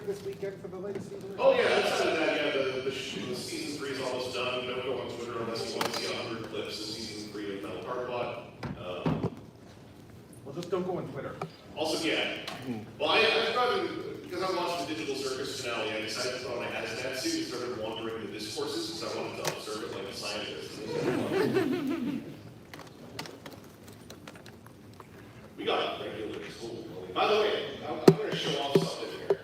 check this weekend for the latest season? Oh yeah, that's the season 3 is almost done. Don't go on Twitter unless you want to see 100 clips of season 3 of Metal Cardbot. Well, just don't go on Twitter. Also, yeah. Well, I've gotten, because I watched the Digital Circus finale, I decided to put on a hazmat suit and started wandering the discourses because I wanted to observe it like a scientist. We got regular school. By the way, I'm going to show off something here.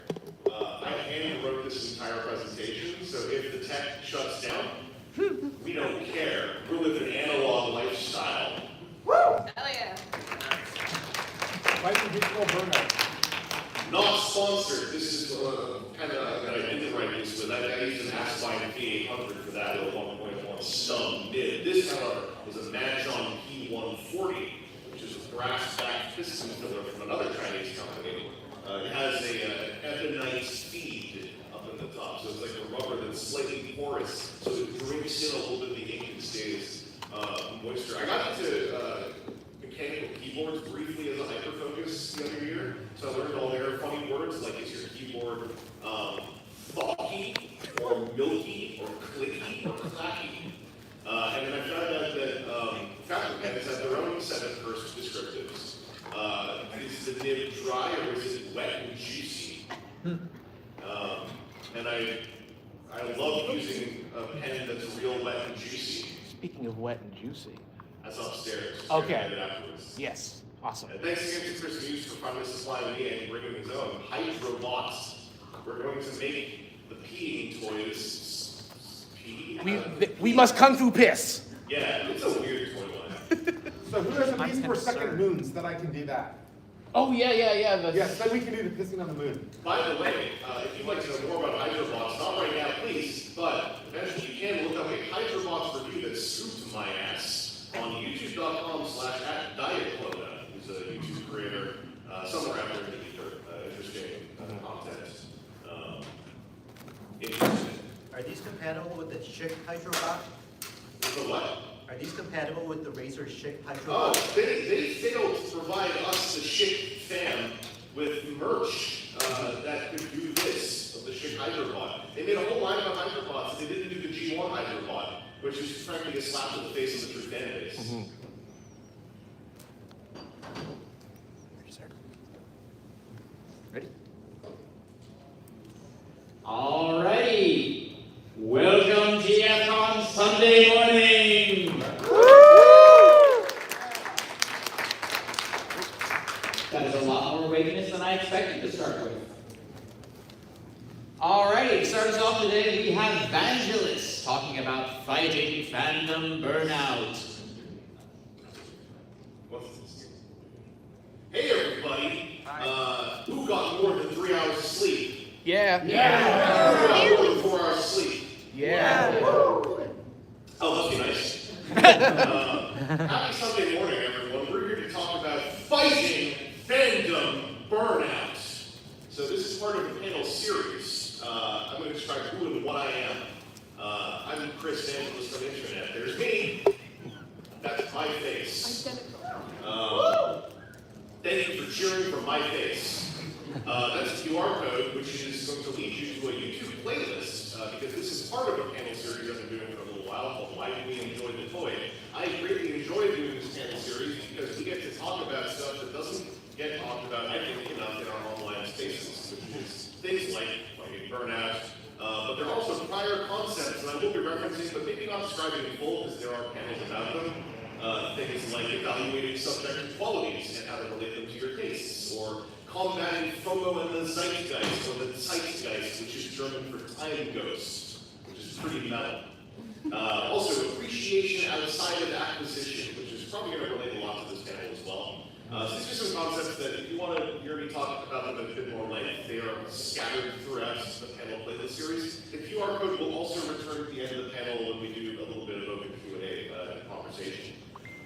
I hand wrote this entire presentation, so if the tech shuts down, we don't care. We live an analog lifestyle. Woo! Hell yeah. Fighting digital burnout. Not sponsored. This is kind of that I didn't write this with. I used an Aspine P800 for that at 1.1 stub mid. This, however, is a Majon P140, which is a brass-backed piston filler from another Chinese company. It has a ebonite feed up in the top, so it's like a rubber that's slightly porous, so it drinks in a little bit of the ink and stays moisture. I got into mechanical keyboards briefly as a hyperfocus the other year, so I learned all their funny words, like is your keyboard thawky, or milky, or clicky, or clacky. And then I found out that Fabricants have their own set of first descriptives. Is the nib dry or is it wet and juicy? And I love using a pen that's real wet and juicy. Speaking of wet and juicy. That's upstairs. Okay. Afterwards. Yes. Awesome. And thanks again to Chris Hughes for finally supplying me and bringing his own Hydrobots. We're going to make the peeing toys pee. We must kung fu piss. Yeah, it's a weird toy line. So who has a piece for second moons that I can do that? Oh yeah. Yes, then we can do the pissing on the moon. By the way, if you'd like to know more about Hydrobots, not right now, please, but eventually you can look up a Hydrobots review that swooped my ass on youtube.com/@dietclona, who's a YouTube creator somewhere out there in the ether, interesting content. Are these compatible with the Schick Hydrobot? The what? Are these compatible with the Razer Schick Hydrobot? Oh, they failed to provide us, the Schick fam, with merch that could do this, of the Schick Hydrobot. They made a whole line of Hydrobots. They didn't do the G1 Hydrobot, which is frankly a slap to the face of the true fan base. Mm-hmm. Ready? Alrighty. Welcome GFCon Sunday morning. That is a lot more weightiness than I expected to start with. Alrighty, to start us off today, we have Vangelis talking about fighting fandom burnout. Hey everybody, who got more than 3 hours of sleep? Yeah. Who got more than 4 hours of sleep? Yeah. Oh, that'd be nice. Happy Sunday morning, everyone. We're here to talk about fighting fandom burnout. So this is part of the panel series. I'm going to describe who and what I am. I'm Chris Vangelis from Internet. There's me. That's my face. Thank you for cheering for my face. That's a QR code, which is going to lead you to a YouTube playlist, because this is part of a panel series I've been doing for a little while called Why Do We Enjoy the Toy? I greatly enjoy doing this panel series because we get to talk about stuff that doesn't get talked about, I think, enough in our online spaces, which is things like fighting burnout, but there are also prior concepts that I will be referencing, but maybe not describing in full because there are panels about them. Things like evaluating subjective qualities and how to relate them to your tastes, or combating FOMO and the Zeitgeist, or the Zeitgeist, which is German for time ghost, which is pretty metal. Also, appreciation outside of acquisition, which is probably going to relate a lot to this panel as well. So these are some concepts that if you want to hear me talk about them at a bit more length, they are scattered throughout the panel playlist series. The QR code will also return at the end of the panel when we do a little bit of open Q&A conversation.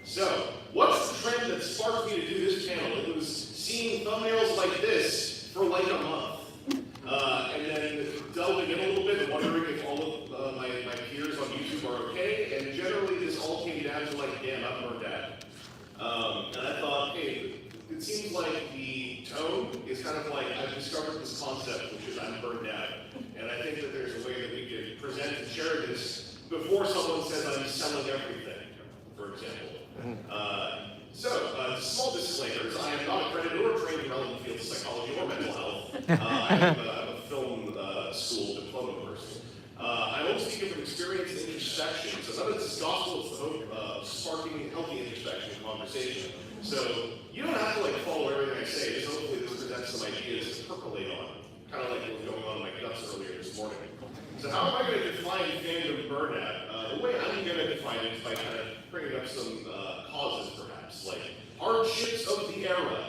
So, what's the trend that sparked me to do this panel? It was seeing thumbnails like this for like a month. And then delving in a little bit and wondering if all of my peers on YouTube are okay. And generally this all came down to like, damn, I'm burned out. And I thought, hey, it seems like the tone is kind of like, I've discovered this concept, which is I'm burned someone says I'm selling everything, for example. Small disclaimers, I am not accredited or trained in relevant fields of psychology or mental health. I'm a film school diploma person. I won't speak from experience and introspection, so none of this is gospel, it's the hope of sparking healthy introspection and conversation. So you don't have to follow everything I say, just hopefully this presents some ideas to percolate on, kind of like what was going on in my guts earlier this morning. So how am I going to define fandom burnout? The way I'm going to define it is by kind of bringing up some causes, perhaps, like hardships of the era.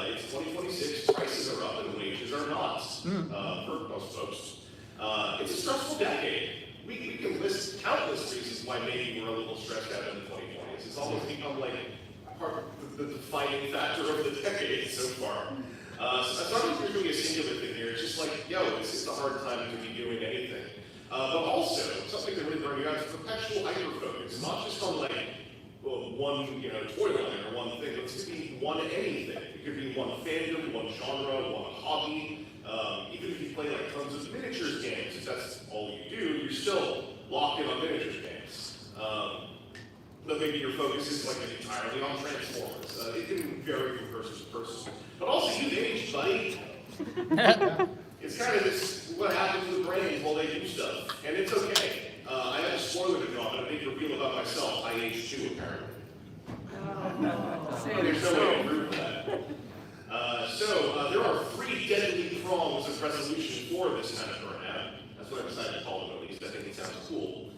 It's 2026, prices are up and wages are not, for most folks. It's a stressful decade. We can list countless reasons why maybe we're a little stressed out in the 2020s. It's almost become part of the defining factor of the decade so far. So it's not like there's really a singular thing here. It's just it's a hard time to be doing anything. But also, something that really burned you out is perpetual hyper-focus. Not just on one toy line or one thing, but it could be one anything. It could be one fandom, one genre, one hobby. Even if you play tons of miniatures games, if that's all you do, you're still locked in on miniatures games. But maybe your focus is entirely on Transformers. It can vary from person to person. But also, you've aged, buddy. It's kind of this, what happens with brains while they do stuff. And it's okay. I have a spoiler to drop, and a big reveal about myself. I aged too, apparently. There's no way to prove that. There are 3 deadly prongs of resolution for this kind of burnout. That's what I decided to call it, at least. I think it sounds cool.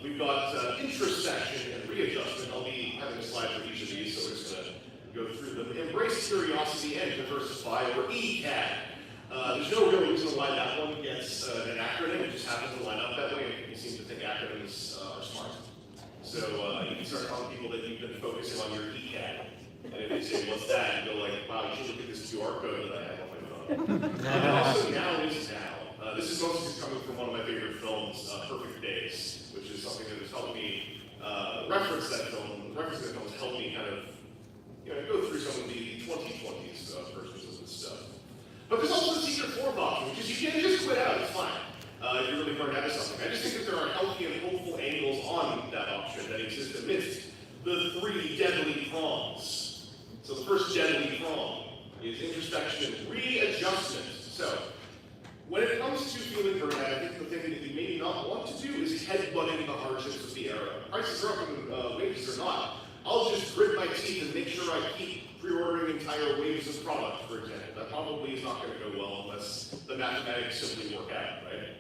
We've got introspection and readjustment. I'll be having a slide for each of these, so we're just going to go through them. Embrace curiosity and diversify, or ECAD. There's no real reason why that one gets an acronym. It just happens to line up that way, and people seem to think acronyms are smart. So you can start telling people that you've been focusing on your ECAD. And if they say, what's that? You go wow, you should look at this QR code that I have on my phone. And also, now is now. This is mostly coming from one of my favorite films, Perfect Days, which is something that has helped me reference that film. Reference that film has helped me kind of go through some of the 2020s versions of this stuff. But there's also the secret fourth option, which is you can just quit out, it's fine. If you're really burned out of something. I just think that there are healthy and hopeful angles on that option that exist amidst the 3 deadly prongs. So the first deadly prong is introspection and readjustment. So when it comes to feeling burned out, I think the thing that you maybe not want to do is headbutting the hardships of the era. Prices are up and wages are not. I'll just grit my teeth and make sure I keep pre-ordering entire waves of product, for example. That probably is not going to go well unless the mathematics simply work out, right?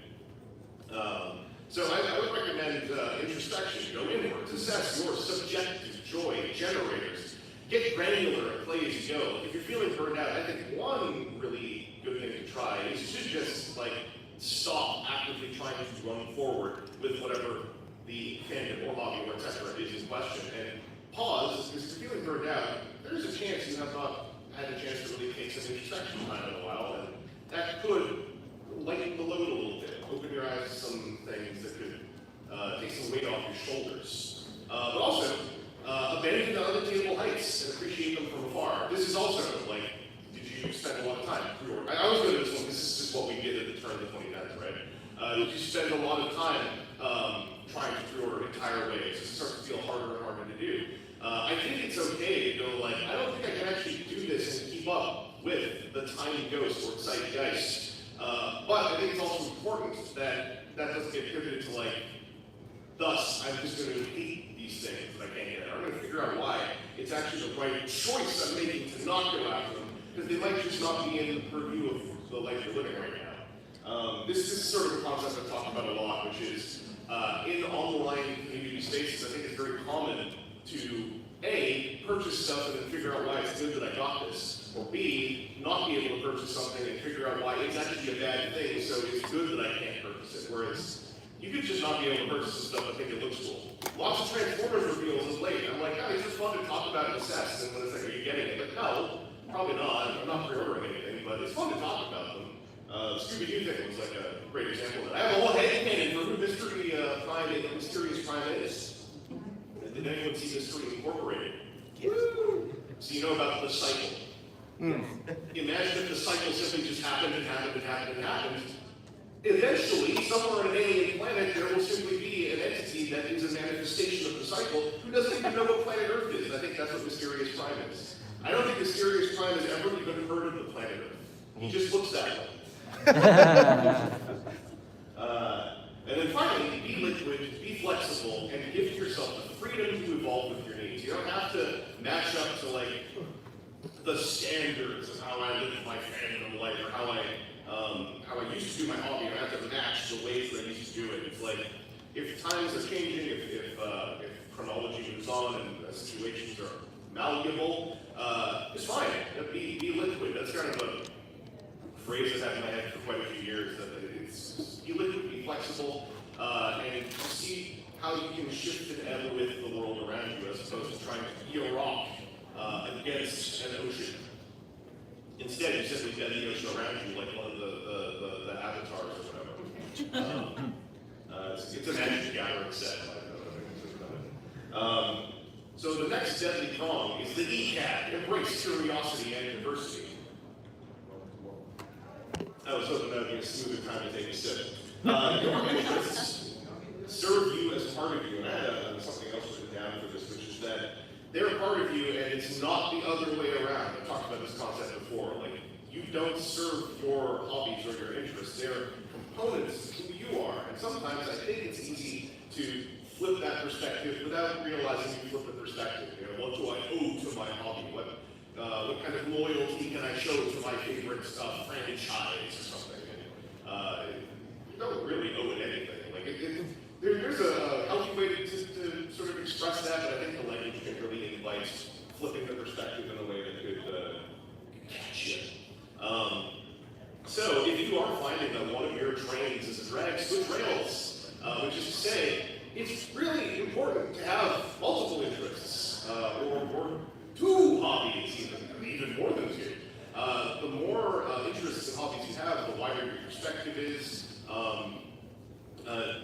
So I would recommend introspection. Go inwards, assess your subjective joy generators. Get granular and play as you go. If you're feeling burned out, I think one really good thing to try is you should just stop actively trying to run forward with whatever the fandom or hobby or etc. is in question, and pause, because if you're feeling burned out, there's a chance you have not had a chance to really take some introspection time in a while, and that could lighten the load a little bit, open your eyes to some things that could take some weight off your shoulders. But also, abandon the unattainable heights and appreciate them from afar. This is also did you spend a lot of time pre-ordering? I always go to this one, this is just what we did at the turn of the 2010s, right? Did you spend a lot of time trying to pre-order entire waves? It starts to feel harder and harder to do. I think it's okay to go I don't think I can actually do this and keep up with the tiny ghost or zeitgeist. But I think it's also important that doesn't get pivoted to thus, I'm just going to hate these things that I can't get out. I'm going to figure out why it's actually the right choice I'm making to not go after them, because they might just not be in the purview of the life you're living right now. This is sort of a concept I've talked about a lot, which is in online community spaces, I think it's very common to A, purchase stuff and then figure out why it's good that I got this, or B, not be able to purchase something and figure out why it's actually a bad thing, so it's good that I can't purchase it, whereas you could just not be able to purchase this stuff and think it looks cool. Lots of Transformers reveals of late. I'm it's just fun to talk about and assess. And when it's are you getting it? No, probably not. I'm not pre-ordering anything, but it's fun to talk about them. The Scooby-Doo thing was a great example of that. I have a whole head canon for who Mysterious Prime is. Did anyone see Mystery Incorporated? Yes. So you know about the cycle. Imagine if the cycle simply just happened and happened and happened and happened. Eventually, somewhere on an alien planet, there will simply be an entity that is a manifestation of the cycle who doesn't even know what planet Earth is. I think that's what Mysterious Prime is. I don't think Mysterious Prime has ever even heard of the planet Earth. He just looks that way. And then finally, be liquid, be flexible, and give yourself the freedom to evolve with your needs. You don't have to match up to like the standards of how I live my fandom life or how I used to do my hobby. I have to match the ways that I used to do it. It's like if times are changing, if chronology moves on and situations are malleable, it's fine. Be liquid. That's kind of a phrase I've had in my head for quite a few years. That it's be liquid, be flexible, and see how you can shift and ebb with the world around you as opposed to trying to be a rock against an ocean. Instead, you simply bend the ocean around you like one of the avatars or whatever. It's a Magic the Gathering set. So the next deadly prong is the ECAD, embrace curiosity and diversity. I was hoping that would be a smoother time to take a sip. Your interests serve you as part of you, and I had something else written down for this, which is that they're a part of you, and it's not the other way around. I've talked about this concept before. Like, you don't serve your hobbies or your interests. They're components of who you are. And sometimes I think it's easy to flip that perspective without realizing you flip the perspective. You know, what do I owe to my hobby? What kind of loyalty can I show to my favorite franchise or something? You don't really owe it anything. Like there's a healthy way to sort of express that, but I think the language can really invite flipping the perspective in a way that could catch you. So if you are finding that one of your trains is a drag, switch rails, which is to say, it's really important to have multiple interests, or two hobbies, even more than two. The more interests and hobbies you have, the wider your perspective is.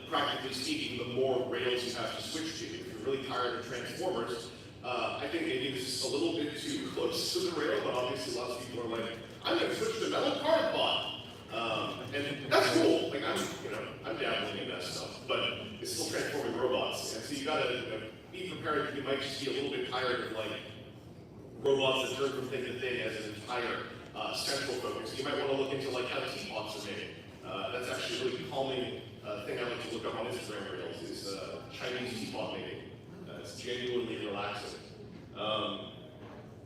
Practically speaking, the more rails you have to switch to. If you're really tired of Transformers, I think maybe this is a little bit too close to the rail, but obviously lots of people are like, I'm going to switch to Metal Card Pod. And that's cool. Like I'm dabbling in that stuff, but it's still transforming robots. And so you gotta be prepared that you might just be a little bit tired of like robots that turn from thing to thing as an entire central focus. You might want to look into like how teapots are made. That's actually a really calming thing I like to look up on Instagram Reels is Chinese teapot making. It's genuinely relaxing.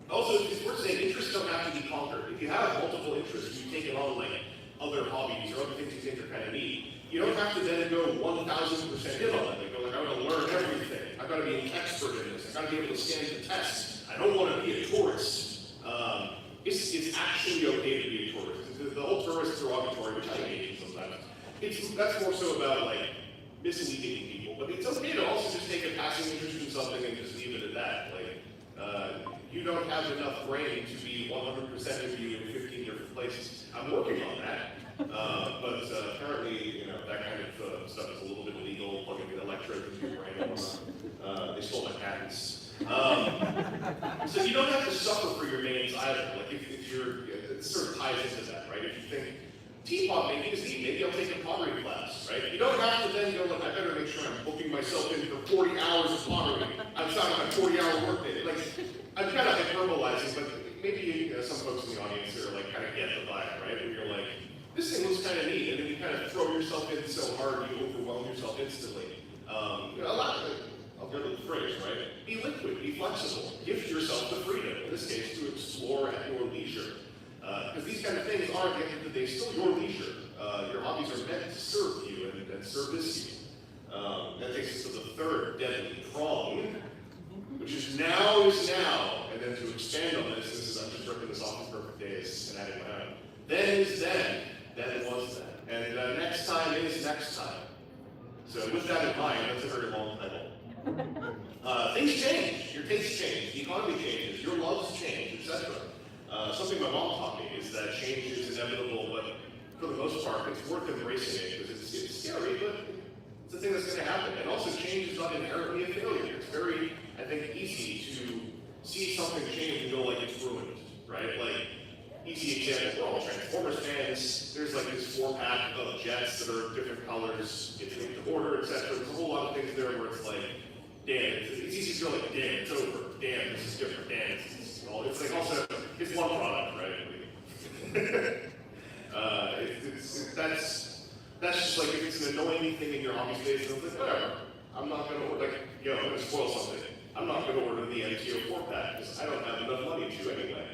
Also, it's worth saying interests don't have to be conquered. If you have multiple interests, you take it on like other hobbies or other things you think are kind of neat. You don't have to then go 1,000% in on it. You go like, I'm going to learn everything. I've got to be an expert in this. I've got to be able to stand the test. I don't want to be a tourist. It's actually okay to be a tourist. The whole tourist derogatory, which I hate sometimes. That's more so about like misleading people. But it's okay to also just take a passing interest in something and just leave it at that. Like you don't have enough brain to be 100% of you in 15 different places. I'm working on that. But apparently, that kind of stuff is a little bit illegal, plugging in electrodes into your brain and whatnot. They stole my patents. So you don't have to suffer for your names either. Like if you're, it sort of ties into that, right? If you think, teapot making is neat, maybe I'll take a pottery class, right? You don't have to then go, look, I better make sure I'm booking myself in for 40 hours of pottery outside of my 40-hour workday. Like, I'm kind of hyperbolizing, but maybe some folks in the audience are like, kind of get the vibe, right? Where you're like, this thing looks kind of neat, and then you kind of throw yourself in so hard you overwhelm yourself instantly. I'll go to the phrase, right? Be liquid, be flexible, give yourself the freedom, in this case, to explore at your leisure. Because these kind of things are, at the end of the day, still your leisure. Your hobbies are meant to serve you and service you. That takes us to the third deadly prong, which is now, and then to expand on this, I'm just ripping this off of Perfect Days and adding my own. Then is then was then. And next time is next time. So with that in mind, that's a very long title. Things change, your tastes change, the economy changes, your loves change, etc. Something my mom taught me is that change is inevitable, but for the most part, it's worth embracing it because it's scary, but it's a thing that's going to happen. And also, change is not inherently a failure. It's very, I think, easy to see something change and go like it's ruined, right? Like, easy example, we're all Transformers fans. There's like this 4-pack of jets that etc. There's a whole lot of things there where it's like, damn, it's easy to go like, damn, it's over. Damn, this is different. Damn, it's like also, it's one product, right? That's just like, if it's an annoying thing in your hobby space, it's like, whatever. I'm not going to order, like, yo, I'm going to spoil something. I'm not going to order the MTO4 pack because I don't have enough money to anyway.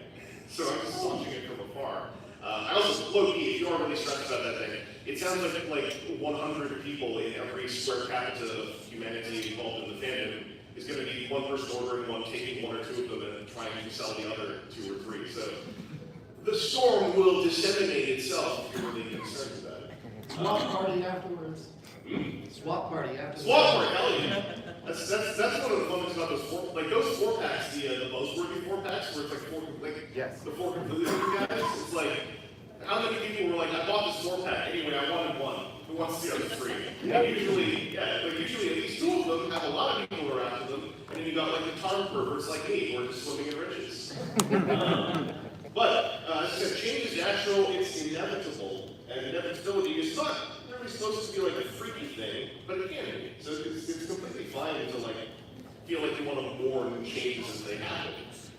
So I'm just watching it from afar. I also, low-key, if you aren't really stressed about that thing, it sounds like 100 people in every square capita of humanity involved in the fandom is going to be one person ordering one, taking one or two of them, and trying to sell the other 2 or 3. So the storm will disseminate itself if you're really concerned about it. Swap party afterwards. Swap party afterwards. Swap party, hell yeah. That's one of the fun things about those those 4-packs, the buzzworthy 4-packs, where it's like Yes. the 4 completely different guys. It's like, how many people were like, I bought this 4-pack anyway, I wanted one. Who wants the other 3? And usually at least 2 of them have a lot of people around them, and then you got like the charm perverts like me, who are just swimming in riches. But as I said, change is natural, it's inevitable, and inevitability is not really supposed to be like a freaky thing, but it can be. So it's completely fine to like feel like you want to mourn changes as they happen.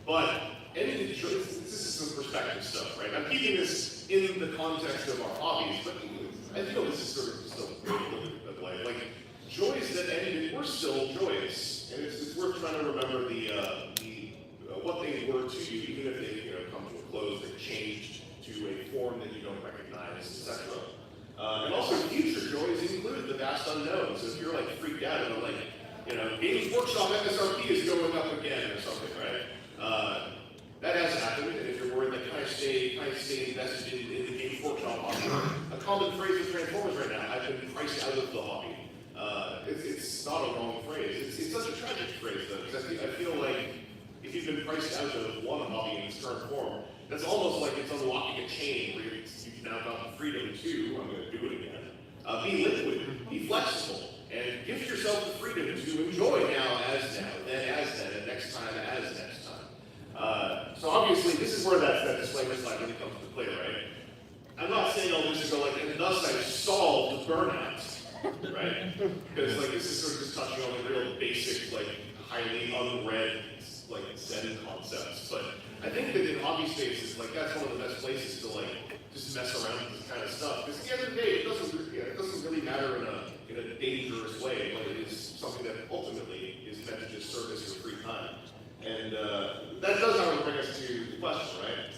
But this is some perspective stuff, right? I'm keeping this in the context of our hobbies, but I feel this is sort of still a little bit of life. Like joys that ended were still joyous, and it's worth trying to remember what they were to you, even if they come to a close, they changed to a form that you don't recognize, etc. And also future joys include the vast unknown. So if you're like freaked out and like, Games Workshop MSRP is going up again or something, right? That has happened, and if you're worried, like, can I stay invested in the Games Workshop hobby? A common phrase with Transformers right now, I've been priced out of the hobby. It's not a wrong phrase. It's such a tragic phrase, though, because I feel like if you've been priced out of one hobby in its current form, that's almost like it's unlocking a chain where you've now got the freedom to, I'm going to do it again, be liquid, be flexible, and give yourself the freedom to enjoy now, then as then, and next time as next time. So obviously, this is where that disclaimer slide really comes into play, right? I'm not saying all this is like, and thus I've solved burnout, right? Because like this is sort of just touching on the real basic, like highly unread, like Zen concepts. But I think that in hobby spaces, like that's one of the best places to like just mess around with this kind of stuff. Because at the end of the day, it doesn't really matter in a dangerous way, but it is something that ultimately is meant to just service your free time. And that does, however, bring us to the question, right?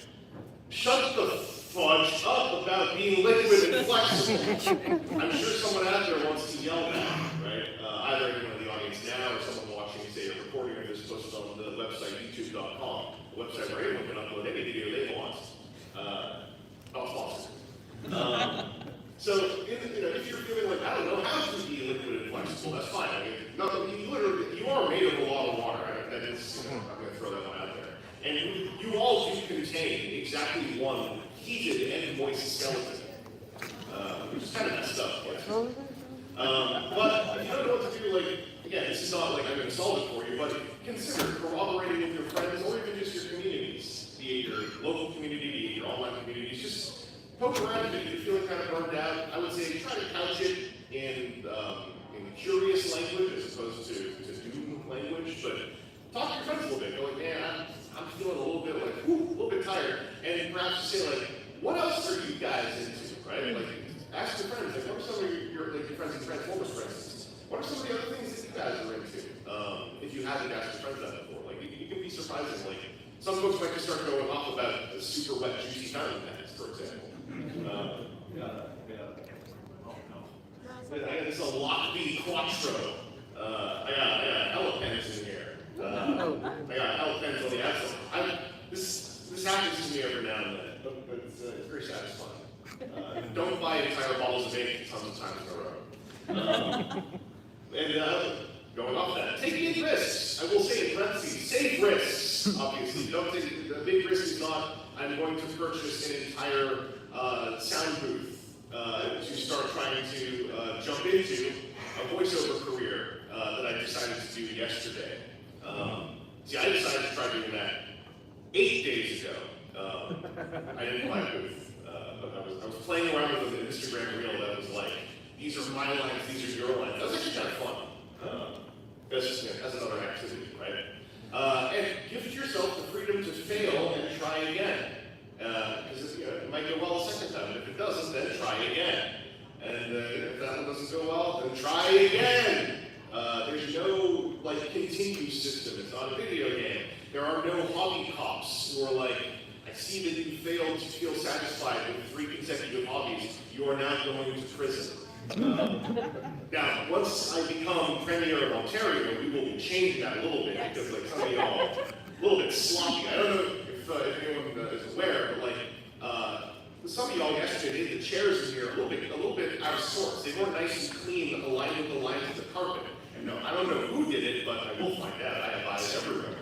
Shut the fudge up about being liquid and flexible. I'm sure someone out there wants to yell that, right? Either anyone in the audience now or someone watching, say, a recording of this posted on the website youtube.com, the website where anyone can upload any video they want. Not sponsored. So, if you're feeling like, I don't know how to be liquid and flexible, that's fine. I mean, you are made of a lot of water. That is, I'm going to throw that one out there. And you all do contain exactly one heated and moist skeleton, which is kind of messed up. But if you don't know what to do, like, again, this is not like I'm going to solve it for you, but consider corroborating with your friends or even just your communities, be it your local community, be it your online communities. Just poke around if you're feeling kind of burned out. I would say try to couch it in curious language as opposed to doom language, but talk to your friends a little bit. Go like, man, I'm feeling a little bit like, a little bit tired, and perhaps say like, what else are you guys into, right? Like, ask your friends, like, what are some of your friends in Transformers, for instance? What are some of the other things that you guys are into? If you haven't asked your friends that before, like, it can be surprising. Like, some folks might just start going off about the super wet, juicy fountain pens, for example. I got this Lockbee Quattro. I got hella pens in here. I got hella pens on the outside. This happens to me every now and then, but it's very satisfying. Don't buy entire bottles of ink tons of times in a row. And going off that, taking risks. I will say in parentheses, safe risks, obviously. Don't take the big risk is not, I'm going to purchase an entire sound booth to start trying to jump into a voiceover career that I decided to do yesterday. See, I decided to try doing that 8 days ago. I didn't buy a booth, but I was playing around with an Instagram reel that was like, these are my lines, these are your lines. That was actually kind of fun. That's just as another activity, right? And give yourself the freedom to fail and try again. Because it might go well a second time, and if it doesn't, then try again. And if that one doesn't go well, then try again. There's no continue system. It's not a video game. There are no hobby cops who are like, I see that you failed to feel satisfied with 3 consecutive hobbies. You are now going to prison. Now, once I become Premier of Ontario, we will change that a little bit because some of y'all a little bit sloppy. I don't know if anyone is aware, but some of y'all yesterday, the chairs in here are a little bit out of sorts. They weren't nice and clean, aligned with the lines of the carpet. And no, I don't know who did it, but I will find out. I have eyes everywhere.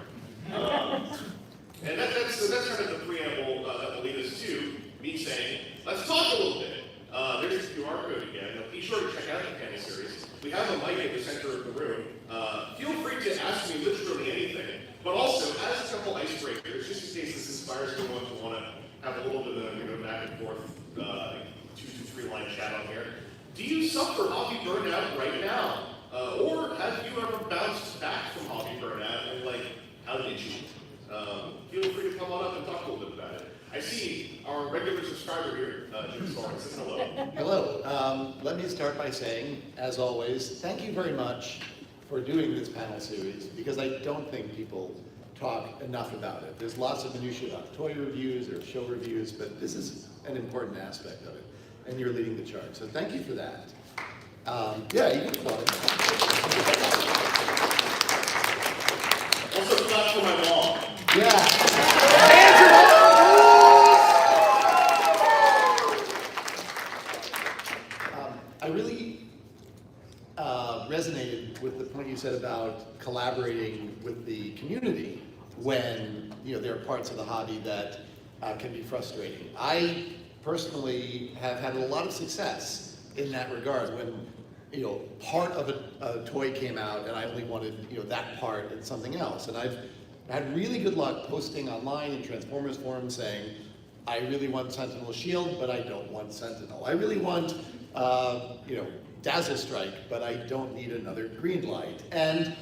And that's kind of the preamble that will lead us to me saying, let's talk a little bit. There's the QR code again. Be sure to check out the panel series. We have a mic in the center of the room. Feel free to ask me literally anything, but also as a couple icebreakers, just in case this inspires anyone to want to have a little bit of back and forth, 2 to 3 line chat on here. Do you suffer hobby burnout right now? Or have you ever bounced back from hobby burnout and how did you? Feel free to come on up and talk a little bit about it. I see our regular subscriber here, Jim Soren, says hello. Hello. Let me start by saying, as always, thank you very much for doing this panel series, because I don't think people talk enough about it. There's lots of minutiae about toy reviews or show reviews, but this is an important aspect of it, and you're leading the charge. So thank you for that. Yeah, you can applaud it. Also, clap for my mom. Yeah. I really resonated with the point you said about collaborating with the community when there are parts of the hobby that can be frustrating. I personally have had a lot of success in that regard when part of a toy came out and I only wanted that part and something else, and I've had really good luck posting online in Transformers forums saying, I really want Sentinel Shield, but I don't want Sentinel. I really want Dazzle Strike, but I don't need another green light. And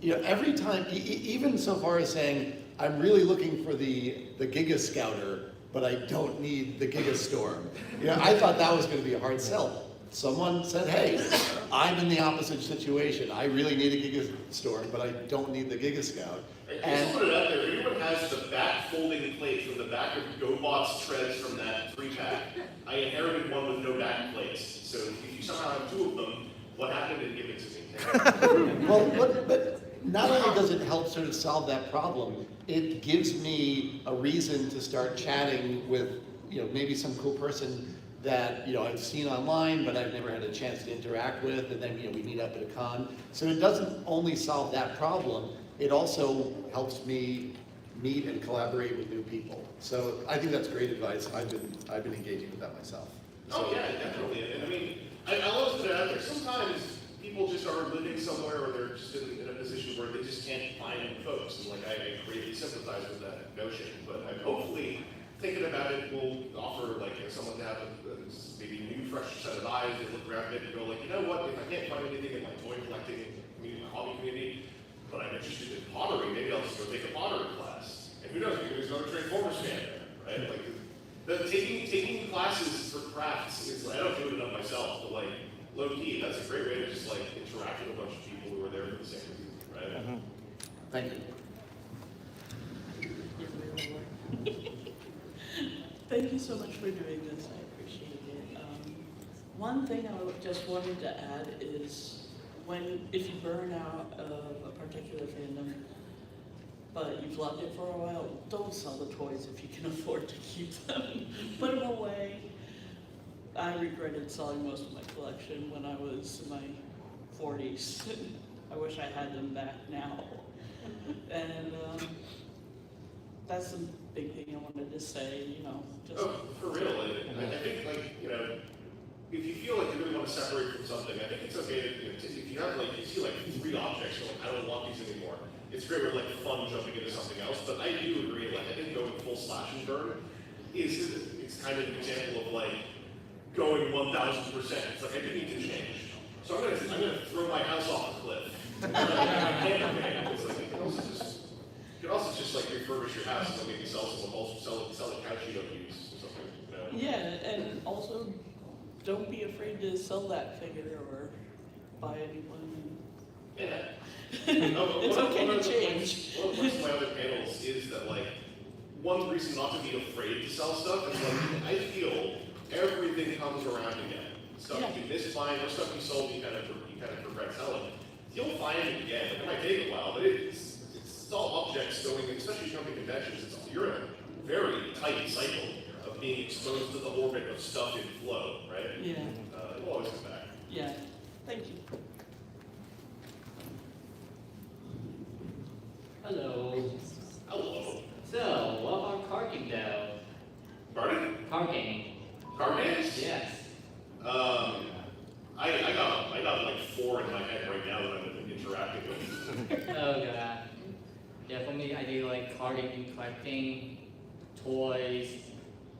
every time, even so far as saying, I'm really looking for the Giga Scouter, but I don't need the Giga Storm. I thought that was going to be a hard sell. Someone said, hey, I'm in the opposite situation. I really need a Giga Storm, but I don't need the Giga Scout. And just put it out there, if anyone has the back folding plate from the back of GoBot's treads from that 3-pack, I inherited one with no back plates. So if you somehow have 2 of them, what happened and give it to me? Well, but not only does it help sort of solve that problem, it gives me a reason to start chatting with, maybe some cool person that I've seen online, but I've never had a chance to interact with, and then we meet up at a con. So it doesn't only solve that problem, it also helps me meet and collaborate with new people. So I think that's great advice. I've been engaging with that myself. Oh yeah, definitely. And I mean, I love to put it out there. Sometimes people just are living somewhere, or they're just in a position where they just can't find folks. And I greatly sympathize with that notion. But hopefully, thinking about it will offer someone to have maybe a new, fresh set of eyes. They look around it and go you know what? If I can't find anything in my toy collecting community, my hobby community, but I'm interested in pottery, maybe I'll just go take a pottery class. And who knows? Maybe there's another Transformers fan there, right? Taking classes for crafts is I don't do it enough myself, but low key, that's a great way to just interact with a bunch of people who are there for the same reason, right? Mm-hmm. Thank you. Thank you so much for doing this. I appreciate it. One thing I just wanted to add is if you burn out of a particular fandom, but you've loved it for a while, don't sell the toys if you can afford to keep them. Put them away. I regretted selling most of my collection when I was in my 40s. I wish I had them back now. And that's the big thing I wanted to say, just... Oh, for real. I think, if you feel you really want to separate from something, I think it's okay to, if you have, you see 3 objects, I don't want these anymore. It's great with fun jumping into something else, but I do agree, I think going full slash and burn it's kind of an example of going 1,000%. It's like I do need to change. So I'm gonna throw my house off a cliff. It's like you can also just like refurbish your house and maybe sell a couch you don't use or something. You know? Yeah, and also don't be afraid to sell that figure or buy a new one. Yeah. It's okay to change. One of my other panels is that like one reason not to be afraid to sell stuff is like I feel everything comes around again. Stuff Yeah. you missed buying or stuff you sold you kind of regret selling. You'll find it again. It might take a while, but it's all objects going, especially jumping conventions. You're in a very tight cycle of being exposed to the orbit of stuff in flow, right? Yeah, It will always come back. yeah. Thank you. Hello. Hello. So, what about card game though? Pardon? Card game. Card games? Yes. I got like 4 in my head right now that I'm interacting with. Oh god. Yeah, for me, I do like card game collecting, toys,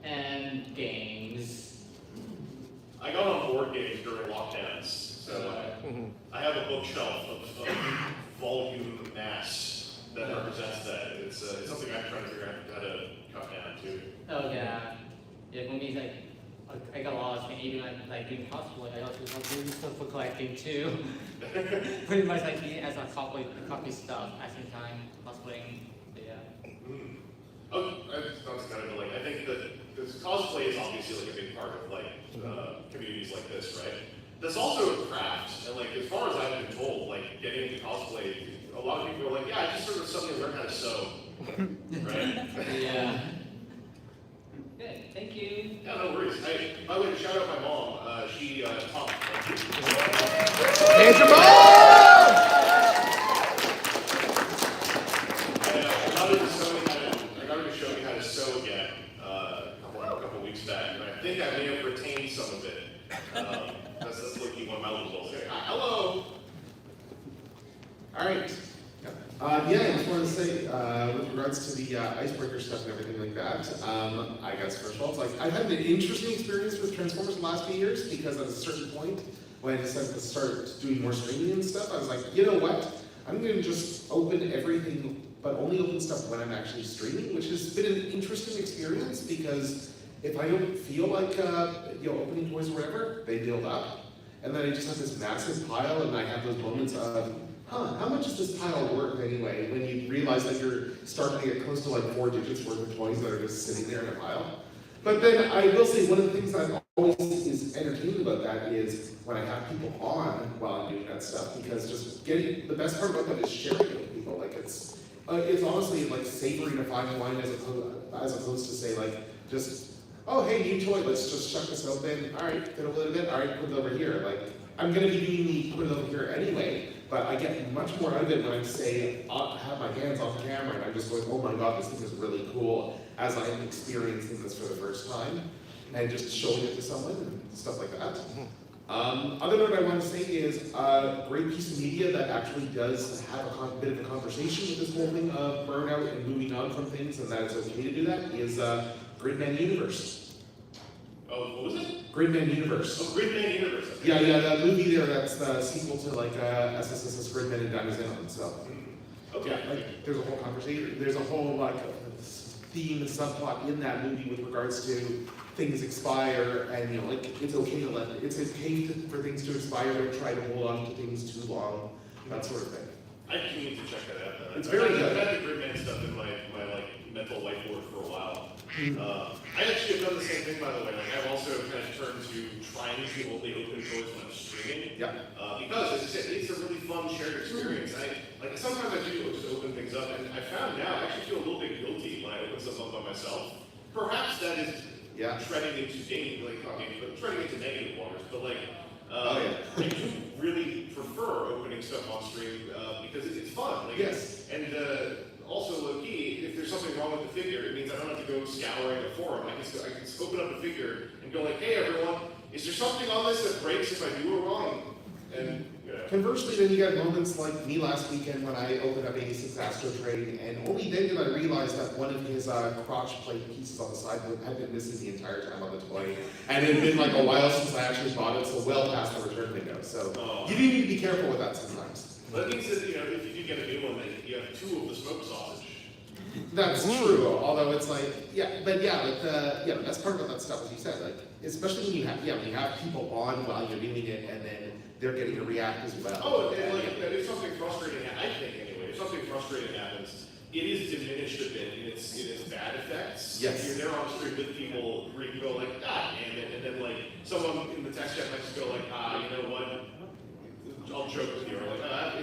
and games. I got on board games during lockdowns, so I have a bookshelf of volume mass that represents that. It's something I'm trying to figure out how to cut down to. Oh yeah. Yeah, for me, it's like I got lost, and even like doing cosplay, I also like doing stuff for collecting too. Pretty much like being as a copy stuff at the same time cosplaying. So, yeah. Oh, that's kind of like I think that this cosplay is obviously like a big part of like communities like this, right? That's also a craft, and like as far as I've been told, like getting into cosplay, a lot of people are like, yeah, I just sort of suddenly learned how to sew, right? Yeah. Good, thank you. Yeah, no worries. By the way, shout out my mom. She taught. Here's your mom! I got her to show me how to sew again a couple weeks back, and I think I may have retained some of it. That's looking one of my little goals. Hello. All right. Yeah, I just wanted to say, with regards to the icebreaker stuff and everything like that, I guess first of all, it's like, I've had an interesting experience with Transformers the last few years, because at a certain point, when I decided to start doing more streaming and stuff, I was like, you know what? I'm going to just open everything, but only open stuff when I'm actually streaming, which has been an interesting experience, because if I don't feel like, opening toys or whatever, they build up, and then I just have this massive pile, and I have those moments of, how much is this pile worth anyway, when you realize that you're starting to get close to like 4 digits worth of toys that are just sitting there in a pile. But then I will say one of the things that always is entertaining about that is when I have people on while I'm doing that stuff, because just getting, the best part about that is sharing it with people. Like it's honestly like savoring a fine wine as opposed to say like, just, oh hey, new toy, let's just chuck this open, all right, fit a little bit, all right, put it over here. Like, I'm gonna be doing the put it over here anyway, but I get much more out of it when I say, I have my hands off the camera and I'm just going, oh my god, this thing is really cool, as I'm experiencing this for the first time, and just showing it to someone and stuff like that. Other note I want to say is a great piece of media that actually does have a bit of a conversation with this whole thing of burnout and moving on from things, and that it's okay to do that, is Gridman Universe. Oh, what was it? Gridman Universe. Oh, Gridman Universe. Yeah, that movie there, that's the sequel to like SSSS Gridman and Dinah's Inland, so. Okay. Yeah, like, there's a whole conversation, there's a whole like theme and subplot in that movie with regards to things expire, and like it's okay for things to expire, don't try to hold on to things too long, that sort of thing. I do need to check that out. It's very good. I've had the Gridman stuff in my like mental whiteboard for a while. I actually have done the same thing, by the way. Like I've also kind of turned to trying to only open toys when I'm streaming. Yeah. Because as I said, it's a really fun shared experience. Sometimes I do just open things up, and I found now I actually feel a little bit guilty when I open stuff up by myself. Perhaps that is treading into treading into negative waters, but like I do really prefer opening stuff on stream because it's fun. Like, yes. And also, low key, if there's something wrong with the figure, it means I don't have to go scouring the forum. I can open up the figure and go like, hey everyone, is there something on this that breaks if I do it wrong? And Conversely, then you got moments like me last weekend when I opened up 86 Astro Trade, and only then did I realize that one of his crotch plate pieces on the side had been missing the entire time on the toy, and it had been like a while since I actually bought it, so well past the return window. So you do need to be careful with that sometimes. But that means that, you know, if you do get a new one, then you have 2 of the smoked sausage. That's true. Although it's like, but that's part of that stuff, as you said, like especially when you have people on while you're doing it, and then they're getting to react as well. Oh, and like, if something frustrating, I think anyway, if something frustrating happens, it is diminished a bit in its bad effects. Yes. You're there on the street with people where you can go like, God damn it, and then like someone in the text chat might just go like, you know what, I'll joke with you, or like,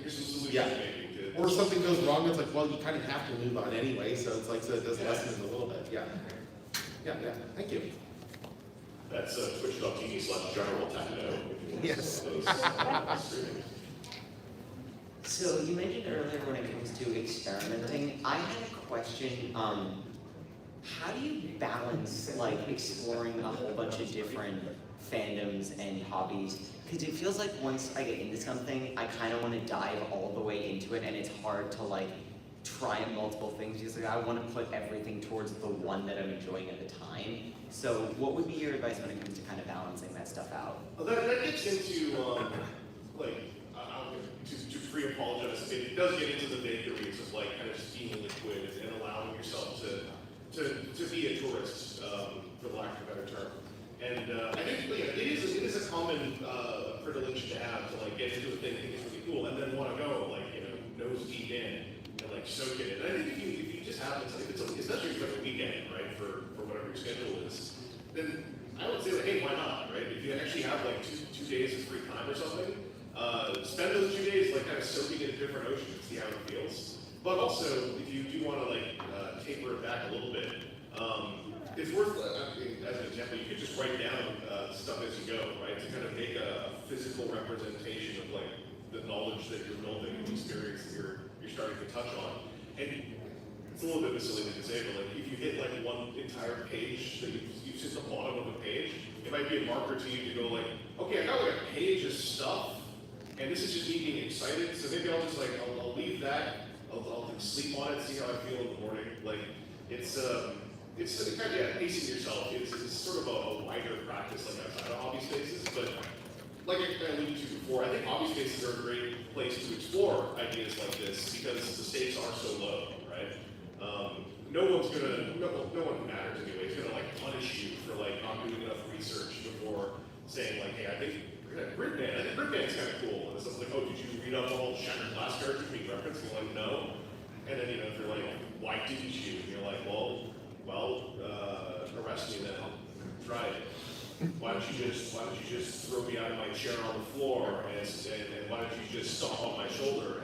here's some solutions maybe. Or something goes wrong, it's like, well, you kind of have to move on anyway, so it's like, so it does lessen it a little bit, yeah. Yeah, thank you. That's twitch.tv/general techno. Yes. So you mentioned earlier when it comes to experimenting, I had a question. How do you balance like exploring a whole bunch of different fandoms and hobbies? Because it feels like once I get into something, I kind of want to dive all the way into it, and it's hard to like try multiple things because like, I want to put everything towards the one that I'm enjoying at the time. So what would be your advice when it comes to kind of balancing that stuff out? Well, that gets into, like, to pre-apologize, it does get into the vagaries of, like, kind of just being liquid and allowing yourself to be a tourist, for lack of a better term. And I think, it is a common privilege to have, to, like, get into a thing, think it's really cool, and then want to go, like, you know, nose deep in, and, like, soak it in. And I think if you just have it, especially if you have a weekend, right, for whatever your schedule is, then I would say, like, hey, why not, right? If you actually have, like, two days of free time or something, spend those 2 days, like, kind of soaking in a different ocean and see how it feels. But also, if you do want to, like, taper it back a little bit, it's worth, as an example, you could just write down stuff as you go, right? To kind of make a physical representation of, like, the knowledge that you're building and the experience that you're starting to touch on. And it's a little bit of a silly thing to say, but, like, if you hit, like, one entire page that you've hit the bottom of a page, it might be a marker to you to go, like, okay, I got, like, a page of stuff, and this is just me being excited, so maybe I'll just, like, I'll leave that, I'll sleep on it, see how I feel in the morning. Like, it's kind of, pacing yourself. It's sort of a wider practice, like, outside of hobby spaces, but like I alluded to before, I think hobby spaces are a great place to explore ideas like this because the stakes are so low, right? No one who matters anyway is gonna, like, punish you for, like, not doing enough research before saying, like, hey, I think Gridman's kind of cool. And it's like, oh, did you read up on all the Shattered Glass characters being referenced? And you're like, no. And then, you know, if you're like, why didn't you? And you're like, well, arrest me then. Try it. Why don't you just throw me out of my chair on the floor, and why don't you just stomp on my shoulder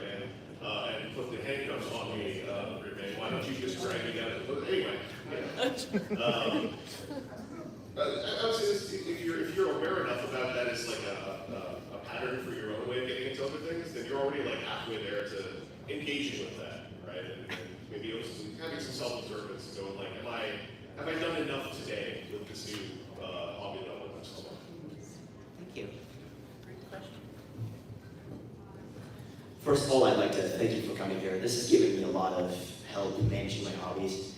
and put the handcuffs on me, Gridman? Why don't you just drag me down? Anyway, I would say this, if you're aware enough about that as, like, a pattern for your own way of getting into other things, then you're already, like, halfway there to engaging with that, right? And maybe having some self-observance and going, like, have I done enough today with this new hobby level that I'm still on? Thank you. Great question. First of all, I'd like to thank you for coming here. This has given me a lot of help in managing my hobbies.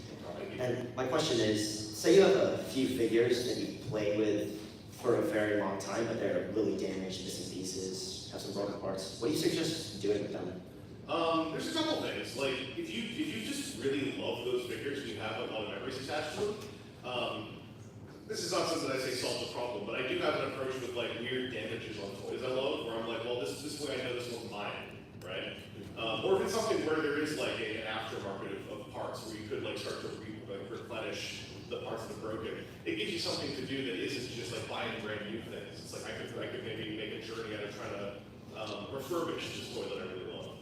And my question is, say you have a few figures that you play with for a very long time, but they're really damaged, missing pieces, have some broken parts. What do you suggest doing with them? There's a couple things. Like, if you just really love those figures and you have a lot of memories attached to them, this is not something that I say solves the problem, but I do have an approach with, like, weird damages on toys I love, where I'm like, well, this way I know this one's mine, right? Or if it's something where there is, like, an aftermarket of parts where you could, like, start to replenish the parts that are broken, it gives you something to do that isn't just, like, buying brand new things. It's like I could maybe make a journey out of trying to refurbish this toy that I really love.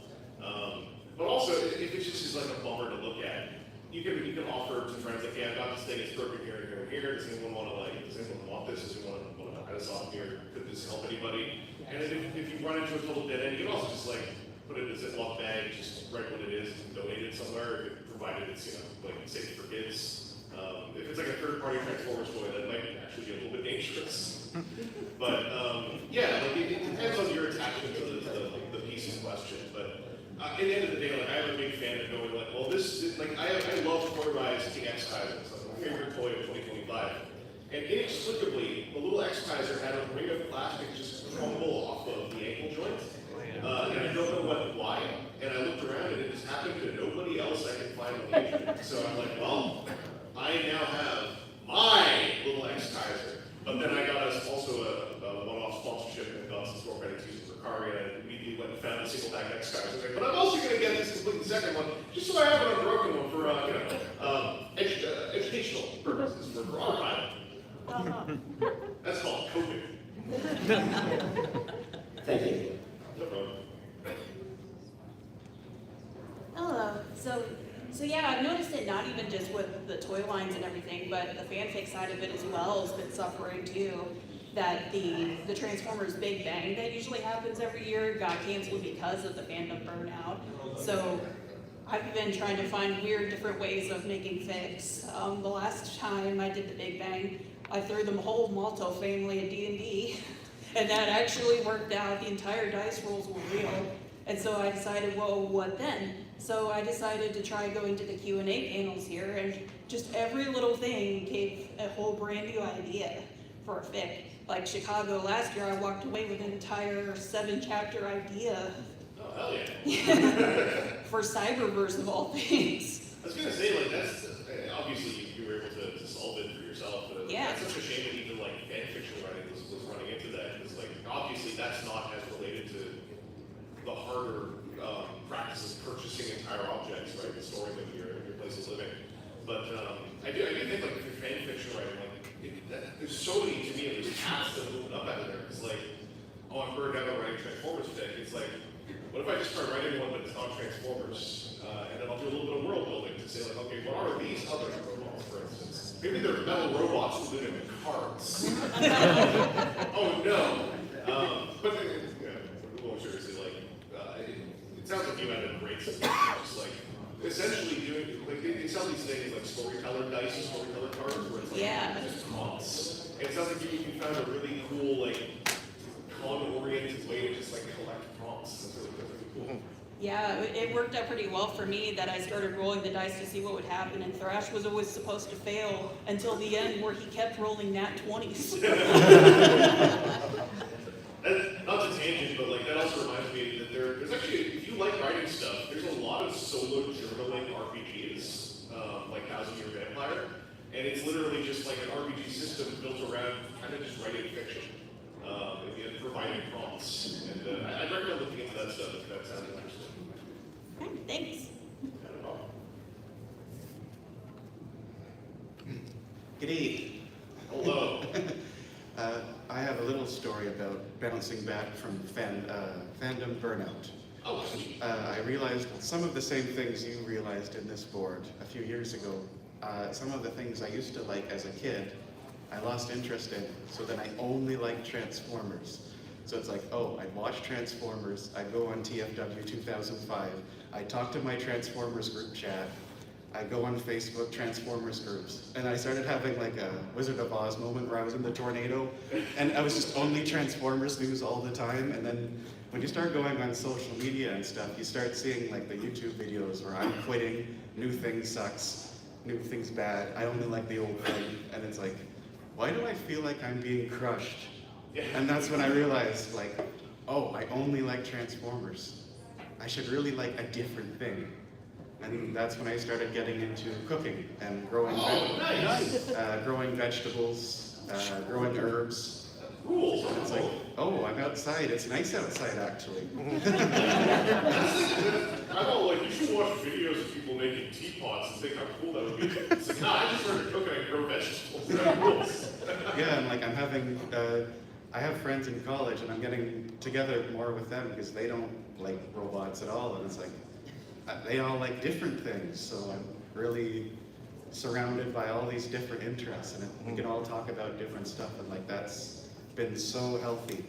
But also, if it just is, like, a bummer to look at, you can offer to friends, like, yeah, I got this thing, it's broken here and here and here. Does anyone want this? Does anyone want to buy this off here? Could this help anybody? And then if you run into a total dead end, you can also just, like, put it in a Ziploc bag, just write what it is and donate it somewhere, provided it's, you know, like, safe for kids. If it's like a third-party Transformers toy, that might actually be a little bit dangerous. But yeah, like it depends on your attachment to the piece in question. But at the end of the day, like I'm a big fan of going like, well, like I love Toy Rise King X Kaiser. It's like my favorite toy of 2025. And inexplicably, the little X Kaiser had a ring of plastic just crumble off of the ankle joint. And I don't know why. And I looked around and it just happened to nobody else I could find on the internet. So I'm like, well, I now have my little X Kaiser. But then I got us also a one-off sponsorship and got some store credits used for Kari, and I immediately went and found a single back X Kaiser. But I'm also going to get this completely second one, just so I have an unbroken one for educational purposes for our pilot. That's called coping. Thank you. No problem. Hello. So yeah, I've noticed it not even just with the toy lines and everything, but the fanfic side of it as well has been suffering too. That the Transformers Big Bang that usually happens every year got canceled because of the fandom burnout. So I've been trying to find weird different ways of making fics. The last time I did the Big Bang, I threw the whole Malto family at D&D, and that actually worked out. The entire dice rolls were real. And so I decided, well, what then? So I decided to try going to the Q&A panels here, and just every little thing gave a whole brand new idea for a fic. Like Chicago last year, I walked away with an entire 7-chapter idea. Oh, hell yeah. For Cyberverse of all things. I was going to say, like, that's, obviously you were able to solve it for yourself, but Yeah. it's such a shame that even, like, fan fiction writing was running into that, because, like, obviously that's not as related to the harder practice of purchasing entire objects, right, and storing them in your place of living. But I do think, like, if you're fan fiction writing, like, there's so many, to me, at least, paths that open up out of there. It's like, oh, I'm burned out on writing Transformers fic. It's like, what if I just start writing one but it's not Transformers? And then I'll do a little bit of world building to say, like, okay, what are these other robots, for instance? Maybe they're metal robots who live in carts. Oh, no. But, more seriously, like, it sounds like you had a great system. Just like, essentially doing, like, they sell these things like storyteller dice and storyteller cards where it's like, Yeah. just prompts. It sounds like you found a really cool, like, con-oriented way to just, like, collect prompts. That's really cool. Yeah, it worked out pretty well for me that I started rolling the dice to see what would happen, and Thrash was always supposed to fail until the end where he kept rolling nat 20s. And not to tangent, but like that also reminds me that there's actually, if you like writing stuff, there's a lot of solo journaling RPGs, like Thousand Year Vampire, and it's literally just like an RPG system built around kind of just writing fiction, and providing prompts. And I'd recommend looking into that stuff if that sounds interesting. Okay, thanks. G'day. Hello. I have a little story about bouncing back from fandom burnout. Oh, sweet. I realized some of the same things you realized in this board a few years ago. Some of the things I used to like as a kid, I lost interest in, so then I only liked Transformers. So it's like, oh, I'd watch Transformers, I'd go on TFW 2005, I'd talk to my Transformers group chat, I go on Facebook, Transformers groups, and I started having like a Wizard of Oz moment where I was in the tornado, and I was just only Transformers news all the time, and then when you start going on social media and stuff, you start seeing like the YouTube videos where I'm quitting, new thing sucks, new thing's bad, I only like the old thing, and it's like, why do I feel like I'm being crushed? And that's when I realized, like, oh, I only like Transformers. I should really like a different thing. And that's when I started getting into cooking and growing, growing vegetables, growing herbs. Cool. And it's like, oh, I'm outside. It's nice outside, actually. I'm all like, you should watch videos of people making teapots and think how cool that would be. It's like, nah, I just started cooking and grow vegetables. That rules. Yeah, and like I'm having, I have friends in college and I'm getting together more with them because they don't like robots at all. And it's like, they all like different things, so I'm really surrounded by all these different interests, and we can all talk about different stuff, and like that's been so healthy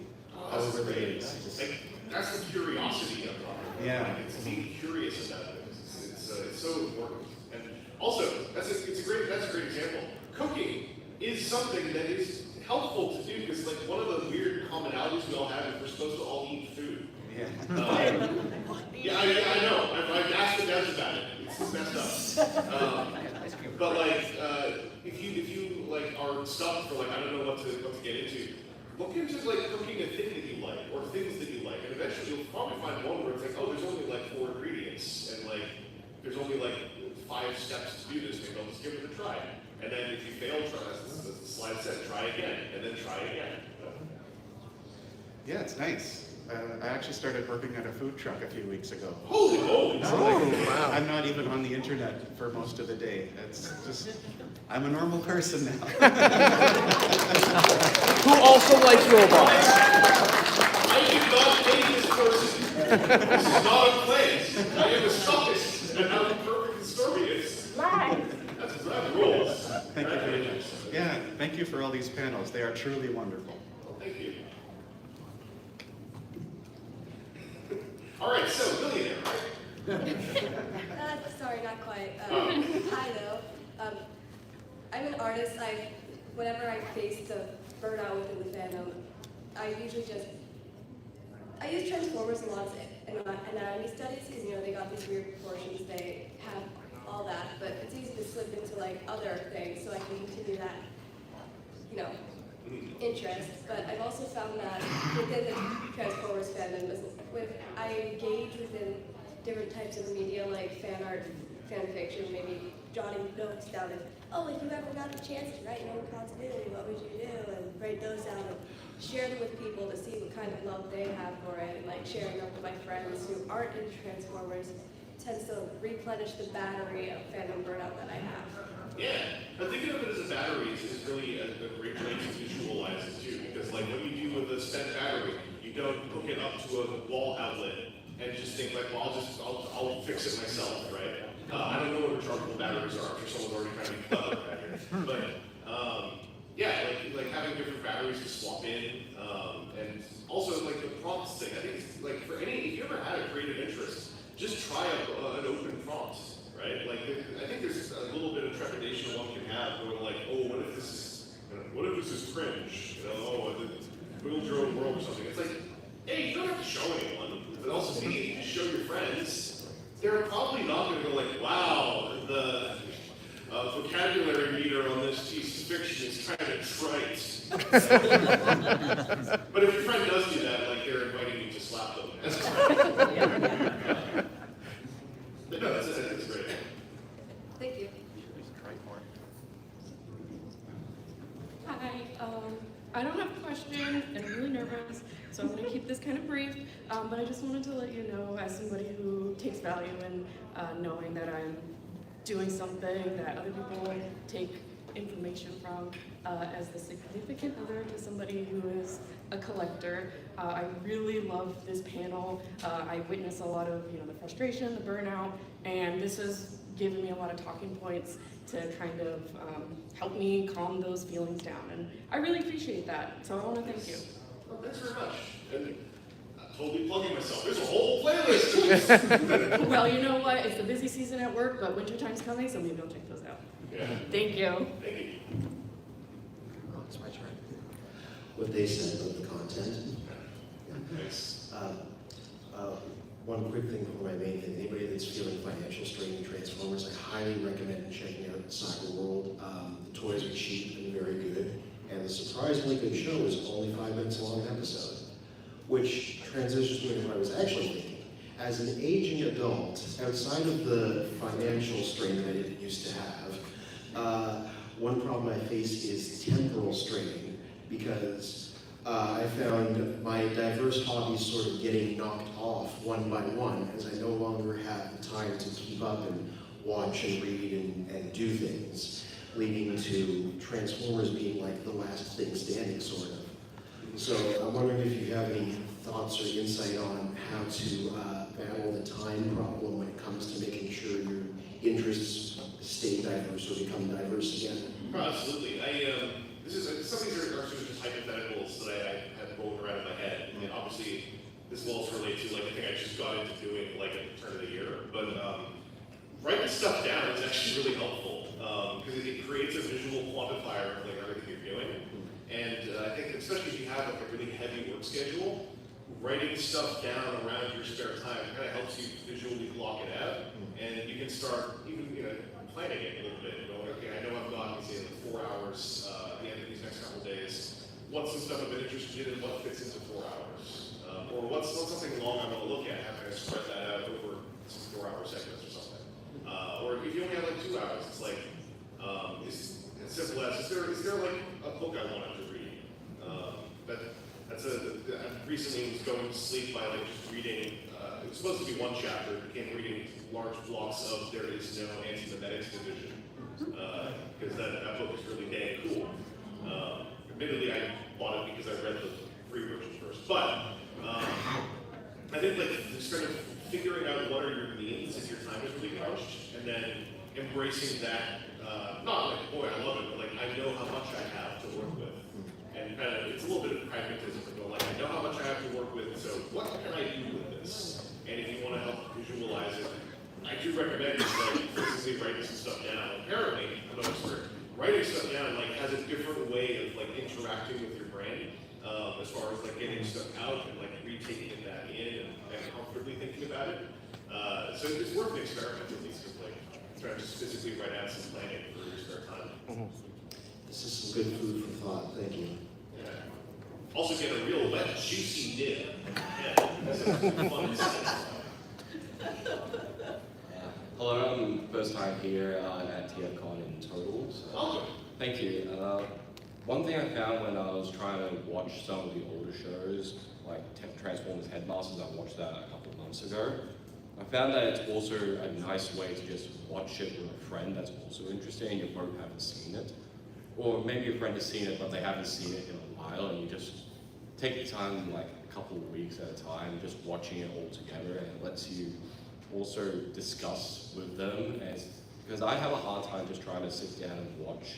over the years. Like, that's the curiosity of it. Yeah. Like, it's being curious about things. It's so important. And Also, that's a great example. Cooking is something that is helpful to do because like one of the weird commonalities we all have is we're supposed to all eat food. Yeah. Yeah, I know. I've asked the devs about it. It's messed up. But like, if you like are stuck for like I don't know what to get into, look into like cooking a thing that you like or things that you like, and eventually you'll probably find one where it's like, oh, there's only like 4 ingredients, and like there's only like 5 steps to do this. Maybe I'll just give it a try. And then if you fail, try as the slide said, try again, and then try again. Yeah, it's nice. I actually started working at a food truck a few weeks ago. Holy moly! So like, I'm not even on the internet for most of the day. It's just, I'm a normal person now. Who also likes robots? I did not make this person. This is not a place. I am a sophist, and how perfect the story is. That rules. Thank you very much. Yeah, thank you for all these panels. They are truly wonderful. Well, thank you. All right, so millionaire, right? Sorry, not quite. Hi, though. I'm an artist. Whenever I face the burnout within the fandom, I usually I use Transformers a lot in my anatomy studies because, you know, they got these weird proportions, they have all that, but it's easy to slip into, like, other things, so I can continue that, you know, interest. But I've also found that within the Transformers fandom, I engage within different types of media, like fan art, fan fiction, maybe jotting notes down and, oh, if you ever got the chance to write your own continuity, what would you do? And write those down and share them with people to see what kind of love they have for it. And like sharing them with my friends who aren't into Transformers tends to replenish the battery of fandom burnout that I have. Yeah, but thinking of it as a battery is really a great way to visualize it too, because like what you do with a spent battery, you don't hook it up to a wall outlet and just think like, well, I'll fix it myself, right? I don't know what rechargeable batteries are. I'm sure someone's already trying to be clever right here. But yeah, like having different batteries to swap in, and also like the prompts thing. I think it's like if you ever had a creative interest, just try an open prompt, right? Like I think there's a little bit of trepidation one can have going like, oh, what if this is cringe? You know, oh, build your own world or something. It's like, hey, you don't have to show anyone, but also B, if you show your friends, they're probably not going to go like, wow, the vocabulary meter on this piece of fiction is kind of trite. But if your friend does do that, like they're inviting you to slap them. That's right. But no, that's great. Thank you. Hi, I don't have a question, and I'm really nervous, so I'm going to keep this kind of brief, but I just wanted to let you know, as somebody who takes value in knowing that I'm doing something that other people take information from, as the significant other to somebody who is a collector. I really love this panel. I witness a lot of the frustration, the burnout, and this has given me a lot of talking points to kind of help me calm those feelings down. And I really appreciate that, so I want to thank you. Well, thanks very much. And I'm totally plugging myself. There's a whole playlist of this. Well, you know what? It's the busy season at work, but wintertime's coming, so maybe I'll check those out. Yeah. Thank you. Thank you. Oh, it's my turn. What they said about the content. Thanks. One quick thing before my main thing. Anybody that's feeling financial strain in Transformers, I highly recommend checking out Cyber World. The toys are cheap and very good. And the surprisingly good show is only 5 minutes long an episode, which transitions me to what I was actually thinking. As an aging adult, outside of the financial strain that I didn't used to have, one problem I face is temporal strain, because I found my diverse hobbies sort of getting knocked off one by one, as I no longer have the time to keep up and watch and read and do things, leading to Transformers being like the last thing standing, sort of. So I'm wondering if you have any thoughts or insight on how to battle the time problem when it comes to making sure your interests stay diverse or become diverse again. Absolutely. Some of these are sort of just hypotheticals that I have rolling around in my head. I mean, obviously, this will also relate to like a thing I just got into doing like at the turn of the year. But right stuff down is actually really helpful because it creates a visual quantifier of like everything you're doing. And I think especially if you have like a really heavy work schedule, writing stuff down around your spare time kind of helps you visually block it out, and you can start even planning it a little bit and going, okay, I know I've got say like 4 hours at the end of these next couple of days. What's some stuff I've been interested in? What fits into 4 hours? Or what's something long I want to look at? How can I spread that out over some 4-hour segments or something? Or if you only have like 2 hours, it's like it's as simple as is there like a book I wanted to read? I recently was going to sleep by like just reading. It was supposed to be one chapter. It became reading large blocks of There Is No Anti-Memetics Division because that book is really dang cool. Admittedly, I bought it because I read the free version first, but I think like just kind of figuring out what are your needs if your time is really crunched, and then embracing that. Not like, boy, I love it, but like I know how much I have to work with. And kind of, it's a little bit of pragmatism to go like, I know how much I have to work with, so what can I do with this? And if you want to help visualize it, I do recommend just like physically writing some stuff down. Apparently, I'm no expert, writing stuff down like has a different way of like interacting with your brain as far as like getting stuff out and like retaking it back in and comfortably thinking about it. So it's worth an experiment at least, because like trying to just physically write out some planning for your spare time. This is some good food for thought, thank you. Yeah. Also get a real wet, juicy nib. Yeah, that's a fun stuff. Hello, I'm first time here at TFCon in total. So thank you. One thing I found when I was trying to watch some of the older shows, like Transformers Headmasters, I watched that a couple of months ago. I found that it's also a nice way to just watch it with a friend that's also interested and you both haven't seen it. Or maybe your friend has seen it, but they haven't seen it in a while, and you just take the time, like a couple of weeks at a time, just watching it all together, and it lets you also discuss with them. Because I have a hard time just trying to sit down and watch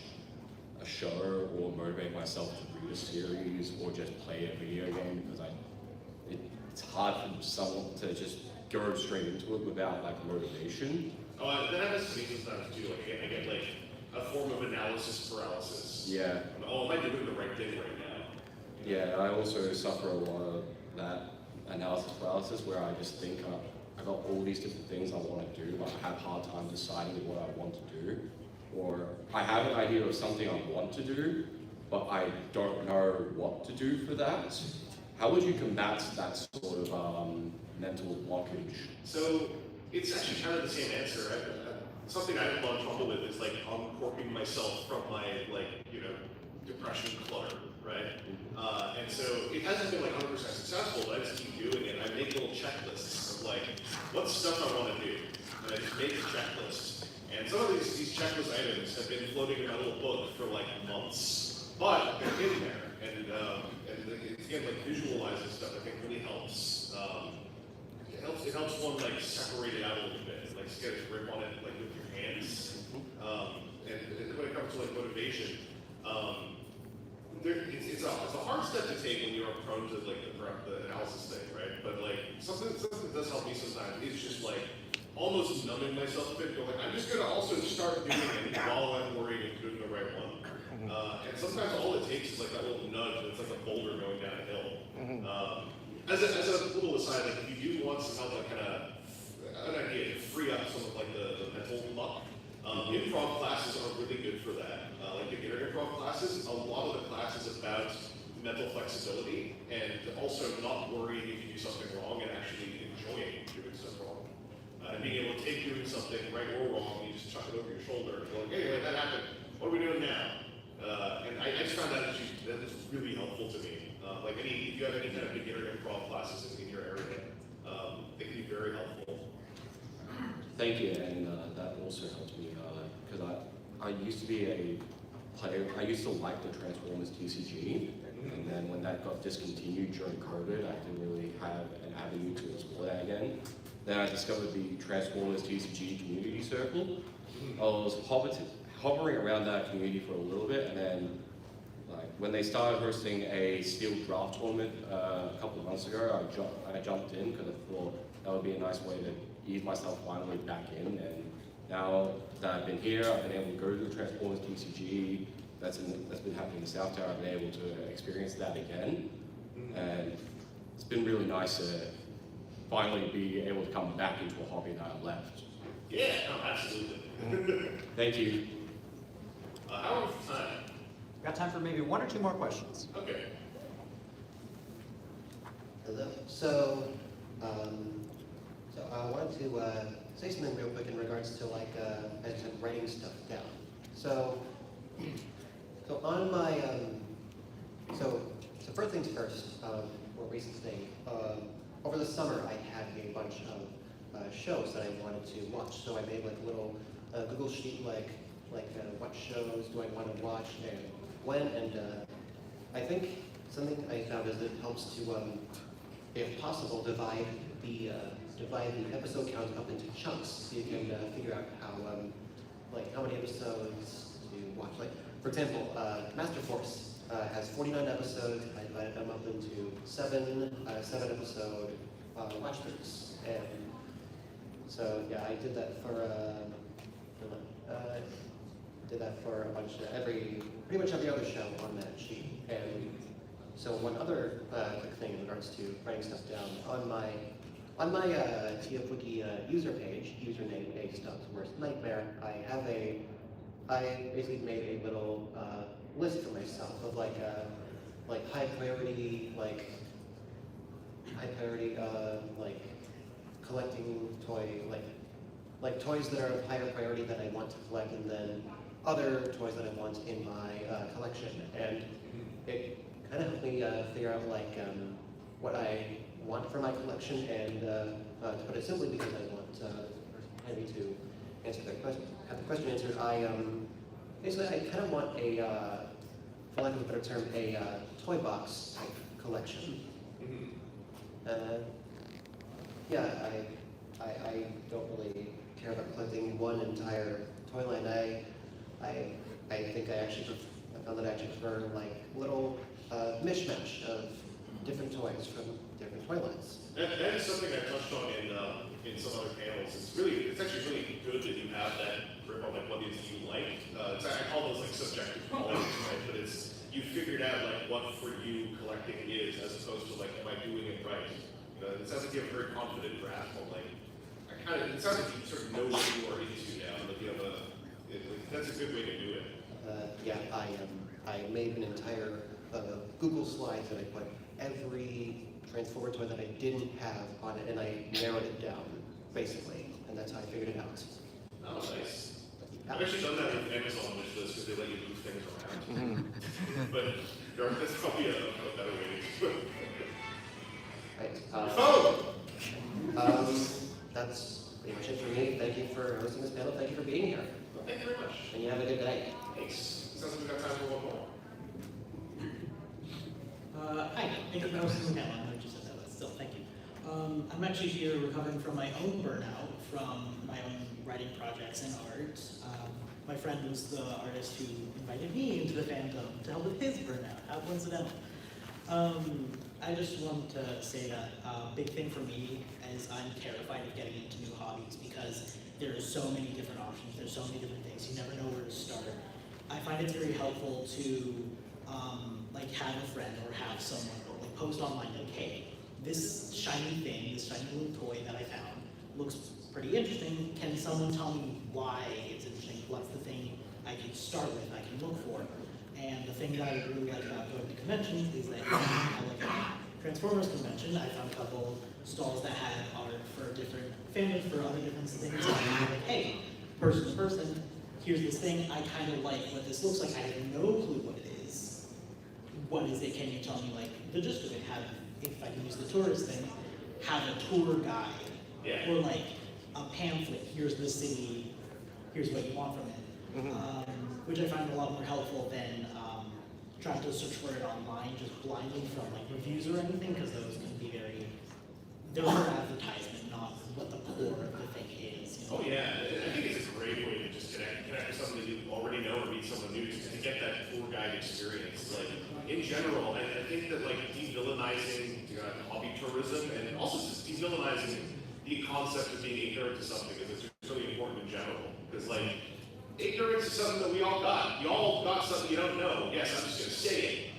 a show or motivate myself to read a series or just play a video game, because it's hard for someone to just go straight into it without like motivation. Oh, that happens to me sometimes too. Like, I get like a form of analysis paralysis. Yeah. Oh, am I doing the right thing right now? Yeah, I also suffer a lot of that analysis paralysis where I just think I got all these different things I want to do, but I have a hard time deciding what I want to do. Or I have an idea of something I want to do, but I don't know what to do for that. How would you combat that sort of mental blockage? So it's actually kind of the same answer. Something I have a lot of trouble with is like uncorking myself from my depression clutter, right? And so it hasn't been like 100% successful, but I just keep doing it. I make little checklists of like what stuff I want to do, and I just make a checklist. And some of these checklist items have been floating in my little book for like months, but they're in there, and again, like visualizing stuff I think really helps. It helps one like separate it out a little bit, like get a grip on it like with your hands. And when it comes to like motivation, it's a hard step to take when you're prone to like the analysis thing, right? But like something that does help me sometimes is just like almost numbing myself a bit, going like I'm just gonna also start doing it while I'm worrying and doing the right one. And sometimes all it takes is like that little nudge, and it's like a boulder going down a hill. As a little aside, like if you do want some help, like kind of an idea to free up some of like the mental muck, improv classes are really good for that. Like beginner improv classes, a lot of the class is about mental flexibility and also not worrying if you do something wrong and actually enjoying doing stuff wrong. And being able to take doing something right or wrong, you just chuck it over your shoulder and go, hey, like that happened. What are we doing now? And I just found that is really helpful to me. Like if you have any kind of beginner improv classes in your area, they can be very helpful. Thank you, and that also helped me because I used to be a player. I used to like the Transformers TCG, and then when that got discontinued during COVID, I didn't really have an avenue to explore that again. Then I discovered the Transformers TCG community circle. I was hovering around that community for a little bit, and then when they started hosting a steel draft tournament a couple of months ago, I jumped in because I thought that would be a nice way to ease myself finally back in, and Now that I've been here, I've been able to go to the Transformers TCG. That's been happening in South Tower. I've been able to experience that again, and it's been really nice to finally be able to come back into a hobby that I left. Yeah, no, absolutely. Thank you. How are we for time? Got time for maybe one or two more questions. Okay. Hello. So I wanted to say something real quick in regards to like as to writing stuff down. So on my so first things first, more recent thing. Over the summer, I had a bunch of shows that I wanted to watch. So I made like a little Google sheet like what shows do I want to watch and when. And I think something I found is it helps to, if possible, divide the episode count up into chunks, so you can figure out how many episodes to watch. Like for example, Master Force has 49 episodes. I divided them up into seven episode watch throughs, and so yeah, I did that for a bunch of pretty much every other show on that sheet. And so one other quick thing in regards to writing stuff down on my TFWiki user page, username A Stubbs Worst Nightmare. I basically made a little list for myself of like high priority collecting like toys that are of higher priority that I want to collect, and then other toys that I want in my collection. And it kind of helped me figure out what I want for my collection, and to put it simply, because I want Henry to answer that question, have the question answered. Basically I kind of want for lack of a better term, a toy box type collection. Yeah, I don't really care about collecting one entire toy line. I think I found that I actually prefer like little mishmash of different toys from different toy lines. That is something I touched on in some other panels. It's actually really good that you have that grip on like what it is you like. I call those like subjective qualities, right? But it's you figured out like what for you collecting is, as opposed to like, am I doing it right? It sounds like you have a very confident grasp on like, it sounds like you sort of know what you are into now. Like you have that's a good way to do it. Yeah, I made an entire Google slide that I put every Transformer toy that I didn't have on it, and I narrowed it down, basically, and that's how I figured it out. Oh, nice. I've actually done that with Amazon wish list because they let you move things around. But that's probably a better way to do it. Right. That's pretty much it for me. Thank you for hosting this panel. Thank you for being here. Well, thank you very much. And you have a good day. Thanks. Sounds like we've got time for one more. Hi, thank you for hosting the panel. I know you just said that, but still, thank you. I'm actually here recovering from my own burnout from my own writing projects and art. My friend was the artist who invited me into the fandom to help with his burnout. How coincidental. I just want to say that a big thing for me is I'm terrified of getting into new hobbies because there are so many different options, there's so many different things, you never know where to start. I find it's very helpful to like have a friend or have someone like post online like, hey, this shiny thing, this shiny little toy that I found looks pretty interesting. Can someone tell me why it's interesting? What's the thing I can start with, I can look for? And the thing that I really like about going to conventions is that at like a Transformers convention, I found a couple stalls that had art for different fandoms, for other different things. And I'm like, hey, person to person, here's this thing, I kind of like what this looks like. I have no clue what it is. What is it? Can you tell me like the gist of it? Have, if I can use the tourist thing, have a tour guide. Yeah. Or like a pamphlet, here's the city, here's what you want from it. Which I find a lot more helpful than trying to search for it online just blindly from like reviews or anything, because those can be they're for advertisement, not what the core of the thing is. You know? Oh yeah, I think it's a great way to just connect with someone that you already know or meet someone new to get that tour guide experience. Like in general, I think that like de-villainizing hobby tourism and also just de-villainizing the concept of being ignorant to something is really important in general. like, ignorance is something that we all got. You all got something you don't know. Yes, I'm just gonna say it.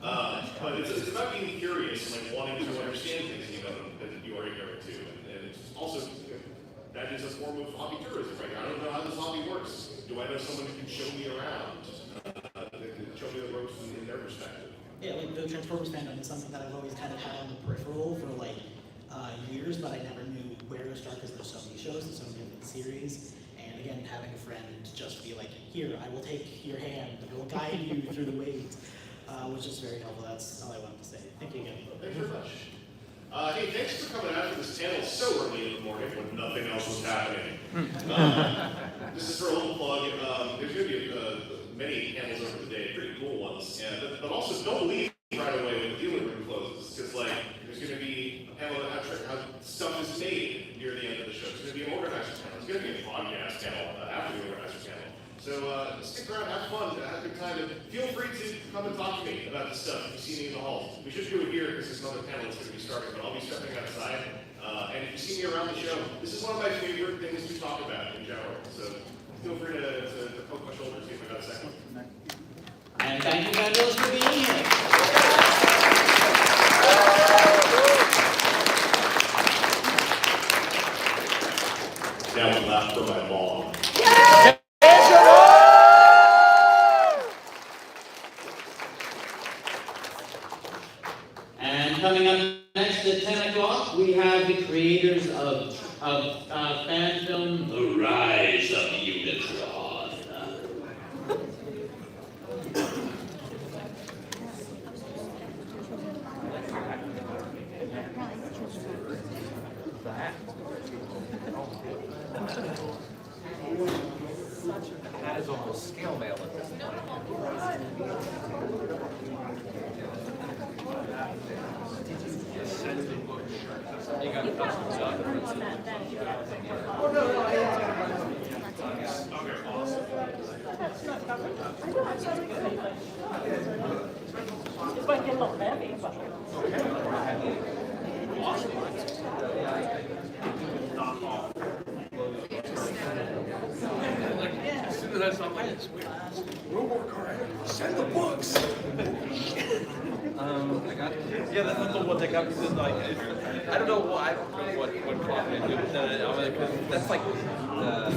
But it's about being curious and like wanting to understand things you know that you are ignorant to. And it's also, that is a form of hobby tourism, right? I don't know how this hobby works. Do I know someone who can show me around? That can show me the ropes in their perspective? Yeah, like the Transformers fandom is something that I've always kind of had on the peripheral for like years, but I never knew where to start because there's so many shows and so many different series. And again, having a friend just be like, here, I will take your hand, I will guide you through the ways, was just very helpful. That's all I wanted to say. Thank you again. Thanks very much. Hey, thanks for coming out to this panel so early in the morning when nothing else was happening. This is for a little plug. There's going to be many panels over the day, pretty cool ones. But also don't leave right away when the dealer room closes, because like there's going to be a panel on how stuff is made near the end of the show. There's going to be an organizer panel. There's going to be a podcast panel after the organizer panel. So stick around, have fun, have a good time, and feel free to come and talk to me about this stuff if you see me in the halls. We should do it here because there's another panel that's going to be starting, but I'll be stepping outside. And if you see me around the show, this is one of my favorite things to talk about in general. So feel free to poke my shoulder, see if I got a second. And thank you, Vandals, for being here. Now one lap for my ball. And coming up next at 10 o'clock, we have the creators of fan film The Rise of Unicron. That is almost scale mail at this point. You got a custom job. Oh, no, okay, awesome. It might get a little heavy, but. As soon as I saw my send the books. I got. Yeah, that's the one that got me. Like, I don't know why. I don't know what prompted me to do it. That's like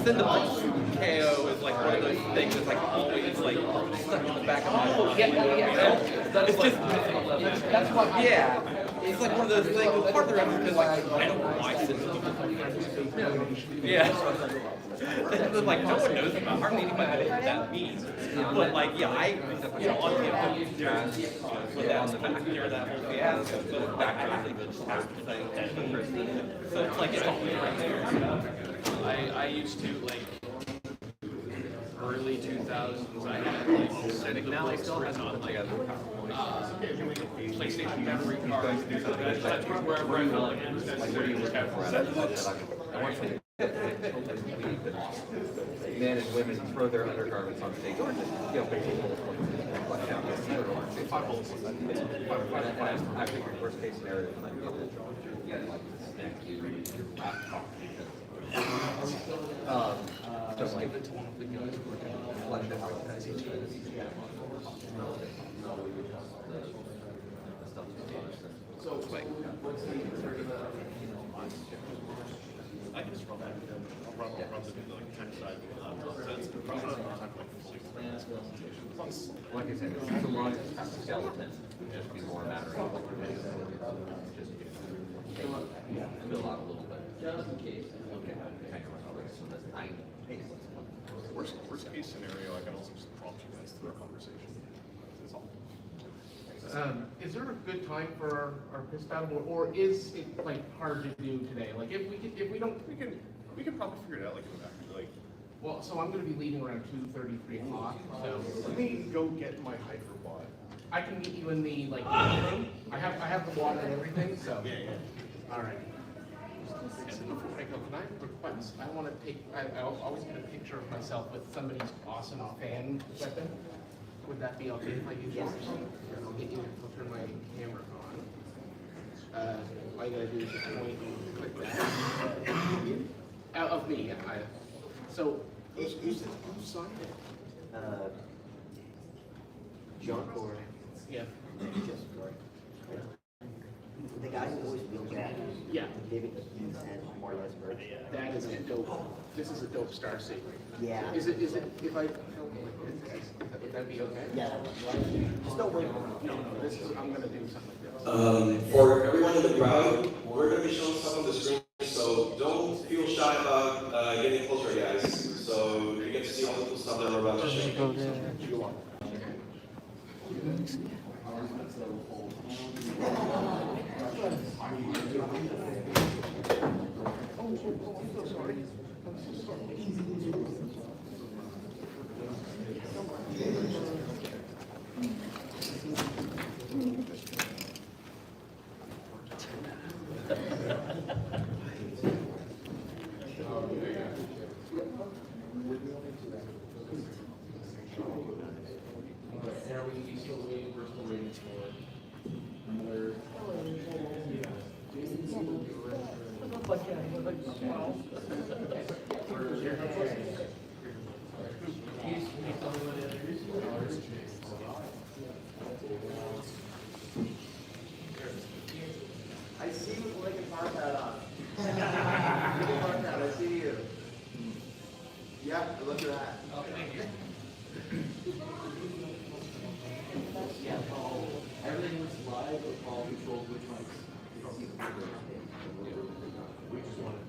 send the books. KO is like one of those things that's like always like stuck in the back of my mind. Yeah. That's like that's why. Yeah. It's like one of those things. Part of the reason is like I don't know why send the yeah. It's like no one knows about hardly anybody knows what that means. But like yeah, on the with that on the back here that whole fiasco, the back of the task thing. So it's like it's all right there. I used to like early 2000s. I had like send the books written on like PlayStation memory cards. That's wherever I felt like it was necessary to have send the books. Men and women throw their undergarments on stage, or just put people I think the worst case scenario is like just like So I can just run back. I'll run the tech side. Like I said, it's a lot of skeleton. Just be more a matter of just fill out a little bit, just in case. Okay, so that's 9 pages. Worst case scenario, I can also just prompt you guys through a conversation. That's all. Is there a good time for our piss battle, or is it like hard to do today? Like if we can probably figure it out like in the back. Like, well, so I'm going to be leaving around 2:30, 3 o'clock. So let me go get my hyperbot. I can meet you in the like room. I have the water and everything. So yeah. All right. And before I go, can I request? I want to take. I always get a picture of myself with somebody's awesome fan weapon. Would that be okay if I use yours? I'll turn my camera on. All you gotta do is just point and click that. Of me, yeah. So Who's signed it? John Cord. Yeah. The guy who always wheels back. Yeah. David Hughes and Marlez Bird. That is a dope. This is a dope star seat. Yeah. Is it, if I film like this, would that be okay? Yeah. Just don't wait. No, this is, I'm gonna do something like this. For everyone in the crowd, we're going to be showing stuff on the screen, so don't feel shy about getting closer, guys. So you get to see all the cool stuff that we're about to show. I see you with Lincoln Park hat on. Lincoln Park hat, I see you. Yep, look at that. Oh, thank you. Yeah, Paul. Everything was live, but Paul controlled which mics. You don't see the video. We just wanted.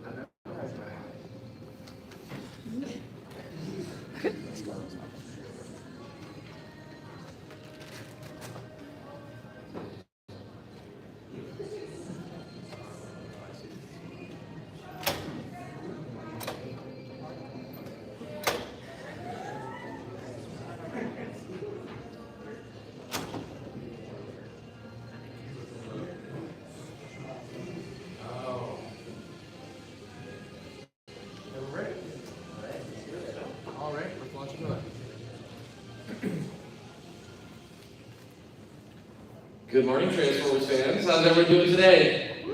Good morning, Transformers fans. How's everyone doing today?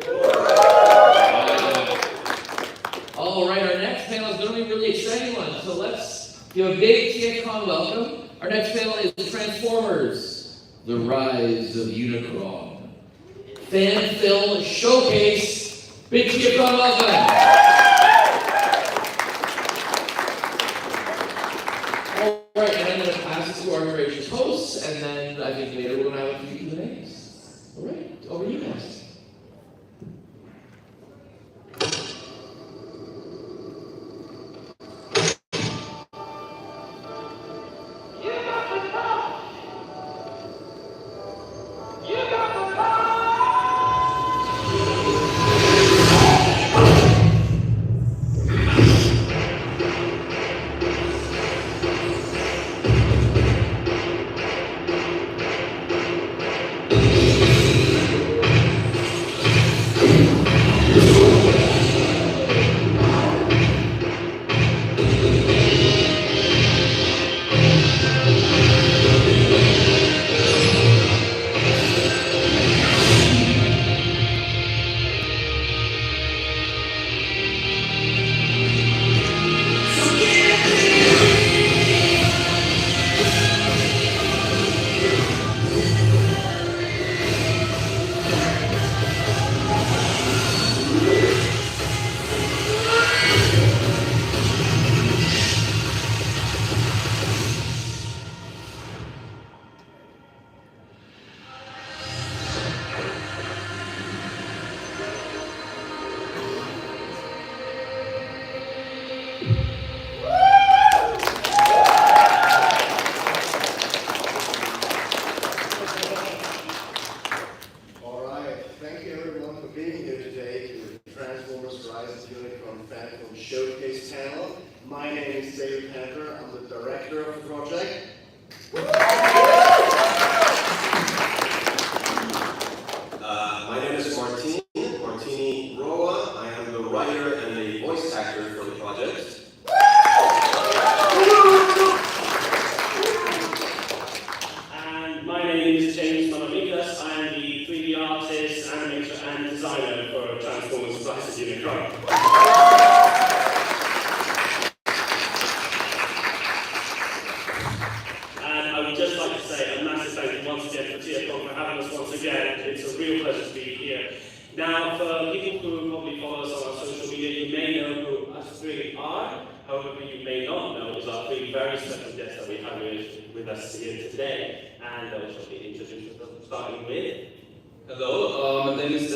All right, our next panel is going to be a really exciting one. So let's give a big TFCon welcome. Our next panel is Transformers: The Rise of Unicron. Fan Film Showcase. Big TFCon welcome. All right, and I'm going to pass it to our gracious hosts, and then I think later we're going to have a few Q&As. All right, over to you guys. you may not know is our three very special guests that we have with us here today, and they'll shortly introduce themselves, starting with. Hello, my name is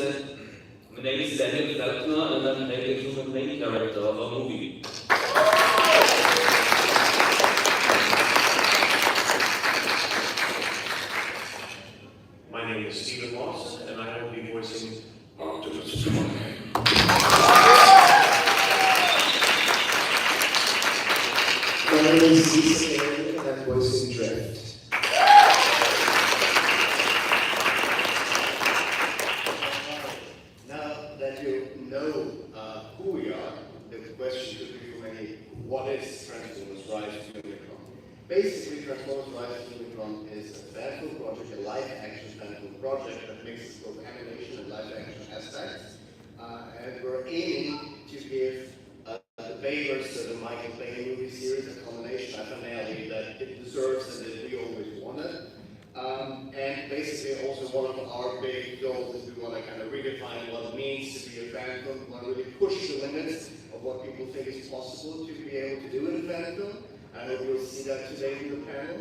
Daniel Feltner, and I'm playing the main character of our movie. My name is Stephen Lawson, and I will be voicing Optimus Prime. My name is Lisa Aaron, and I'm voicing Drift. Now that you know who we are, the question could be for many, what is Transformers Rise to Unicron? Basically, Transformers Rise to Unicron is a fan film project, a live-action fan film project that mixes both animation and live-action aspects. And we're aiming to give the Bayverse, so the Michael Bay movie series, a combination, a finale that it deserves and that we always wanted. And basically also one of our big goals is we want to kind of redefine what it means to be a fan film. We want to really push the limits of what people think is possible to be able to do in a fan film. I hope you'll see that today in the panel.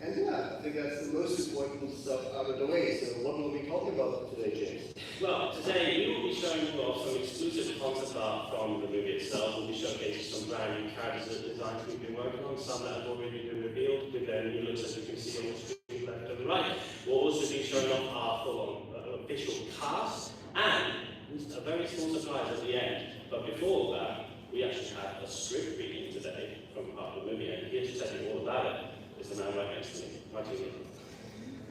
And yeah, I think that's the most important stuff out of the way. So what will we be talking about today, James? Well, today we will be showing you off some exclusive concept art from the movie itself. We'll be showcasing some brand new character designs we've been working on, some that have already been revealed with their new looks, as you can see on the screen left and right. We'll also be showing off our full-on official cast and a very small surprise at the end. But before that, we actually have a script reading today from part of the movie, and here to tell you all about it is the man right next to me, Martin.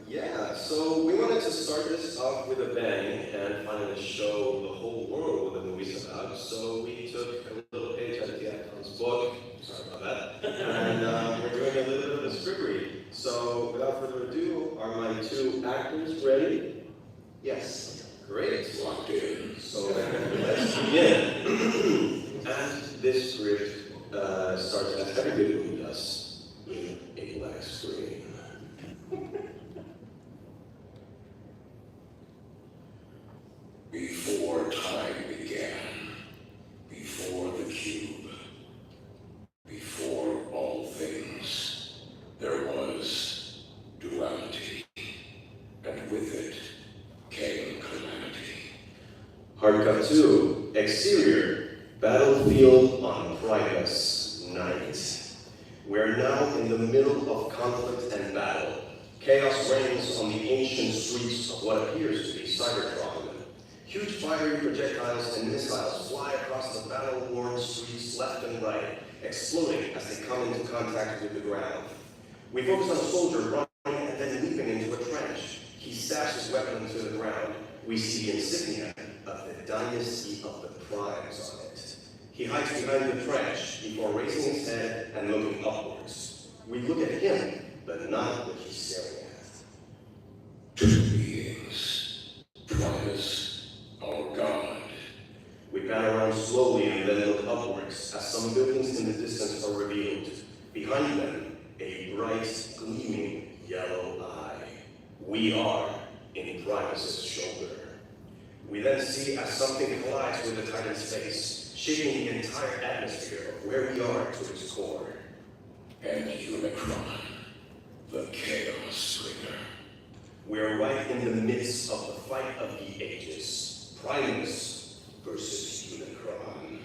Yeah, so we wanted to start this off with a bang and finally show the whole world what the movie's about. So we took a little page out of the actor's book, sorry about that, and we're doing a little bit of a script read. So without further ado, are my two actors ready? Yes. Great. Locked in. So let's begin. And this script starts as every good movie does, with a black screen. Before time began, before the cube, before all things, there was duality, and with it came calamity. Hard cut 2, exterior, battlefield on Primus night. We're now in the middle of conflict and battle. Chaos reigns on the ancient streets of what appears to be Cybertron. Huge fiery projectiles and missiles fly across the battle-worn streets left and right, exploding as they come into contact with the ground. We focus on a soldier running and then leaping into a trench. He stabs his weapon into the ground. We see the insignia of the dynasty of the Primes on it. He hides behind the trench before raising his head and looking upwards. We look at him, but not what he's staring at. Two beings, Primus, our God. We pan around slowly and then look upwards as some buildings in the distance are revealed. Behind them, a bright, gleaming yellow eye. We are in Primus's shoulder. We then see as something collides with the Titan's face, shaking the entire atmosphere of where we are to its core. And Unicron, the Chaos Springer. We're right in the midst of the fight of the ages. Primus versus Unicron.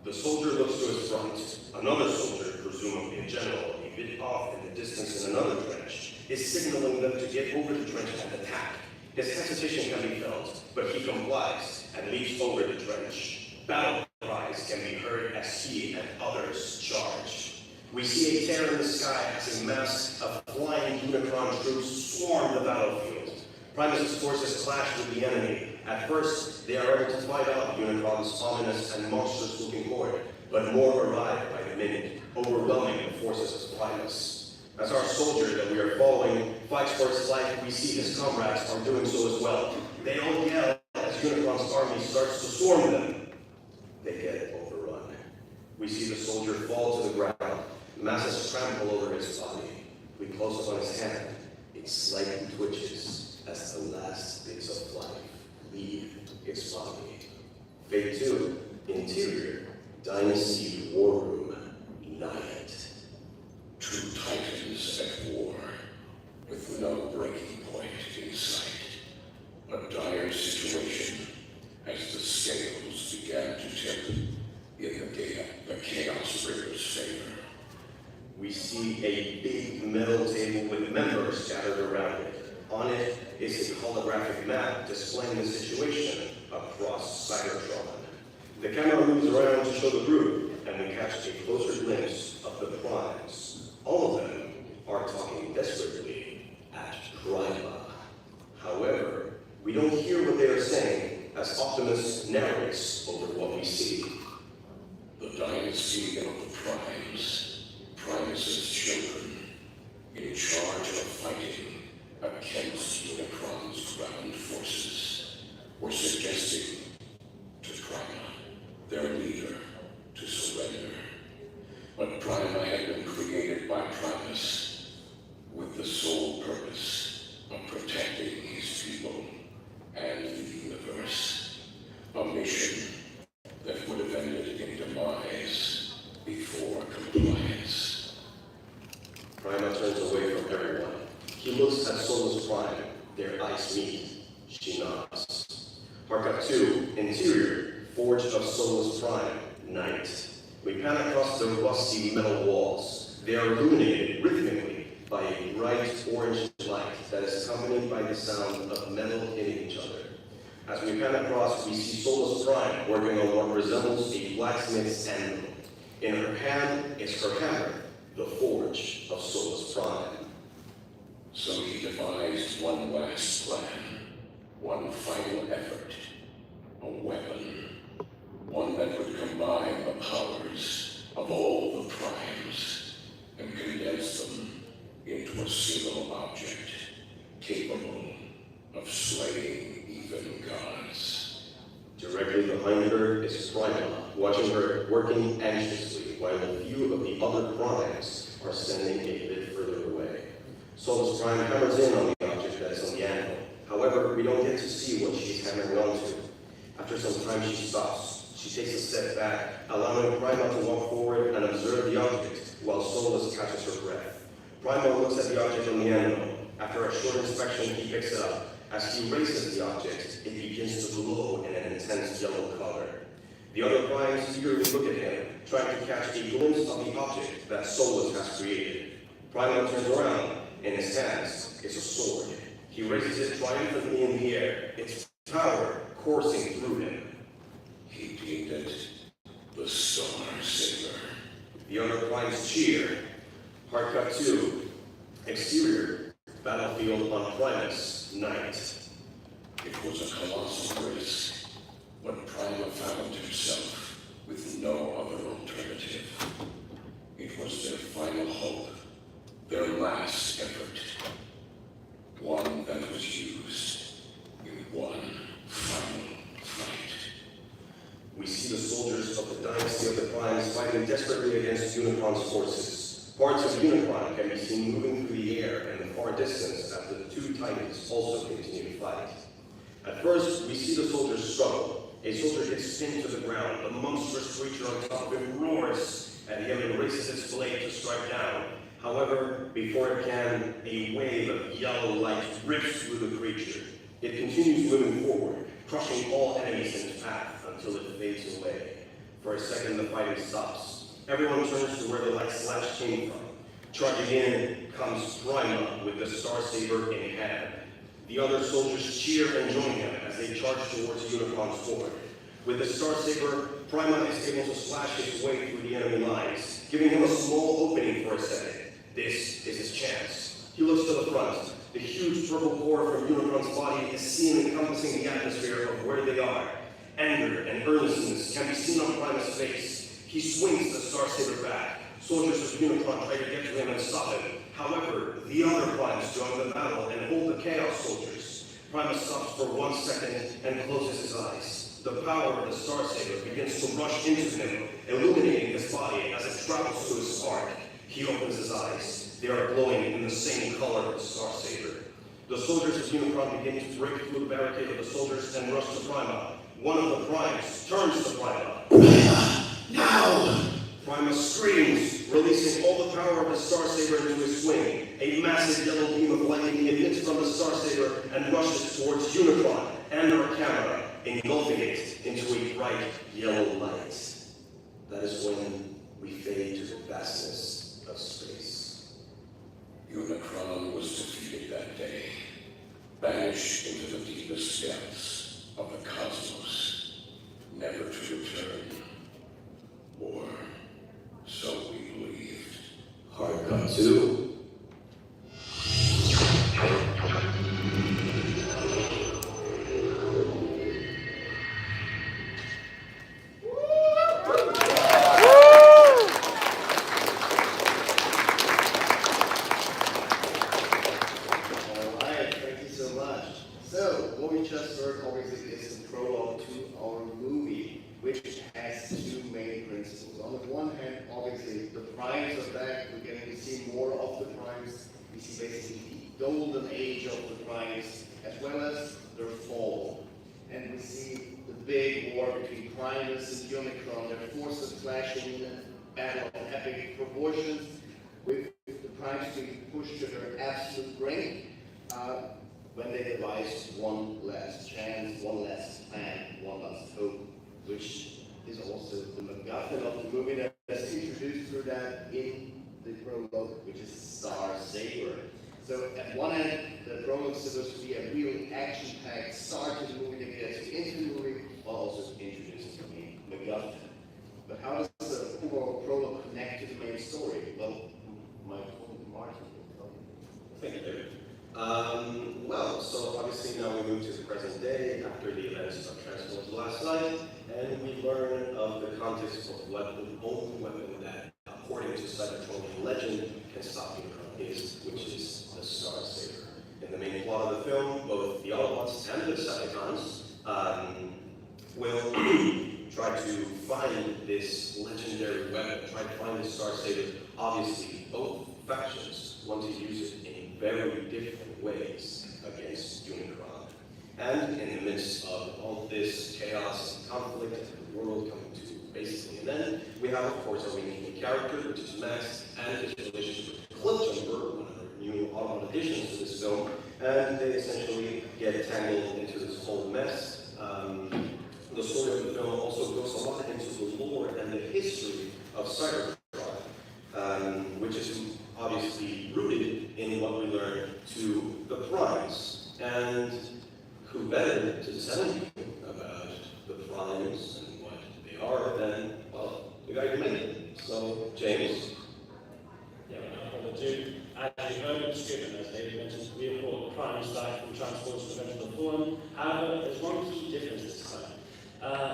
The soldier looks to his front. Another soldier, presumably a general, a bit off in the distance in another trench, is signaling them to get over the trench and attack. His hesitation can be felt, but he complies and leaps over the trench. Battle cries can be heard as he and others charge. We see a tear in the sky as a mass of flying Unicron troops swarm the battlefield. Primus' forces clash with the enemy. At first, they are able to fight out Unicron's ominous and monstrous-looking horde, but more arrive by the minute, overwhelming the forces of Primus. As our soldier that we are following fights for his life, we see his comrades are doing so as well. They all yell as Unicron's army starts to swarm them. They get overrun. We see the soldier fall to the ground. Masses trample over his body. We close up on his hand. It slightly twitches as the last bits of life leave his body. Fate 2, interior, Dynasty War Room, Night. Two titans at war, with no breaking point in sight. A dire situation as the scales began to tip in the Chaos River's favor. We see a big metal table with members gathered around it. On it is a holographic map displaying the situation across Cybertron. The camera moves around to show the group, and we catch a closer glimpse of the primes. All of them are talking desperately at Prima. However, we don't hear what they are saying as Optimus narrates over what we see. The dynasty of the Primes, Primus' children, in charge of fighting against Unicron's ground forces, were suggesting to Prima, their leader, to surrender. But Prima had been created by Primus with the sole purpose of protecting his people and the universe. A mission that would have ended in demise before compliance. Prima turns away from everyone. He looks at Solus Prime. Their eyes meet. She nods. Harkat 2, interior, forge of Solus Prime, night. We pan across the rusty metal walls. They are illuminated rhythmically by a bright orange light that is accompanied by the sound of metal hitting each other. As we pan across, we see Solus Prime working on what resembles a blacksmith's anvil. In her hand is her hammer, the forge of Solus Prime. So he devised one last plan, one final effort, a weapon, one that would combine the powers of all the primes and condense them into a single object, capable of slaying even gods. Directly behind her is Prima, watching her working anxiously while a few of the other primes are standing a bit further away. Solus Prime hammers in on the object that is on the anvil. However, we don't get to see what she's hammering onto. After some time, she stops. She takes a step back, allowing Prima to walk forward and observe the object while Solus catches her breath. Prima looks at the object on the anvil. After a short inspection, he picks it up. As he raises the object, it begins to glow in an intense yellow color. The other primes eagerly look at him, trying to catch a glimpse of the object that Solus has created. Prima turns around. In his hands is a sword. He raises it triumphantly in the air, its power coursing through him. He deemed it the Star Saber. The other primes cheer. Hardcut 2. Exterior. Battlefield on Primus. Night. It was a colossal risk, but Prima found himself with no other alternative. It was their final hope, their last effort, one that was used in one final fight. We see the soldiers of the Dynasty of the Primes fighting desperately against Unicron's forces. Parts of Unicron can be seen moving through the air in the far distance as the two Titans also continue to fight. At first, we see the soldiers struggle. A soldier gets pinned to the ground. The monstrous creature on top of him roars, and the other raises its blade to strike down. However, before it can, a wave of yellow light rips through the creature. It continues moving forward, crushing all enemies in its path until it fades away. For a second, the fighting stops. Everyone turns to where the light slash came from. Charging in comes Prima with the Star Saber in hand. The other soldiers cheer and join him as they charge towards Unicron's sword. With the Star Saber, Prima is able to slash his way through the enemy lines, giving him a small opening for a second. This is his chance. He looks to the front. The huge purple core from Unicron's body is seen encompassing the atmosphere of where they are. Anger and earnestness can be seen on Prima's face. He swings the Star Saber back. Soldiers of Unicron try to get to him and stop him. However, the other primes join the battle and hold the Chaos soldiers. Prima stops for 1 second and closes his eyes. The power of the Star Saber begins to rush into him, illuminating his body as it travels to his spark. He opens his eyes. They are glowing in the same color of the Star Saber. The soldiers of Unicron begin to break through the barricade of the soldiers and rush to Prima. One of the primes turns to Prima. Now! Primus screams, releasing all the power of the Starsaber into his swing. A massive yellow beam of lightning emits from the Starsaber and rushes towards Unicron and our camera, engulfing it into a bright yellow light. That is when we fade to the vastness of space. Unicron was defeated that day, banished into the deepest depths of the cosmos, never to return. Or so we believed. Hard cut too. Alright, thank you so much. So, what we just heard obviously is the prologue to our movie, which has two main principles. On the one hand, obviously, the primes are back. We're getting to see more of the primes. We see basically the golden age of the primes, as well as their fall. And we see the big war between Primus and Unicron, their forces clashing in a battle of epic proportions, with the primes being pushed to their absolute brink, when they devise one last chance, one last plan, one last hope, which is also the MacGuffin of the movie that is introduced through that in the prologue, which is Starsaber. So at one end, the prologue is supposed to be a real action-packed start to the movie that gets you into the movie, while also introducing the MacGuffin. But how does the overall prologue connect to the main story? Well, my colleague Martin will tell you. Thank you, David. Well, so obviously now we move to the present day after the events of Transformers last night, and we learn of the context of what the only weapon that, according to Cybertronian legend, can stop Unicron is, which is the Starsaber. In the main plot of the film, both the Autobots and the Decepticons will try to find this legendary weapon, try to find the Starsaber. Obviously, both factions want to use it in very different ways against Unicron. And in the midst of all this chaos and conflict and the world coming to basically an end, we have, of course, our main character, which is Max, and his relationship with Cliffjumper, one of the new Autobot additions to this film, and they essentially get tangled into this whole mess. The story of the film also goes a lot into the lore and the history of Cybertron, which is obviously rooted in what we learn to the primes. And who better to tell you about the primes and what they are than, well, the guy who made them. So, James. Yeah, without further ado, as you heard in the script, and as David mentioned, we have brought the primes back from Transformers to Revenge of the Fallen. However, there's one key difference this time.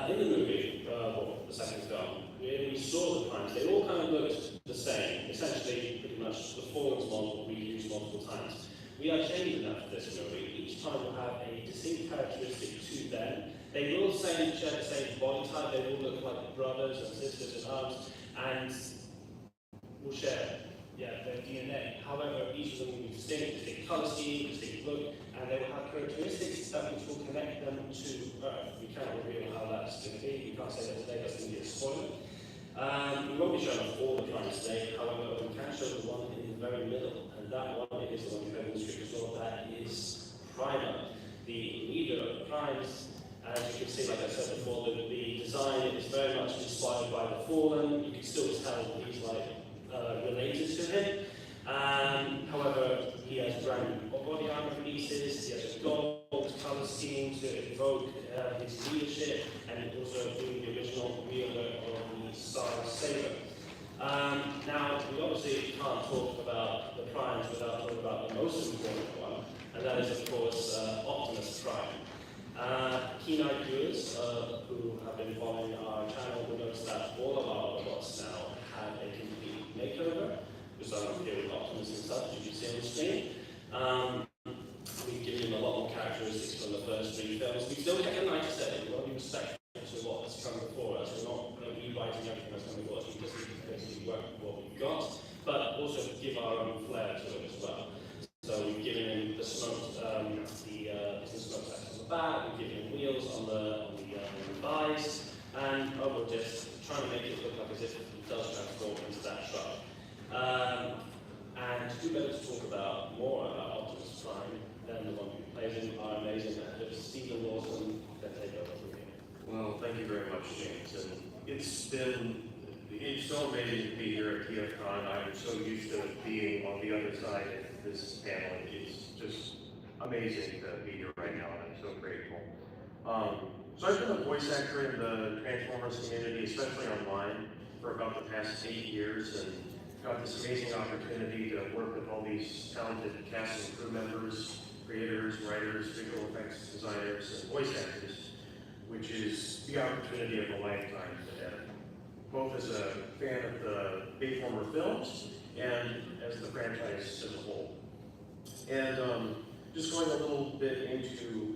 In the movie, the second film, we saw the primes. They all kind of looked the same. Essentially, pretty much the Fallen's model we used multiple times. We are changing that for this movie. Each time will have a distinct characteristic to them. They will share the same body type. They will look like brothers and sisters in arms, and will share their DNA. However, each of them will be distinct color scheme, distinct look, and they will have characteristics that which will connect them to Earth. We can't reveal how that's going to be. We can't say that today. That's going to be a spoiler. We won't be showing off all the primes today. However, we can show the one in the very middle, and that one is the one you heard in the script as well. That is Primer, the leader of the primes. As you can see, like I said before, the design is very much inspired by the Fallen. You can still tell he's related to him. However, he has brand new body armor releases. He has a gold color scheme to evoke his leadership, and also doing the original wielder of the Starsaber. Now, we obviously can't talk about the primes without talking about the most important one, and that is, of course, Optimus Prime. Keen-eyed viewers who have been following our channel will notice that all of our Autobots now have a complete makeover. We're starting to deal with Optimus and such, as you can see on the screen. We've given him a lot more characteristics from the first three films. We still get, like I said, we've got to be respectful to what's come before us. We're not rewriting everything that's come before us. We just basically work with what we've got, but also give our own flair to it as well. So we've given him the smoke, the smokestacks on the back. We've given him wheels on the thighs, and we're just trying to make it look like as if it does transform into that truck. And to do better to talk about more about Optimus Prime than the one who plays him are amazing actors. Stephen Lawson, then take over from here. Well, thank you very much, James. And it's so amazing to be here at TFCon. I'm so used to being on the other side of this panel. It's just amazing to be here right now, and I'm so grateful. So I've been a voice actor in the Transformers community, especially online, for about the past 8 years, and got this amazing opportunity to work with all these talented cast and crew members, creators, writers, visual effects designers, and voice actors, which is the opportunity of a lifetime to have, both as a fan of the Bayformer films and as the franchise as a whole. And just going a little bit into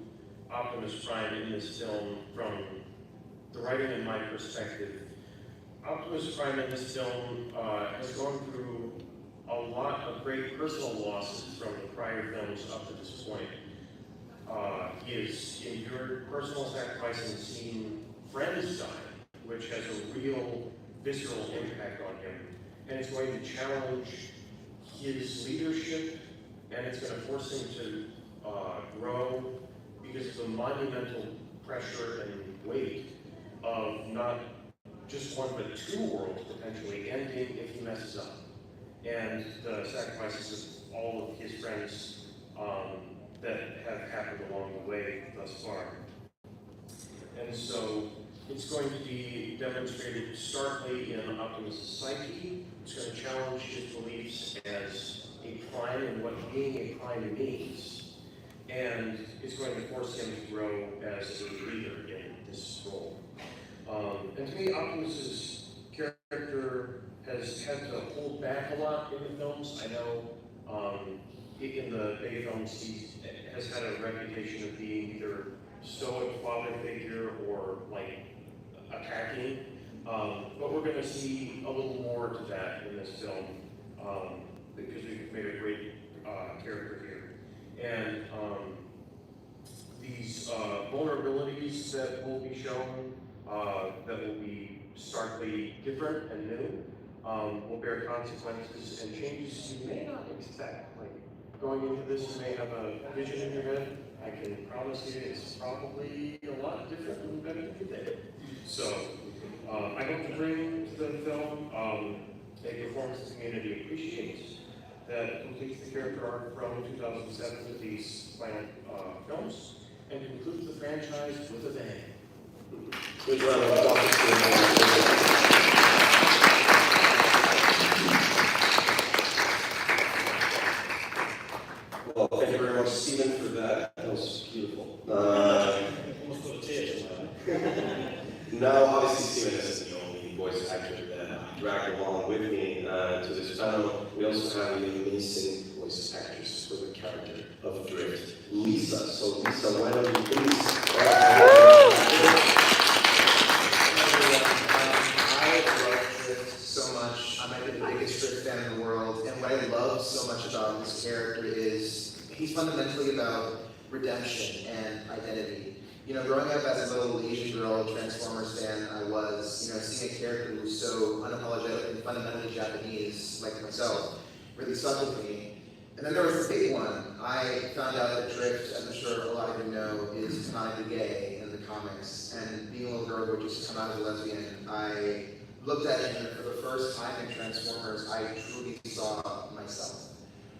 Optimus Prime in this film from the writing and my perspective. Optimus Prime in this film has gone through a lot of great personal losses from the prior films up to this point. He has endured personal sacrifice and seen friends die, which has a real visceral impact on him. And it's going to challenge his leadership, and it's going to force him to grow because of the monumental pressure and weight of not just one but two worlds potentially ending if he messes up, and the sacrifices of all of his friends that have happened along the way thus far. And so it's going to be demonstrated starkly in Optimus' psyche. It's going to challenge his beliefs as a prime and what being a prime means. And it's going to force him to grow as a leader in this role. And to me, Optimus's character has had to hold back a lot in the films. I know in the Bay films, he has had a reputation of being either stoic father figure or like attacking. But we're going to see a little more to that in this film because we've made a great character here. And these vulnerabilities that will be shown, that will be starkly different and new, will bear consequences and changes you may not expect. Like going into this, you may have a vision in your head. I can promise you it's probably a lot different than better than you think. So I hope to bring to the film a performance the community appreciates, that completes the character arc from 2007 to these final films, and concludes the franchise with a bang. Good round of applause. Well, thank you very much, Stephen, for that. That was beautiful. Almost got a tear somewhere. Now, obviously, Stephen isn't the only voice actor that I dragged along with me to this panel. We also have the amazing voice actress for the character of Drift, Lisa. So, Lisa, why don't you please? I love Drift so much. I might be the biggest Drift fan in the world, and what I love so much about this character is he's fundamentally about redemption and identity. You know, growing up as a little Asian girl Transformers fan, I was, seeing a character who was so unapologetically fundamentally Japanese, like myself, really stuck with me. And then there was the big one. I found out that Drift, as I'm sure a lot of you know, is canonically gay in the comics. And being a little girl who had just come out as a lesbian, I looked at him, and for the first time in Transformers, I truly saw myself.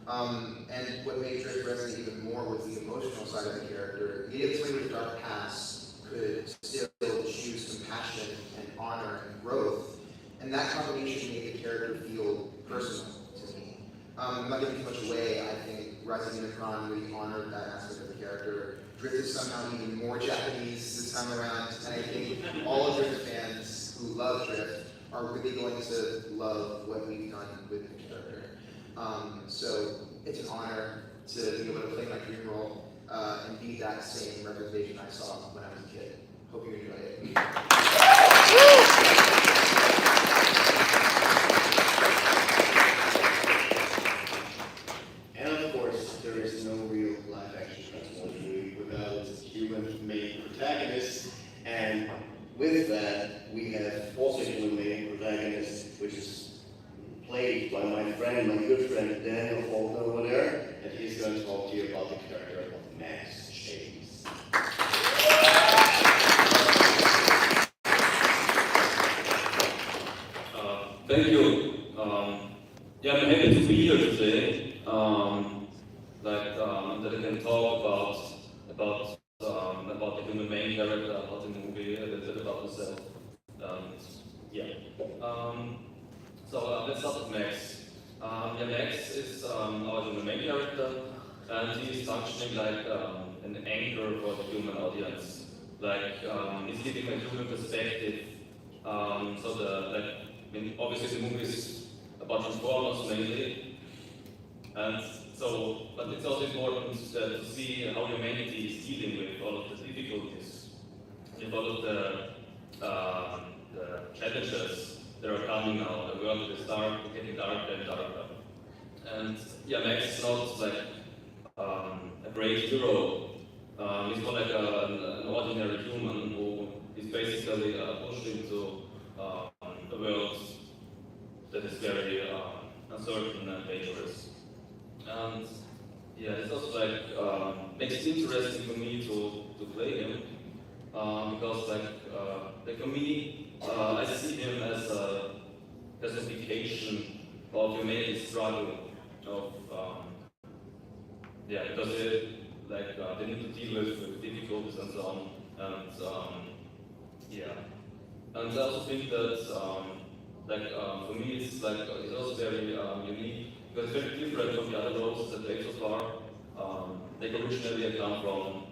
And what made Drift resonate even more was the emotional side of the character. He had somebody with a dark past could still choose compassion and honor and growth, and that combination made the character feel personal to me. I'm not giving too much away. I think Rise of Unicron really honored that aspect of the character. Drift is somehow even more Japanese this time around, and I think all of Drift fans who love Drift are really going to love what we've done with the character. So it's an honor to be able to play my dream role and be that same representation I saw when I was a kid. Hope you enjoy it. And of course, there is no real live-action Transformers movie without its human main protagonist. And with that, we have also human played by my friend, my good friend Daniel Holden over there, and he's going to talk to you about the character of Max Chase. Thank you. Yeah, I'm happy to be here today. That I can talk about the human main character, about the movie, a little bit about myself. Yeah. Let's start with Max. Max is our human main character, and he is functioning like an anchor for the human audience. He's giving a human perspective. Obviously the movie is about Transformers mainly, but it's also important to see how humanity is dealing with all of the difficulties, with all of the challenges that are coming now. The world is getting darker and darker. And Max is not like a great hero. He's more like an ordinary human who is basically pushed into a world that is very uncertain and dangerous. And it's also makes it interesting for me to play him because for me I see him as a personification of humanity's struggle because they need to deal with difficulties and so on. And I also think that for me it's also very unique because it's very different from the other roles that I played so far. Originally I come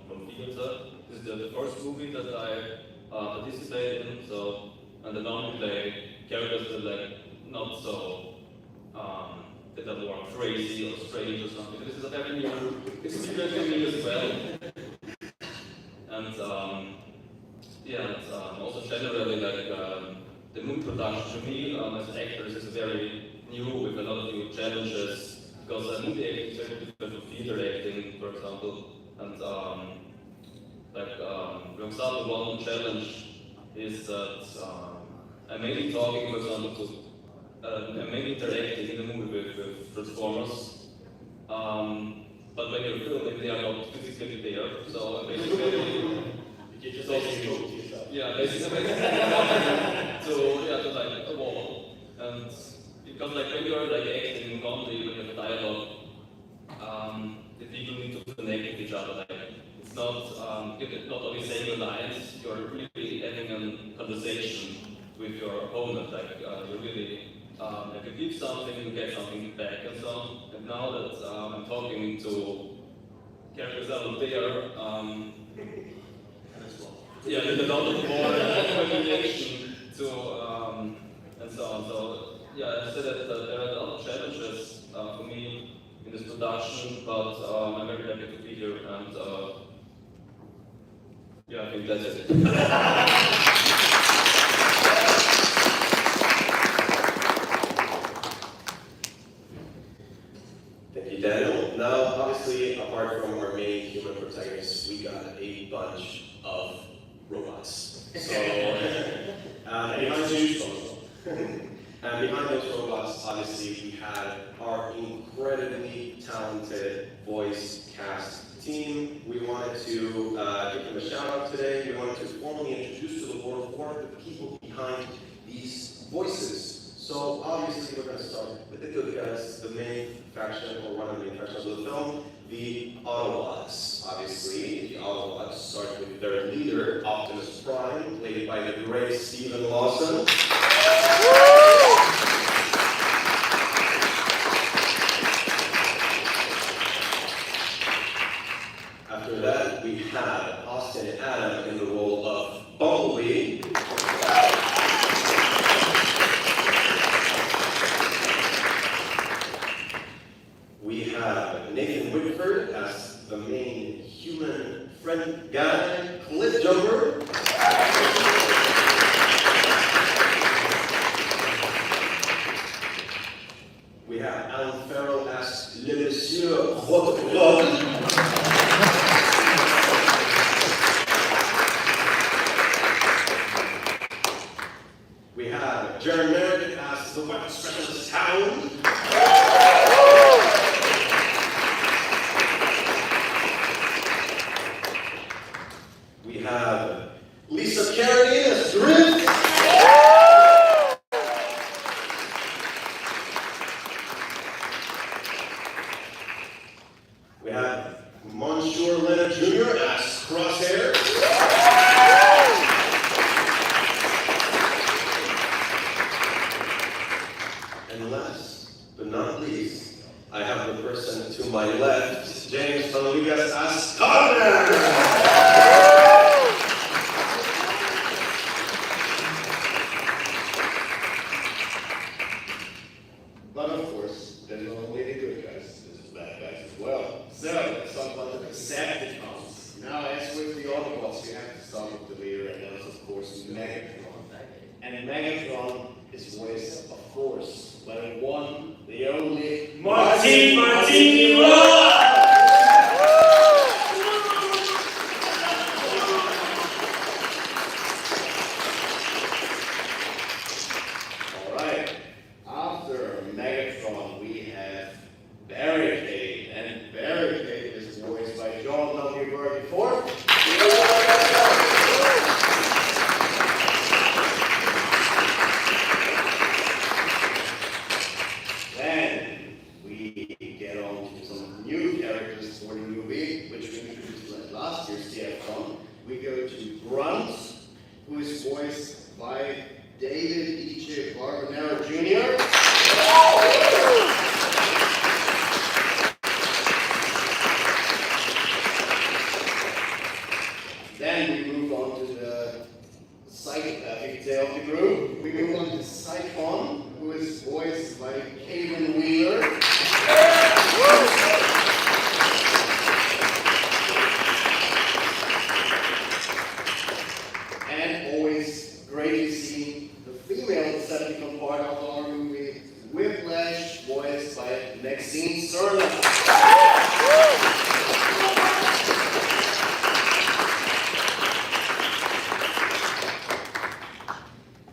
from theater. This is the first movie that I participated in, and I normally play characters that not so that are more crazy or strange or something. This is a very new experience for me as well. And also generally the movie production for me as an actor is very new with a lot of new challenges because movie acting is very different from theater acting, for example. And for example, one challenge is that I'm mainly talking, for example, I'm mainly interacting in the movie with Transformers. But when you're filming, they are not physically there. So basically, to a wall. And because when you're acting normally when you have dialogue, the people need to connect with each other. It's not you're not only saying the lines, you're really having a conversation with your opponent. You really you give something, you get something back and so on. And now that I'm talking to characters that are there, there's a lot of more communication and so on. So I said that there are a lot of challenges for me in this production, but I'm very happy to be here, and I think that's it. Thank you, Daniel. Now, obviously, apart from our main human protagonists, we got a bunch of robots. So, behind those robots, obviously, we had our incredibly talented voice cast team. We wanted to give them a shout out today. We wanted to formally introduce to the world who are the people behind these voices. So obviously we're going to start with the good guys, the main faction, or one of the main factions of the film, the Autobots. Obviously, the Autobots start with their leader, Optimus Prime, played by the great Stephen Lawson. After that, we have Austin Adam in the role of Bumblebee. We have Nathan Whitford as the main human friend guy, Cliff Jumper. We have Alan Farrell as Le Monsieur Roquefort. We have Jared Merritt as the weapon specialist, Howard. sound. We have Lisa Carradine as Drift. We have Monsieur Leonard Jr. as Crosshair. And last but not least, I have the person to my left, James Rodriguez as Connor. But of course, there's not only the good guys, there's the bad guys as well. So let's talk about the Decepticons. Now, as with the Autobots, you have to start with the leader, and that is of course Megatron. And Megatron is voiced, of course, by the one, the only Martin Roth! Alright, after Megatron we have Barricade, and Barricade is voiced by John W. Burke IV. Then we get on to some new characters for the movie, which we introduced last year's TFCon. We go to Grunt, who is voiced by David E.J. Barbanero Jr. Then we move on to the psychopathic tail of the group. We move on to Cyclone, who is voiced by Kevin Wheeler. And always great to see the female Decepticon part of our movie, Whiplash, voiced by Maxine Serna.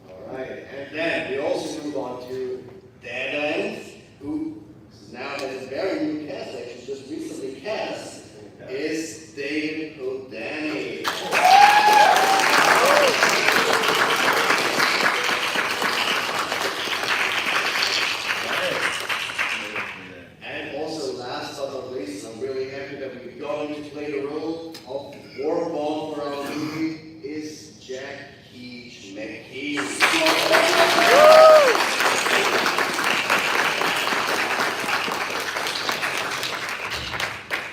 Alright, and then we also move on to Dead End, who now has a very new cast, actually just recently cast, is David Hodani. And also, last but not least, I'm really happy that we got him to play the role of War Bomb for our movie, is Jack Keach McKee.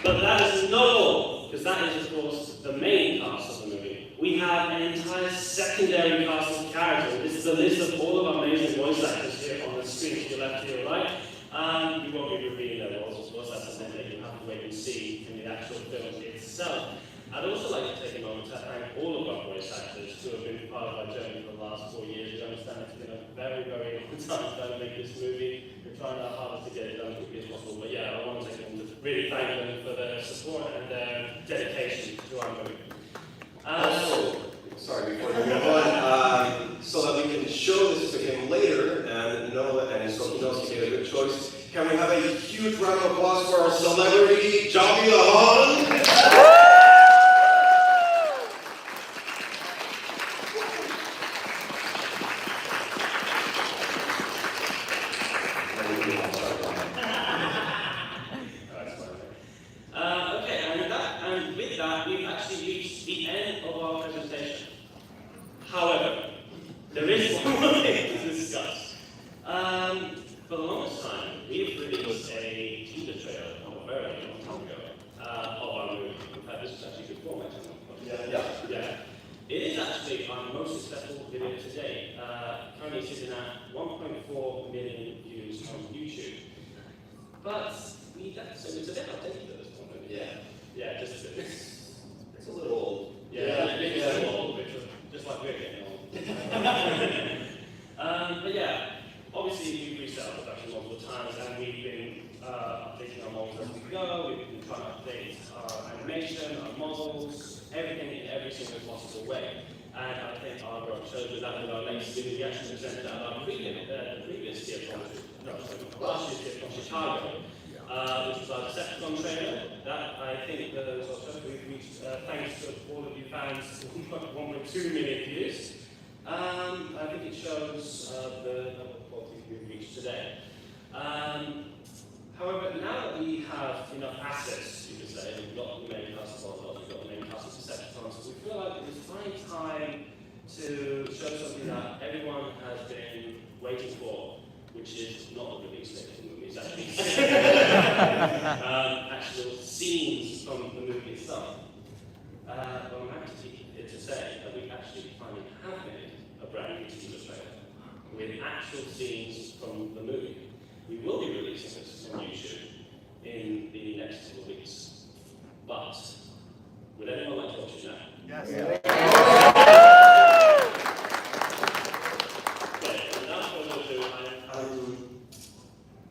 But that is not all, because that is, of course, the main cast of the movie. We have an entire secondary cast of characters. This is a list of all of our amazing voice actors here on the screen to your left, to your right. We won't be revealing their roles, of course, that's something that you have to wait and see in the actual film itself. I'd also like to take a moment to thank all of our voice actors who have been part of our journey for the last 4 years. You understand it's been a very, very long time trying to make this movie. We're trying our hardest to get it done as quickly as possible. But yeah, I want to take a moment to really thank them for their support and their dedication to our movie. Sorry, before we move on, so that we can show this to him later and so he knows he made a good choice, can we have a huge round of applause for our celebrity, Johnny LaHon? And with that, we've actually reached the end of our presentation. However, there is one more thing to discuss. For the longest time, we've released a teaser trailer a very long time ago of our movie. In fact, this is actually good format. Yeah. It is actually our most successful video to date. Currently sitting at 1.4 million views on YouTube. But so it's a bit outdated at this point. Yeah, just a bit. It's a little old. It's a little old, just like we're getting old. But yeah, obviously we've reset our production multiple times, and we've been updating our models as we go. We've been trying to update our animation, our models, everything in every single possible way. And I think our growth shows that with our latest video we actually presented at our previous TFCon last year's trip from Chicago, which was our Decepticon trailer. That I think we've reached, thanks to all of you fans, 1.2 million views. I think it shows the level of quality we've reached today. However, now that we have enough assets, you could say, we've got the main cast of Autobots, we've got the main cast of Decepticons, we feel like it was finally time to show something that everyone has been waiting for, which is not a release date for movies, actually. Actual scenes from the movie itself. But I'm happy to say that we actually finally have made a brand new teaser trailer with actual scenes from the movie. We will be releasing this on YouTube in the next 2 weeks. But would anyone like to watch it now? Yes.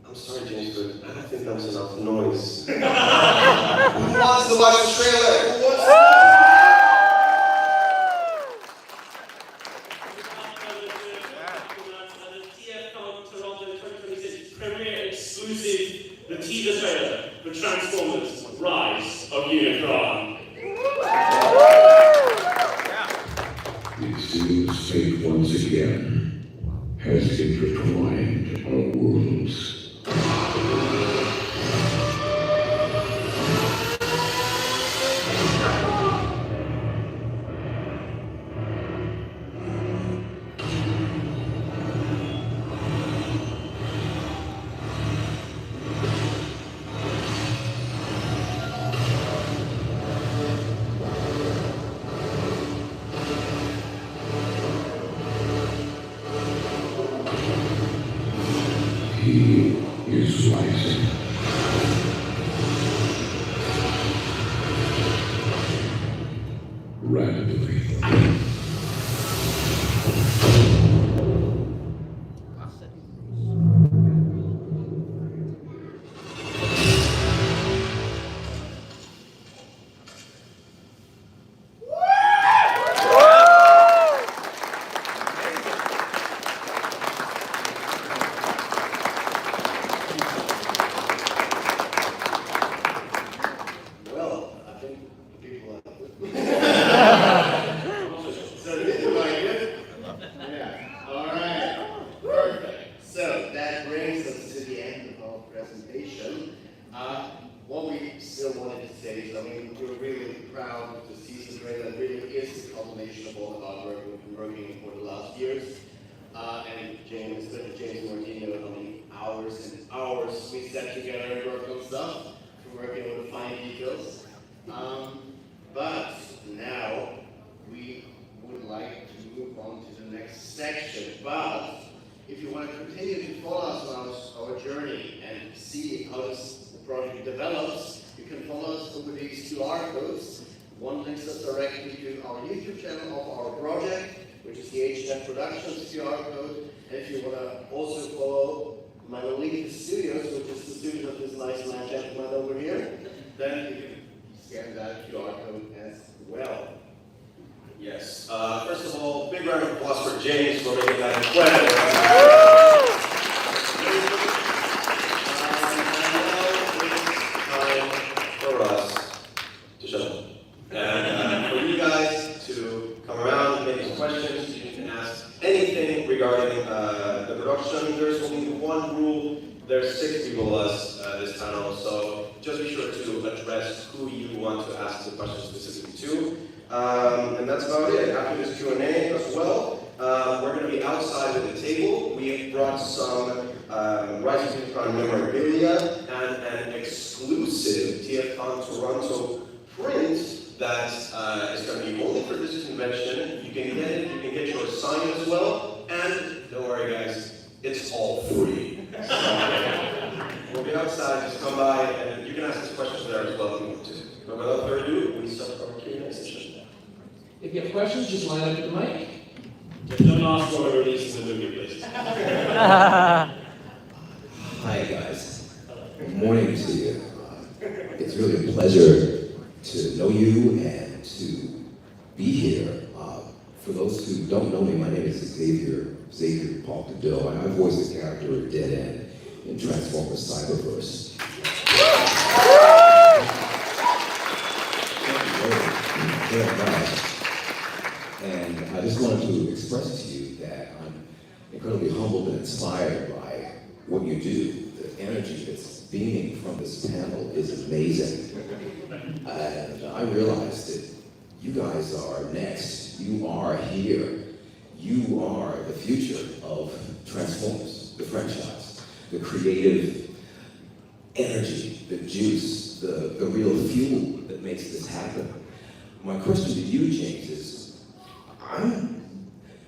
I'm sorry, James, but I don't think that was enough noise. Who wants to watch the trailer? Who wants to? Premiere exclusive, the teaser trailer for Transformers: Rise of Unicron. It seems fate once again has intertwined our worlds. He is rising. Rapidly. What we still wanted to say is, I mean, we're really proud of the season trailer. That really is the culmination of all the hard work we've been working for the last years. And James, especially James and Martino, how many hours and hours we sat together and worked on stuff, for working on the fine details. But now we would like to move on to the next section. But if you want to continue to follow us on our journey and see how this project develops, you can follow us over these QR codes. One links us directly to our YouTube channel of our project, which is the HNet Productions QR code. And if you want to also follow Manolita Studios, which is the studio of this nice man gentleman over here, then you can scan that QR code as well. Yes. First of all, big round of applause for James for making that incredible. For us to shut up. And for you guys to come around and make some questions, you can ask anything regarding the production. There's only one rule. There's 6 people of us this panel, so just be sure to address who you want to ask the question specifically to. And that's about it. After this Q&A as well, we're going to be outside of the table. We brought some Rising TFCon memorabilia and an exclusive TFCon Toronto print that is going to be only for this convention. You can get it, you can get yours signed as well, and don't worry guys, it's all free. So, we'll be outside, just come by, and you can ask us questions there as well if you want to. But without further ado, we start our Q&A session. If you have questions, just line up at the mic. Just don't ask for a release in the movie, please. Hi guys, good morning to you. It's really a pleasure to know you and to be here. For those who don't know me, my name is Xavier Paul Cadeau, and I voice the character Dead End in Transformers Cyberverse. Very much. And I just wanted to express to you that I'm incredibly humbled and inspired by what you do. The energy that's beaming from this panel is amazing. And I realized that you guys are next. You are here. You are the future of Transformers, the franchise, the creative energy, the juice, the real fuel that makes this happen. My question to you, James, is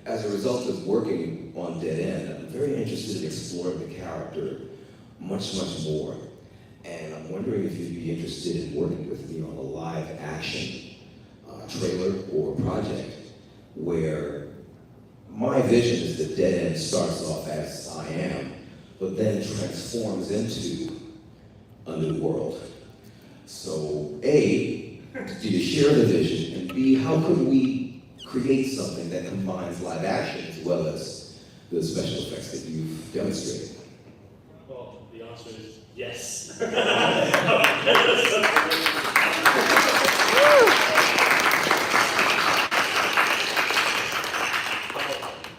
as a result of working on Dead End, I'm very interested in exploring the character much, much more. And I'm wondering if you'd be interested in working with me on a live action trailer or project where my vision is that Dead End starts off as I am, but then transforms into a new world. So A, do you share the vision? And B, how could we create something that combines live action as well as the special effects that you've demonstrated? Well, the answer is yes.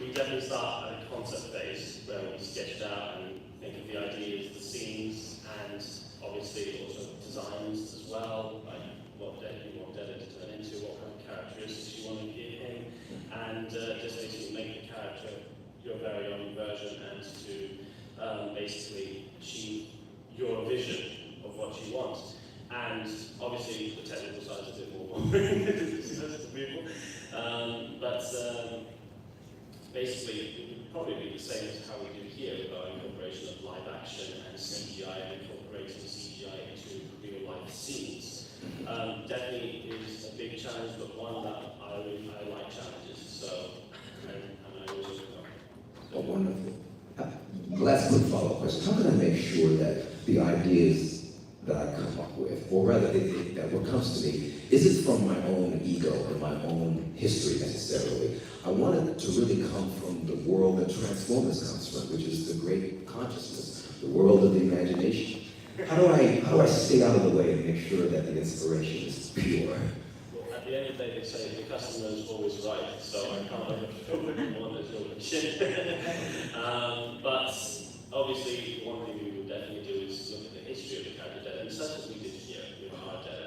We definitely start at a concept phase where we sketch out and think of the ideas, the scenes, and obviously also designs as well, like what you want Dead End to turn into, what kind of characteristics you want to give him, and just basically make the character your very own version and to basically achieve your vision of what you want. And obviously the technical side is a bit more boring but basically it would probably be the same as how we do here with our incorporation of live action and CGI and incorporating CGI into real life scenes. Definitely is a big challenge, but one that I like challenges, so and I always overcome. Oh, wonderful. Last quick follow-up question. How can I make sure that the ideas that I come up with, or rather that what comes to me, isn't from my own ego and my own history necessarily? I want it to really come from the world that Transformers comes from, which is the great consciousness, the world of the imagination. How do I stay out of the way and make sure that the inspiration is pure? Well, at the end of the day, they say the customer is always right, so I can't overfill what you want as well. But obviously, one thing we would definitely do is look at the history of the character Dead End, such as we did here with our Dead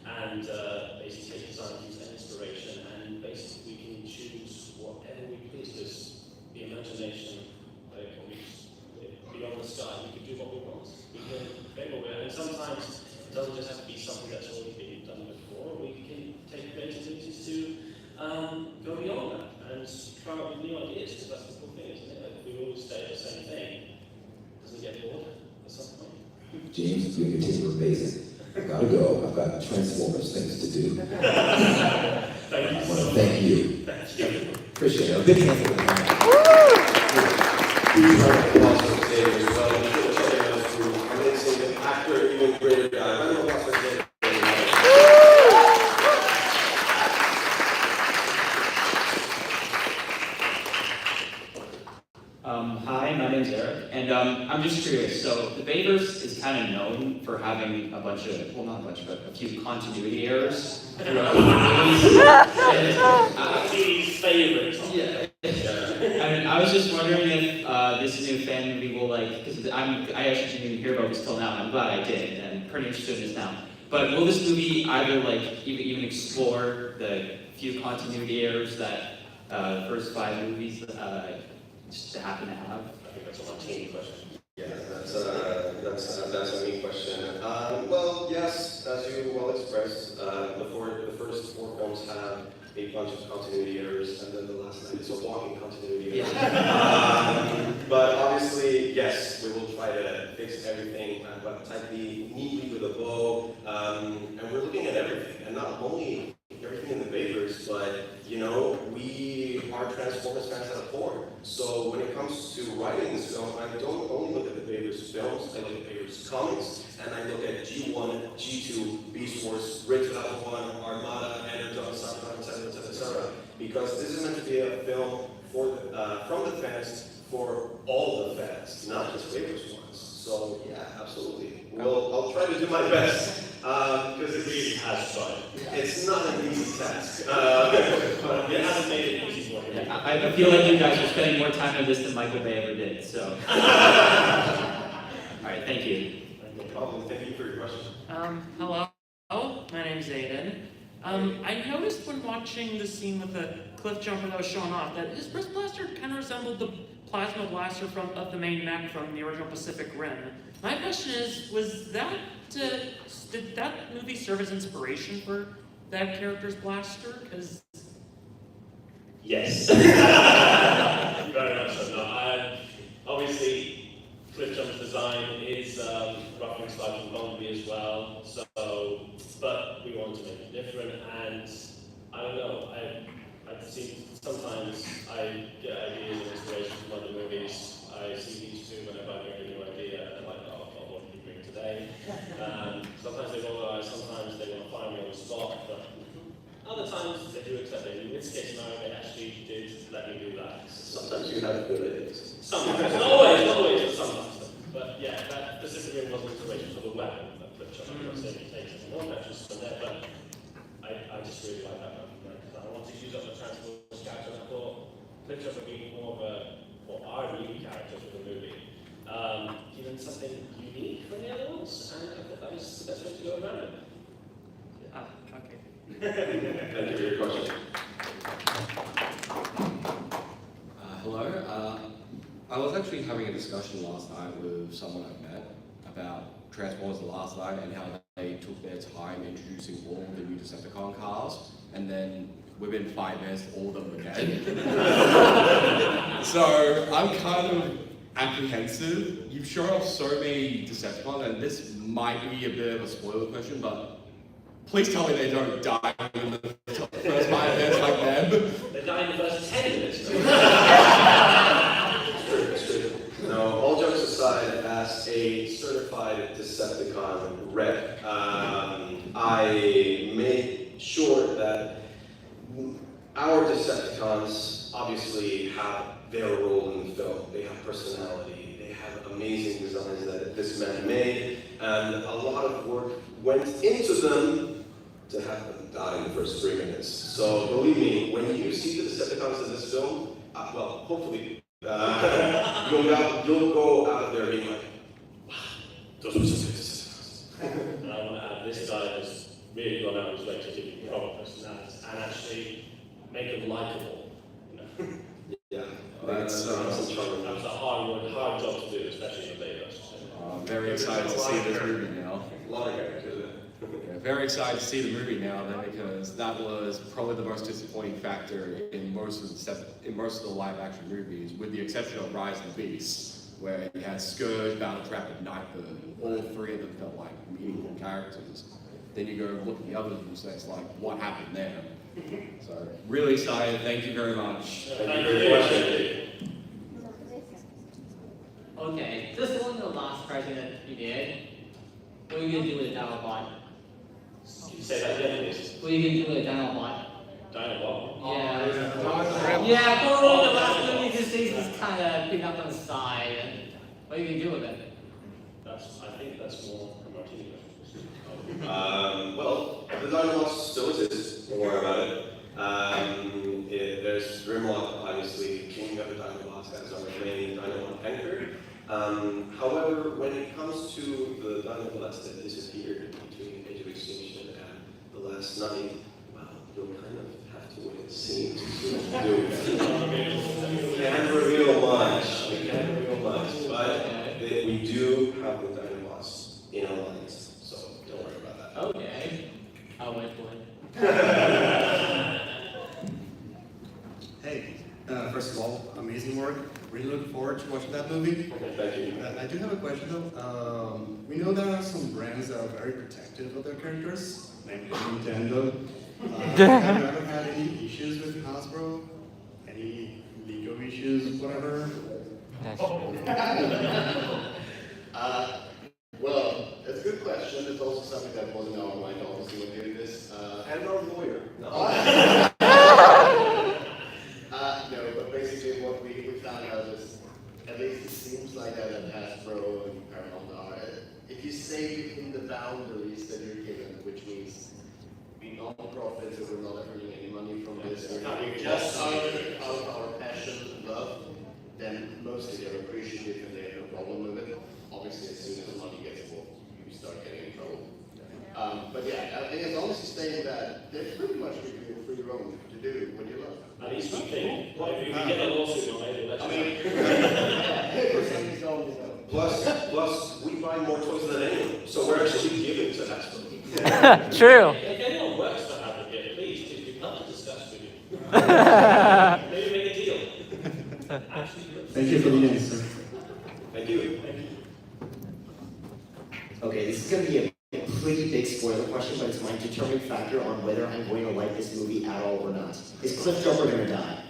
End, and basically take design cues and inspiration, and basically we can choose whatever we please. Because the imagination, like, beyond the sky, we can do what we want. We can go where, and sometimes it doesn't just have to be something that's already been done before. We can take creativities to go beyond that and try out new ideas, because that's the cool thing, isn't it? Like, we always stay at the same thing. Doesn't get bored at some point. James, your team are amazing. I've got to go. I've got Transformers things to do. Thank you. I want to thank you. Thank you. Appreciate it. A big hand for the Huge round of applause for David as well. We should check out this group. Amazing actor, even greater guy. Round of applause for David. Hi, my name's Eric, and I'm just curious. So the Bayverse is kind of known for having a bunch of, well, not a bunch, but a few continuity errors throughout the movies. Favorite. Yeah. I mean, I was just wondering if this new fan movie will, like, because I actually didn't even hear about this till now, and I'm glad I did, and I'm pretty interested in this now. But will this movie either, like, even explore the few continuity errors that the first 5 movies just happen to have? I think that's a Martini question. Yeah, that's a neat question. Well, yes, as you well expressed, the first 4 films have a bunch of continuity errors, and then the last 9 is a walking continuity error. But obviously, yes, we will try to fix everything, but tightly, neatly with a bow, and we're looking at everything, and not only everything in the Bayverse, but you know, we are Transformers fans at the core. So when it comes to writing this film, I don't only look at the Bayverse films, I look at Bayverse comics, and I look at G1, G2, Beast Wars, Ridge of Alpha 1, Armada, Energon, etc., etc., etc. Because this is meant to be a film for from the fans, for all the fans, not just favorites ones. So yeah, absolutely. Well, I'll try to do my best because it really has fun. It's not an easy task, but You haven't made it easy for me. I feel like you guys are spending more time on this than Michael Bay ever did, so. All right, thank you. No problem. Thank you for your question. Hello, my name's Aiden. I noticed when watching the scene with the cliff jumper that was shown off that his wrist blaster kind of resembled the plasma blaster of the main mech from the original Pacific Rim. My question is, did that movie serve as inspiration for that character's blaster? Because Yes. Very much so. No, obviously, Cliff Jump's design is roughly inspired from Bumblebee as well. So, but we wanted to make it different, and I don't know. I see sometimes I get ideas and inspiration from other movies. I see these two whenever I get a new idea, and I'm like, oh, what can you bring today? Sometimes they roll their eyes, sometimes they want to fire me on the spot, but other times they do accept it. In this case scenario, they actually did let me do that. Sometimes you have good ideas. Sometimes, not always, but sometimes. But yeah, that specifically was inspiration for the weapon. But I'm not saying it takes any more matches from there, but I just really like that weapon. I wanted to use up the Transformers character, and I thought Cliff would be more of a, or our new character for the movie. Given something unique from the other ones, and I thought that was the best way to go around it. okay. Thank you for your question. Hello. I was actually having a discussion last night with someone I've met about Transformers The Last Night and how they took their time introducing all the new Decepticon cars, and then within 5 minutes, all of them were dead. So I'm kind of apprehensive. You've shown off so many Decepticons, and this might be a bit of a spoiler question, but please tell me they don't die in the first 5 minutes like them. They die in the first 10 minutes. It's true. No, all jokes aside, as a certified Decepticon rep, I made sure that our Decepticons obviously have their role in the film. They have personality, they have amazing designs that this man made, and a lot of work went into them to have them die in the first 3 minutes. So believe me, when you see the Decepticons in this film, well, hopefully, you'll go out of there being like, wow, those were some good Decepticons. And I want to add, this guy has really gone out of his way to give you proper personalities and actually make them likable. Yeah, That's a hard job to do, especially in the Bay version. I'm very excited to see this movie now. A lot of characters. Yeah, very excited to see the movie now, then, because that was probably the most disappointing factor in most of the live-action movies, with the exception of Rise of the Beasts, where you had Scourge, Battletrap, and Nightbird. All three of them felt like meaningful characters. Then you go look at the others and say, it's like, what happened there? So, really excited. Thank you very much. Thank you for your question. Okay, just on the last question that you did, what are you going to do with the Dinobot? Can you say that again, please? What are you going to do with the Dinobot? Dinobot? Yeah. Yeah, for all the last movie, this is kind of big up on the side. What are you going to do with it? I think that's more a Martini question. Well, the Dinobots still exist, don't worry about it. There's Grimlock, obviously, king of the Dinobots, as our main Dinobot anchor. However, when it comes to the Dinobots that disappeared between Age of Extinction and the Last Night, well, you'll kind of have to wait and see to see what to do. We can't reveal much, but we do have the Dinobots in our lines, so don't worry about that. Okay. I'll wait for it. Hey, first of all, amazing work. Really looking forward to watching that movie. Thank you. I do have a question though. We know there are some brands that are very protective of their characters, namely Nintendo. Have you ever had any issues with Hasbro? Any legal issues, whatever? Well, that's a good question. It's also something that wasn't on my mind, obviously, when doing this. And our lawyer. No, but basically what we found out is boundaries that you're given, which means we non-profit, so we're not earning any money from this. We're doing just out of our passion, love, then mostly they're appreciative and they have no problem with it. Obviously, as soon as the money gets involved, you start getting in trouble. But yeah, I think as long as you stay in that, they're pretty much giving you free roam to do what you love. At least we think. If you get a lawsuit, maybe let's Plus, we buy more toys than anyone, so we're actually giving to Hasbro. True. If anyone works for Advocate, please, we'd love to discuss with you. Maybe make a deal. Thank you for the answer. Thank you. Okay, this is going to be a pretty big spoiler question, but it's my determining factor on whether I'm going to like this movie at all or not. Is Cliff Jumper going to die?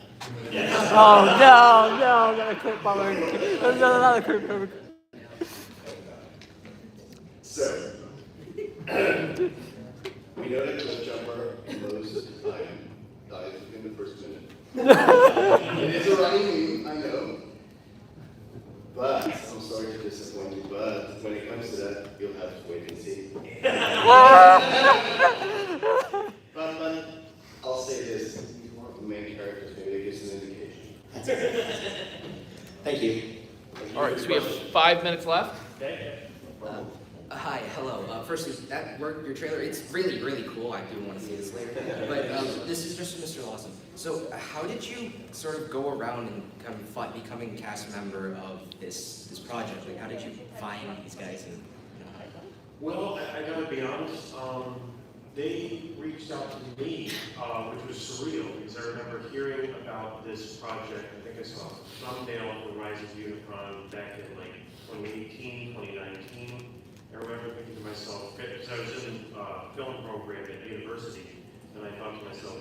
Yes. Oh no, not a clip bummer. Not a clip bummer. So, we know that Cliff Jumper most of the time dies within the first minute. It is a running meme, I know. But, I'm sorry to disappoint you, but when it comes to that, you'll have to wait and see. But I'll say this, the main characters, maybe it gives an indication. Thank you. All right, so we have 5 minutes left. Okay. Hi, hello. Firstly, that work, your trailer, it's really, really cool. I do want to see this later. But this is just Mr. Lawson. So how did you sort of go around and kind of becoming a cast member of this project? Like, how did you find these guys? And, Well, I gotta be honest, they reached out to me, which was surreal, because I remember hearing about this project. I think I saw a thumbnail of the Rise of Unicron back in like 2018, 2019. I remember thinking to myself, because I was in a film program at university, and I thought to myself,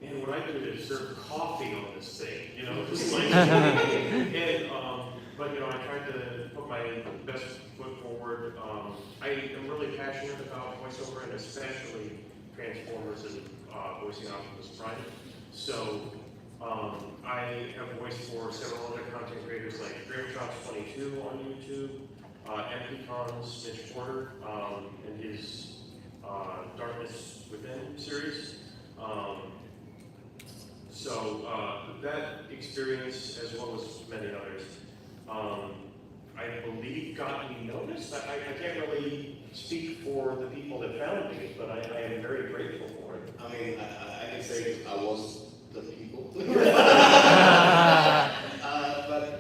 man, what I do is serve coffee on this thing, you know, just like, and, but you know, I tried to put my best foot forward. I am really passionate about voiceover, and especially Transformers and voicing Optimus Prime. So I have voiced for several other content creators like GrimShots22 on YouTube, MPCon's Mitch Porter, and his Darkness Within series. So that experience, as well as many others, I believe got me noticed. I can't really speak for the people that found me, but I am very grateful for it. I mean, I can say I was the people. But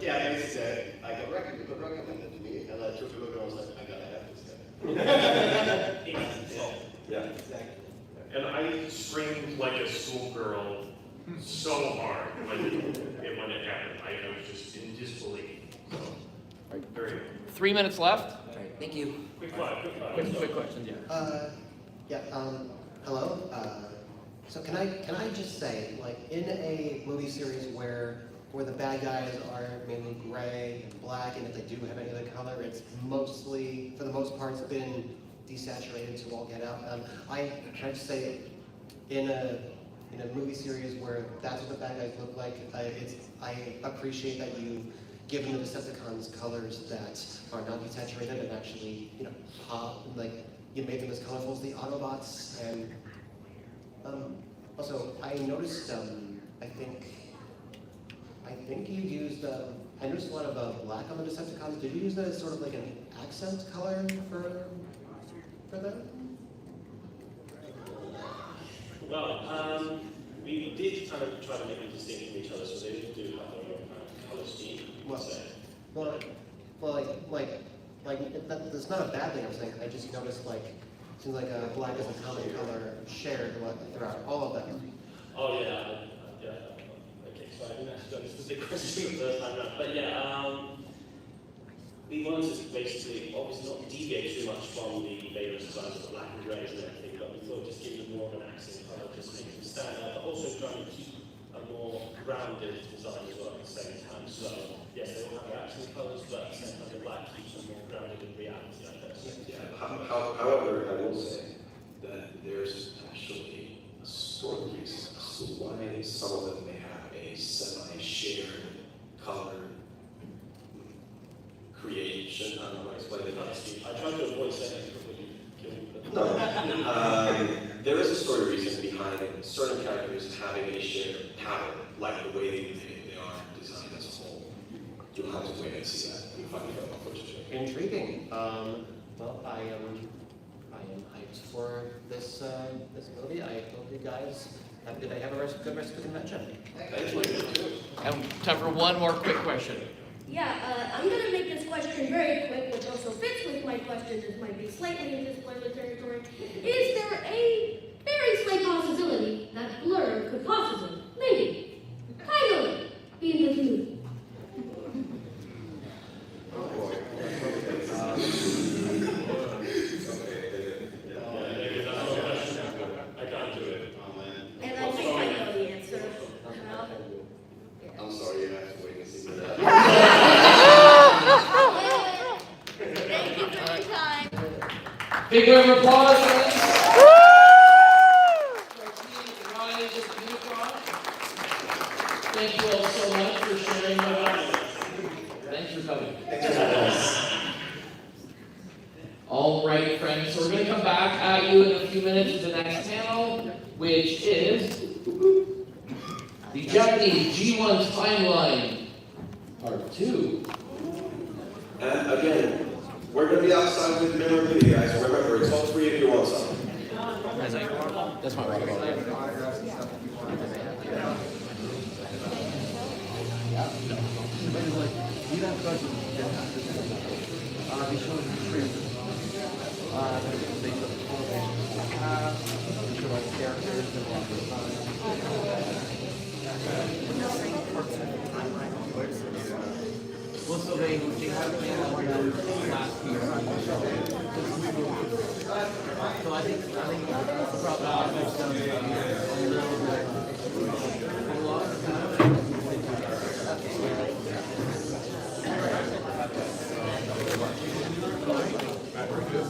yeah, basically, I got recommended to me, and I took a look and I was like, I gotta have this guy. Yeah, exactly. And I screamed like a schoolgirl so hard when it happened. I was just in disbelief. So, very. 3 minutes left. all right, thank you. Quick question, Yeah, hello. So can I just say, like, in a movie series where the bad guys are mainly gray and black, and if they do have any other color, it's mostly, for the most part, it's been desaturated to all get out. Can I just say, in a movie series where that's what the bad guys look like, I appreciate that you've given the Decepticons colors that are not desaturated and actually, you know, pop, like, you made them as colorful as the Autobots. And also, I noticed, I think you used, I noticed a lot of black on the Decepticons. Did you use that as sort of like an accent color for them? Well, we did kind of try to make them distinct from each other, so they do have their own kind of color scheme. That's not a bad thing. I'm saying I just noticed like it seems like black is a common color shared throughout all of them. Oh yeah. Okay, so I didn't actually understand the question the first time around. But yeah, we wanted to basically obviously not deviate too much from the various designs of the black and greys and everything, but we thought just give them more of an accent colour, just make them stand out, but also trying to keep a more grounded design as well at the same time. So yes, they all have their accent colours, but at the same time the black keeps them more grounded in reality, I guess. Yeah. However, I will say that there's actually a sort of reason as to why some of them may have a semi-shared color creation. I don't know how to explain it. I tried to avoid saying it before you killed No. There is a story reason behind certain characters having a shared pattern, like the way they are designed as a whole. You'll have to wait and see that. You'll find it out first. Intriguing. Well, I am hyped for this movie. I hope you guys have a good day. Have a good rest of the convention. Thank you. And time for one more quick question. Yeah, I'm going to make this question very quick, which also fits with my question. This might be slightly into spoiler territory. Is there a very slight possibility that Blur could possibly, maybe, kind of, be in this movie? I can't do it. And I think I know the answer. I'm sorry, you have to wait and see that. Thank you for your time. Big round of applause, friends. Thank you all so much for sharing with us. Thanks for coming. All right, friends, so we're going to come back at you in a few minutes to the next panel, which is the Japanese G1 Timeline, Part 2. And again, we're going to be outside with memorabilia, guys. Remember, it's all free if you want some. That's my water bottle. Well, so they have been on them last year. So I think probably makes them a little bit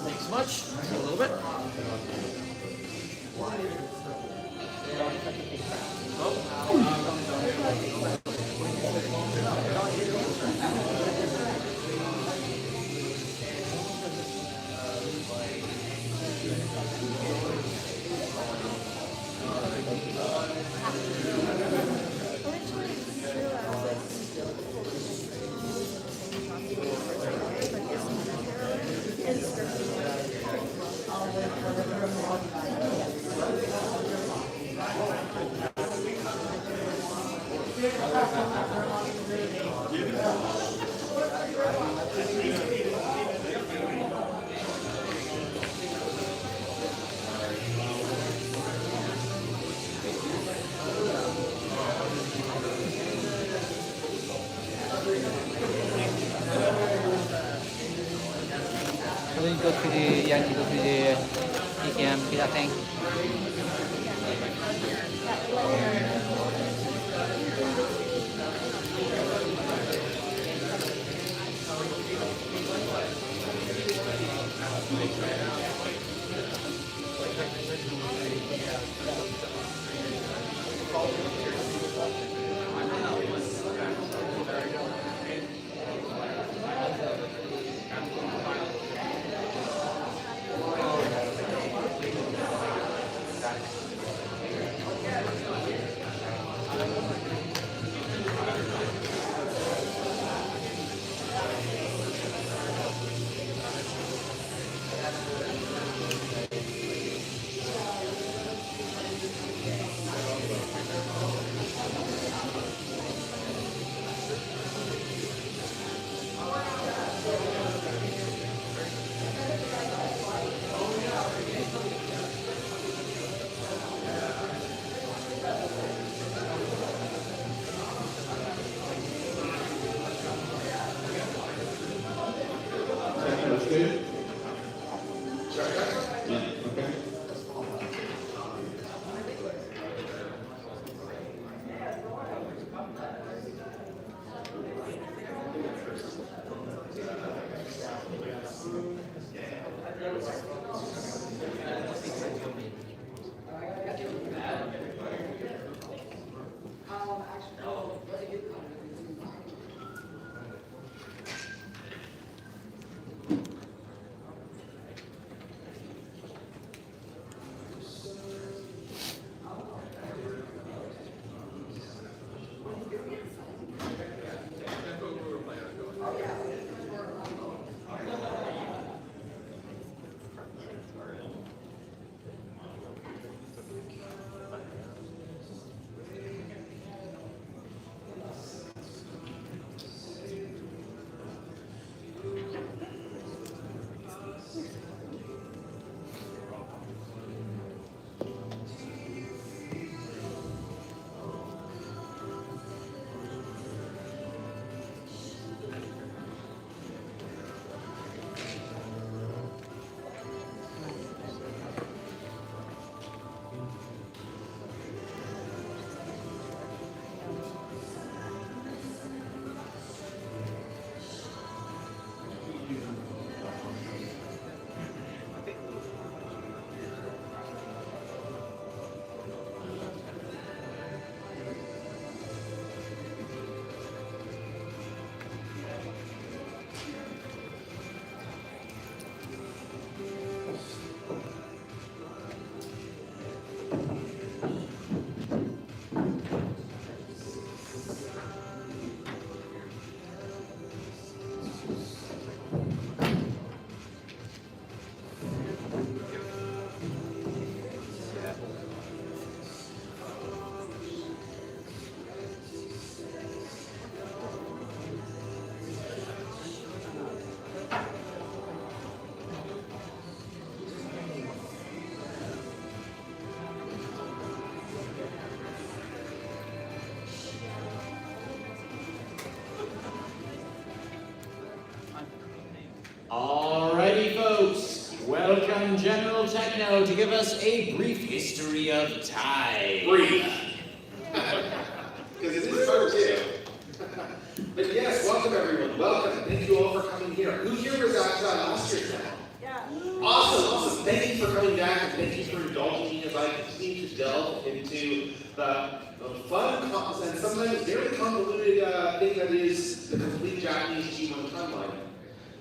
Thanks so much. A little bit. Go to the Yankee, go to the EKM, be that thing. Alrighty, folks. Welcome General Techno to give us a brief history of time. Brief. Because it is hard too. But yes, welcome everyone. Welcome. Thank you all for coming here. Who here was at last year's panel? Yeah. Awesome. Thank you for coming back and thank you for indulging me as I continue to delve into the fun and sometimes very convoluted thing that is the complete Japanese G1 timeline.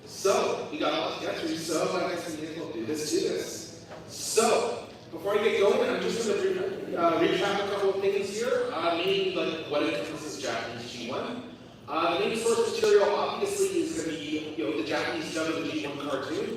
So, we got a lot to get through, so I guess we may as well do this. So, before I get going, I'm just going to recap a couple of things here, mainly like what encompasses Japanese G1. The main source material obviously is going to be the Japanese dub of the G1 cartoon,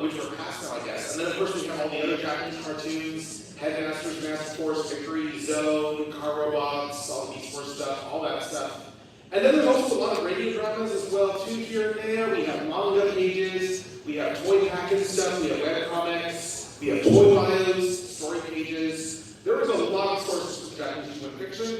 which we're past now, I guess. And then of course we have all the other Japanese cartoons, Headmasters, Master Force, Victory, Zone, Car Robots, all the Beast Force stuff, all that stuff. And then there's also a lot of radio dramas as well too here and there. We have manga pages, we have toy package stuff, we have web comics, we have toy bios, story pages. There is a lot of sources for Japanese G1 fiction.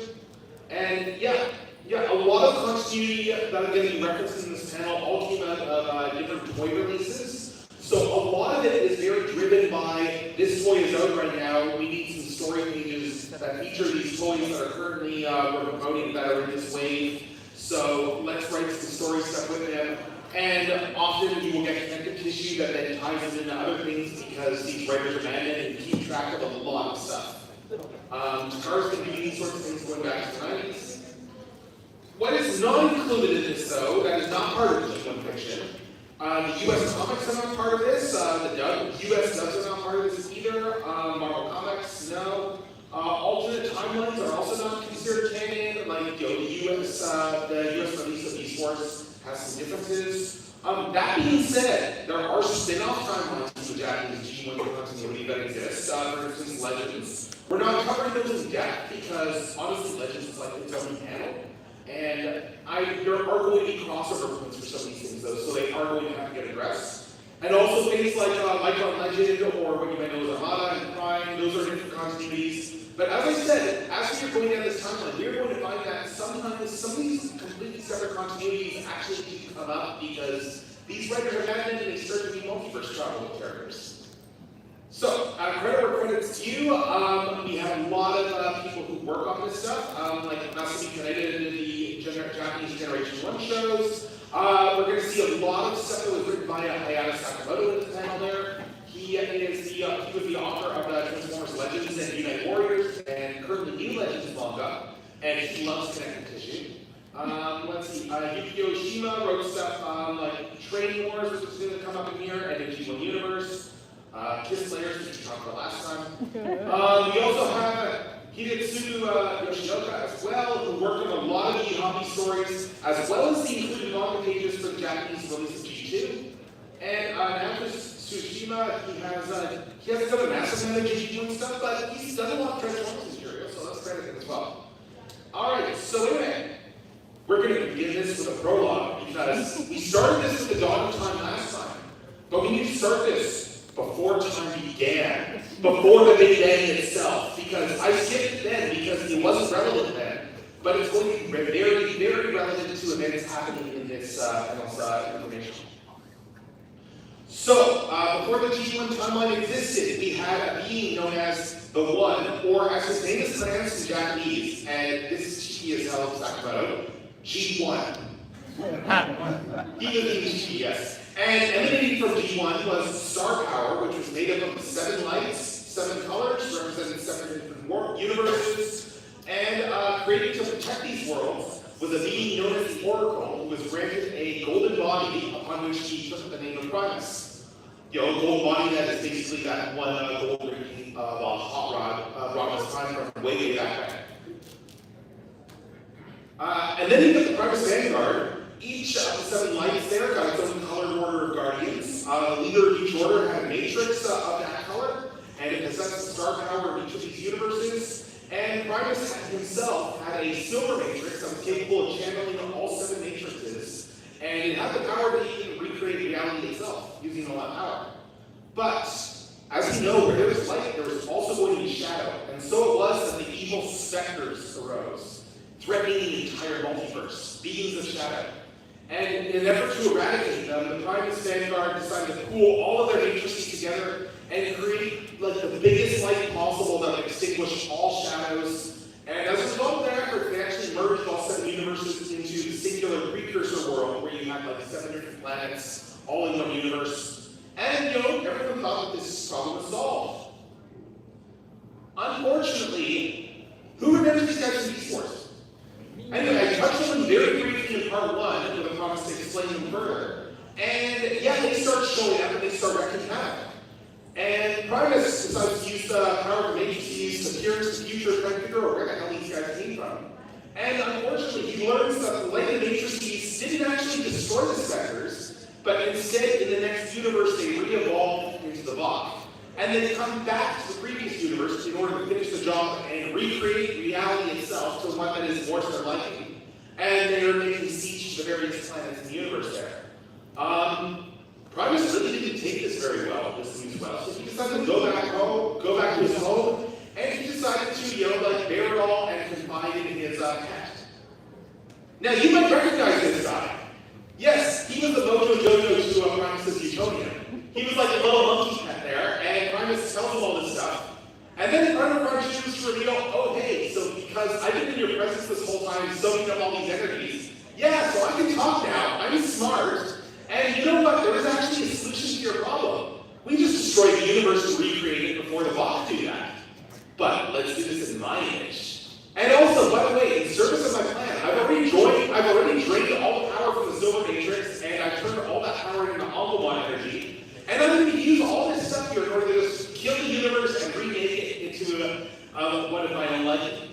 And yeah, a lot of continuity that are going to be referenced in this panel all came out of different toy releases. So a lot of it is very driven by, this toy is out right now, we need some story pages that feature these toys that are currently we're promoting that are in this wave. So let's write some story stuff with them. And often you will get connective tissue that then ties them into other things because these writers are managed and keep track of a lot of stuff. Cars can do these sorts of things going back to the 90s. What is not included in this, though, that is not part of G1 fiction. The US comics are not part of this. The US dubs are not part of this either. Marvel Comics, no. Alternate timelines are also not considered canon. Like the US release of Beast Force has some differences. That being said, there are spin-off timelines to the Japanese G1 continuity that exist. For instance, Legends. We're not covering those in depth because honestly, Legends is like its own panel. And there are going to be crossover points for some of these things, though, so they are going to have to get addressed. And also things like Icon Legend, or what you might know as Armada and Prime, those are different continuities. But as I said, as we are going down this timeline, we are going to find that sometimes some of these completely separate continuities actually need to come up because these writers are adamant and they start to be multiverse travel characters. So, credit where credit's due. We have a lot of people who work on this stuff, like Masami Kaneda in the Japanese Generation 1 shows. We're going to see a lot of stuff that was written by Hayata Sakamoto in the panel there. He was the author of Transformers Legends and Unite Warriors, and currently New Legends manga, and he loves connective tissue. Let's see, Yukio Shima wrote stuff like Train Wars, which is going to come up in here, and the G1 Universe. Kiss Layers, which we talked about last time. We also have Hidetsugu Yoshioka as well, who worked on a lot of e-hobby stories, as well as the included manga pages for the Japanese release of G2. And after Tsushima, he hasn't done a massive amount of G1 stuff, but he's done a lot of Transformers material, so let's credit him as well. Alright, so anyway, we're going to begin this with a prologue, because we started this with the dawn of time last time, but we need to start this before time began, before the Big Bang itself, because I skipped it then because it wasn't relevant then, but it's going to be very, very relevant to events happening in this information. So, before the G1 timeline existed, we had a being known as the One, or as his name is pronounced in Japanese, and this is cheeky as hell, Sakamoto, G1. He was in G, yes. And emanating from G1 was Star Power, which was made up of 7 lights, 7 colors, representing 7 different universes, and created to protect these worlds was a being known as the Oracle, who was granted a golden body upon which he took the name of Primus. The golden body that is basically that one golden hot rod Rodimus time from way back then. And then you get the Primus Vanguard. Each of the 7 lights there got its own colored order of guardians. The leader of each order had a matrix of that color, and it possessed the star power of each of these universes. And Primus himself had a silver matrix that was capable of channeling all 7 matrices, and it had the power to even recreate reality itself, using all that power. But, as we know, where there was light, there was also going to be shadow, and so it was that the evil specters arose, threatening the entire multiverse, beings of shadow. And in an effort to eradicate them, the Primus Vanguard decided to pool all of their matrices together and create like the biggest light possible that would extinguish all shadows. And as a result of their effort, they actually merged all 7 universes into the singular precursor world, where you had like 7 different planets, all in one universe. And everyone thought that this problem was solved. Unfortunately, who remembers these guys in Beast Wars? Anyway, I touched on them very briefly in part 1 with a promise to explain them further. And yeah, they start showing up and they start wrecking havoc. And Primus decides to use the power of the matrices to peer into the future, trying to figure out where the hell these guys came from. And unfortunately, he learns that the light matrices didn't actually destroy the sectors, but instead, in the next universe, they re-evolved into the Vok. And then come back to the previous universe in order to finish the job and recreate reality itself to one that is more to their liking. And they are making siege to the various planets in the universe there. Primus really didn't take this very well, this news well, so he decided to go back home, go back to his home, and he decided to, bear it all and confide in his cat. Now, you might recognize this guy. Yes, he was the Mojo Jojo to Primus' Utopia. He was like a little monkey pet there, and Primus tells him all this stuff. And then Primus chooses to reveal, oh hey, so because I've been in your presence this whole time, soaking up all these energies, yeah, so I can talk now, I'm smart, and you know what, there was actually a solution to your problem. We just destroyed the universe and recreated it before the Vok do that. But let's do this in my image. And also, by the way, in service of my plan, I've already drained all the power from the Silver Matrix, and I've turned all that power into Alphamon energy. And I'm going to use all this stuff here in order to just kill the universe and remake it into one of my own liking.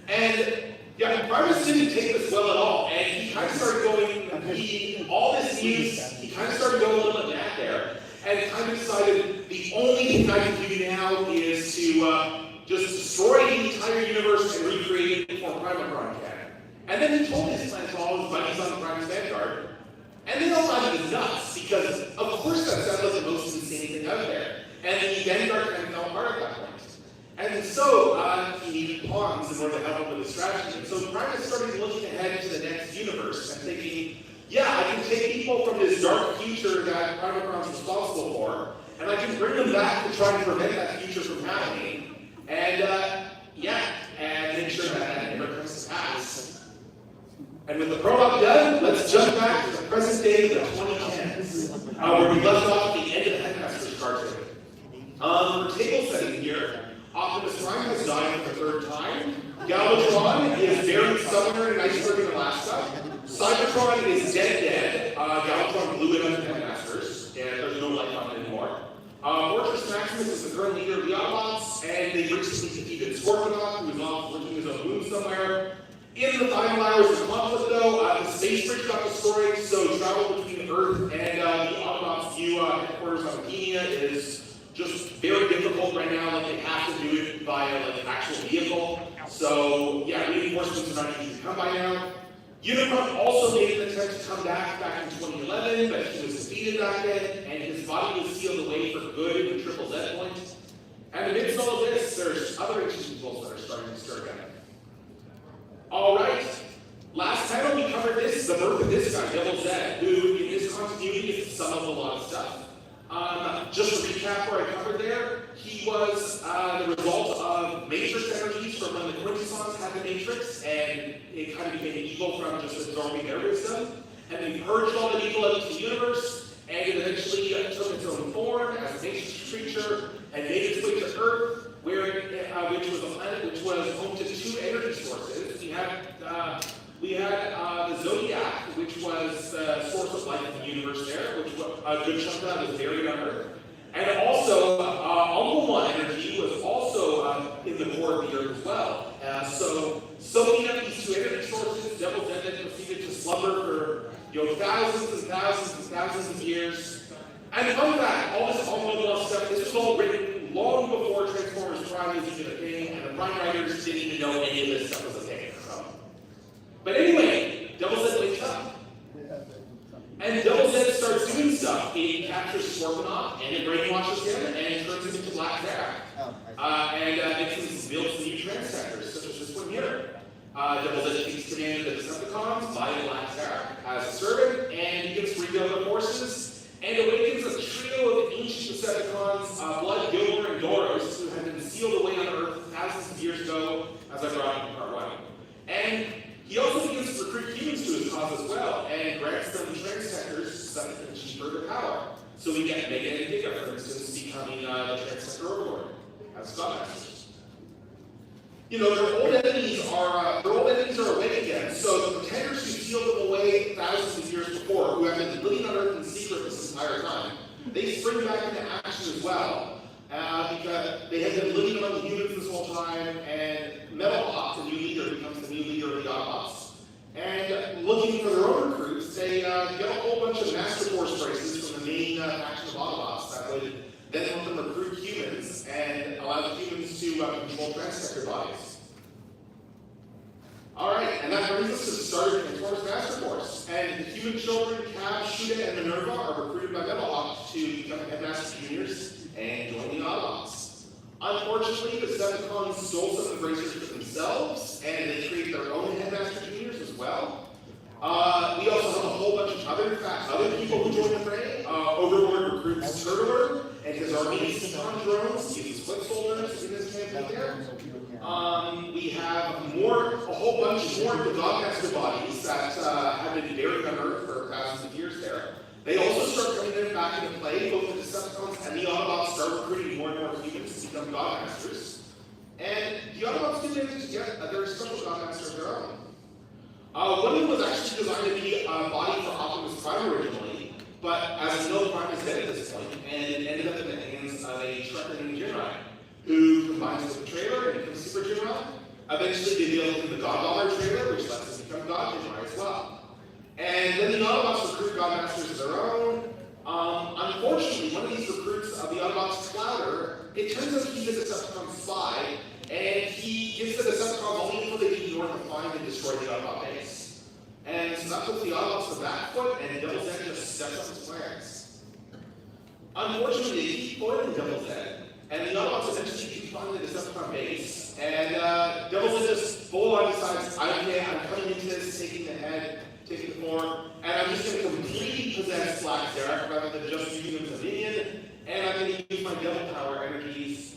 And yeah, Primus didn't take this well at all, and he kind of started going, all this news, he kind of started going a little bit mad there, and kind of decided the only thing I can do now is to just destroy the entire universe and recreate it before Primacron can. And then he told his plan to all his buddies on the Primus Vanguard. And they all thought he was nuts, because of course that sounds like the most insane thing out there. And the Vanguard kind of fell apart at that point. And so he needed pawns in order to help him with his strategy. And so Primus started looking ahead to the next universe and thinking, yeah, I can take people from this dark future that Primacron's responsible for, and I can bring them back to try and prevent that future from happening. And and make sure that that never comes to pass. And with the prologue done, let's jump back to the present day of the 2010s, where we left off at the end of the Headmaster's cartoon. For table setting here, Optimus Prime has died for the 3rd time. Galvatron is buried somewhere in an iceberg in Alaska. Cybertron is dead. Galvatron blew it under the Headmasters, and there's no life on it anymore. Fortress Maximus is the current leader of the Autobots, and they recently defeated Scorponok, who is off licking his own wound somewhere. In the final hours of conflict, though, the space bridge got destroyed, so travel between Earth and the Autobots' new headquarters on Bohemia is just very difficult right now. Like, they have to do it via like an actual vehicle. So yeah, reinforcements are not easy to come by now. Unicron also made an attempt to come back in 2011, but he was defeated back then, and his body was sealed away for good in the Triple Z point. And amidst all of this, there's other ancient peoples that are starting to stir again. Alright, last panel we covered this, the birth of this guy, Double Z, who in this continuity is the sum of a lot of stuff. Just to recap where I covered there, he was the result of matrix energies from when the Quintessons had the matrix, and it kind of became evil from just absorbing their wisdom. And they purged all the evil out of the universe, and it eventually took its own form as a matrix creature and made its way to Earth, which was a planet which was home to 2 energy sources. We had the Zodiac, which was the source of life in the universe there, which a good chunk of that was buried on Earth. And also, Alphamon energy was also in the core of the Earth as well. So soaking up these 2 energy sources, Devil Zen proceeded to slumber for thousands and thousands and thousands of years. And fun fact, all this Alphamon stuff, this was all written long before Transformers Prime was even a thing, and the Prime writers didn't even know any of this stuff was a thing. But anyway, Double Z wakes up. And Double Z starts doing stuff. He captures Scorponok, and it brainwashes him, and turns him into Black Zarak. And makes him build some new transectors, such as this one here. DevilZ takes command of the Decepticons by Black Zarek as a servant, and he gets rebuilt the forces, and awakens a trio of ancient Decepticons, Blood, Gilmore, and Doros, who had been sealed away on Earth thousands of years ago, as I brought up in part 1. And he also begins to recruit humans to his cause as well, and grants them Transsectors so that they can achieve further power. So we get Mega and Giga, for instance, becoming the Transsector Overlord as Godmasters. You know, their old enemies are awake again. So the pretenders who sealed them away thousands of years before, who have been living on Earth in secret this entire time, they spring back into action as well, because they have been living among the humans this whole time, and Metalhawk, the new leader, becomes the new leader of the Autobots. And looking for their own recruits, they get a whole bunch of Master Force braces from the main faction of Autobots that would then help them recruit humans and allow the humans to control Transsector bodies. Alright, and that brings us to the start of Transformers Master Force. And the human children, Cab, Shuda, and Minerva are recruited by Metalhawk to become Headmaster Juniors and join the Autobots. Unfortunately, the Decepticons stole some of the bracers for themselves, and they created their own Headmaster Juniors as well. We also have a whole bunch of other people who join the fray. Overlord recruits Turtler and his army of Citron drones to use foot soldiers in this campaign there. We have a whole bunch more of the Godmaster bodies that have been buried on Earth for thousands of years there. They also start coming back into play. Both the Decepticons and the Autobots start recruiting more and more humans to become Godmasters. And the Autobots do manage to get a very special Godmaster of their own. One of them was actually designed to be a body for Optimus Prime originally, but as we know, Prime is dead at this point, and it ended up in the hands of a trucker named Jinrai, who combines with the trailer and becomes Super Jinrai. Eventually, they build him the God Dollar trailer, which lets him become God Jinrai as well. And then the Autobots recruit Godmasters of their own. Unfortunately, one of these recruits of the Autobots, Clouder, it turns out he is a Decepticon spy, and he gives the Decepticons only until they can ignore to find and destroy the Autobot base. And so that puts the Autobots on the back foot, and DevilZ just steps up his plans. Unfortunately, they keep foiling DevilZ, and the Autobots eventually do find the Decepticon base, and DevilZ just full on decides, I'm coming into this, taking the head, taking the form, and I'm just going to completely possess Black Zarek rather than just using him as a minion, and I'm going to use my devil power energies.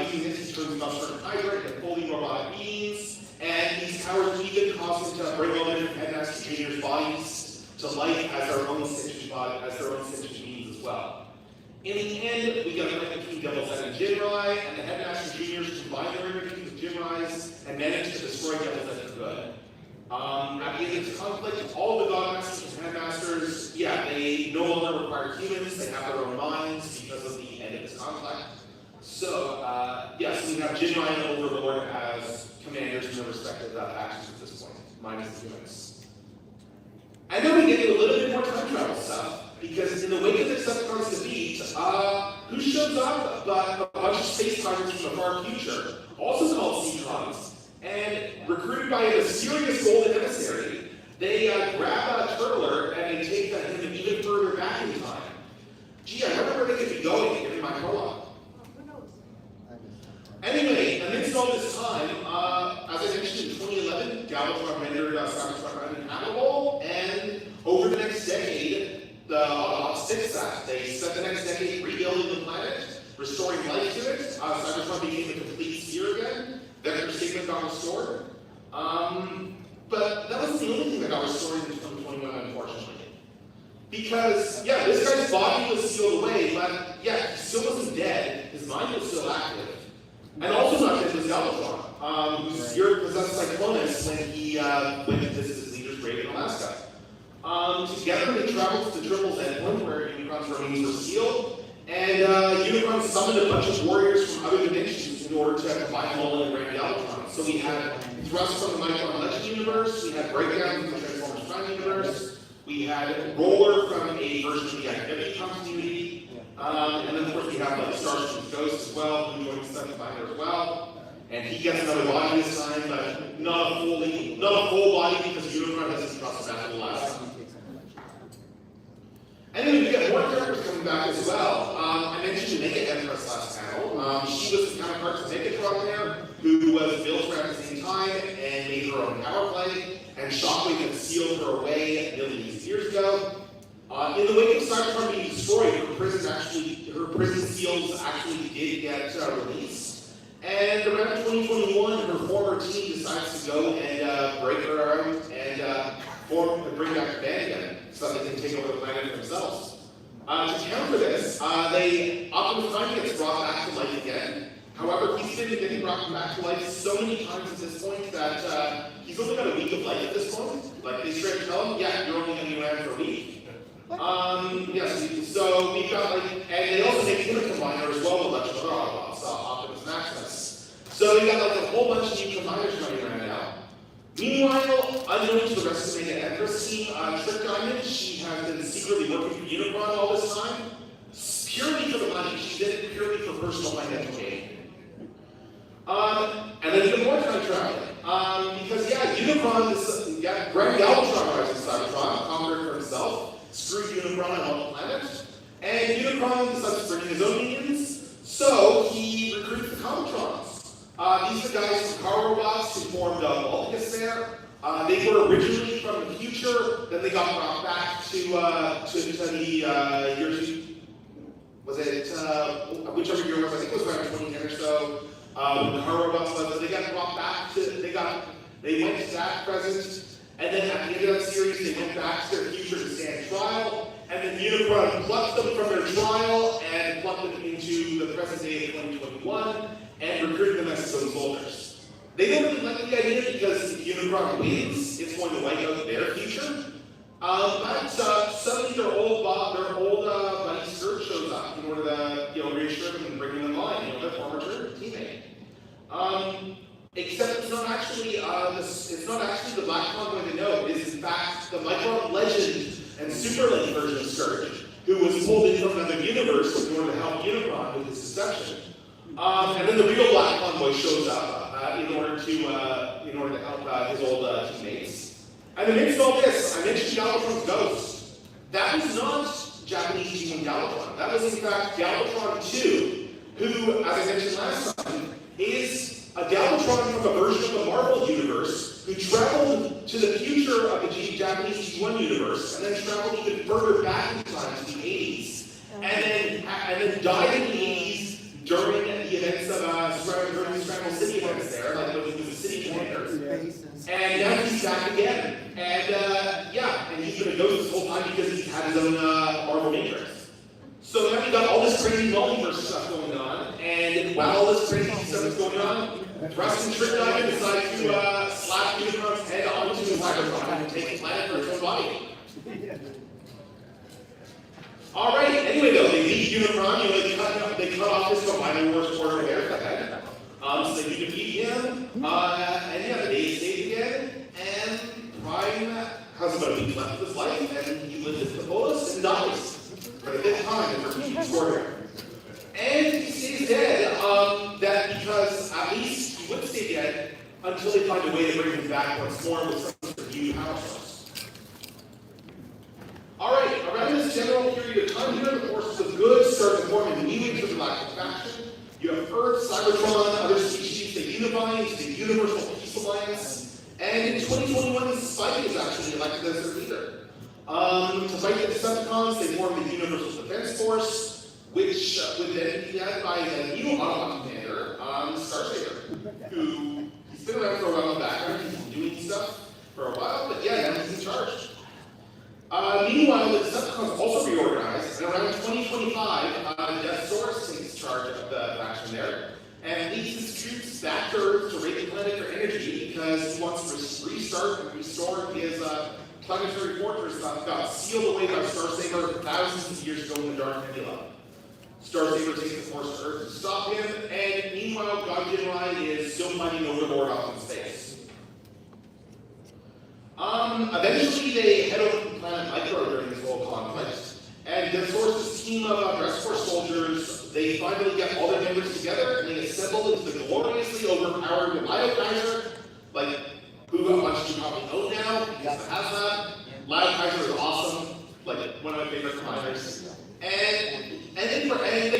Using this, he turns about certain hydrant and fully robotic beings, and these powers even cause him to bring all the different Headmaster Juniors' bodies to life as their own sentient beings as well. In the end, we get a fight between DevilZ and Jinrai, and the Headmaster Juniors combine their energies with Jinrai's and manage to destroy DevilZ for good. At the end of this conflict, all the Godmasters and Headmasters, they no longer require humans, they have their own minds because of the end of this conflict. So, yes, we have Jinrai and Overlord as commanders in their respective factions at this point, minus the humans. And then we get into a little bit more time travel stuff, because in the wake of the Decepticons defeat, who shows up but a bunch of space pirates from the far future, also called Seatrons, and recruited by a mysterious golden emissary, they grab a Turtler and they take him even further back in time. Gee, I wonder where they could be going given my prologue. Anyway, amidst all this time, as I mentioned in 2011, Galvatron rendered Cybertron uninhabitable, and over the next decade, the Autobots fixed that. They spent the next decade rebuilding the planet, restoring life to it. Cybertron became a complete sphere again. Vector statement got restored. But that wasn't the only thing that got restored in 2021, unfortunately. Because, this guy's body was sealed away, but he still wasn't dead. His mind was still active. And also not dead was Galvatron, whose spirit possessed Cyclonus when he went to visit his leader's grave in Alaska. Together they traveled to the Triple Endpoint, where Unicron's remains were sealed, and Unicron summoned a bunch of warriors from other dimensions in order to combine them all in Grand Galvatron. So we had Thrust from the Micron Legend universe, we had Breakdown from the Transformers Prime universe, we had Roller from a version of the Activity continuity, and then of course we have Starscream's Ghost as well, who joins the Finder as well. And he gets another body this time, but not a full body because Unicron doesn't trust him after the last time. And then we get more characters coming back as well. I mentioned Mega Empress last panel. She was the counterpart to Megatron there. who was built around the same time and made her own power play, and Shockwave had sealed her away millions of years ago. In the wake of Cybertron being destroyed, her prison seals actually did get released. And around 2021, her former team decides to go and break her out and bring back the band again, so they can take over the planet themselves. To counter this, Optimus Prime gets brought back to life again. However, he's been getting brought back to life so many times at this point that he's only got a week of life at this point. Like, they straight tell him, yeah, you're only going to be around for a week. Yes, so we've got and they also make him a combiner as well with a bunch of other Autobots, Optimus Maximus. So we got a whole bunch of new combiners running around now. Meanwhile, unknown to the rest of the Mega Empress team, Trick Diamond, she has been secretly working for Unicron all this time, purely for the money. She did it purely for personal financial gain. And then even more time traveling. Because Unicron, Grand Galvatron rises Cybertron, conquered for himself, screwed Unicron and all the planet, and Unicron decides to bring in his own minions, so he recruits the Comtrons. These are guys from car robots who formed Balticus there. They were originally from the future, then they got brought back to the year 2. Was it, whichever year it was, I think it was around 2010 or so, when the car robots was, they got brought back to, they went to that present, and then at the end of that series, they went back to their future to stand trial, and then Unicron plucked them from their trial and plucked them into the present day of 2021 and recruited them as his own soldiers. They don't really like the idea because if Unicron wins, it's going to wipe out their future. But suddenly their old buddy Skirt shows up in order to reassure them and bring them in line, their former teammate. Except it's not actually the Black Convoy they know. It is in fact the Micron Legend and Super Link version of Scourge, who was pulled in from another universe in order to help Unicron with his deception. And then the real Black Convoy shows up in order to help his old teammates. And amidst all this, I mentioned Galvatron's ghost. That was not Japanese G1 Galvatron. That was in fact Galvatron 2, who, as I mentioned last time, is a Galvatron from a version of the Marvel universe who traveled to the future of the Japanese G1 universe and then traveled even further back in time to the 80s, and then died in the 80s during the events of during the Scramble City events there, like when he was a city commander. And now he's back again. And and he's been a ghost this whole time because he's had his own Marvel Matrix. So now we've got all this crazy multiverse stuff going on, and while all this crazy stuff is going on, Thrust and Trick Diamond decide to slap Unicron's head onto his Cybertron and take the planet for its own body. Alright, anyway though, they beat Unicron, they cut off his combiner wars quarter of their head. So they defeat him, and the day stayed again, and Prime has about a week left of his life, and he lives at the fullest and dies. For the 5th time in her story. And he stays dead, that because at least he would stay dead until they find a way to bring him back once more with some sort of new power source. Alright, around this general period of time here, the forces of good start to form a new intergalactic faction. You have Earth, Cybertron, other species, they unify into the Universal Peace Alliance, and in 2021, Spike is actually elected as their leader. To fight the Decepticons, they formed the Universal Defense Force, which would then be led by the new Autobot commander, Starsaber, who he's been around for a while in the background, he's been doing stuff for a while, but now he's in charge. Meanwhile, the Decepticons also reorganized, and around 2025, Death Source takes charge of the faction there, and leads his troops back to Earth to raid the planet for energy because he wants to restart and restore his planetary fortress that got sealed away by Starsaber thousands of years ago in the Dark Nebula. Starsaber takes the force to Earth to stop him, and meanwhile, God Jedi is still fighting Overlord off in space. Eventually, they head over to the planet Micro during this whole conflict, and the Source's team of Dress Force soldiers, they finally get all their members together, and they assemble into the gloriously overpowered Lio Kaiser, who a bunch of you probably know now, because it has that. Lio Kaiser is awesome, one of my favorite combiners. And they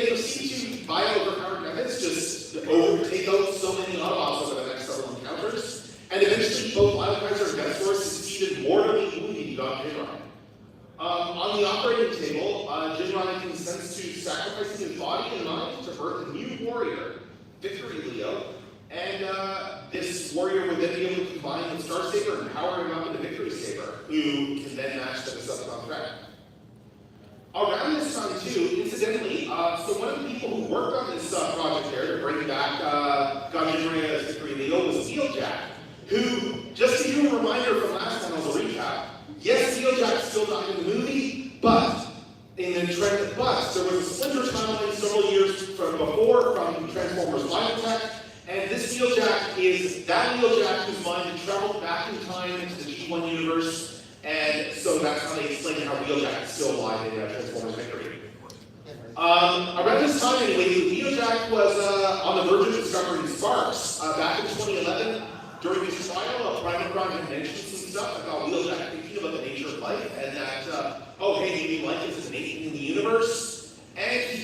proceed to, via overpowered methods, just take out so many Autobots body and mind to birth a new warrior, Victory Leo, and this warrior would then be able to combine with Star Saber and power him up into Victory Saber, who can then match the Decepticon threat. Around this time too, incidentally, so one of the people who worked on this project there to bring back Gajimura as Victory Leo was Wheeljack, who, just to give you a reminder from last time as a recap, yes, Wheeljack still died in the movie, but there was a splinter timeline several years from Transformers Final Tech, and this Wheeljack is that Wheeljack whose mind had traveled back in time into the G1 universe, and so that's how they explain how Wheeljack is still alive in Transformers Victory. Around this time, anyway, Wheeljack was on the verge of discovering sparks. Back in 2011, during his trial, Primercron had mentioned some stuff about Wheeljack thinking about the nature of life, and that, oh hey, maybe life is innate in the universe, and he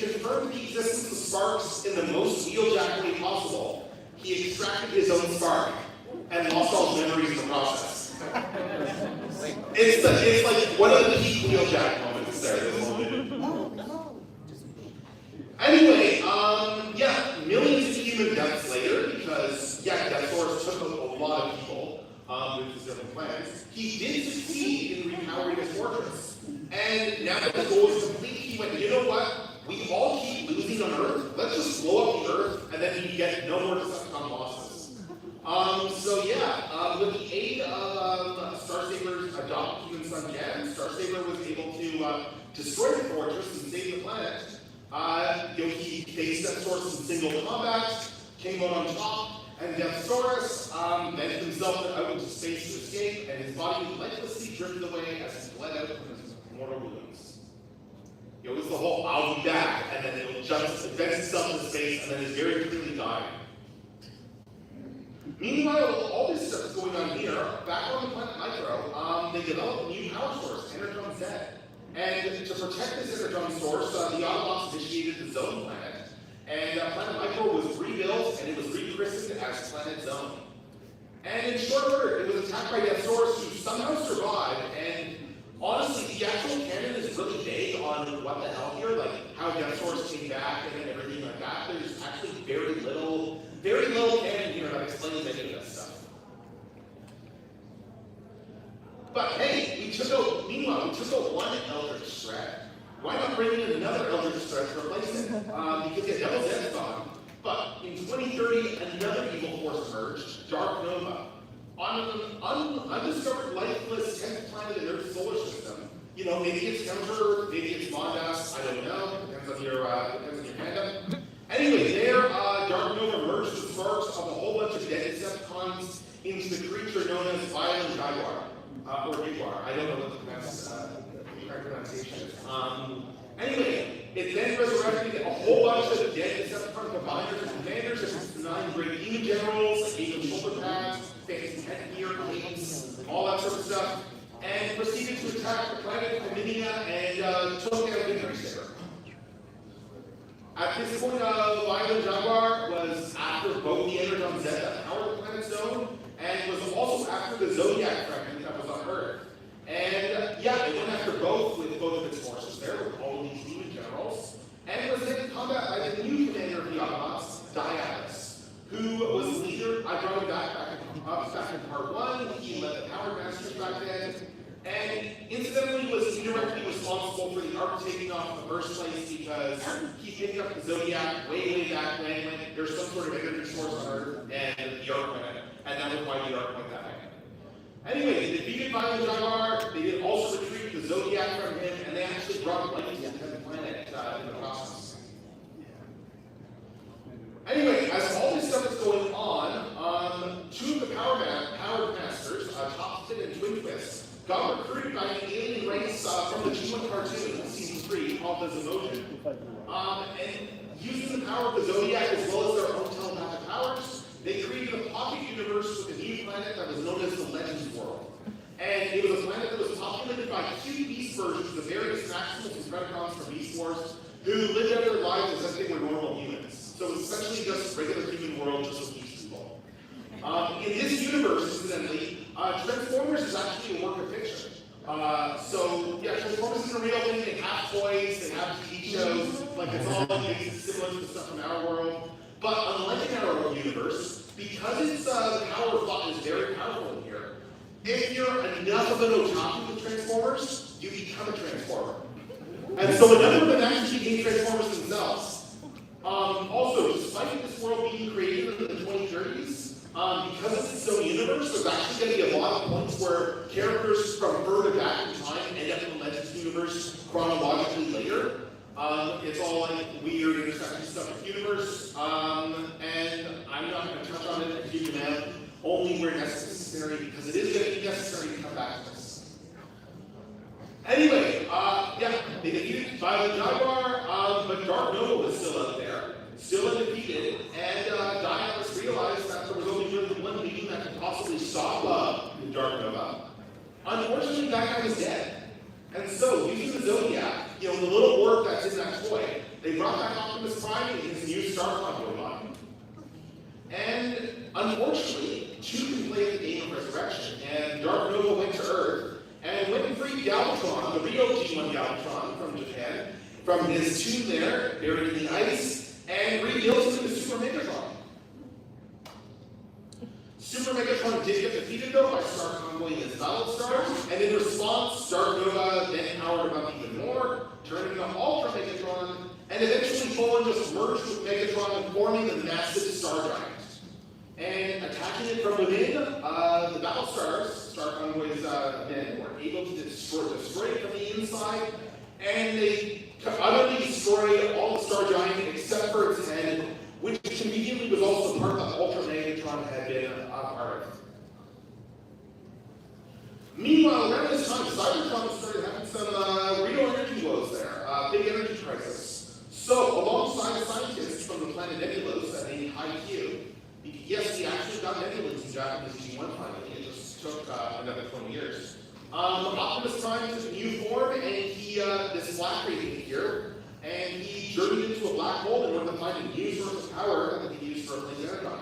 confirmed the existence of sparks in the most Wheeljack way possible. He extracted his own spark, and lost all his memories in the process. It's like one of the peak Wheeljack moments there. Anyway, yeah, millions of human deaths later, because, yeah, Death Force took a lot of people with his different plans. He did succeed in repowering his fortress. And now that the goal is complete, he went, you know what? We all keep losing on Earth. Let's just blow up the Earth, and then you get no more Decepticon losses. So yeah, with the aid of Starsaber's adopted human son Jan, Starsaber was able to destroy the fortress and save the planet. He faced Death Force in single combat, came out on top, and Deathsaurus vented himself out into space to escape, and his body lifelessly drifted away as he bled out from his mortal wounds. It was the whole "I'll be back," and then it vents itself into space, and then it very clearly died. Meanwhile, all this stuff is going on here. Back on the planet Micro, they developed a new power source, Energon Z. And to protect this Energon source, the Autobots initiated the Zone Planet. And Planet Micro was rebuilt, and it was rechristened as Planet Zone. And in short order, it was attacked by Deathsaurus, who somehow survived. And honestly, the actual canon is really vague on what the hell here, like how Deathsaurus came back and everything like that. There's actually very little canon here that explains any of that stuff. But hey, meanwhile, we took out one Eldritch threat. Why not bring in another Eldritch threat to replace it? Because the Devil's Ed's gone. But in 2030, another evil force emerged, Dark Nova. On an undiscovered lifeless 10th planet in Earth's solar system. You know, maybe it's Counter, maybe it's Mondas, I don't know. Depends on your fandom. Anyway, there, Dark Nova merged the sparks of a whole bunch of dead Decepticons into the creature known as Violent Jaguar. Or Jaguar, I don't know what the correct pronunciation is. Anyway, it then resurrected a whole bunch of dead Decepticon combiners and commanders, such as the 9 great demon generals, 8 shoulder pads, fancy headgear, capes, all that sort of stuff, and proceeded to attack the planet of Flaminia and took out Victory Saber. At this point, Violent Jaguar was after both the Energon Z that powered the planet Zone, and was also after the Zodiac fragment that was on Earth. And yeah, it went after both with both of its forces there, with all of these demon generals, and was in combat by the new commander of the Autobots, Diablos, who was the leader. I brought him back in part 1. He led the Power Masters back then, and incidentally was indirectly responsible for the arc taking off in the first place because he picked up the Zodiac way back when there's some sort of energy source on Earth and the arc went, and that was why the arc went that way. Anyway, they defeated Violent Jaguar, they did also retrieve the Zodiac from him, and they actually brought life to the 10th planet in the process. Anyway, as all this stuff is going on, 2 of the Power Masters, Topspin and Twin Twist, got recruited by an alien race from the G1 cartoon in Season 3 called the Zemogen. And using the power of the Zodiac as well as their own telepathic powers, they created a pocket universe with a new planet that was known as the Legends World. And it was a planet that was populated by cute beast versions of various Maximals and Predacons from Beast Wars who lived out their lives as if they were normal humans. So it's essentially just a regular human world just with beast people. In this universe, incidentally, Transformers is actually a work of fiction. So yeah, Transformers is a real thing. They have toys, they have TV shows, like it's all similar to the stuff from our world. But unlike in our own universe, because it's the power of thought is very powerful in here, if you're enough of an otaku with Transformers, you become a Transformer. And so a number of them actually became Transformers themselves. Also, despite this world being created in the 2030s, because it's its own universe, there's actually going to be a lot of points where characters from further back in time end up in the Legends universe chronologically later. It's all like weird intersecting stuff with the universe, and I'm not going to touch on it a huge amount, only where necessary, because it is going to be necessary to come back to this. Anyway, yeah, they defeated Violet Jaguar, but Dark Nova was still out there, still undefeated, and Dialis realized that there was only really one being that could possibly stop Dark Nova. Unfortunately, that guy was dead. And so, using the Zodiac, the little orb that's in that toy, they brought back Optimus Prime and his new Star Convoy body. And unfortunately, 2 can play the game of Resurrection, and Dark Nova went to Earth and went and freed Galvatron, the real G1 Galvatron from Japan, from his tomb there, buried in the ice, and rebuilt him into Super Megatron. Super Megatron did get defeated though by Star Convoy and his Battle Stars, and in response, Dark Nova then powered him up even more, turning into Ultra Megatron, and eventually Poland just merged with Megatron, forming the massive Star Giant. And attacking it from within, the Battle Stars, Star Convoy's men, were able to destroy it from the inside, and they utterly destroyed all the Star Giant except for its head, which conveniently was also part of the Ultra Megatron had been a part of. Meanwhile, around this time, Cybertron started having some real energy woes there, big energy crisis. So, alongside scientists from the planet Nebulos that named High-Q, yes, he actually got Nebulans in Japanese G1 finally, it just took another 20 years. Optimus Prime took a new form, and he, this black radiated here, and he journeyed into a black hole in order to find a new source of power that he could use for a place energon.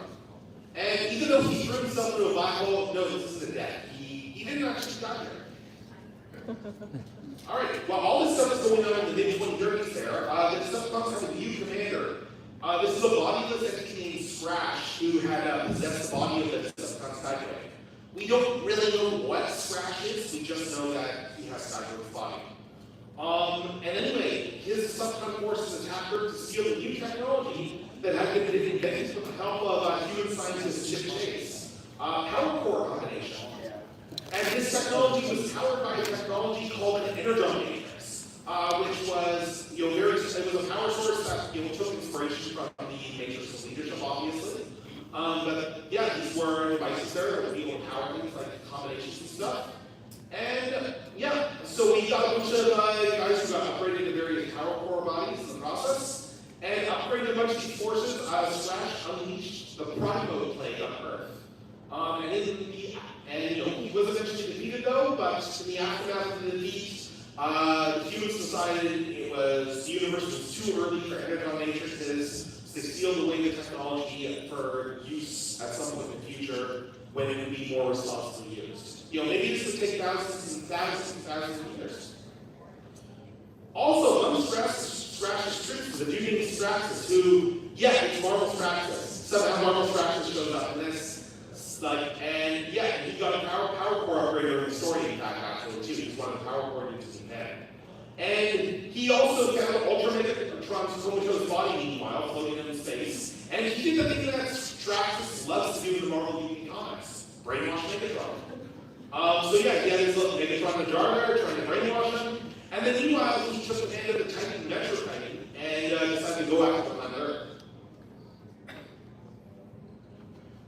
And even though he threw himself into a black hole, no, this isn't a death. He didn't actually die here. Alright, while all this stuff is going on in the mid-2030s there, this stuff comes from the new commander. This is a bodiless entity named Scratch, who had possessed the body of the Decepticon Skydrive. We don't really know what Scratch is, we just know that he has Skydrive's body. And anyway, his Decepticon forces attacked Earth to steal the new technology that had been invented with the help of human scientist Chip Chase. Power core combination. And this technology was powered by a technology called an energon matrix, which was, it was a power source that, took inspiration from the matrix of leadership, obviously. But yeah, these were devices there that would be able to power things like combinations and stuff. And yeah, so we got a bunch of guys who got upgraded to various power core bodies in the process, and upgraded a bunch of these forces. Scratch unleashed the Primo plague on Earth. He was eventually defeated though, but in the aftermath of the defeat, the humans decided the universe was too early for energon matrices. They sealed away the technology for use at some point in the future when it would be more responsibly used. Maybe this would take thousands and thousands and thousands of years. Also, among Scratch's troops, the dude named Straxus, who, yeah, it's Marvel Straxus. Somehow Marvel Straxus shows up in this. And yeah, he got a power core upgrade during the story, in fact, actually, too. He's one of the power core dudes in head. And he also found Ultra Megatron's comatose body, meanwhile, floating in space. And he did the thing that Straxus loves to do in the Marvel League comics: brainwash Megatron. So yeah, he had his little Megatron in the jar there, trying to brainwash him. And then meanwhile, he took command of the Titan Metro Titan and decided to go after the planet Earth.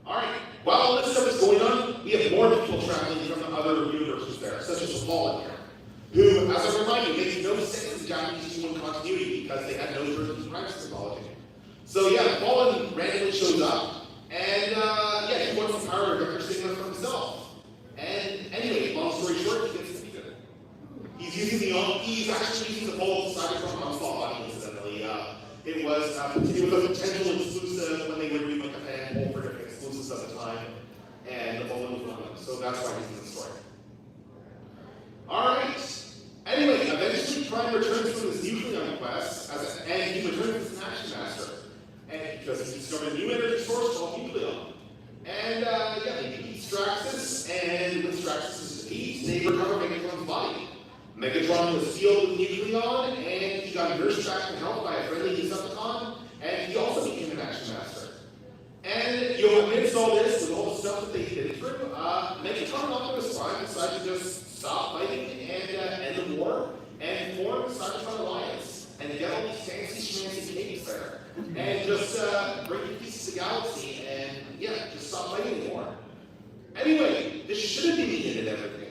Alright, while all this stuff is going on, we have more people traveling from other universes there, such as the Fallen here, who, as a reminder, makes no sense in Japanese G1 continuity because they had no versions of Primus mythology. So yeah, the Fallen randomly shows up, and yeah, he wants the power of Vector Sigma for himself. And anyway, long story short, he gets defeated. He's actually using the full Cybertron onslaught body, incidentally. It was a potential exclusive when they were doing like a fan poll for different exclusives at the time, and the Fallen was one of them. So that's why he's in the story. Alright. Anyway, eventually Prime returns from his Nucleon quest, and he returns an Action Master, and because he discovered a new energy source called Nucleon. And yeah, they defeat Straxus, and when Straxus is defeated, they recover Megatron's body. Megatron was sealed with Nucleon, and he got nursed back to health by a friendly Decepticon, and he also became an Action Master. And you know, amidst all this, with all the stuff that they did through, Megatron and Optimus Prime decided to just stop fighting and end the war, and form the Cybertron Alliance, and get all these fancy schmancy capes there, and just bring the pieces of the galaxy, and yeah, just stop fighting anymore. Anyway, this should have been the end of everything.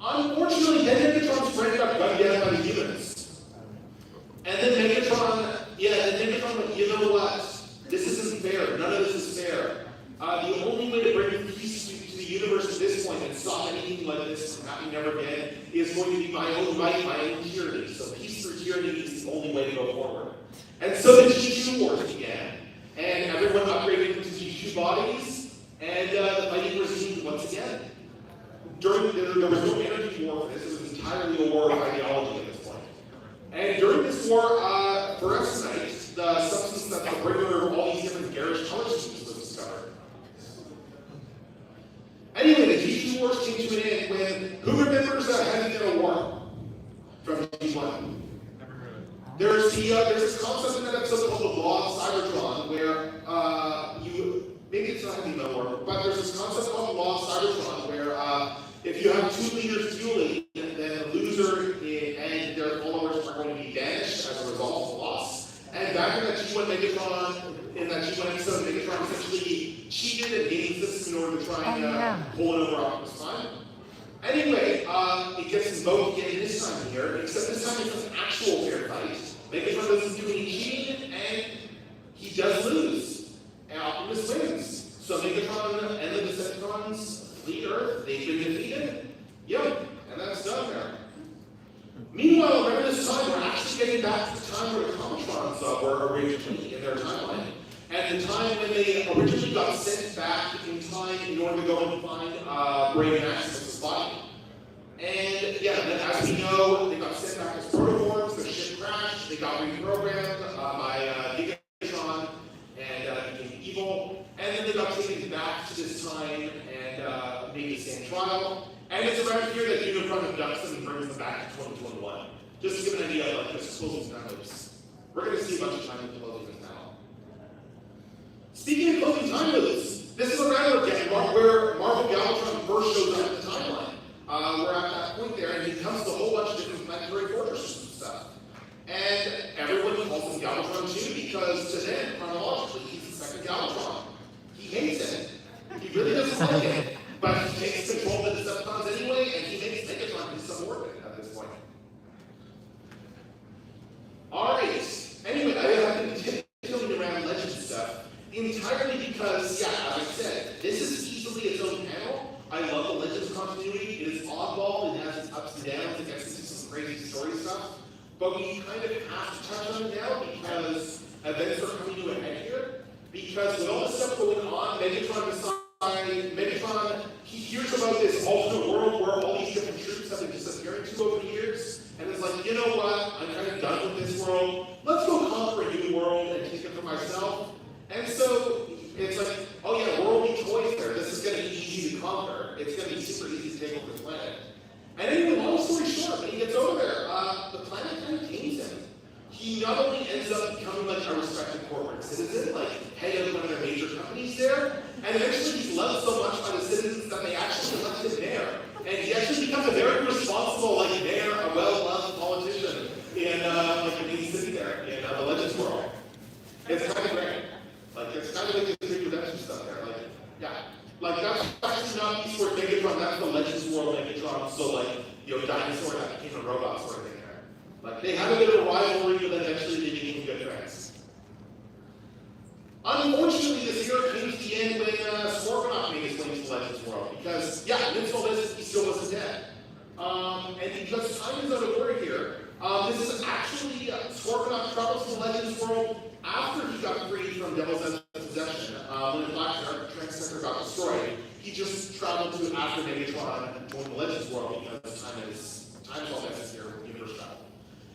Unfortunately, then Megatron's friend got gunned down by the humans. And then Megatron went, you know what? This isn't fair. None of this is fair. The only way to bring peace to the universe at this point and stop anything like this from happening ever again is going to be my own right, my own tyranny. So peace through tyranny is the only way to go forward. And so the G2 Wars began. And everyone upgraded into G2 bodies, and the fighting resumed once again. There was no energy war for this. It was entirely a war of ideology at this point. And during this war, peroxide, the substance that's the bringer of all these different garish color schemes, was discovered. Anyway, the G2 Wars came to an end when, who remembers Heavy Metal War from G1? There's this concept in that episode called the Law of Cybertron, where maybe it's not Heavy Metal War, but there's this concept called the Law of Cybertron, where if you have 2 liters fueling, then the loser and their followers are going to be banished as a result of the loss. And back in that G1 Megatron, in that G1 episode, Megatron essentially cheated and gained this in order to try and pull it over Optimus Prime. Anyway, it gets invoked again this time here, except this time it's an actual fair fight. Megatron doesn't do any cheating, and he does lose. And Optimus wins. So Megatron and the Decepticons flee Earth, they've been defeated. Yep, and that's done there. Meanwhile, remember this time, we're actually getting back to the time where the Comitrons were originally in their timeline. And the time when they originally got sent back in time in order to go and find Brave Maximus' body. And yeah, then as we know, they got sent back as protoforms, their ship crashed, they got reprogrammed by Gigatron and became evil. And then they got taken back to this time and made the same trial. And it's around here that Unicron abducts them and brings them back to 2021. Just to give an idea of like this closing time loops. We're going to see a bunch of time loops closing this now. Speaking of closing time loops, this is around where Marvel Galvatron first shows up in the timeline. We're at that point there, and he comes to a whole bunch of different planetary fortresses and stuff. And everyone calls him Galvatron too, because to them, chronologically, he's the second Galvatron. He hates it. He really doesn't like it. But he takes control of the Decepticons anyway, and he makes Megatron his subordinate at this point. Alright. Anyway, I have been tilting around legend stuff entirely because, yeah, as I said, this is easily its own panel. I love the Legends continuity. It is oddball, it has its ups and downs, it gets into some crazy story stuff. But we kind of have to touch on it now because events are coming to a head here. Because with all this stuff going on, Megatron, he hears about this alternate world where all these different troops have been disappearing to over the years, and it's like, you know what, I'm kind of done with this world, let's go conquer a new world and take it for myself. And so, it's like, oh yeah, world needs toys there, this is going to be easy to conquer, it's going to be super easy to take over the planet. And anyway, long story short, when he gets over there, the planet kind of tames him. He not only ends up becoming like a respected corporate citizen, like head of one of their major companies there, and eventually he's loved so much by the citizens that they actually elect him mayor. And he actually becomes a very responsible, like mayor, a well-loved politician in like the main city there in the Legends world. It's kind of great. Like it's kind of like this big redemption stuff there. Like yeah, like that's actually not East Word Megatron. That's the Legends world Megatron. So like dinosaur that became a robot sort of thing. Like, they had a bit of a rivalry, but then eventually they became good friends. Unfortunately, this era came to the end when Scorponok made his way to the Legends world. Because, yeah, amidst all this, he still wasn't dead. And because time is out of order here, this is actually Scorponok travels to the Legends world after he got freed from Devil's End's possession. When the Black Transcender got destroyed, he just traveled to after Megatron and joined the Legends world because time is all necessary for universe travel.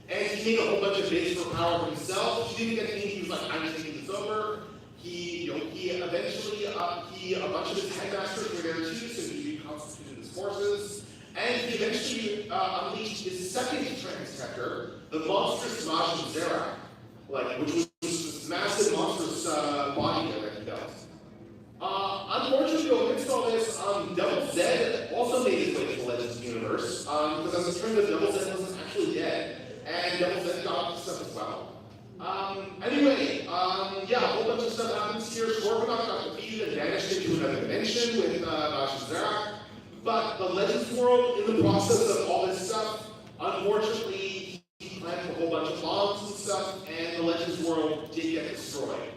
And he made a whole bunch of bids for power for himself. He didn't get anything. He was like, I'm taking this over. He eventually, a bunch of his headmasters were there too, so he reconstituted his forces. And he eventually unleashed his second transceptor, the monstrous UYGLZ, which was this massive monstrous body that he built. Unfortunately, amidst all this, Double Z also made his way to the Legends universe, because as it turned out, Double Z wasn't actually dead, and Double Z got up to stuff as well. Anyway, yeah, a whole bunch of stuff happens here. Scorponok got defeated and vanished into another dimension with UYGLZ. But the Legends world, in the process of all this stuff, unfortunately, he planted a whole bunch of bombs and stuff, and the Legends world did get destroyed.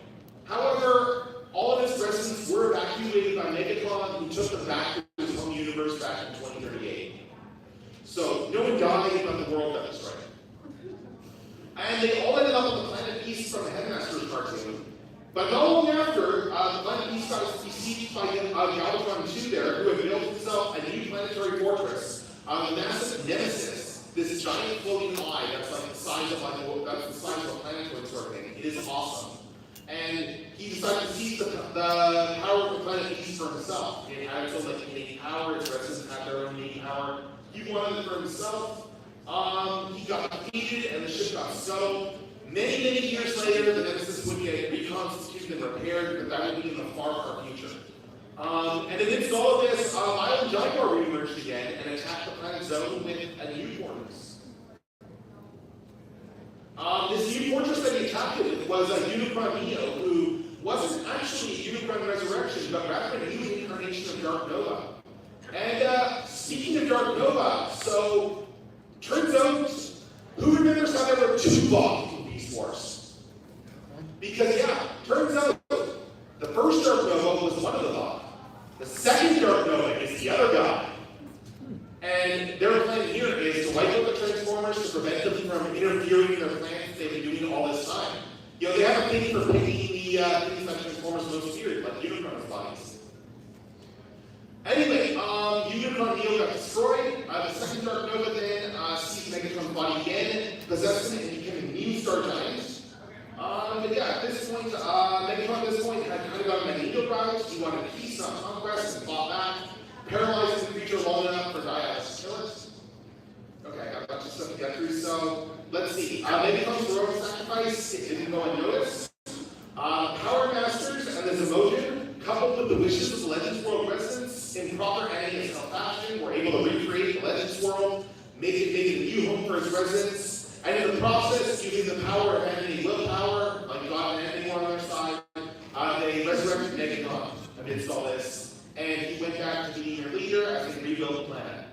However, all of its residents were evacuated by Megatron, who took them back to his home universe back in 2038. So, no one died, but the world got destroyed. And they all ended up on the planet East from the Headmaster's cartoon. But not long after, the planet East got besieged by Galvatron 2 there, who had built himself a new planetary fortress, a massive nemesis, this giant floating eye that's like the size of a planetoid sort of thing. It is awesome. And he decided to seize the power of the planet East for himself. He had its own innate power, its residents had their own innate power. He wanted it for himself. He got defeated and the ship got scuttled. Many years later, the Nemesis would get reconstituted and repaired, but that would be in the far future. And amidst all of this, Island Jaguar reemerged again and attacked the planet Zone with a new fortress. This new fortress that he attacked it with was a Unicron Neo, who wasn't actually a Unicron Resurrection, but rather a new incarnation of Dark Nova. And speaking of Dark Nova, so turns out, who remembers how there were two Bog in Beast Wars? Because yeah, turns out the first Dark Nova was one of the Bog. The second Dark Nova is the other guy. And their plan here is to wipe out the Transformers to prevent them from interfering in their plans they've been doing all this time. You know, they have a thing for picking the things that Transformers most feared, like Unicron's bodies. Anyway, Unicron Neo got destroyed. The second Dark Nova then seized Megatron's body again, possessed him, and became a new Star Giant. But yeah, at this point, Megatron at this point had kind of got a Magneto route. He wanted peace, not conquest, and fought back. Paralyzed the creature long enough for Dias to kill it. Okay, I got a bunch of stuff to get through, so let's see. Megatron's heroic sacrifice, it didn't go unnoticed. Power Masters and the Zemogen, coupled with the wishes of the Legends World residents, in proper anime-style fashion, were able to recreate the Legends World, make it a new home for its residents, and in the process, using the power of anime willpower, like God and anime on their side, they resurrected Megatron amidst all this. And he went back to being their leader as they rebuilt the planet.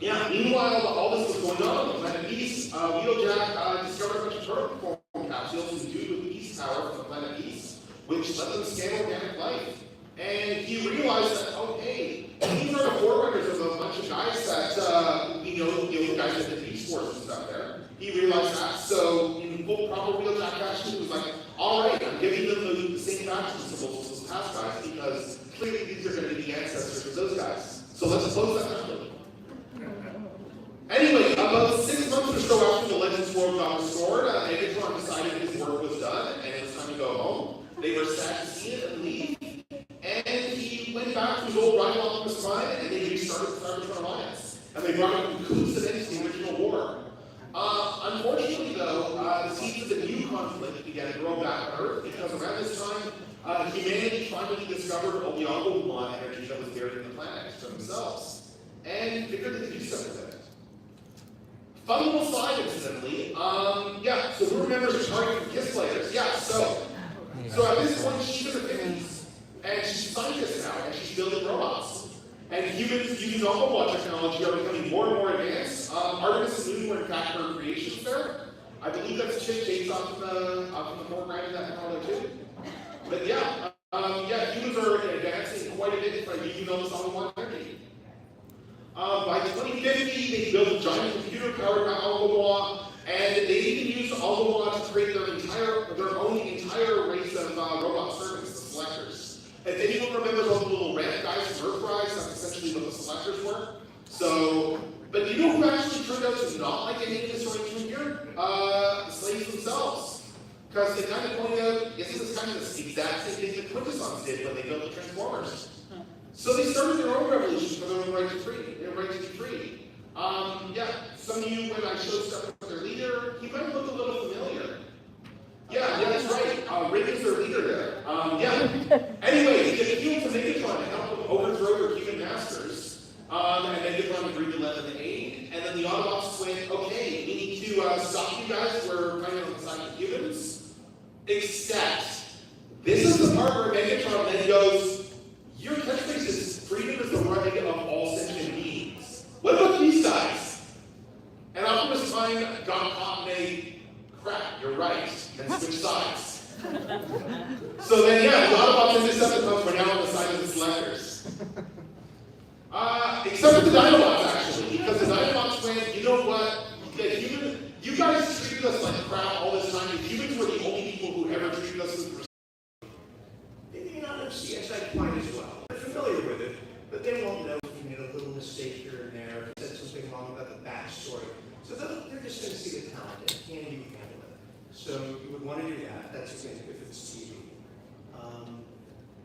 Yeah, meanwhile, all this was going on the planet East, Wheeljack discovered a bunch of protoform capsules endued with Beast power from the planet East, which let them scan organic life. And he realized that, oh hey, these are the forerunners of a bunch of guys that, we know, the guys that did Beast Wars and stuff there. He realized that, so in full proper Wheeljack fashion, he was like, alright, I'm giving them the same faction symbols as those past guys, because clearly these are going to be the ancestors of those guys. So let's close that number. Anyway, about 6 months or so after the Legends World got restored, Megatron decided his work was done, and it was time to go home. They were sad to see it and leave. And he went back to his old rival Optimus Prime, and they restarted the Cybertron Alliance. And they brought up conclusive events to the original war. Unfortunately, though, the seeds of the new conflict began to grow back on Earth, because around this time, humanity finally discovered all the Algolon energy that was buried in the planet for themselves, and figured they could do something with it. Fun little side, incidentally. Yeah, so who remembers the target from Kiss Players? Yeah, so at this point, she's in her 50s, and she's a scientist now, and she's building robots. And humans using Algolon technology are becoming more and more advanced. Artemis and Moon were in fact her creations there. I believe that's Chip Chase off in the foreground in that panel too. But yeah, humans are advancing quite a bit by using all this Algolon energy. By 2050, they built a giant computer powered by Algolon, and they even used Algolon to create their own entire race of robot servants, the Selectors. If anyone remembers all the little red guys from Earthrise, that's essentially what the Selectors were. So But you know who actually turned out to not like any of this arrangement here? The slaves themselves. Because they kind of pointed out, isn't this kind of the exact same thing that Quintessons did when they built the Transformers? So they started their own revolution for their own right to be free. Yeah, some of you, when I showed stuff with their leader, he might look a little familiar. Yeah, that's right. Rick is their leader there. Yeah. Anyway, he appealed to Megatron to help him overthrow your human masters. And Megatron agreed to lend them aid. And then the Autobots went, okay, we need to stop you guys. We're kind of on the side of humans. Except, this is the part where Megatron then goes, your catchphrase is freedom is the right of all sentient beings. What about these guys? And Optimus Prime got caught in a crap, you're right, and switch sides. So then, yeah, the Autobots and Decepticons were now on the side of the selectors. Except for the Dinobots, actually, because the Dinobots went, you know what, you guys treated us like crap all this time, and humans were the only people who ever treated us with respect. They may not understand that quite as well. They're familiar with it, but they won't know if you made a little mistake here and there, if you said something wrong about the backstory. So they're just going to see the talent and can you handle it. So you would want to do that. That's again if it's TV.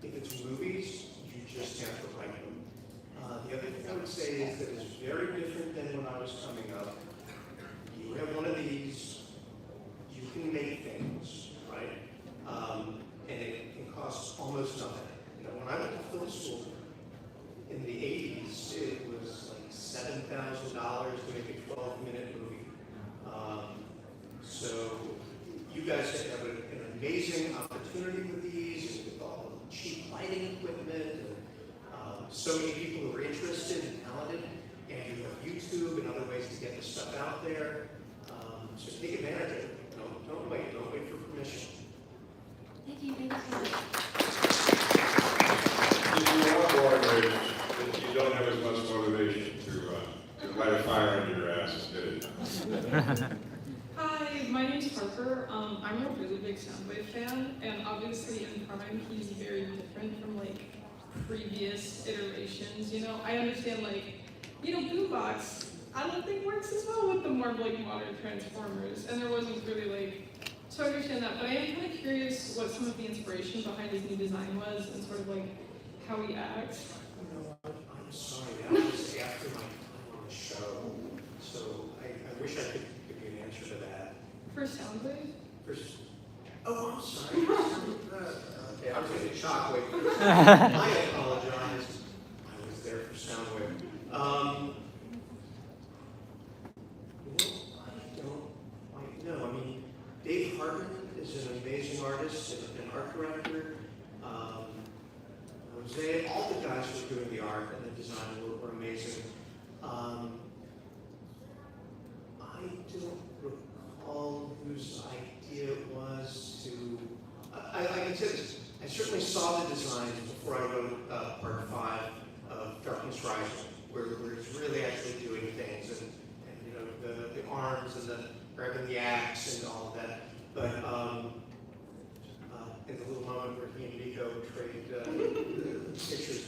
If it's movies, you just have to write them. The other thing I would say is that it's very different than when I was coming up. You have one of these, you can make things, right? And it can cost almost nothing. You know, when I went to film school in the 80s, it was like $7,000 to make a 12-minute movie. So you guys have an amazing opportunity with these, with all the cheap lighting equipment, and so many people who are interested and talented, and you have YouTube and other ways to get this stuff out there. So take advantage of it. Don't wait for permission. Thank you so much. If you are motivated, then you don't have as much motivation to light a fire under your ass, did it? Hi, my name's Parker. I'm a really big Soundwave fan, and obviously in Prime he's very different from like previous iterations. You know, I understand Boombox I don't think works as well with the more like modern Transformers, and there wasn't really like. So I understand that, but I am kind of curious what some of the inspiration behind his new design was, and sort of like how he acts. I'm sorry, that was after my time on the show, so I wish I could give you an answer to that. For Soundwave? Oh, I'm sorry. Okay, I was getting Shockwave. I apologize. I was there for Soundwave. I don't quite know. I mean, Dave Hartman is an amazing artist and an art director. Jose, all the guys who were doing the art and the design were amazing. I don't recall whose idea it was to. I can say this. I certainly saw the designs before I wrote part 5 of Darkness Rising, where it's really actually doing things, and you know the arms and the grabbing the axe and all of that. But in the little moment where he and Nico traded pictures,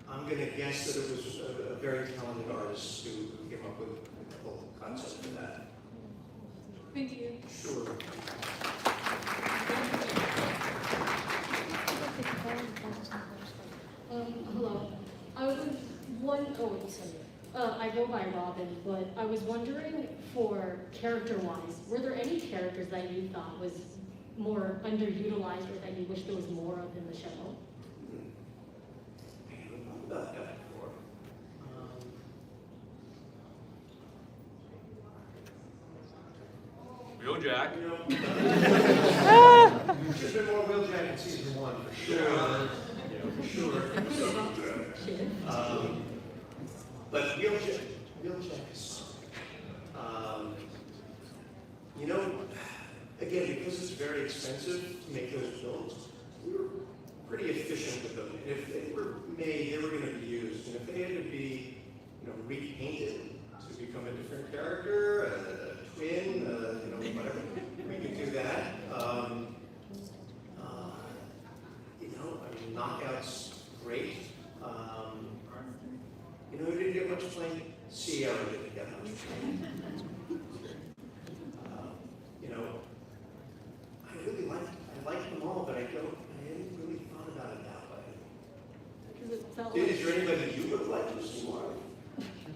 I'm going to guess that it was a very talented artist who came up with the whole concept for that. Thank you. Sure. Hello. I go by Robin, but I was wondering, for character-wise, were there any characters that you thought was more underutilized or that you wish there was more of in the show? I haven't thought about that before. Wheeljack. There's been more Wheeljack in season 1, for sure. Yeah, for sure. But Wheeljack is again, because it's very expensive to make those builds, we were pretty efficient with them. And if they were made, they were going to be used. And if they had to be, repainted to become a different character, a twin, whatever, we could do that. Knockout's great. never get that much. You know, I like them all, but I hadn't really thought about it that way. Because it felt Is there anybody you would like to see more of?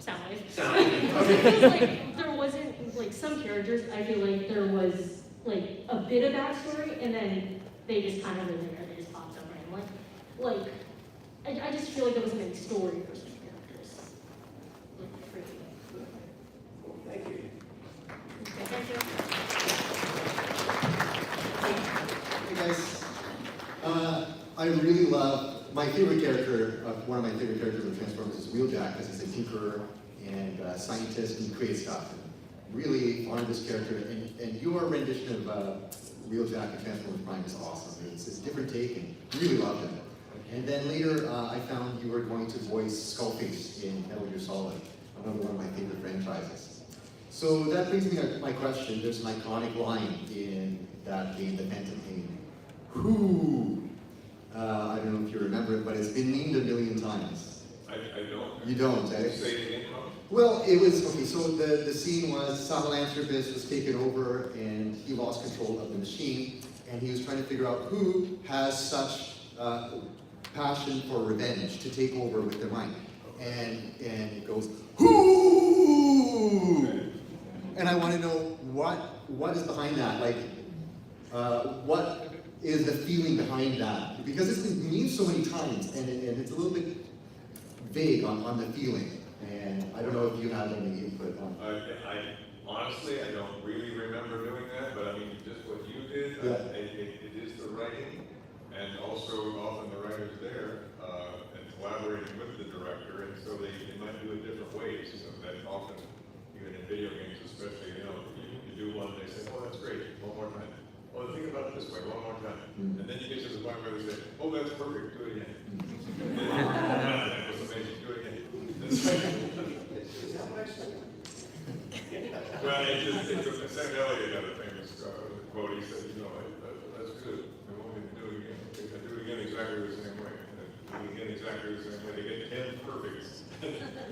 Soundwave. Soundwave. It feels like there wasn't, like, some characters, I feel like there was, like, a bit of backstory, and then they just kind of were there, they just popped up randomly. Like, I just feel like there wasn't any story for some characters. Like, for you. Well, thank you. Okay, thank you. Hey guys, I really love, my favorite character, one of my favorite characters of Transformers is Wheeljack, because he's a tinkerer and a scientist and creates stuff. Really fond this character, and your rendition of Wheeljack and Transformers Prime is awesome. It's a different take, and really loved it. And then later, I found you were going to voice Skullface in Metal Gear Solid, another one of my favorite franchises. So that brings me to my question. There's an iconic line in that game, the Phantom Pain. Who? I don't know if you remember it, but it's been named a million times. I don't. You don't, eh? Say it again, Tom? Well, it was, okay, so the scene was Sahelanthropus was taken over and he lost control of the machine, and he was trying to figure out who has such passion for revenge to take over with their mind. And it goes, who? And I want to know what is behind that, like, what is the feeling behind that? Because it's been used so many times, and it's a little bit vague on the feeling. And I don't know if you have any input on Honestly, I don't really remember doing that, but I mean, just what you did, Yeah. it is the writing, and also often the writer's there, and collaborating with the director, and so they might do it different ways. So that often, even in video games especially, you know, you do one, they say, oh, that's great, one more time. Oh, think about it this way, one more time. And then you get to the point where they say, oh, that's perfect, do it again. That was amazing, do it again. Is that what I said? Well, Sam Elliott had a famous quote. He said, you know, that's good. I want me to do it again. I do it again exactly the same way. Do it again exactly the same way. They get 10 perfects.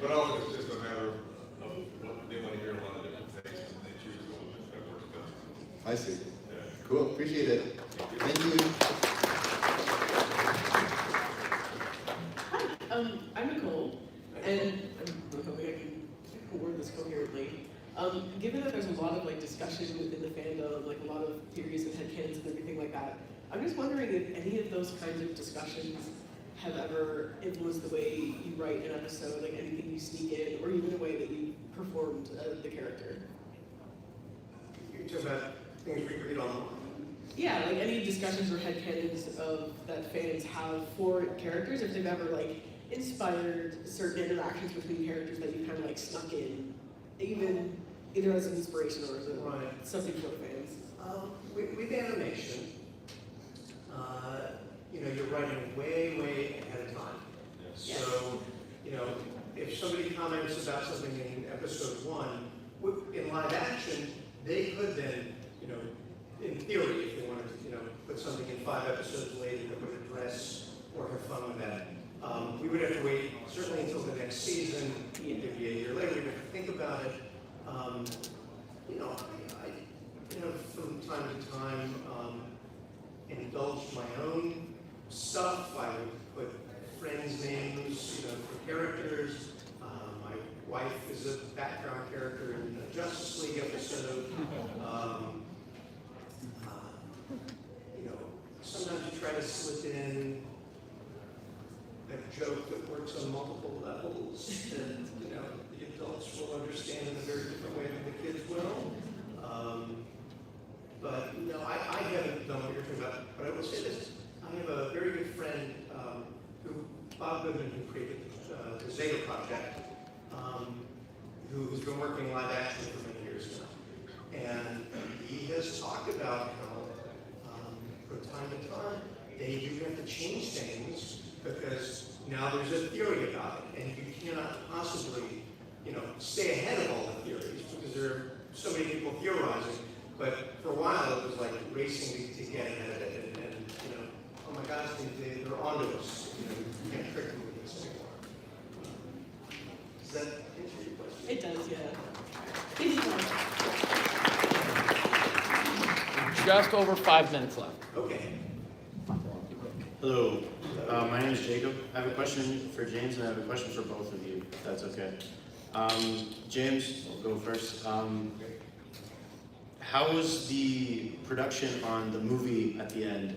But often it's just a matter of what they want to hear a lot of different things, and they choose the one that works best. I see. Yeah. Cool, appreciate it. Thank you. I'm Nicole, and I'm hoping I can word this coherently. Given that there's a lot of discussion within the fandom, like a lot of theories and headcanons and everything like that, I'm just wondering if any of those kinds of discussions have ever influenced the way you write an episode, like anything you sneak in, or even the way that you performed the character. You're talking about things we read online? Yeah, like any discussions or headcanons of that fans have for characters, if they've ever inspired certain interactions between characters that you kind of snuck in, even either as an inspiration or as something for the fans. With animation, you know, you're writing way, way ahead of time. Yes. So, you know, if somebody comments about something in episode 1, in live action, they could then, you know, in theory, if they wanted to, you know, put something in 5 episodes later that would address or have fun with that. We would have to wait certainly until the next season, maybe a year later, to think about it. You know, I you know, from time to time, indulged my own stuff. I would put friends' names, you know, for characters. My wife is a background character in a Justice League episode. You know, sometimes you try to slip in a joke that works on multiple levels that, you know, the adults will understand in a very different way than the kids will. But no, I haven't done what you're talking about, but I will say this. I have a very good friend Bob Goodman, who created the Zeta Project, who's been working live action for many years now. And he has talked about how from time to time, they do have to change things because now there's a theory about it, and you cannot possibly, you know, stay ahead of all the theories because there are so many people theorizing. But for a while, it was like racing to get ahead of it, and you know, oh my gosh, they're onto us. You know, you can't trick them with this anymore. that answer your question? It does, yeah. Thank you so much. Just over 5 minutes left. Okay. Hello, my name is Jacob. I have a question for James and I have a question for both of you, if that's okay. James, I'll go first. How was the production on the movie at the end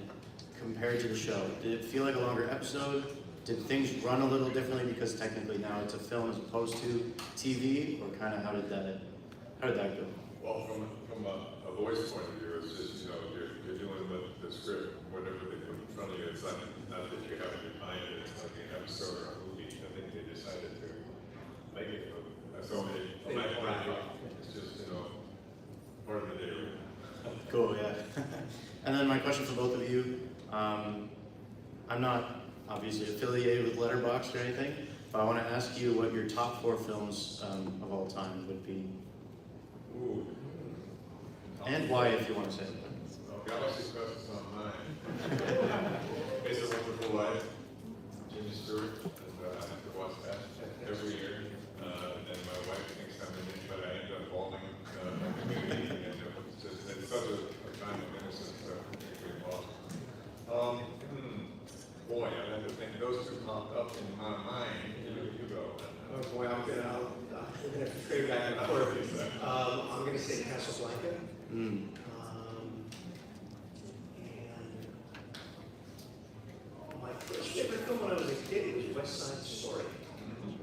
compared to the show? Did it feel like a longer episode? Did things run a little differently because technically now it's a film as opposed to TV, or kind of how did that go? Well, from a voice point of view, it's just, you know, you're doing the script, whatever they put in front of you. It's not that you have it behind it. It's like an episode or a movie. I think they decided to make it. So from my point of view, it's just, you know, part of the day. Cool, yeah. And then my question for both of you, I'm not obviously affiliated with Letterboxd or anything, but I want to ask you what your top 4 films of all time would be. Ooh. And why, if you want to say it. Galaxy Quest is on mine. It's a Wonderful Life, Jimmy Stewart, and I have to watch that every year. And my wife thinks I'm an idiot, but I end up bawling in the community. And it's such a time of innocence, particularly lost. Boy, I have to think those two popped up in my mind. You go. Oh boy, we're gonna have to trade back and forth. I'm gonna say Casablanca. And my first favorite film when I was a kid was West Side Story.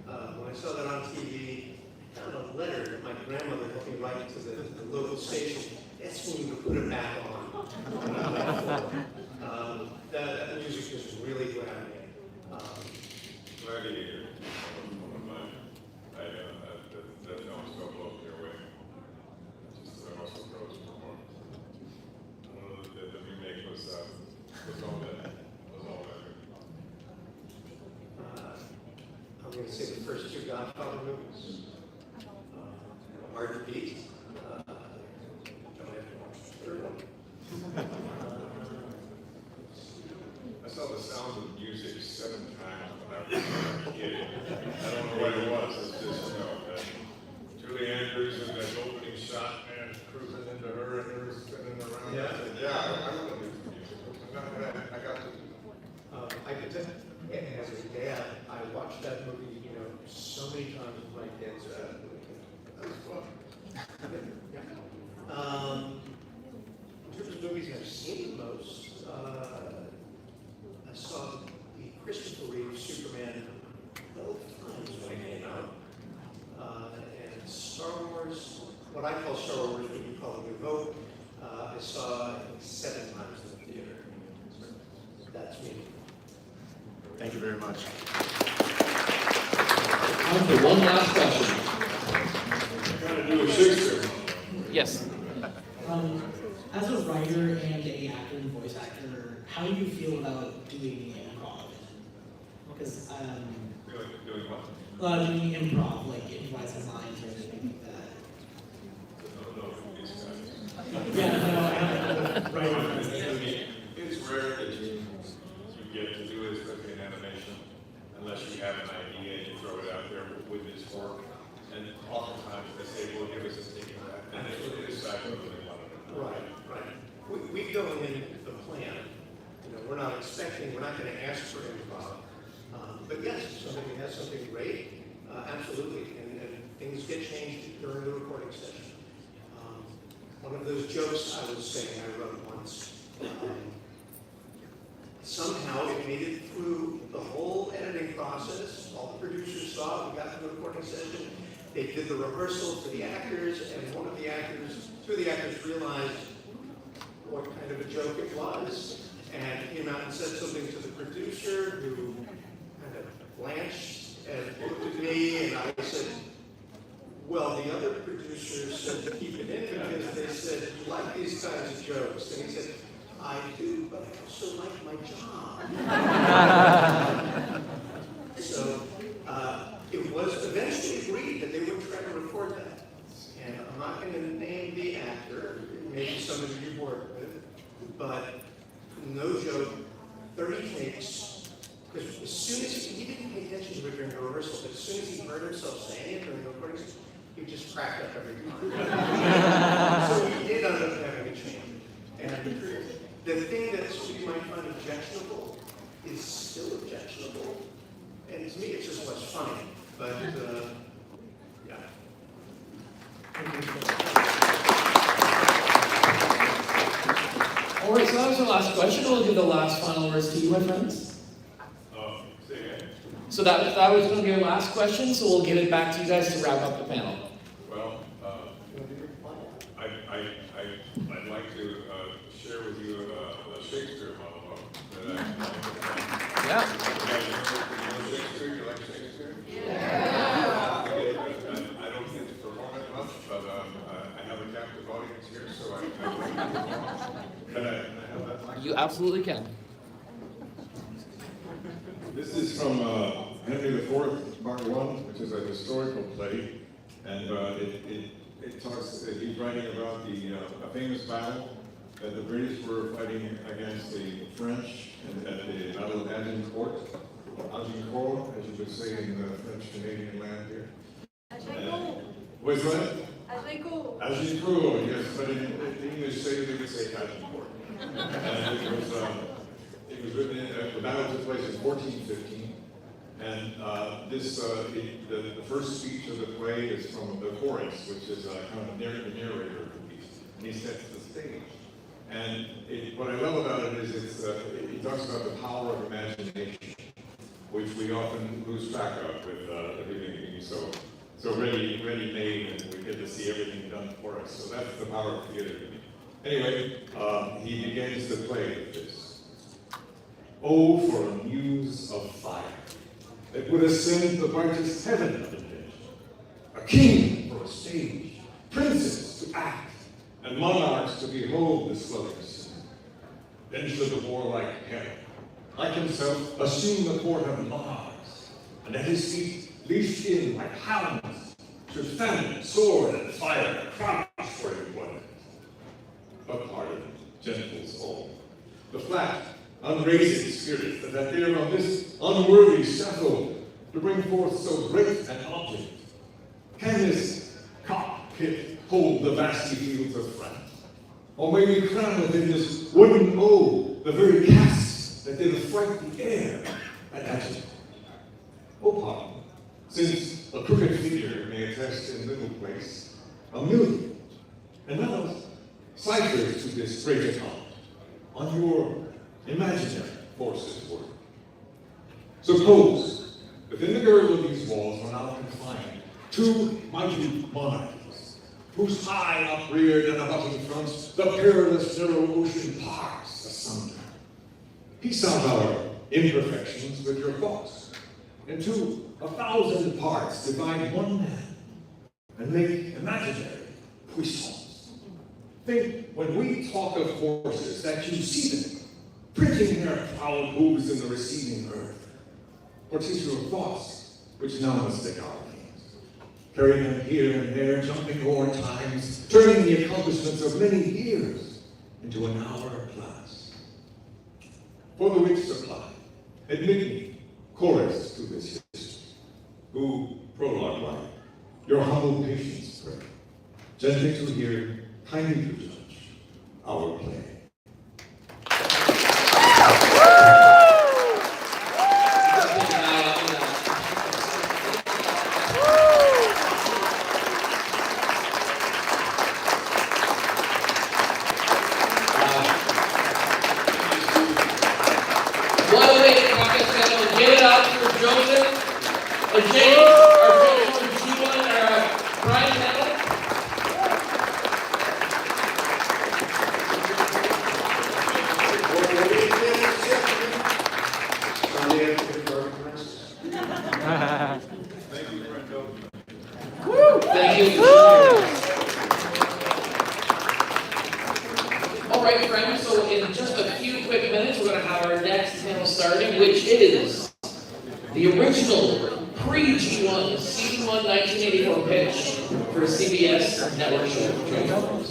When I saw that on TV, I found a letter that my grandmother helped me write to the local station, asking me to put it back on. That music just really grabbed me. Gladiator. That film still blows me away. Just Russell Crowe's performance. The remake was all that. I'm going to say the first 2 Godfather movies. Hard to beat. Don't have to watch the third one. I saw The Sound of Music 7 times when I was a kid. I don't know what it was. It's just, you know, Julie Andrews and that opening shot, man, cruising into her and her spinning around. Yeah. I said, yeah, I want to do some music. I got to. I could tell, as a dad, I watched that movie, you know, so many times with my kids. That was fun. In terms of movies I've seen the most, I saw the Christopher Reeve Superman both times when it came out. And Star Wars, what I call Star Wars, what you call a New Hope, I saw 7 times in the theater. That's me. Thank you very much. Time for one last question. Trying to do a Shakespeare. Yes. As a writer and a actor and voice actor, how do you feel about doing improv? Because Doing what? doing improv, like improvising lines or anything like that. Yeah, no, I have writer friends. It's rare that you get to do this quickly in animation unless you have an idea and you throw it out there with this work. And oftentimes they say, well, give us a take of that. And they decide what they want to do. Right. We go in with the plan. You know, we're not going to ask for improv. But yes, if somebody has something great, absolutely. And things get changed during the recording session. One of those jokes I was saying I wrote once. Somehow it made it through the whole editing process. All the producers saw it. We got to the recording session. They did the rehearsal for the actors, and two of the actors realized what kind of a joke it was, and came out and said something to the producer, who kind of blanched and looked at me, and I said, well, the other producers said to keep it in because they said, you like these kinds of jokes. And he said, I do, but I also like my job. So it was eventually agreed that they would try to record that. And I'm not going to name the actor, maybe some of you worked with, but no joke, 30 takes, Because as soon as he didn't pay attention to it during the rehearsal, but as soon as he heard himself saying it during the recording, he just cracked up every time. So we did end up having a change. And the thing that you might find objectionable is still objectionable. And to me, it's just what's funny. But, yeah. All right, so that was the last question. We'll give the last final words to you, my friends. Say again. So that was going to be our last question, so we'll give it back to you guys to wrap up the panel. Well, I'd like to share with you a Shakespeare monologue that Yeah. You know Shakespeare? You like Shakespeare? Yeah. I don't get to perform it much, but I have a captive audience here, so can I have that? You absolutely can. This is from Henry IV, Part 1, which is a historical play, and it talks, he's writing about a famous battle that the British were fighting against the French at the Battle of Agincourt, as you would say in the French-Canadian land here. What's that? Agincourt, yes, but in the English say they would say Agincourt. And it was written in, the battle took place in 1415, and the first speech of the play is from the chorus, which is kind of the narrator of the piece, and he sets the stage. And what I love about it is he talks about the power of imagination, which we often lose track of with everything being so ready-made, and we get to see everything done for us. So that's the power of theater to me. Anyway, he begins the play with this. Oh, for a muse of fire that would ascend the brightest heaven of the day. A king for a stage, princes to act, and monarchs to behold this flowing scene. Then should the warlike Herod, like himself, assume the port of Mars, and at his feet, leashed in like hounds, should famine, sword, and fire crouch for everyone. But pardon, gentle soul, the flat, unraising spirit that hath there on this unworthy scaffold to bring forth so great an object. Can this cockpit hold the vasty fields of France? Or may we crown within this wooden O the very casks that did affright the air at Agincourt? Oh, pardon, since a crooked figure may attest in little place, a million, and others ciphers to this great account on your imaginary forces work. Suppose within the girdle of these walls are now confined two mighty monarchies, whose high upreared and abutting fronts the perilous narrow ocean parts asunder. Piece out our imperfections with your thoughts. Into 1,000 parts divide one man, and make imaginary puissance. Think, when we talk of horses, that you see them, printing their proud hooves in the receding earth. Or 'tis your thoughts which now must take our names, carrying them here and there, jumping o'er times, turning the accomplishments of many years into an hour class. For the which supply, admit me, chorus to this history, who, prologue line, your humble patience pray, gently to hear, kindly to judge our play. What a way to rock this panel. Give it up for Joseph and James, our judges from G1 and our Brian panel. Thank you, Brendo. Thank you. All right, friends, so in just a few quick minutes, we're going to have our next panel starting, which is the original pre-G1, Season 1, 1984 pitch for a CBS network show. Transformers.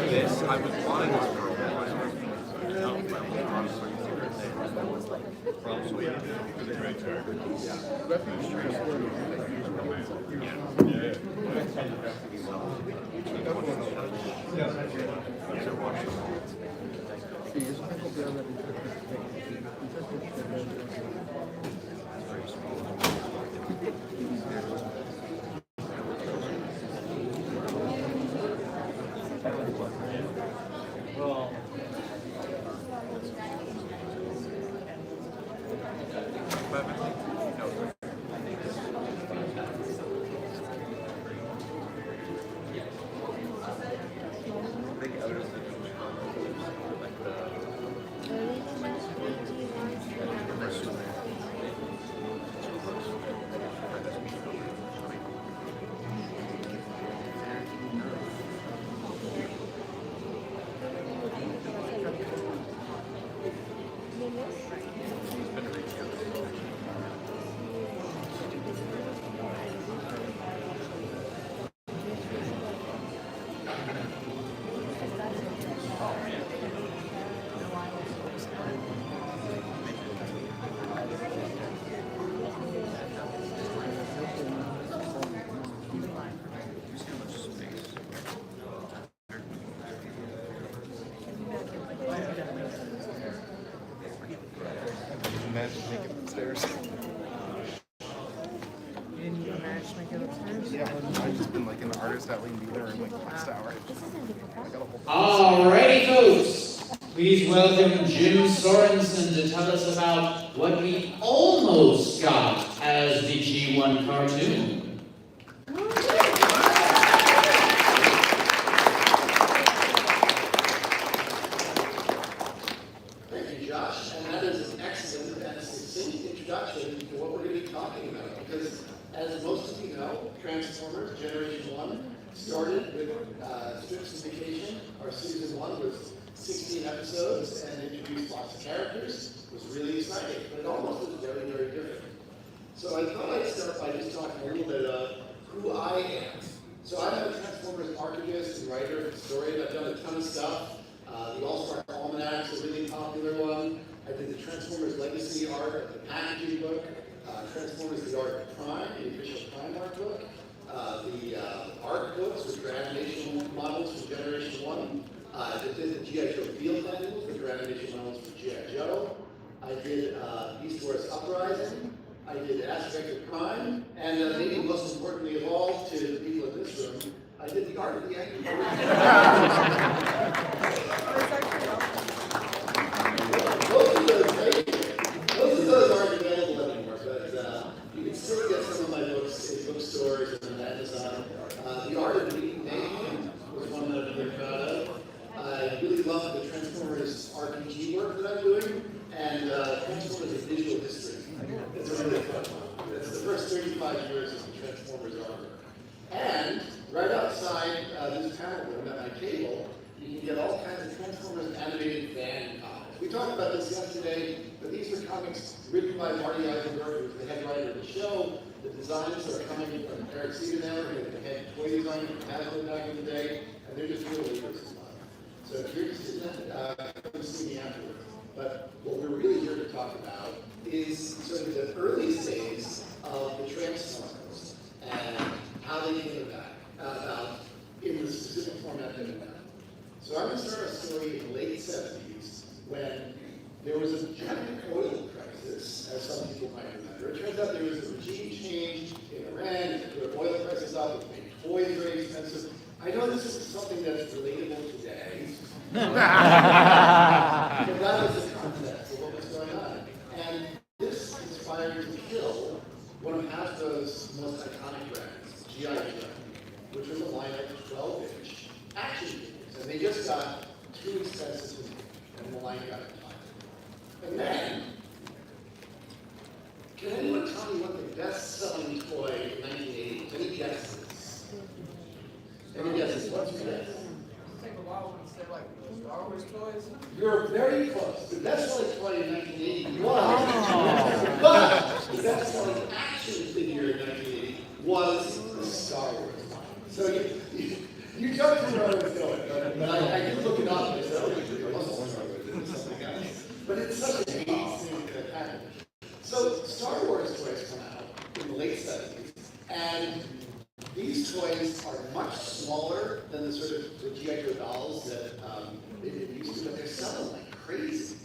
This, I was wanting this for a while. Yeah, I've just been like an artist at Lean Beater in like the last hour. Alrighty, folks. Please welcome Jim Sorensen to tell us about what we almost got as the G1 cartoon. Thank you, Josh, and that is an excellent and succinct introduction to what we're going to be talking about, because as most of you know, Transformers Generation 1 started with strip syndication. Our season 1 was 16 episodes and introduced lots of characters. It was really exciting, but it almost was very, very different. So I thought I'd start by just talking a little bit about who I am. So I'm a Transformers archivist and writer, historian. I've done a ton of stuff. The All-Star Almanac is a really popular one. I did the Transformers Legacy art of the packaging book. Transformers The Art of Prime, the official Prime art book. The art books, which were animation models from Generation 1. I did the G.I. Joe field manuals, which were animation models for G.I. Joe. I did Beast Wars Uprising. I did Aspect of Prime. And maybe most importantly of all to the people in this room, I did the art of the Angry Bird. Most of those aren't available anymore, but you can still get some of my books in bookstores and on Amazon. The Art of Reading Mayhem was one that I'm very proud of. I really love the Transformers RPG work that I'm doing, and Transformers is visual history. It's a really fun one. It's the first 35 years of the Transformers artwork. And right outside this panel room at my table, you can get all kinds of Transformers animated fan comics. We talked about this yesterday, but these are comics written by Marty Eisenberg, who's the head writer of the show. The designs are coming from Eric Siegener, who was the head toy designer from Hasbro back in the day, and they're just really leaders in life. So if you're interested in that, come see me afterwards. But what we're really here to talk about is sort of the early days of the Transformers and how they came about in the specific format that we have. So I'm going to start a story in the late 70s when there was a giant oil crisis, as some people might remember. It turns out there was a regime change in Iran, it put oil prices up, it made toys very expensive. I know this is something that's relatable today. But that was the context of what was going on. And this inspired to kill one of Hasbro's most iconic brands, G.I. Joe, which was a line of 12-inch action figures. And they just got too expensive to make, and the line got retired. And then, can anyone tell me what the best-selling toy in 1980 was? Any guesses? Any guesses? What's your guess? Take a while when you say like Star Wars toys. You're very close. The best-selling toy in 1980 was, but the best-selling action figure in 1980 was the Star Wars line. So you jumped to where I was going, but I did look it up and I said, oh, it wasn't Star Wars, it was something else. But it's such a neat thing that happened. So Star Wars toys come out in the late 70s, and these toys are much smaller than the sort of the G.I. Joe dolls that they've been used to, but they're selling like crazy.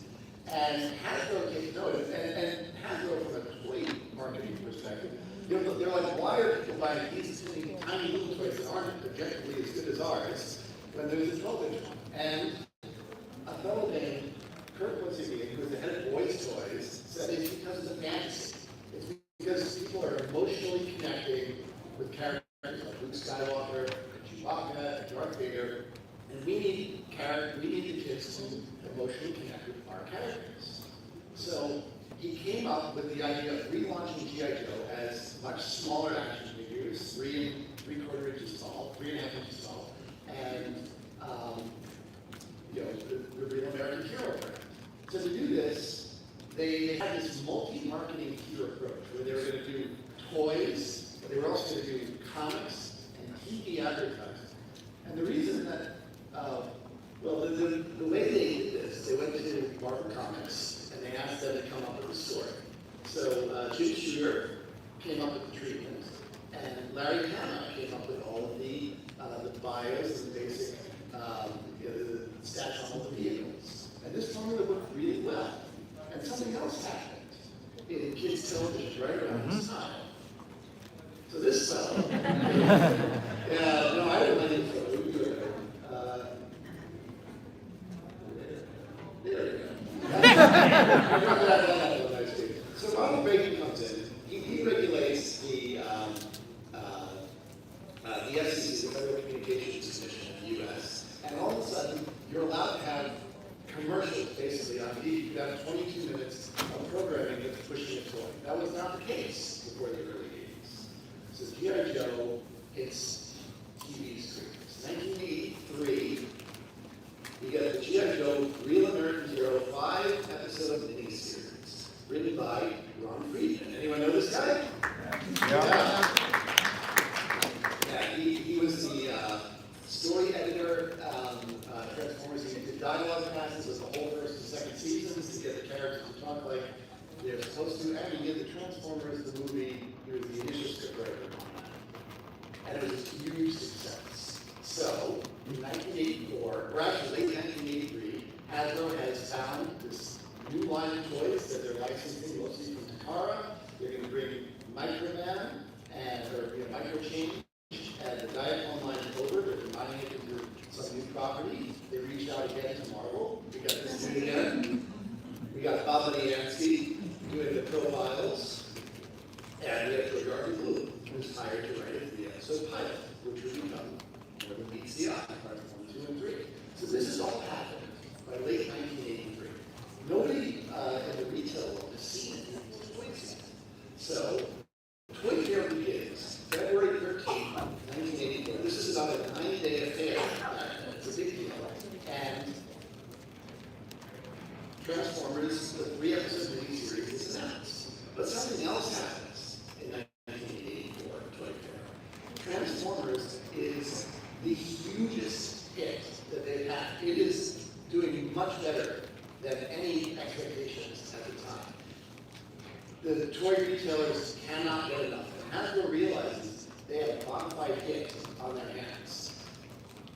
And Hasbro takes notice, and Hasbro from a toy marketing perspective, they're like, why are people buying these tiny little toys that aren't objectively as good as ours when there's a 12-inch one? And a fellow named Kurt Wozniak, who was the head of Boys Toys, said it's because of the fantasy. It's because people are emotionally connecting with characters like Luke Skywalker, and Chewbacca, and Darth Vader, and we need the kids to emotionally connect with our characters. So he came up with the idea of relaunching G.I. Joe as much smaller action figures, 3 3/4 inches tall, 3.5 inches tall, and the real American hero brand. So to do this, they had this multi-marketing tier approach where they were going to do toys, but they were also going to do comics and TV advertising. And the reason that, the way they did this, they went to Marvel Comics and they asked them to come up with a story. So Jim Shooter came up with the treatment, and Larry Hama came up with all of the bios and the basic the stats on all the vehicles. And this formula worked really well. And something else happened in kids' television right around this time. So this fellow, no, I don't like it. There we go. So Ronald Reagan comes in. He regulates the FCC, the Federal Communications Commission in the U.S. And all of a sudden, you're allowed to have commercials basically on TV. You could have 22 minutes of programming that's pushing a toy. That was not the case before the early 80s. So G.I. Joe hits TV screens. 1983, you get the G.I. Joe Real American Hero 5-episode miniseries, written by Ron Friedman. Anyone know this guy? Yeah. He was the story editor, Transformers. He did dialogue passes with the whole first and second seasons to get the characters to talk like they're supposed to. And he did the Transformers, the movie. He was the initial scriptwriter on that. And it was a huge success. So, in 1984, or actually late 1983, Hasbro has found this new line of toys that they're licensing mostly from Takara. They're going to bring Microman or Microchange and the Diaclone line over. They're combining it into some new property. They reached out again to Marvel. We got this dude again. We got Bob Yancey doing the profiles. And we have Garvey Blue, who was hired to write the episode pilot, which would become Morgan Beats the Eye, part 1, 2, and 3. So this has all happened by late 1983. Nobody in the retail world has seen it in toys yet. So, Toy Fair begins February 13th, 1984. This is about a 9-day affair. It's a big deal. And Transformers, the 3-episode miniseries, is announced. But something else happens in 1984 Toy Fair. Transformers is the hugest hit that they've had. It is doing much better than any expectations at the time. The toy retailers cannot get enough. And Hasbro realizes they have a bona fide hit on their hands.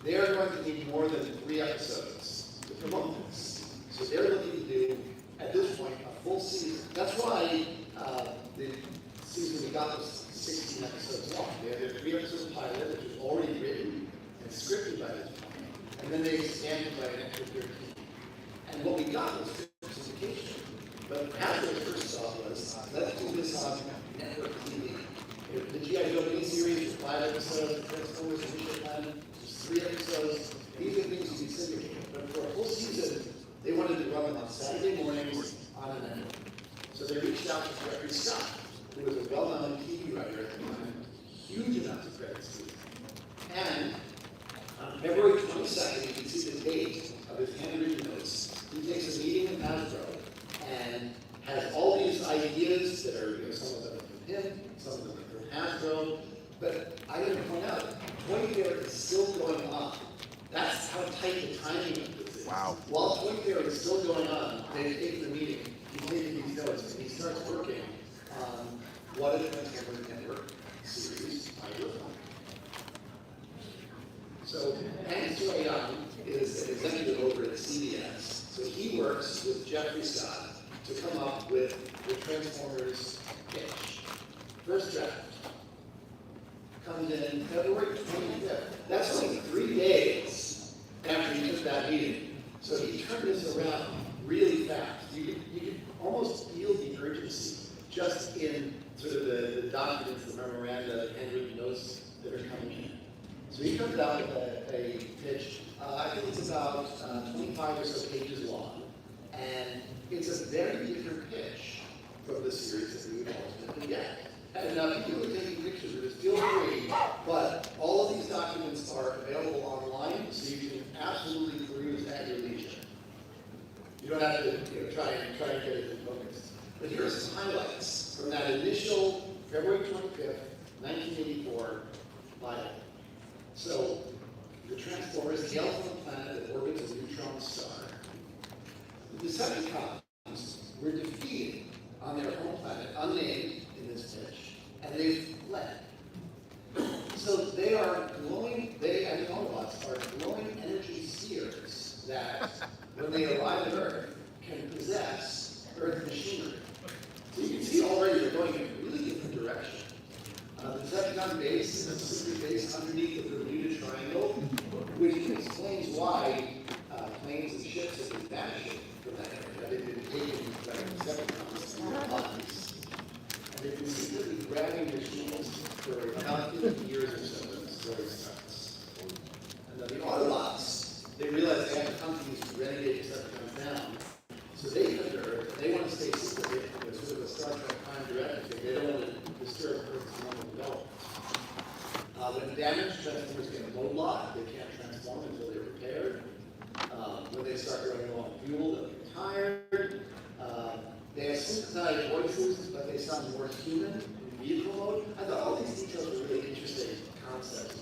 They are going to need more than 3 episodes to promote this. So they're looking to do, at this point, a full season. That's why the season we got was 16 episodes long. They had a 3-episode pilot, which was and then they expanded by an extra 13. And what we got was syndication. But perhaps what we first saw was, let's do this on network TV. If the G.I. Joe miniseries was 5 episodes, Transformers Initial Plan was 3 episodes. These are things you could syndicate. But for a full season, they wanted to run them on Saturday mornings on a network. So they reached out to Jeffrey Scott, who was a well-known TV writer at the time, huge amounts of credits to him. And on February 22nd, you can see the date of his handwritten notes. He takes a meeting in Hasbro and has all these ideas that are, some of them are from him, some of them are from Hasbro. But I gotta point out, Toy Fair is still going on. That's how tight the timing of this is. Wow. While Toy Fair is still going on, they take the meeting, he's taking these notes, and he starts working on what a Transformers Network series might look like. So Hank Soyoung is an executive over at CBS. So he works with Jeffrey Scott to come up with the Transformers pitch. First draft comes in February 25th. That's only 3 days after he took that meeting. So he turned this around really fast. You could almost feel the urgency just in sort of the documents, the memoranda, handwritten notes that are coming in. So he comes out with a pitch. I think it's about 25 or so pages long. And it's a very different pitch from the series that we would ultimately get. And people are taking pictures of this, feel free, but all of these documents are available online, so you can absolutely peruse at your leisure. You don't have to try and get it in focus. But here are some highlights from that initial February 25th, 1984 bio. So, the Transformers, the elephant planet that orbits a neutron star. The Decepticons were defeated on their home planet, unnamed in this pitch, and they've fled. So they are glowing, they and the Autobots are glowing energy spheres that, when they arrive at Earth, can possess Earth machinery. So you can see already they're going in a really different direction. The Decepticon base is a secret base underneath the Bermuda Triangle, which explains why planes and ships have been vanishing from that area. They've been taken by the Decepticons in their bodies. And they've been secretly grabbing machines for about 50 years or so when the story starts. And then the Autobots, they realize they have to hunt these renegade Decepticons down. So they come to Earth, and they want to stay secret. It's sort of a Star Trek Prime Directive thing. They don't want to disturb Earth's normal development. When damaged Transformers get low lock, they can't transform until they're repaired. When they start running low on fuel, they'll get tired. They have synthesized voices, but they sound more human in vehicle mode. I thought all these details were really interesting concepts.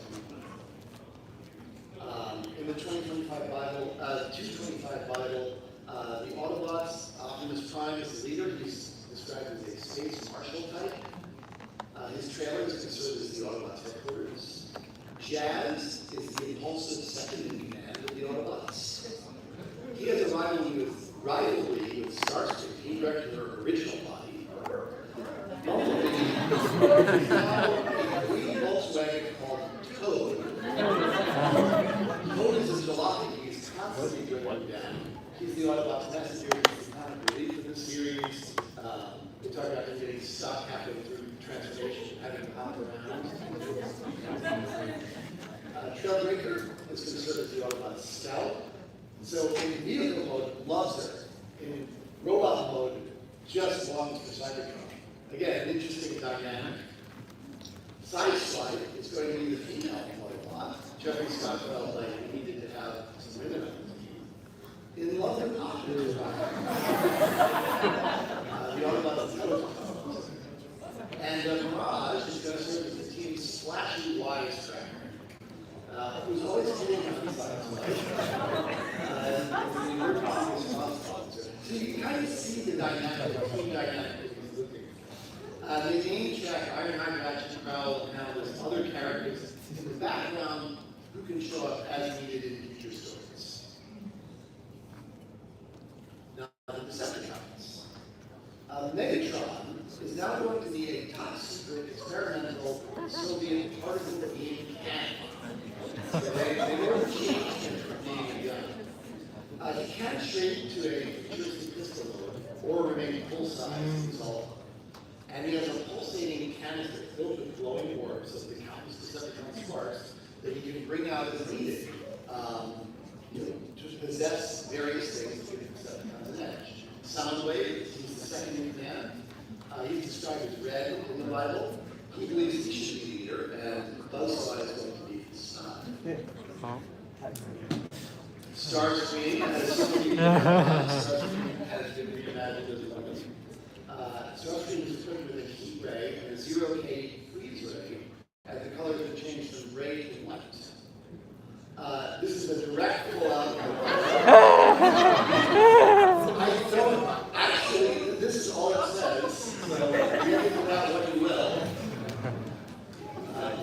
In the 2025 Bible, 225 Bible, the Autobots, Optimus Prime is the leader. He's described as a space marshal type. His trailer is considered as the Autobots' headquarters. Jazz is the impulsive second-in-command of the Autobots. He has a rivalry with Starscream. He directed her original body. Bumblebee is now a green Volkswagen called Toad. Toad is a jalopy. He's constantly breaking down. He's the Autobots' messenger. He's the kind of relief in the series. They talk about him getting stuck halfway through transformation, having to hop around. Trailbreaker is considered the Autobot scout. So in vehicle mode, loves her. In robot mode, just longs for Cybertron. Again, an interesting dynamic. Sideswipe is going to be the female Autobot. Jeffrey Scott felt like we needed to have some women on the team. In love with Optimus Prime. The Autobot is Proton. And Mirage is going to serve as the team's splashy wisecracker. Who's always hitting on the side of life. So you can kind of see the dynamic, the team dynamic that he's looking at. The main check, Ironhide, Ratchet, Prowl, and now there's other characters in the background who can show up as needed in future stories. Now, the Decepticons. Megatron is now going out to be a top secret experimental Soviet particle beam cannon. So they never changed it from being a gun. It can shrink to a futuristic pistol load or remain full size result. And he has a pulsating canister filled with glowing orbs of the countless Decepticon sparks that he can bring out as needed to possess various things to give Decepticons an edge. Soundwave, he's the second in command. He's described as red in the Bible. He believes he should be leader, and Buzzsaw is going to be his son. Starscream has been reimagined as a weapon. Starscream is equipped with a heat ray and a 0K freeze ray, as the colors have changed from gray to white. This is a direct pull-out. I don't actually, this is all it says, so you can put out what you will.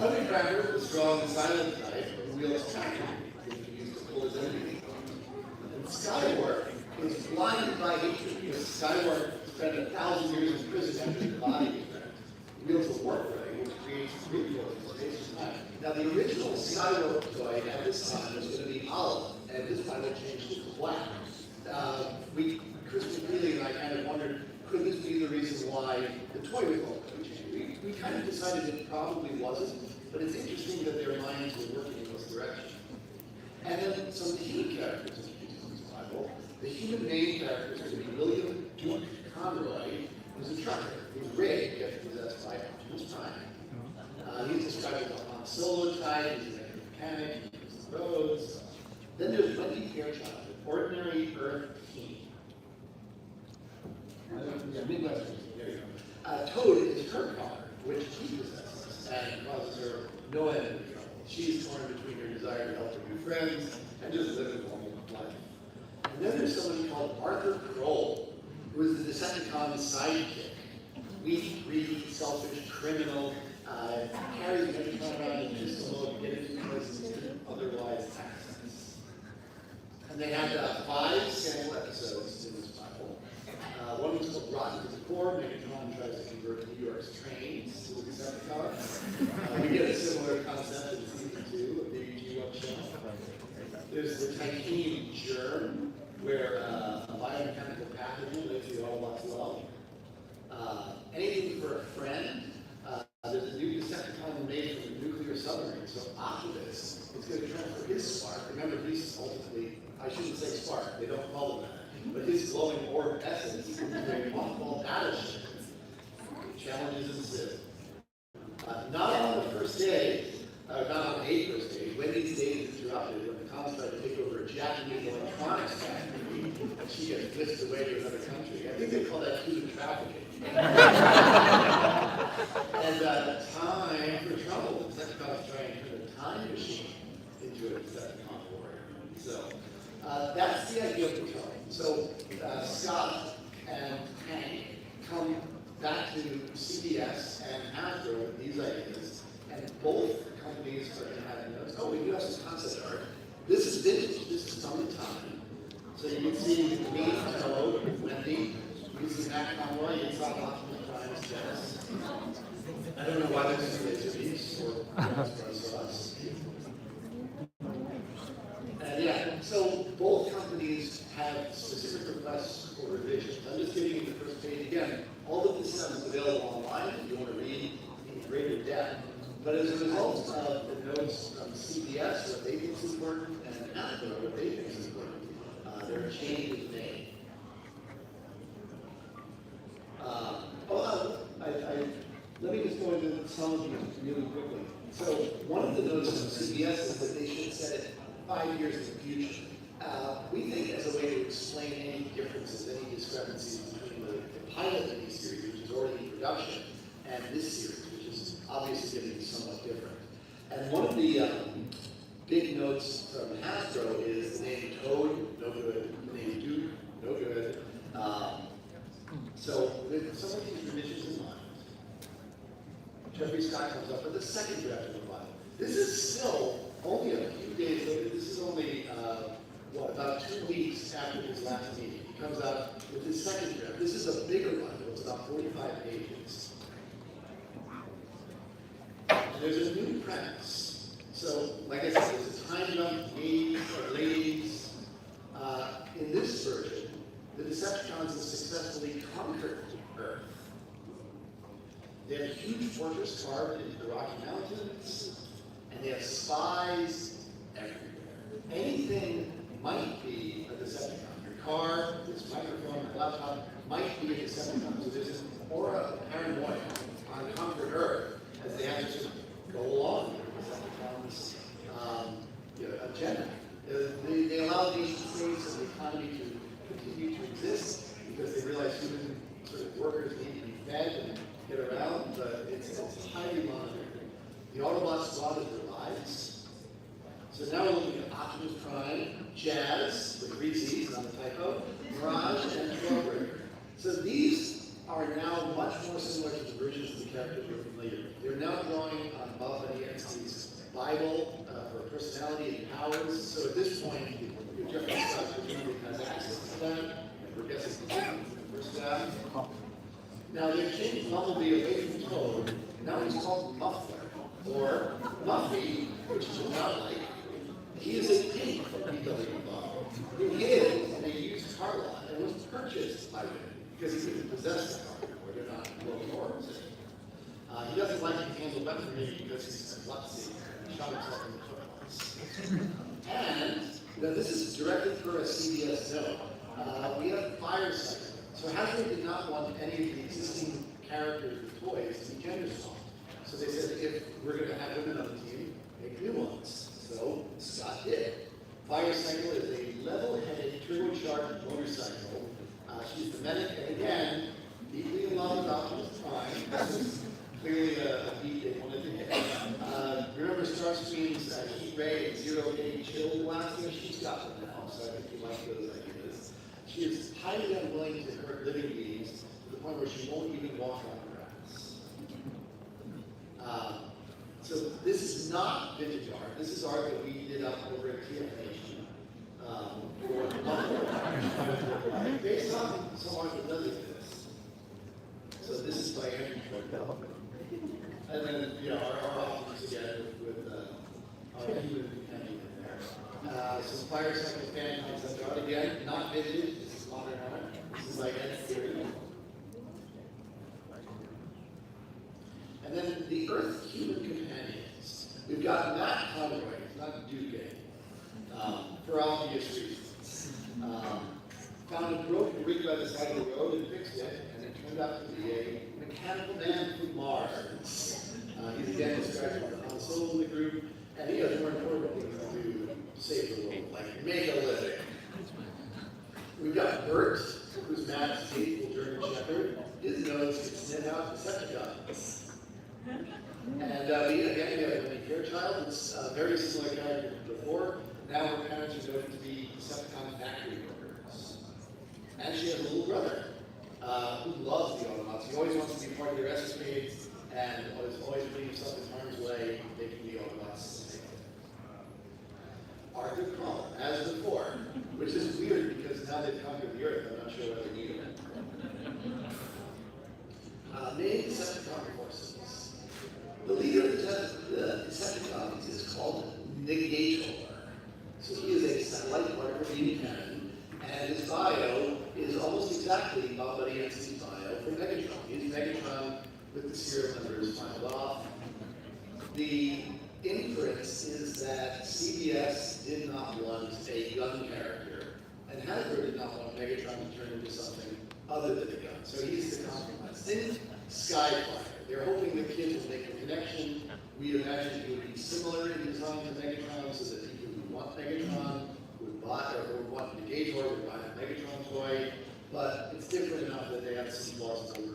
Thundercracker, the strong silent type, wields tractor, which he used to pull his enemy. And Skywarp is blinded by hatred because Skywarp spent 1,000 years in prison after his body was burned. He wields a warp ray, which creates recoil in space and time. Now, the original Skywarp toy at this time was going to be olive, and this time they changed it to black. Chris McNeely and I kind of wondered, could this be the reason why the toy was all going to change? We kind of decided it probably wasn't, but it's interesting that their minds were working in this direction. And then some human characters introduced in this Bible. The human main character is going to be William Duke Conroy, who's a trucker, who's Ray gets possessed by Optimus Prime. He's described as a Han Solo type, he's a mechanic, he uses the roads. Then there's Wendy Fairchild, an ordinary Earth teen. Midwestern, there you go. Toad is her car, which he possesses, and causes her no end of trouble. She's torn between her desire to help her new friends and just live a normal life. And then there's someone called Arthur Kroll, who is the Decepticon's sidekick. Weak, greedy, selfish, criminal, carries Megatron around in pistol mode to get into places he couldn't otherwise access. And they had 5 sample episodes in this Bible. One was called Rotten to the Core. Megatron tries to convert New York's trains to the Decepticons. We get a similar concept in season 2 of the UYGLZ show. There's the Titanium Germ, where a biomechanical pathogen makes the Autobots love. Anything for a friend. There's a new Decepticon made from a nuclear submarine, so Optimus is going to transfer his spark. Remember, he's ultimately, I shouldn't say spark, they don't call him that, but his glowing orb essence is going to be a mothball battleship. Challenges ensue. Not on the first day, not on a first day, Wendy's day is interrupted when the Cons try to take over a Japanese electronics factory, and she gets whisked away to another country. I think they call that human trafficking. And time for trouble. The Decepticons try and turn a time machine into a Decepticon warrior. So that's the idea of the toy. So Scott and Hank come back to CBS and Hasbro with these ideas, and both companies are going to have notes. Oh, we do have some concept art. This is vintage. This is from the time. So you can see me, Toad, Wendy. You see Matt Conroy, you saw Optimus Prime's Dennis. I don't know why this is these or us. And yeah, so both companies have specific requests for revisions. I'm just giving you the first page again. All of this stuff is available online if you want to read in greater depth. But as a result of the notes from CBS, what they think is important, and Hasbro, what they think is important, there are changes made. Let me just go into some of these really quickly. So one of the notes from CBS is that they should set it 5 years in the future. We think as a way to explain any differences, any discrepancies between the pilot miniseries, which is already in production, and this series, which is obviously going to be somewhat different. And one of the big notes from Hasbro is the name Toad, no good. The name Duke, no good. So with some of these revisions in mind, Jeffrey Scott comes up with the second draft of the Bible. This is still only a few days later. This is only, about 2 weeks after his last meeting. He comes out with his second draft. This is a bigger Bible. It's about 45 pages. And there's a new premise. So, like I said, there's a time jump, ladies. In this version, the Decepticons have successfully conquered Earth. They have a huge fortress carved into the Rocky Mountains, and they have spies everywhere. Anything might be a Decepticon. Your car, this microphone, your laptop might be a Decepticon. So there's this aura of paranoia on conquered Earth as they have to sort of go along with the Decepticons' agenda. They allow these states of the economy to continue to exist because they realize human sort of workers need to be fed and get around, but it's highly monitored. The Autobot squad is their lives. So now we're looking at Optimus Prime, Jazz, with 3 Z's, not a typo, Mirage, and Trailbreaker. So these are now much more similar to the versions of the characters we're familiar with. They're now drawing on Bob Budiansky's Bible for personality and powers. So at this point, Jeffrey Scott has access to that, and we're guessing the first staff. Now they've changed Bumblebee away from Toad. Now he's called Muffler, or Muffy, which is not like. He is a pig from BW Bob, who is in a used car lot and was purchased by them because he didn't possess the car, or they're not low norms. He doesn't like to handle weaponry because he's klutzy. He shot himself in the foot once. And this is directed for a CBS note. We have Fire Cycle. So Hasbro did not want any of the existing characters or toys to be gender swapped. So they said, if we're going to have women on the team, make new ones. So Scott did. Fire Cycle is a level-headed, turbocharged motorcycle. She's the medic, and again, deeply in love with Optimus Prime. This is clearly a beat they wanted to hit. Remember Starscream's Heat Ray and Zero Day Chill Blaster? She's got them now, so I think you like those ideas. She is highly unwilling to hurt living beings to the point where she won't even walk on grass. So this is not vintage art. This is art that we did up over at TFH for based on some art that does exist. So this is by Andrew Troy. And then, our options again with our human companion in there. Some Fire Cycle fan concept art. Again, not vintage. This is modern art. This is like Ed Theory. And then the Earth human companions. We've got Matt Conroy, not Duque, for obvious reasons. Found a broken rig by the side of the road and fixed it, and it turned out to be a mechanical man from Mars. He's again described as the Han Solo of the group, and he has more important things to do than save the world, like make a living. We've got Bert, who's Matt's faithful German Shepherd. His nose can sniff out Decepticons. And we have a Fairchild. It's a very similar character to before. Now her parents are going to be Decepticon factory workers. And she has a little brother who loves the Autobots. He always wants to be part of their escapade and is always putting himself in harm's way, making the Autobots safe. Arthur Crumb, as before, which is weird because now they've conquered the Earth. I'm not sure why they need him. Main Decepticon forces. The leader of the Decepticons is called Negator. So he is a satellite particle beam cannon, and his bio is almost exactly Bob Budiansky's bio for Megatron. He's Megatron with the serial numbers filed off. The inference is that CBS did not want a gun character, and Hasbro did not want Megatron to turn into something other than a gun. So he's the compromise. Think Skyfire. They're hoping the kids will make a connection. We imagine it would be similar in design to Megatron, so that people who want Megatron would buy, or would want Negator would buy a Megatron toy, but it's different enough that they have some flaws in the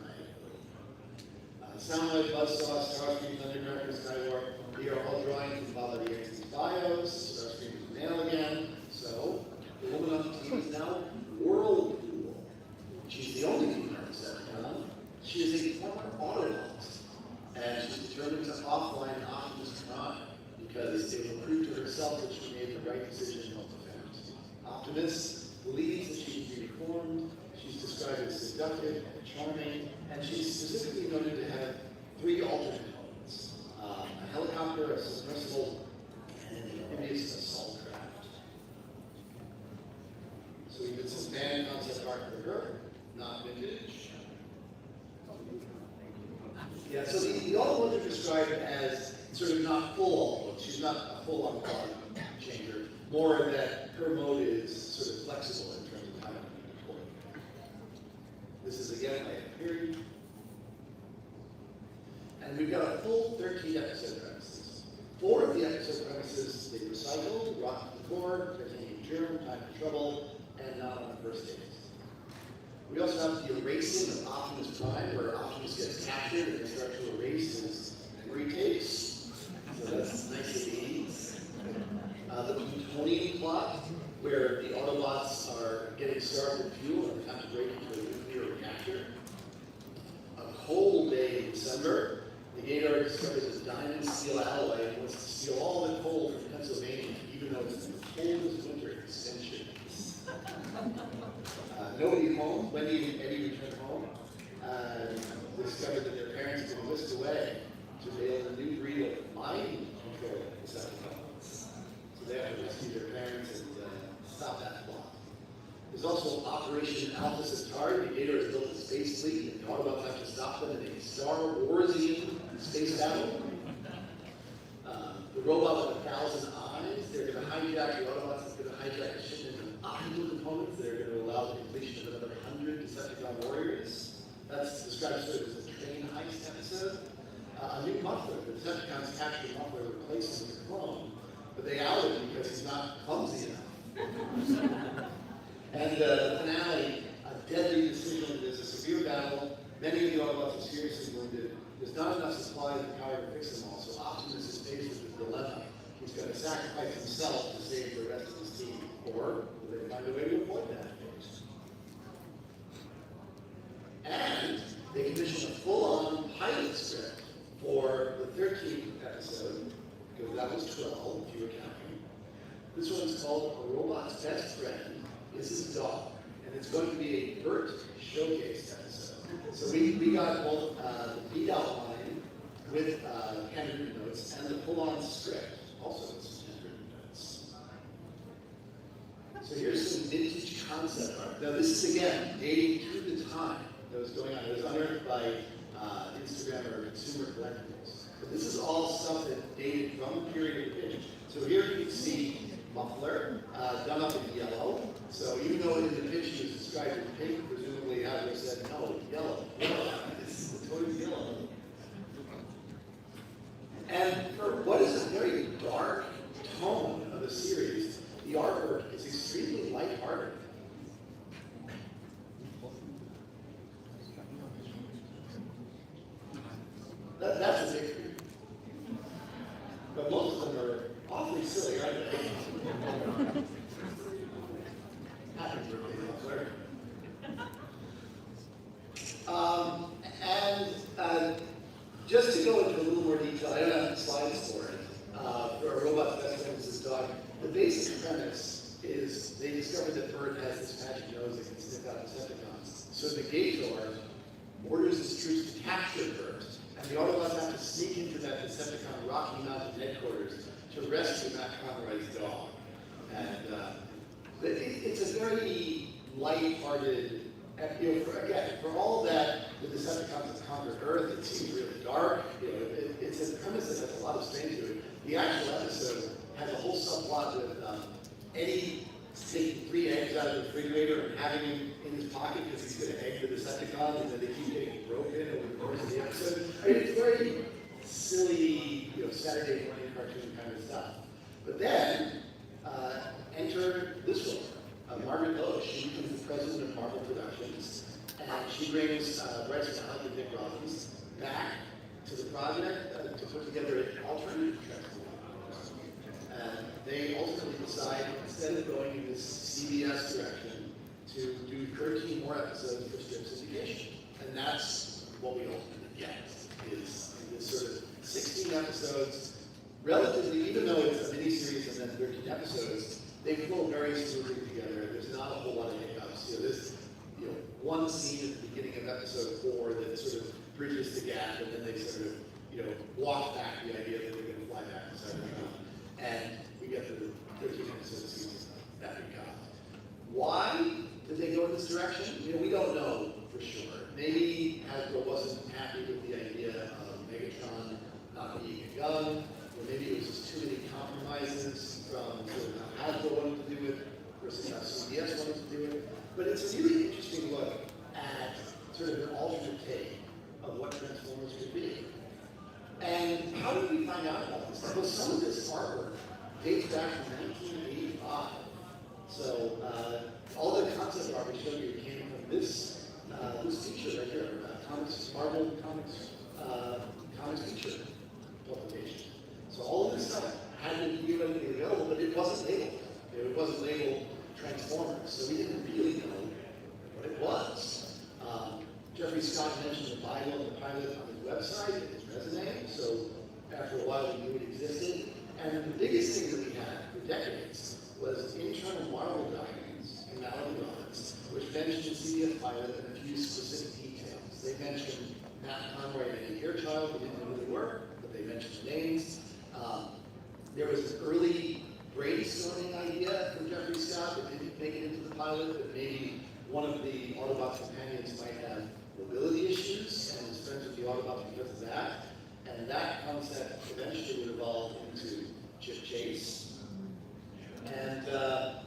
Soundwave, Buzzsaw, Starscream, Thundercracker, Skywarp, they are all drawings from Bob Budiansky's bios. Starscream is male again, so the woman on the team is now Whirlpool. She's the only female Decepticon. She is a former Autobot, and she's determined to offline Optimus Prime because it will prove to herself that she made the right decision on the family. Optimus believes that she can be reformed. She's described as seductive and charming, and she's specifically noted to have 3 alternate elements. A Yeah, so the old ones are described as sort of not full old ones. She's not a full-on body changer. More that her mode is sort of flexible in terms of how to deploy. This is again like a period. And we've got a full 13 episode premises. 4 of the episode premises, they recycle, rock the core, containing germ, time for trouble, and not on the first days. We also have the erasing of Optimus Prime, where Optimus gets captured and they start to erase his memory tapes. So that's nice of the 80s. The plutonium plot, where the Autobots are getting starved of fuel and have to break into a nuclear reactor. A cold day in December, the Gator discovers a diamond steel alloy and wants to steal all the coal from Pennsylvania, even though it's the coldest winter centuries. Nobody home. Wendy and Eddie return home. Discover that their parents have been whisked away to build a new breed of mind control Decepticons. So they have to rescue their parents and stop that plot. There's also Operation Alpha Centauri. The Gator has built a space fleet, and the Autobots have to stop them in a Star Warsian space battle. The robot with 1,000 eyes. They're going to hijack the Autobots. They're going to hijack a shipment of optical components. They're going to allow the completion of another 100 Decepticon warriors. That's described sort of as a train heist episode. A new muffler. The Decepticons capture the muffler, replace him with a clone, but they out him because he's not clumsy enough. And the finale, a deadly decision. There's a severe battle. Many of the Autobots are seriously wounded. There's not enough supplies and power to fix them all. So Optimus is faced with the dilemma. He's going to sacrifice himself to save the rest of his team. Or will they find a way to avoid that fate? And they commissioned a full-on pilot script for the 13th episode, because that was 12, if you were counting. This one's called A Robot's Best Friend is His Dog. And it's going to be a Bert showcase episode. So we got both the beat outline with handwritten notes and the full-on script, also with some handwritten notes. So here's some vintage concept art. Now this is, again, dating to the time that was going on. It was unearthed by Instagram or consumer collectibles. But this is all stuff that dated from the period of the pitch. So here you can see muffler done up in yellow. So even though in the pitch he was described in pink, presumably Hasbro said, no, yellow. This is totally yellow. And for what is a very dark tone of the series, the artwork is extremely lighthearted. That's a victory. But most of them are awfully silly, aren't they? Happy birthday, Muffler. Just to go into a little more detail, I don't have the slides for it. For A Robot's Best Friend is His Dog, the basic premise is they discovered that Bert has this magic nose that can sniff out Decepticons. So the Gator orders his troops to capture Bert, and the Autobots have to sneak into that Decepticon Rocky Mountain headquarters to rescue Matt Conroy's dog. And it's a very light-hearted, for all that the Decepticons have conquered Earth, it seems really dark. It's a premise that has a lot of strain to it. The actual episode has a whole subplot with Eddie taking 3 eggs out of the refrigerator and having them in his pocket because he's going to egg the Decepticons, and then they keep getting broken over the course of the episode. I mean, it's very silly, Saturday morning cartoon kind of stuff. But then, enter this one, Margaret Lowe. She becomes the president of Marvel Productions, and she brings Bryce Malek and Nick Robbins back to the project to put together an alternative and they ultimately decide, instead of going in this CBS direction, to do 13 more episodes for strip syndication. And that's what we ultimately get, is this sort of 16 episodes, relatively, even though it's a miniseries and then 13 episodes, they flow very smoothly together. There's not a whole lot of hiccups. There's one scene at the beginning of episode 4 that sort of bridges the gap, and then they sort of walk back the idea that they're going to fly back to Cybertron. And we get to the 13 episode season that we got. Why did they go in this direction? We don't know for sure. Maybe Hasbro wasn't happy with the idea find out about this stuff. Well, some of this artwork dates back to 1985. So all the concept art we showed you came from this feature right here, Marvel Comics feature publication. So all of this stuff had to be available, but it wasn't labeled. It wasn't labeled Transformers, so we didn't really know what it was. Jeffrey Scott mentioned the pilot on his website, his resume, so after a while we knew it existed. And the biggest thing that we had for decades was internal Marvel documents and Mallory Rollins, which mentioned CBS pilot and a few specific details. They mentioned Matt Conroy and Eddie Fairchild, we didn't know who they were, but they mentioned the names. There was an early brainstorming idea from Jeffrey Scott that didn't make it into the pilot, that maybe one of the Autobots companions might have mobility issues and was friends with the Autobots because of that. And that concept eventually would evolve into Chip Chase. And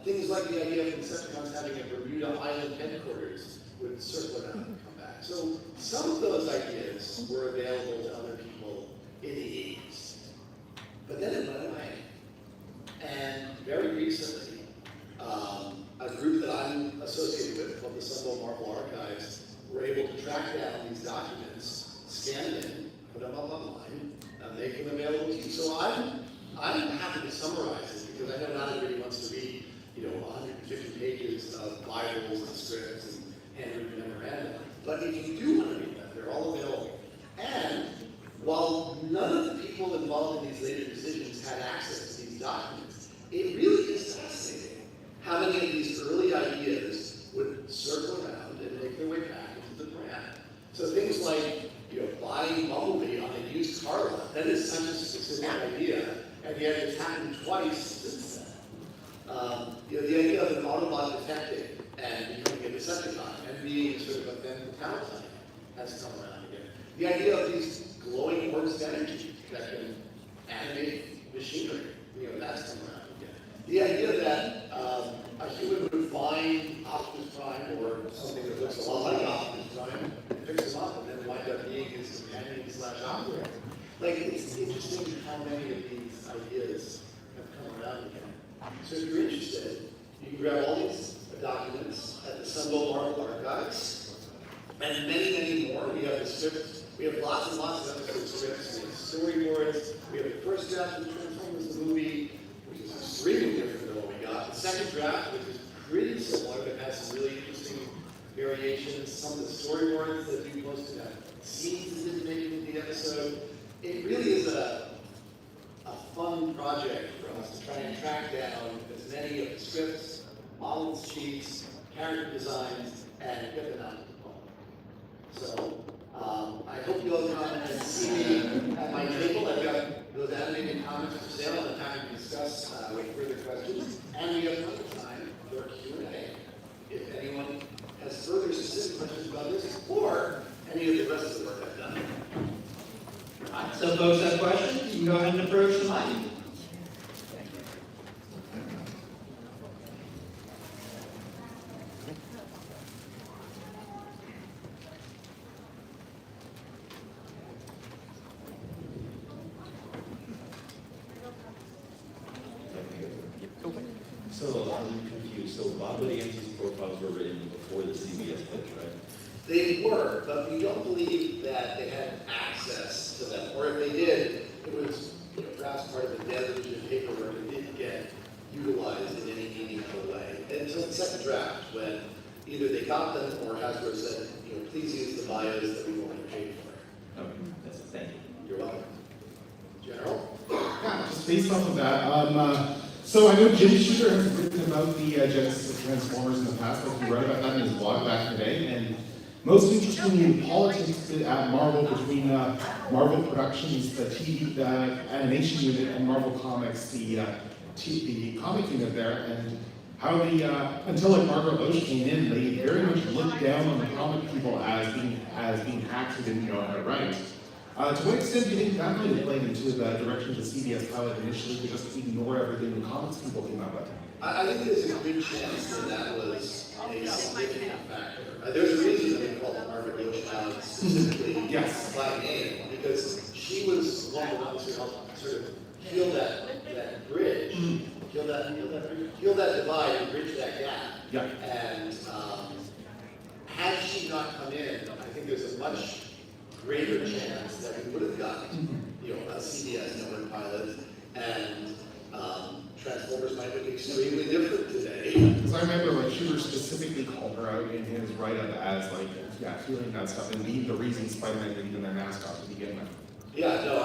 things like the idea of Decepticons having a Bermuda Island headquarters would circle around and come back. So some of those ideas were available to other people in the 80s. But then it went away. And very recently, a group that I'm associated with, called the Sunbow Marvel Archives, were able to track down these documents, scan them in, put them up online, and make them available to you. So I'm happy to summarize it because I know not everybody wants to read, 150 pages of Bibles and scripts and handwritten memoranda. But if you do want to read them, they're all available. And while none of the people involved in these later decisions had access to these documents, it really is fascinating how many of these early ideas would circle around and make their way back into the brand. So things like, buying Bumblebee on a used car lot, that is such a specific idea, and yet it's happened twice since then. The idea of an Autobot detective and becoming a Decepticon and being sort of a Ben Talentine has come around again. The idea of these glowing orbs of energy that can animate machinery, that's come around again. The idea that a human would find Optimus Prime or something that looks a lot like Optimus Prime and picks him up and then wind up being his companion / operator. It's interesting how many of these ideas have come around again. So if you're interested, you can grab all these documents at the Sunbow Marvel Archives, and many, many more. We have the scripts. We have lots and lots of episode scripts. We have storyboards. We have the first draft of Transformers the movie, which is extremely different than what we got. The second draft, which is pretty similar, but has some really interesting variations. Some of the storyboards that we posted have scenes that didn't make it into the episode. It really is a fun project for us to try and track down as many of the scripts, model sheets, character designs, and get them out to the public. So I hope you all come and see me at my table. I've got those animated comics for sale, and I'm happy to discuss with further questions. And we have plenty of time for Q&A if anyone has further specific questions about this or any of the rest of the work I've done. Alright, so folks have questions, you can go ahead and approach the mic. So I'm confused. So Bob Lianzi's profiles were written before the CBS pitch, right? They were, but we don't believe that they had access to them. Or if they did, it was perhaps part of the deluge of paperwork and didn't get utilized in any meaningful way. Until the second draft, when either they got them or Hasbro said, please use the bios that we want to pay for. Okay, that's it. Thank you. You're welcome. General? Yeah, just based off of that, so I know Jim Shooter has written about the genesis of Transformers in the past, like he wrote about that in his blog back in the day, and most interestingly in politics at Marvel between Marvel Productions, the TV, the animation unit, and Marvel Comics, the comic unit there, and how until like Margaret Loesch came in, they very much looked down on the comic people as being hacked who didn't know how to write. To what extent do you think that might have played into the direction of the CBS pilot initially to just ignore everything the comics people came up with? I think there's a good chance that was a significant factor. There's a reason that we call Margaret Loesch out specifically by name, because she was one of the ones who helped sort of heal that bridge, heal that divide and bridge that gap. Yeah. And had she not come in, I think there's a much greater chance that we would have gotten, a CBS network pilot, and Transformers might look extremely different today. Because I remember, like, Shooter specifically called her out in his write-up as, like, feeling that stuff and being the reason Spider-Man didn't even their mascot to begin with. Yeah, no,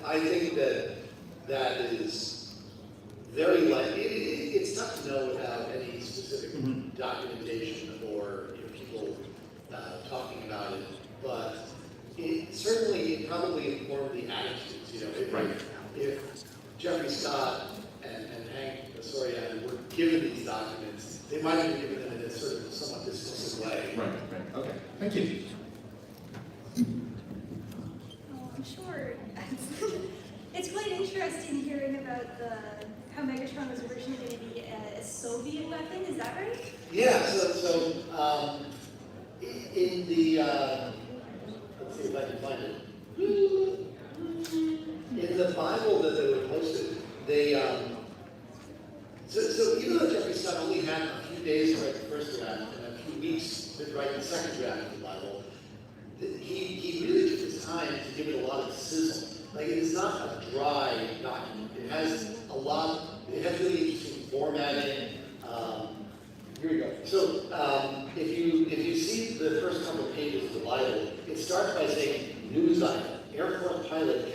I think that is very likely. It's tough to know without any specific documentation or people talking about it, but it probably informed the attitudes. If Jeffrey Scott and Hank Sorian were given these documents, they might have been given them in a sort of somewhat dismissive way. Right. Okay. Thank you. I'm sure. It's quite interesting hearing about how Megatron was originally going to be a Soviet weapon. Is that right? Yeah. So in the let's see if I can find it. In the Bible that they were posted, they so even though Jeffrey Scott only had a few days to write the first draft and a few weeks to write the second draft of the Bible, he really took his time to give it a lot of sizzle. Like, it is not a dry document. It has really interesting formatting. Here we go. So if you see the first couple of pages of the Bible, it starts by saying news item. Air Force pilot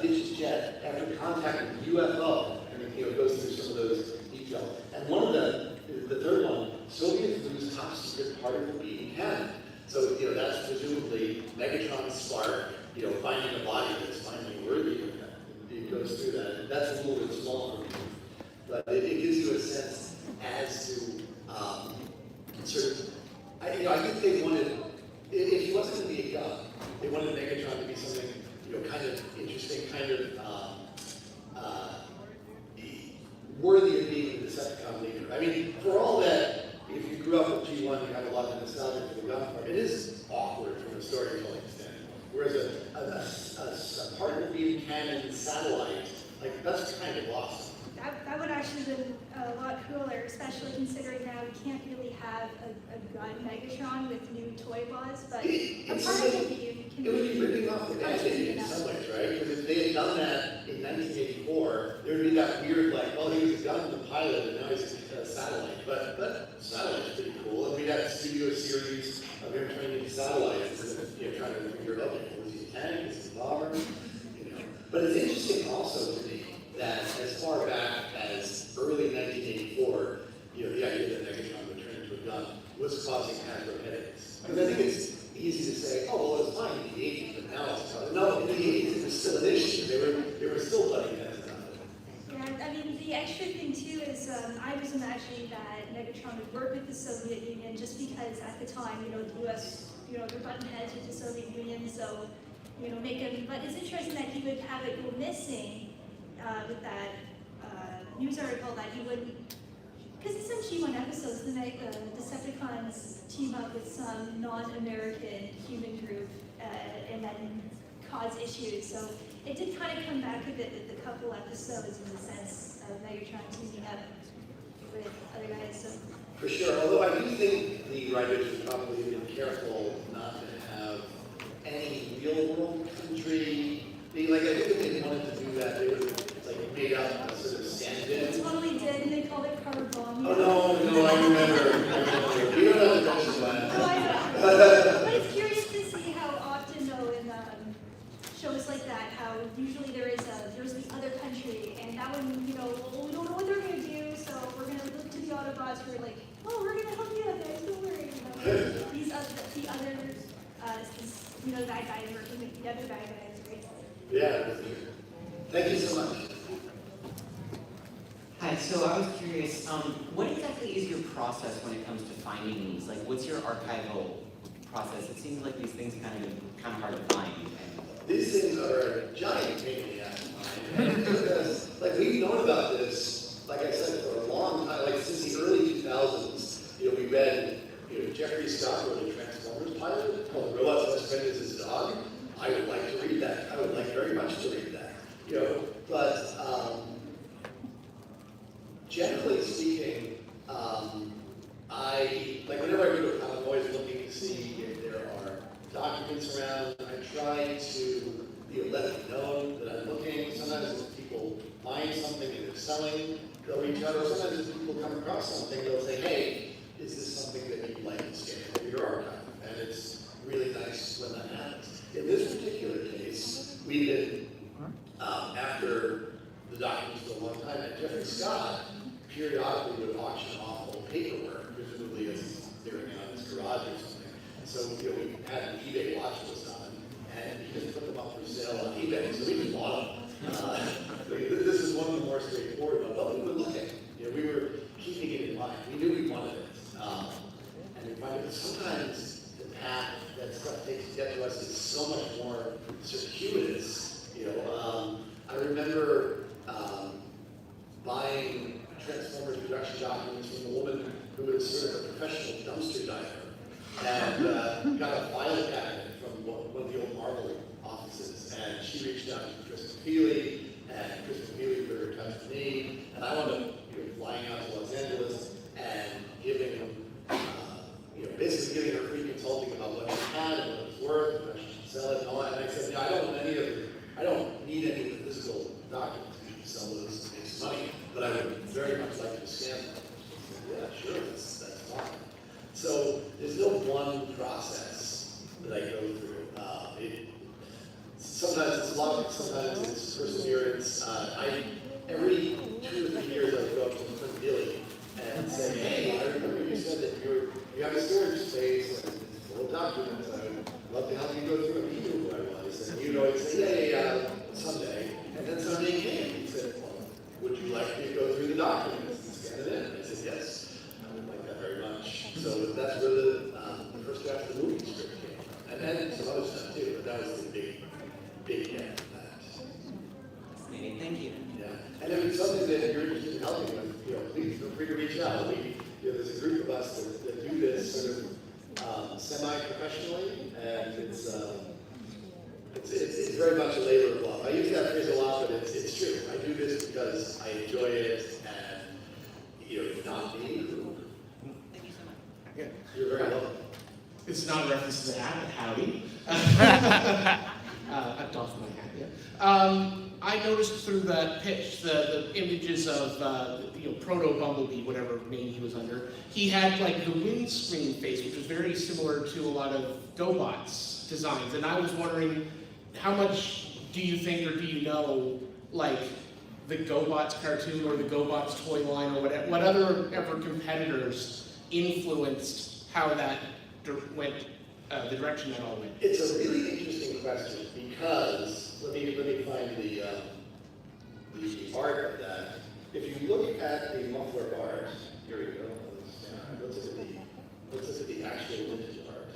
ditches jet after contact with UFO, and it goes through some of those details. And one of the third one, Soviets lose top secret particle beam cannon. So that's presumably Megatron's spark, finding a body that's finally worthy of that. It goes through that. And that's a little bit small for me, but it gives you a sense as to sort of. I think they wanted, if he wasn't going to be a gun, they wanted Megatron to be something, kind of interesting, kind of worthy of being a Decepticon leader. I mean, for all that, if you grew up with G1, you have a lot of nostalgia for the gun form. It is awkward from a storytelling standpoint. Whereas a particle beam cannon satellite, like, that's kind of awesome. That would actually have been a lot cooler, especially considering now we can't really have a gun Megatron with new toy buzz, but a particle beam can be. It would be ripping off the Band-Aid in some ways, right? Because if they had done that in 1984, there would be that weird, like, well, he was a gun with a pilot and now he's a satellite. But satellite's pretty cool. And we'd have a studio series of him training satellites and trying to figure out, okay, was he a tank, is he a bomber? But it's interesting also to me that as far back as early 1984, the idea that Megatron would turn into a gun was causing Hasbro headaches. Because I think it's easy to say, oh, well, it was fine in the 80s, but now it's causing. No, in the 80s it was still an issue. They were still butting heads about it. Yeah, I mean, the extra thing too is I was imagining that Megatron would work with the Soviet Union just because at the time, the US, they're button heads with the Soviet Union, so, make him, but it's interesting that he would have it go missing with that news article that he wouldn't, because it's in G1 episodes, the Decepticons team up with some non-American human group and then cause issues. So it did kind of come back a bit with a couple episodes in the sense of Megatron teaming up with other guys. So. For sure, although I do think the writers would probably have been careful not to have any real world country. I think if they wanted to do that, they would have made up a sort of stand-in. They totally did, and they called it Car Bomb. Oh no, I remember. You don't have to mention that. No, I know. But it's curious to see how often, though, in shows like that, how usually there's the other country, and that one, we don't know what they're going to do, so we're going to look to the Autobots who are like, oh, we're going to help you out, guys, don't worry. The other, the bad guys working with the other bad guys, right? Yeah. Thank you so much. Hi, so I was curious, what exactly is your process when it comes to finding these? Like, what's your archival process? It seems like these things kind of hard to find. These things are a giant pain in the ass to find. Because, we've known about this, like I said, for a long time, since the early 2000s. We read, Jeffrey Scott wrote a Transformers pilot called Robot's Best Friend is His Dog. I would like to read that. I would like very much to read that, you know, but generally speaking, whenever I read a comic, I'm always looking to see if there are documents around. I try to let it be known that I'm looking. Sometimes if people find something and they're selling, they'll reach out. Or sometimes if people come across something, they'll say, hey, is this something that you'd like to scan into your archive? And it's really nice when that happens. In this particular case, we did, after the documents for a long time, and Jeffrey Scott periodically would auction off old paperwork, presumably as he's clearing out his garage or something. So we had an eBay watch list on, and he just put them up for sale on eBay, so we just bought them. This is one of the more straightforward ones, but we were looking. We were keeping it in mind. We knew we wanted it. And we find that sometimes the path that stuff takes to get to us is so much more circuitous. I remember buying Transformers production documents from a woman who was sort of a professional dumpster diver, and got a file cabinet from one of the old Marvel offices, and she reached out to Chris McFeely, and Chris McFeely put her in touch with me, and I wound up flying out to Los Angeles and giving basically giving her free consulting about what she had and what it was worth, and she should sell it and all that. And I said, I don't need any of the physical documents. You can sell those to make some money, but I would very much like to scan them. Yeah, sure, that's fine. So there's no one process that I go through. Sometimes it's luck, sometimes it's perseverance. Every 2 or 3 years I go up to Clint Billy and say, hey, I remember you said that you have a storage space and it's full of documents. I would love to help you go through it. He knew who I was. And he'd say, yeah, someday. And then someday came. He said, well, would you like me to go through the documents and scan it in? And I said, yes, I would like that very much. So that's where the first draft of the movie script came from. And then some other stuff too, but that was the big gap of that. Thank you. Yeah, and if it's something that you're interested in helping with, please feel free to reach out. There's a group of us that do this sort of semi-professionally, and it's very much a labor of love. I use that phrase a lot, but it's true. I do this because I enjoy it, and if not me, who? Thank you so much. Yeah, you're very welcome. It's not a reference to the hat, but howdy. I'm doffing my hat, yeah. I noticed through that pitch the images of Proto Bumblebee, whatever name he was under. He had like the windscreen face, which was very similar to a lot of GoBots designs. And I was wondering, how much do you think, or do you know, like the GoBots cartoon or the GoBots toy line or what other ever competitors influenced how that went, the direction that all went? It's a really interesting question because let me find the art of that. If you look at the muffler art, here we go. Let's look at the actual vintage art.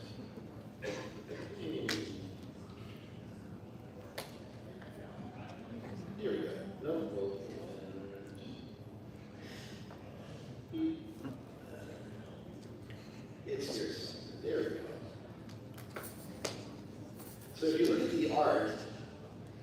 Here we go. No, well, it's here. There we go. So if you look at the art,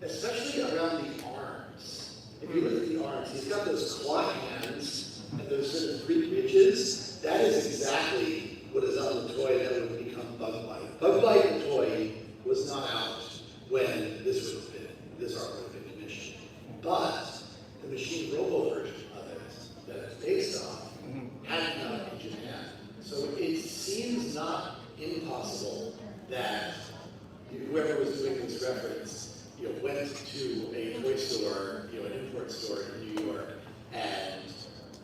especially around the arms, if you look at the arms, he's got those claw hands and those sort of three ridges. That is exactly what is on the toy that would become Bug Bite. Bug Bite, the toy, was not out when this art would have been commissioned. But the machine robo version of it that it's based on had come out in Japan. So it seems not impossible that whoever was doing this reference, went to a toy store, an import store in New York, and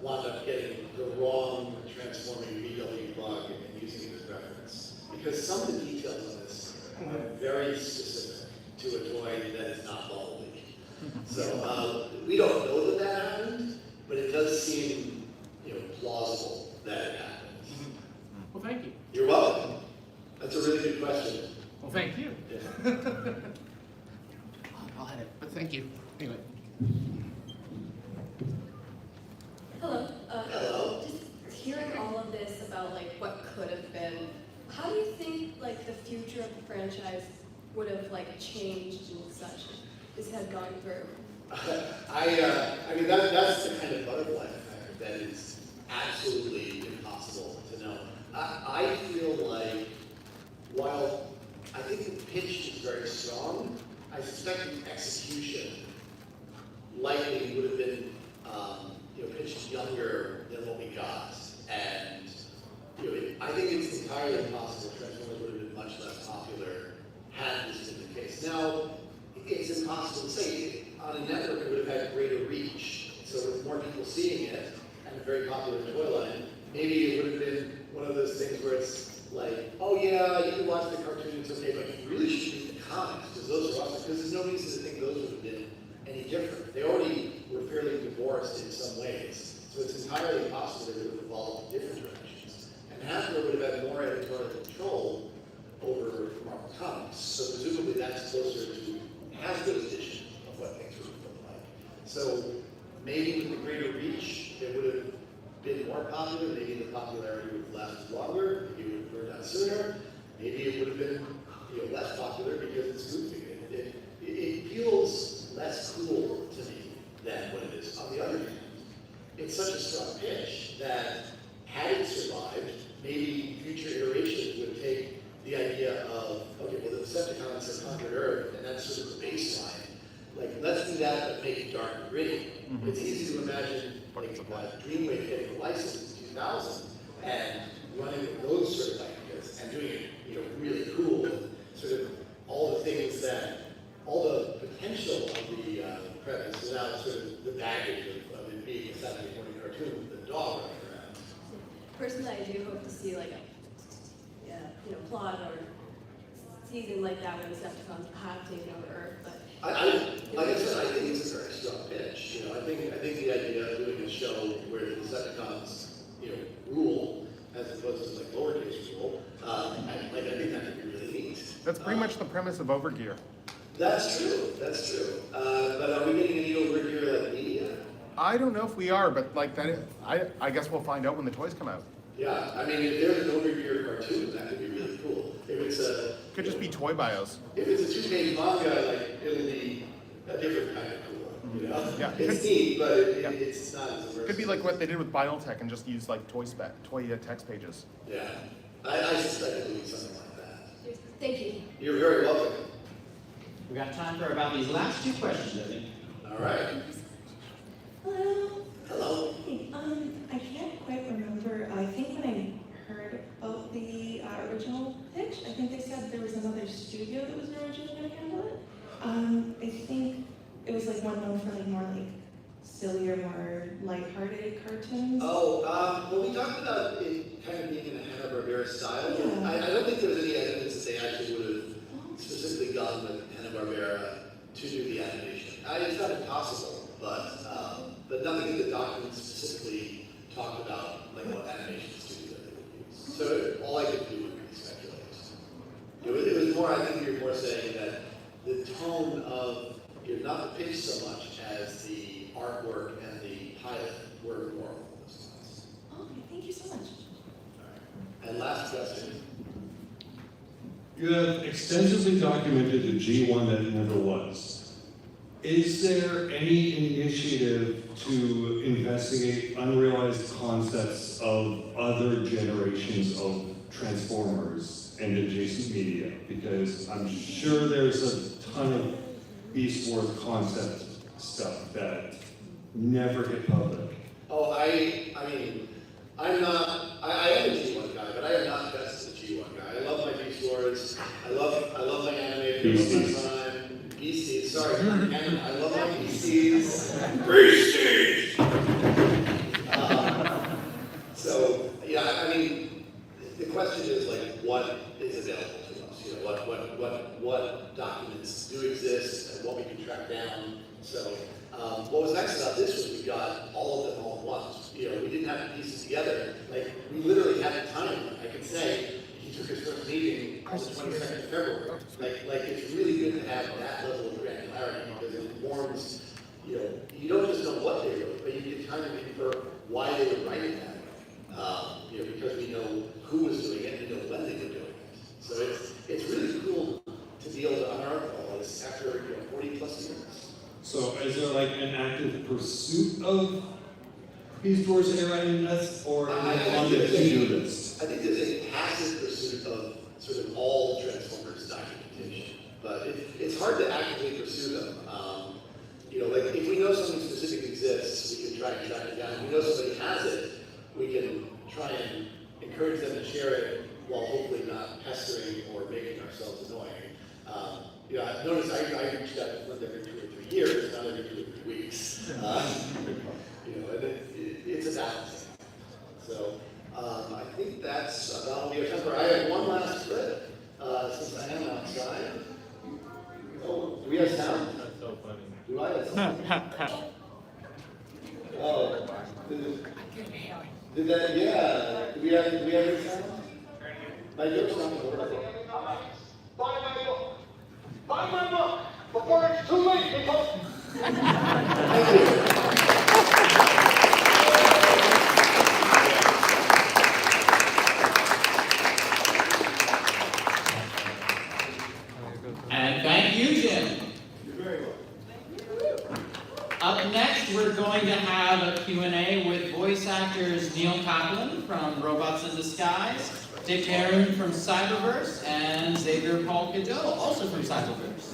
wound up getting the wrong transforming VW bug and using it as reference. Because some of the details on this are very specific to a toy that is not Bumblebee. So we don't know that happened, but it does seem, plausible that it happened. Well, thank you. You're welcome. That's a really good question. Well, thank you. Yeah. I'll have it, but thank you. Anyway. Hello. Hello. Just hearing all of this about what could have been, how do you think the future of the franchise would have changed and such? his head going through? I mean, that's the kind of butterfly effect that is absolutely impossible to know. I feel like, while I think the pitch is very strong, I suspect the execution likely would have been pitched younger than what we got. And I think it's entirely possible Transformers would have been much less popular had this been the case. Now, it's impossible to say. On a network, it would have had greater reach. So with more people seeing it, and a very popular toy line, maybe it would have been one of those things where it's like, oh yeah, you can watch the cartoon, it's okay, but you really should read the comics, because those are awesome, because there's no reason to think those would have been any different. They already were fairly divorced in some ways. So it's entirely possible they would have evolved in different directions. And Hasbro would have had more editorial control over Marvel Comics. So presumably that's closer to Hasbro's vision of what things would look like. So maybe with the greater reach, it would have been more popular. Maybe the popularity would have lasted longer. Maybe it would have burned out sooner. Maybe it would have been less popular because it's goofy. It feels less cool to me than what it is. On the other hand, it's such a strong pitch that had it survived, maybe future iterations would take the idea of, okay, well, the Decepticons have conquered Earth, and that's sort of the baseline. Like, let's do that, but make it dark and gritty. It's easy to imagine, like, Dreamwave getting a license in 2000 and running with those sort of ideas and doing it, really cool, and sort of all the things that, all the potential of the premise without sort of the baggage of it being a Saturday morning cartoon with the dog running around. Personally, I do hope to see like a plot or season like that where the Decepticons have taken over Earth. But Like I said, I think it's a very strong pitch. I think the idea of doing a show where the Decepticons, rule as opposed to like lowercase rule, I think that could be really neat. That's pretty much the premise of Overgear. That's true. That's true. But are we getting any Overgear like media? I don't know if we are, but like that, I guess we'll find out when the toys come out. Yeah, I mean, if there's an Overgear cartoon, that could be really cool. If it's could just be toy bios. If it's a 2-page manga, like it'll be a different kind of cool. Yeah, It's neat, but it's not as immersive. Could be like what they did with Binaltech and just use like toy text pages. Yeah, I suspect it'll be something like that. Thank you. You're very welcome. We got time for about these last two questions, I think. All right. Hello. Hello. Hey, I can't quite remember. I think when I heard about the original pitch, I think they said there was another studio that was originally going to handle it. I think it was like one known for like more like sillier, more lighthearted cartoons. Oh, well, we talked about it kind of being in a Hanna-Barbera style. Yeah. I don't think there was any evidence that they actually would have specifically gone with Hanna-Barbera to do the animation. It's not impossible, but nothing in the document specifically talked about like what animation studio they would use. So all I could do would be speculate. It was more, I think you're more saying that the tone of, not the pitch so much as the artwork and the pilot were more along those lines. Okay, thank you so much. And last question. You have extensively documented the G1 that never was. Is there any initiative to investigate unrealized concepts of other generations of Transformers and adjacent media? Because I'm sure there's a ton of Beast Wars concept stuff that never hit public. Oh, I mean, I am a G1 guy, but I am not just a G1 guy. I love my Beast Wars. I love my animated. Beasties. Beasties, sorry, I love my Beasties. Beasties! So, yeah, I mean, the question is like, what is available to us? What documents do exist and what we can track down. So, what was nice about this was we got all of them all at once. We didn't have to piece it together. Like, we literally had a timeline. I could say, he took his first meeting on the 22nd of February. Like it's really good to have that level of granularity because it informs, you don't just know what they wrote, but you can kind of infer why they were writing that way. Because we know who was doing it and we know when they were doing it. So it's really cool to be able to unearth all this after 40 plus years. So is there like an active pursuit of these towards randomness, or is it on the to-do list? I think there's a passive pursuit of sort of all Transformers documentation, but it's hard to actively pursue them. You know, like if we know something specific exists, we can track it down. If we know somebody has it, we can try and encourage them to share it while hopefully not pestering or making ourselves annoying. You know, I've noticed I reached out to Flint every 2 or 3 years, not every 2 or 3 weeks. You know, and it's a balance. So I think that's about all we have time for. I have one last clip, since I am outside. Oh, do we have sound? That's so funny. Do I have sound? Oh, did that, yeah. Do we have any sound? My joke's not gonna work. Buy my book. Buy my book before it's too late, people. Thank you. And thank you, Jim. You're very welcome. Up next, we're going to have a Q&A with voice actors Neil Kaplan from Robots in Disguise, Dick Aaron from Cyberverse, and Xavier Paul Cadeau, also from Cyberverse.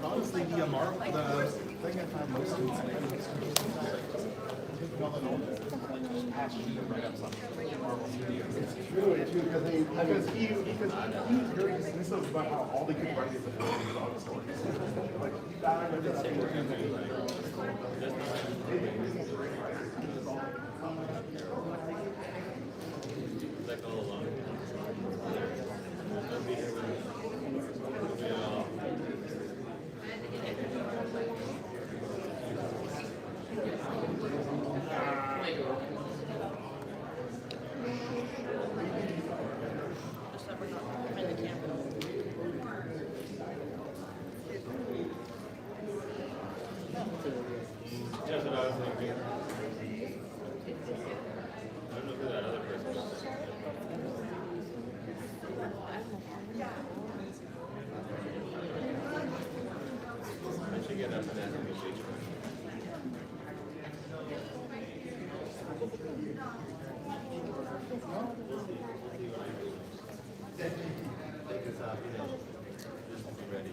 Honestly, the thing I find most inspiring is it's true, because he was very dismissive about how all they could write is the dog stories. Like, he died of this. Like all along. That's what I was thinking. I don't know who that other person is. I should get up and ask him to teach me. Take this off, you know. Just be ready.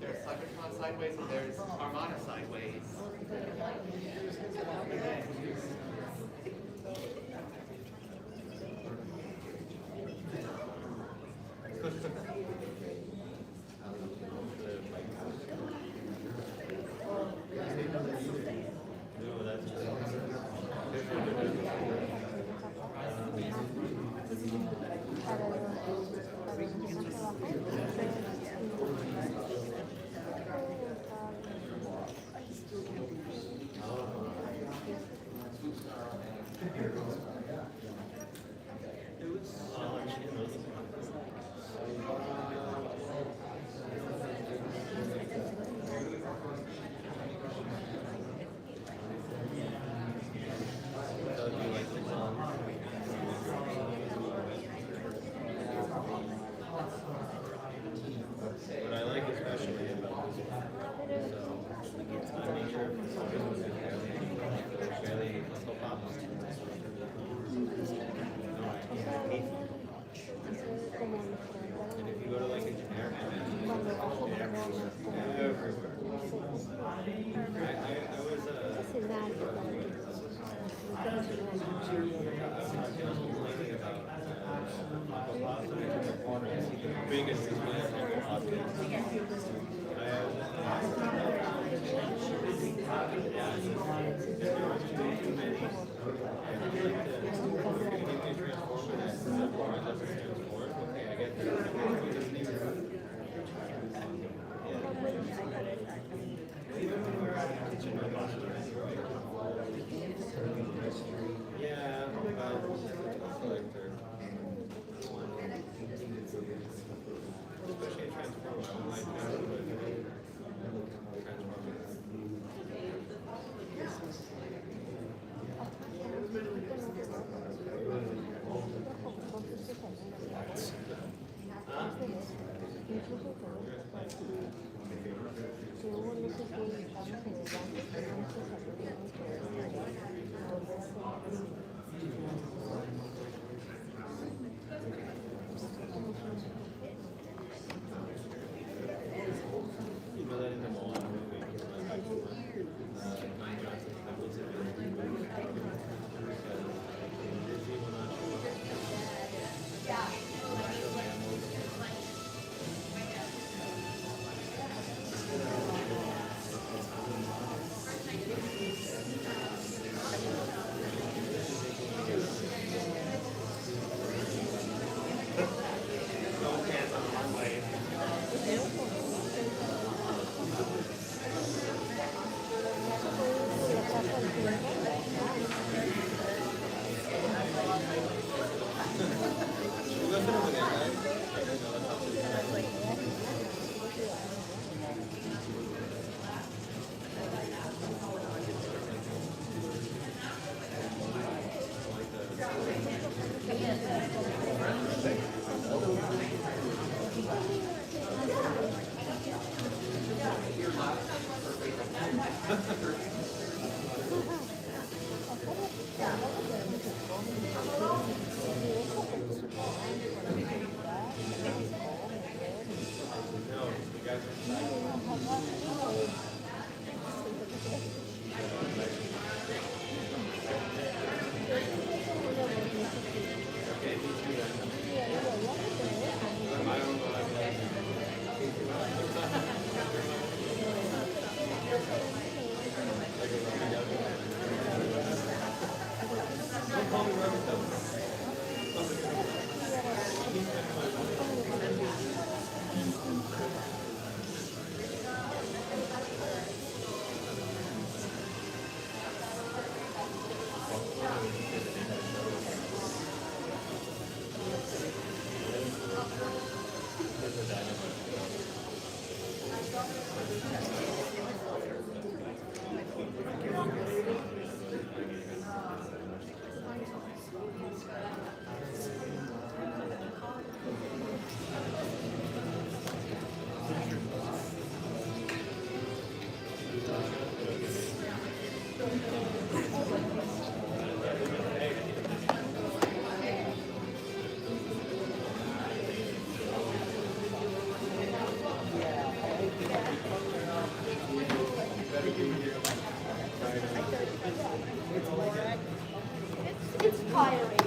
There's Cybertron sideways and there's Armada sideways. What I like especially about this one, so I make sure for some reason it's fairly pop. And if you go to like a generic everywhere. I was complaining about Yeah, but I feel like they're especially Transformers. I don't like that, but It's tiring.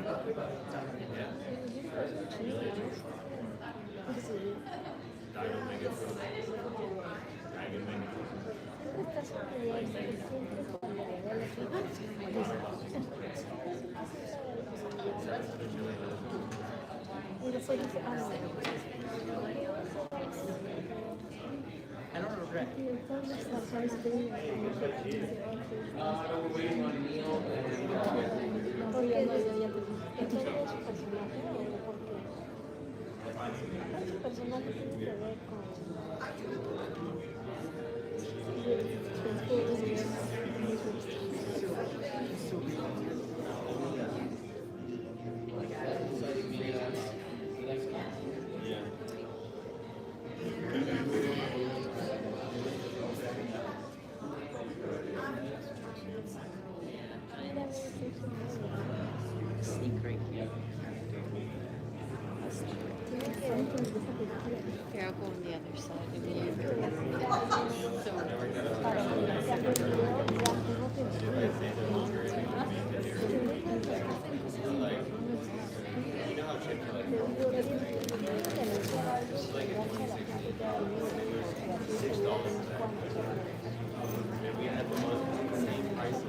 I don't regret. We're waiting on Neil Here, I'll go on the other side of you. We had them on the same price.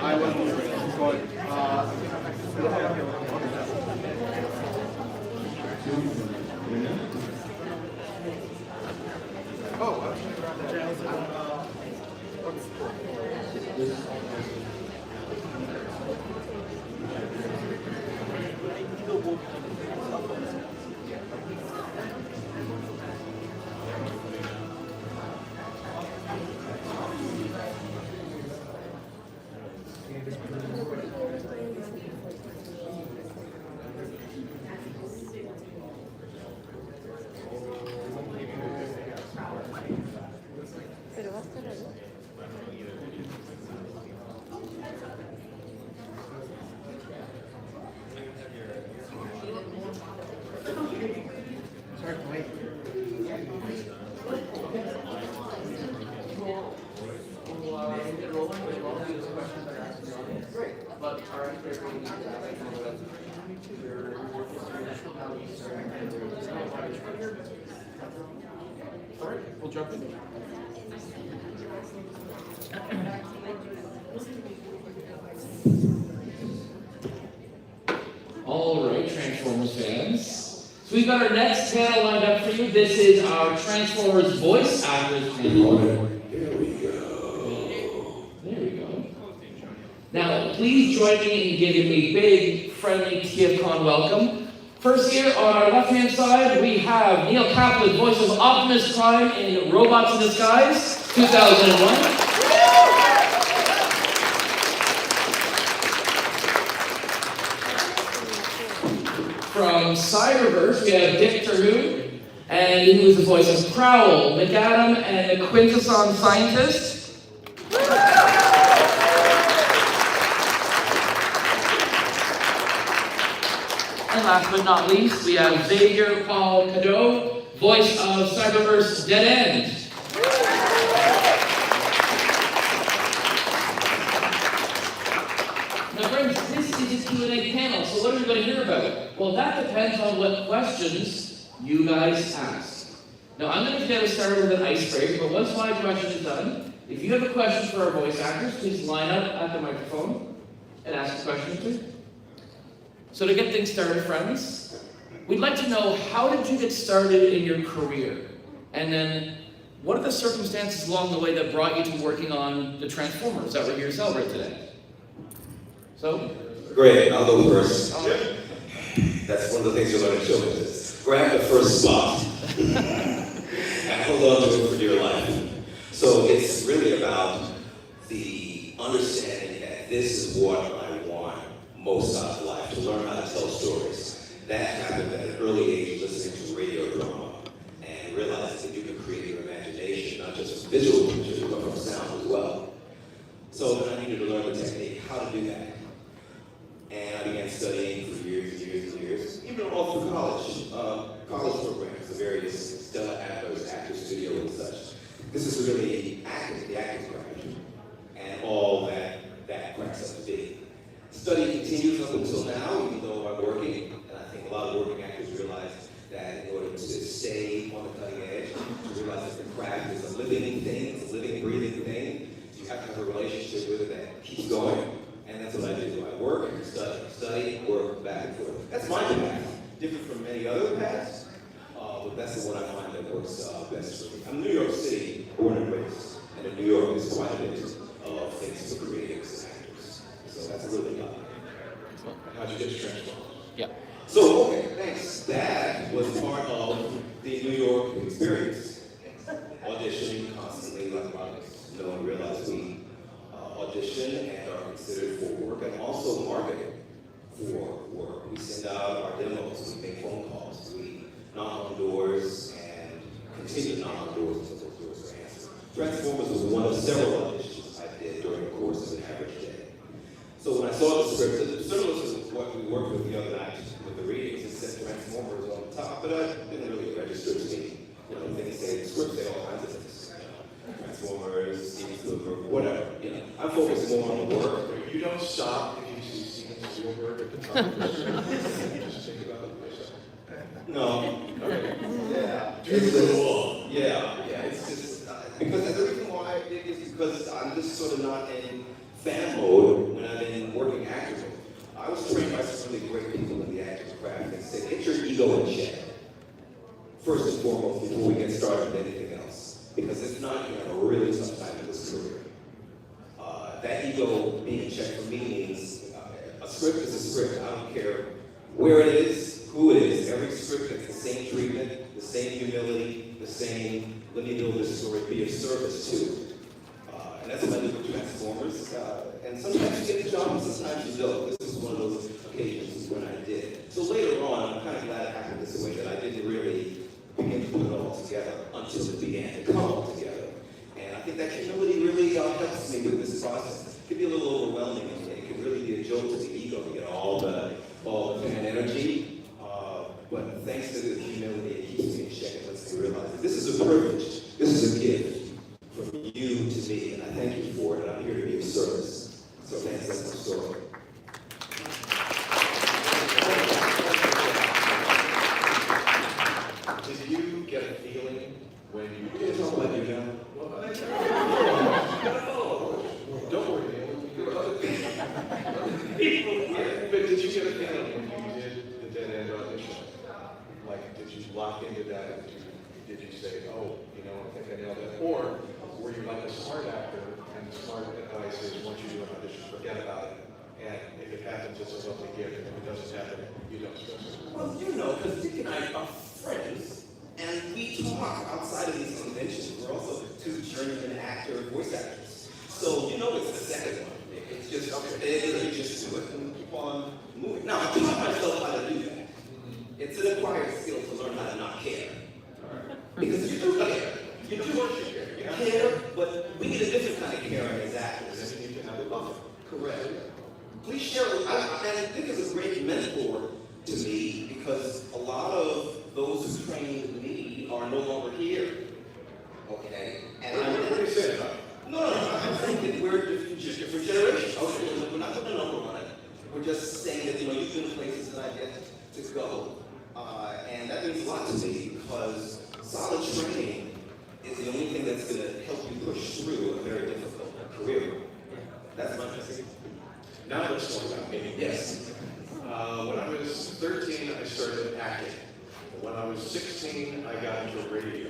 I wasn't going. Pero va a estar ahí. All right, we'll jump in. All right, Transformers fans. So we've got our next panel lined up for you. This is our Transformers voice actors panel. There we go. There we go. Now, please join me in giving a big, friendly TFCon welcome First here on our left-hand side, we have Neil Kaplan, voice of Optimus Prime in Robots in Disguise, 2001. From Cyberverse, we have Dick Terhune, and he was the voice of Prowl, McAdam, and the Quintesson Scientist. And last but not least, we have Xavier Paul Cadeau, voice of Cyberverse Dead End. Now friends, this is a Q&A panel, so what are we going to hear about? Well, that depends on what questions you guys ask. Now I'm going to get us started with an icebreaker, but once my question is done, if you have a question for our voice actors, please line up at the microphone and ask a question too. So to get things started, friends, we'd like to know, how did you get started in your career? And then, what are the circumstances along the way that brought you to working on the Transformers that we're here to celebrate today? So? Great, I'll go first. That's one of the things you're learning in show business. Grab the first spot and hold on to it for dear life. So it's really about the understanding that this is what I want most out of life, to learn how to tell stories. That happened at an early age, listening to radio drama, and realizing that you can create your imagination, not just from visual pictures, but from sound as well. So then I needed to learn the technique, how to do that. And I began studying for years and years and years, even all through college programs, the various Stella Adler's Actor Studio and such. This is really acting, the acting craft, and all that cracks up to be. Study continues up until now, even though I'm working, and I think a lot of working actors realize that in order to stay on the cutting edge, to realize that the craft is a living thing, it's a living, breathing thing, you have to have a relationship with it that keeps going, and that's what I do. I work, study, work, back and forth. That's my path, different from many other paths, but that's the one I find that works best for me. I'm New York City, born and raised, and in New York is quite a bit of things for creatives and actors. So that's really good. How'd you get to Transformers? Yeah. So, okay, thanks. That was part of the New York experience. Auditioning constantly, like Roberts, no one realized we audition and are considered for work, and also marketing for work. We send out our demos, we make phone calls, we knock on doors, and continue to knock on doors until those doors are answered. Transformers was one of several auditions I did during the course of an average day. So when I saw the script, the journalist is what we worked with the other night with the readings, it said Transformers on the top, but I didn't really register to me. You know, things say, the script say all kinds of things. You know, Transformers, Steven Spielberg, whatever. You know, I'm focused more on the work. You don't stop if you see Steven Spielberg at the top. You just think about it. No. Okay. Yeah. Yeah. It's just, because the reason why I did is because I'm just sort of not in fan mode when I'm in working actor mode. I was trained by some really great people in the acting craft that said, get your ego in check. First and foremost, before we get started with anything else. Because if not, you have a really tough time in this career. That ego being in check for me means a script is a script. I don't care where it is, who it is. Every script gets the same treatment, the same humility, the same, let me build this story, be of service to. And that's what I do with Transformers. And sometimes you get the job, and sometimes you don't. This is one of those occasions when I did. So later on, I'm kind of glad it happened this way, that I didn't really begin to put it all together until it began to come all together. And I think that humility really helps me with this process. It can be a little overwhelming, and it can really be a jolt to the ego to get all the fan energy. But thanks to the humility, it keeps me in check and lets me realize that this is a privilege. This is a gift from you to me, and I thank you for it, and I'm here to be of service. So thanks, that's my story. Did you get a feeling when you did? Don't let you down. No, don't worry, there are other people. But did you get a feeling when you did the Dead End audition? Like, did you lock into that? Did you say, oh, you know, I think I nailed that? Or were you like a smart actor, and the smart advice is once you do an audition, forget about it, And if it happens, it's a lovely gift, and if it doesn't happen, you don't stress it. Well, you know, because Dick and I are friends, and we talk outside of these conventions. We're also two journeyman actor voice actors. So, you know, it's the second one. It's just, you just do it and keep on moving. Now, I taught myself how to do that. It's an acquired skill to learn how to not care. Because you do care. You do care, but we need a different kind of caring as actors. And you need to have a buffer. Correct. Please share with and Dick is a great mentor to me because a lot of those who trained me are no longer here. Okay? And What are you saying about it? No, I'm saying that we're just different generations. Okay, we're not putting a number on it. We're just saying that, you know, you've been places that I get to go. And that means a lot to me because solid training is the only thing that's going to help you push through a very difficult career. That's my message. Now let's talk about me. Yes. When I was 13, I started acting. When I was 16, I got into radio.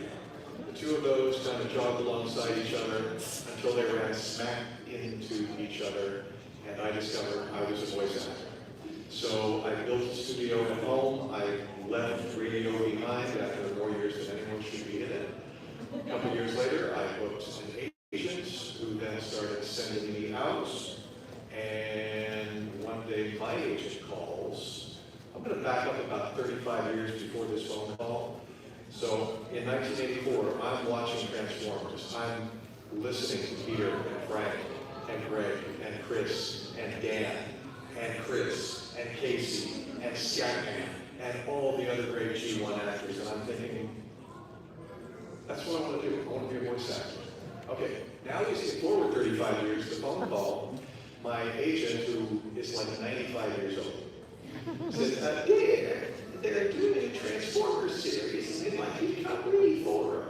The two of those kind of jogged alongside each other until they ran smack into each other, and I discovered I was a voice actor. So I built a studio at home. I left radio behind after more years than anyone should be in it. A couple years later, I booked an agent who then started sending me out. And one day my agent calls. I'm going to back up about 35 years before this phone call. So in 1984, I'm watching Transformers. I'm listening to Peter and Frank and Greg and Chris and Dan and Chris and Casey and Scatman and all the other great G1 actors. And I'm thinking, that's what I want to do. I want to be a voice actor. Okay, now you skip forward 35 years, the phone call. My agent, who is like 95 years old, said, they're doing a Transformers series, and they'd like you to come read for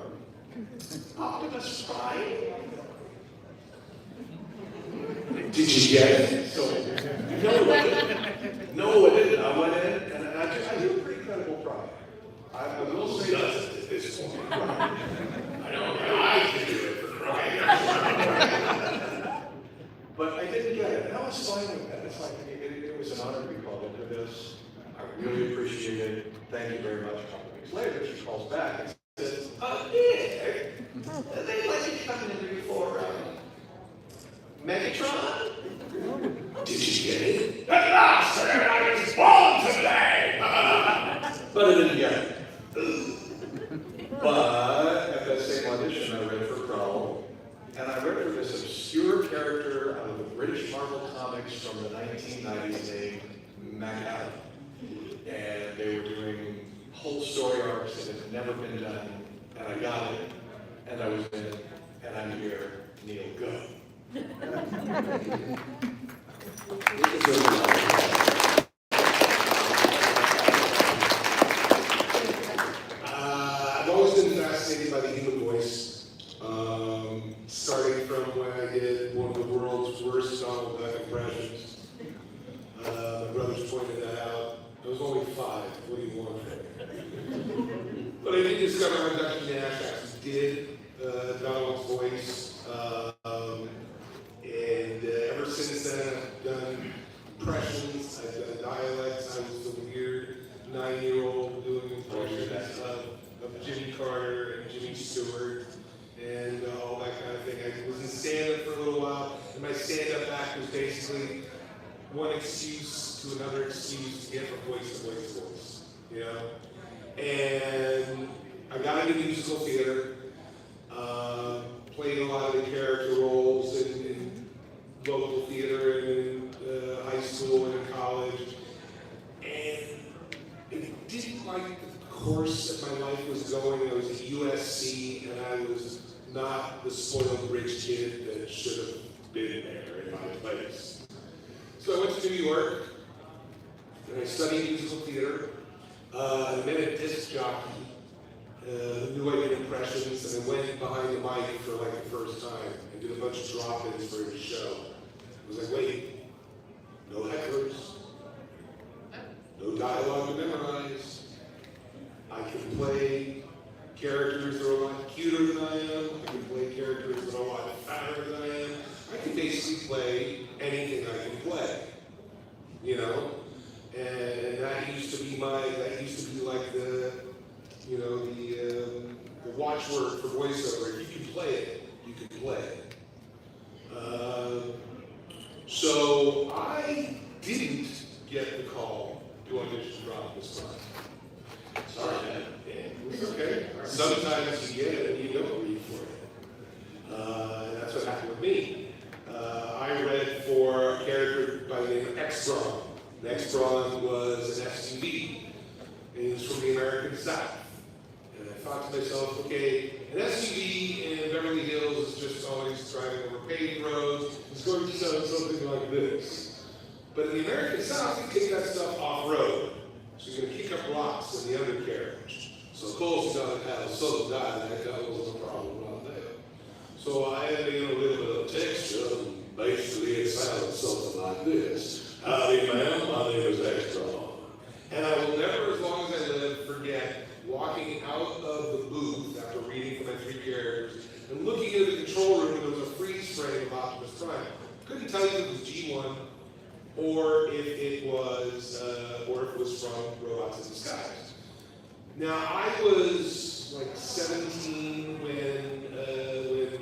Optimus Prime. Did you get it? So, no, I didn't. I went in, and I do a pretty credible Prime. I will say that at this point. I know, I can do it for crying. But I didn't get it, and I was fine with that. It's like, it was an honor to be called into this. I really appreciate it. Thank you very much. A couple weeks later, she calls back and says, they'd like you to come and interview for Megatron. Did you get it? At last, sir, I was born today! But I didn't get it. But at that same audition, I read for Prowl. And I read for this obscure character out of the British Marvel comics from the 1990s named Mac. And they were doing whole story arcs that had never been done. And I got it. And I was in it. And I'm here. Neil, go. I've always been fascinated by the human voice. Starting from when I did one of the world's worst Donald Duck impressions. My brothers pointed that out. I was only 5. What do you want? But I did discover how Dr. Nash actually did Donald's voice. And ever since then, I've done impressions, I've done dialects. I was the weird 9-year-old doing impressions of Jimmy Carter and Jimmy Stewart. And all that kind of thing. I was in stand-up for a little while, and my stand-up act was basically one excuse to another excuse to get from voice to voice to voice, you know? And I got into musical theater, played a lot of the character roles in local theater and in high school and in college. And I didn't like the course that my life was going. I was at USC, and I was not the spoiled rich kid that should have been there in my place. So I went to New York, and I studied musical theater. I met a disc jockey who knew I did impressions, and I went behind the mic for like the first time and did a bunch of drop-ins for his show. I was like, wait, no hecklers, no dialogue to memorize. I can play characters that are a lot cuter than I am. I can play characters that are a lot fatter than I am. I can basically play anything I can play. you know? And that used to be like the, you know, the watchword for voiceover. If you can play it, you can play it. So I didn't get the call to audition for this time. Sorry, man. Yeah, it's okay. Sometimes you get it and you don't read for it. And that's what happened with me. I read for a character by the name of X-Brawn. X-Brawn was an SUV. And he was from the American South. And I thought to myself, okay, an SUV in Beverly Hills is just always driving over paved roads. It's going to sound something like this. But in the American South, you take that stuff off-road. So you're going to kick up rocks in the undercarriage. So of course, you got to have a southern dialect. That wasn't a problem right there. So I added in a little bit of texture, and basically it sounded something like this. Howdy, ma'am, my name is X-Brawn. And I will never, as long as I live, forget walking out of the booth after reading from my 3 characters and looking into the control room, and there was a freeze frame of Optimus Prime. Couldn't tell you if it was G1 or if it was from Robots in Disguise. Now, I was like 17 when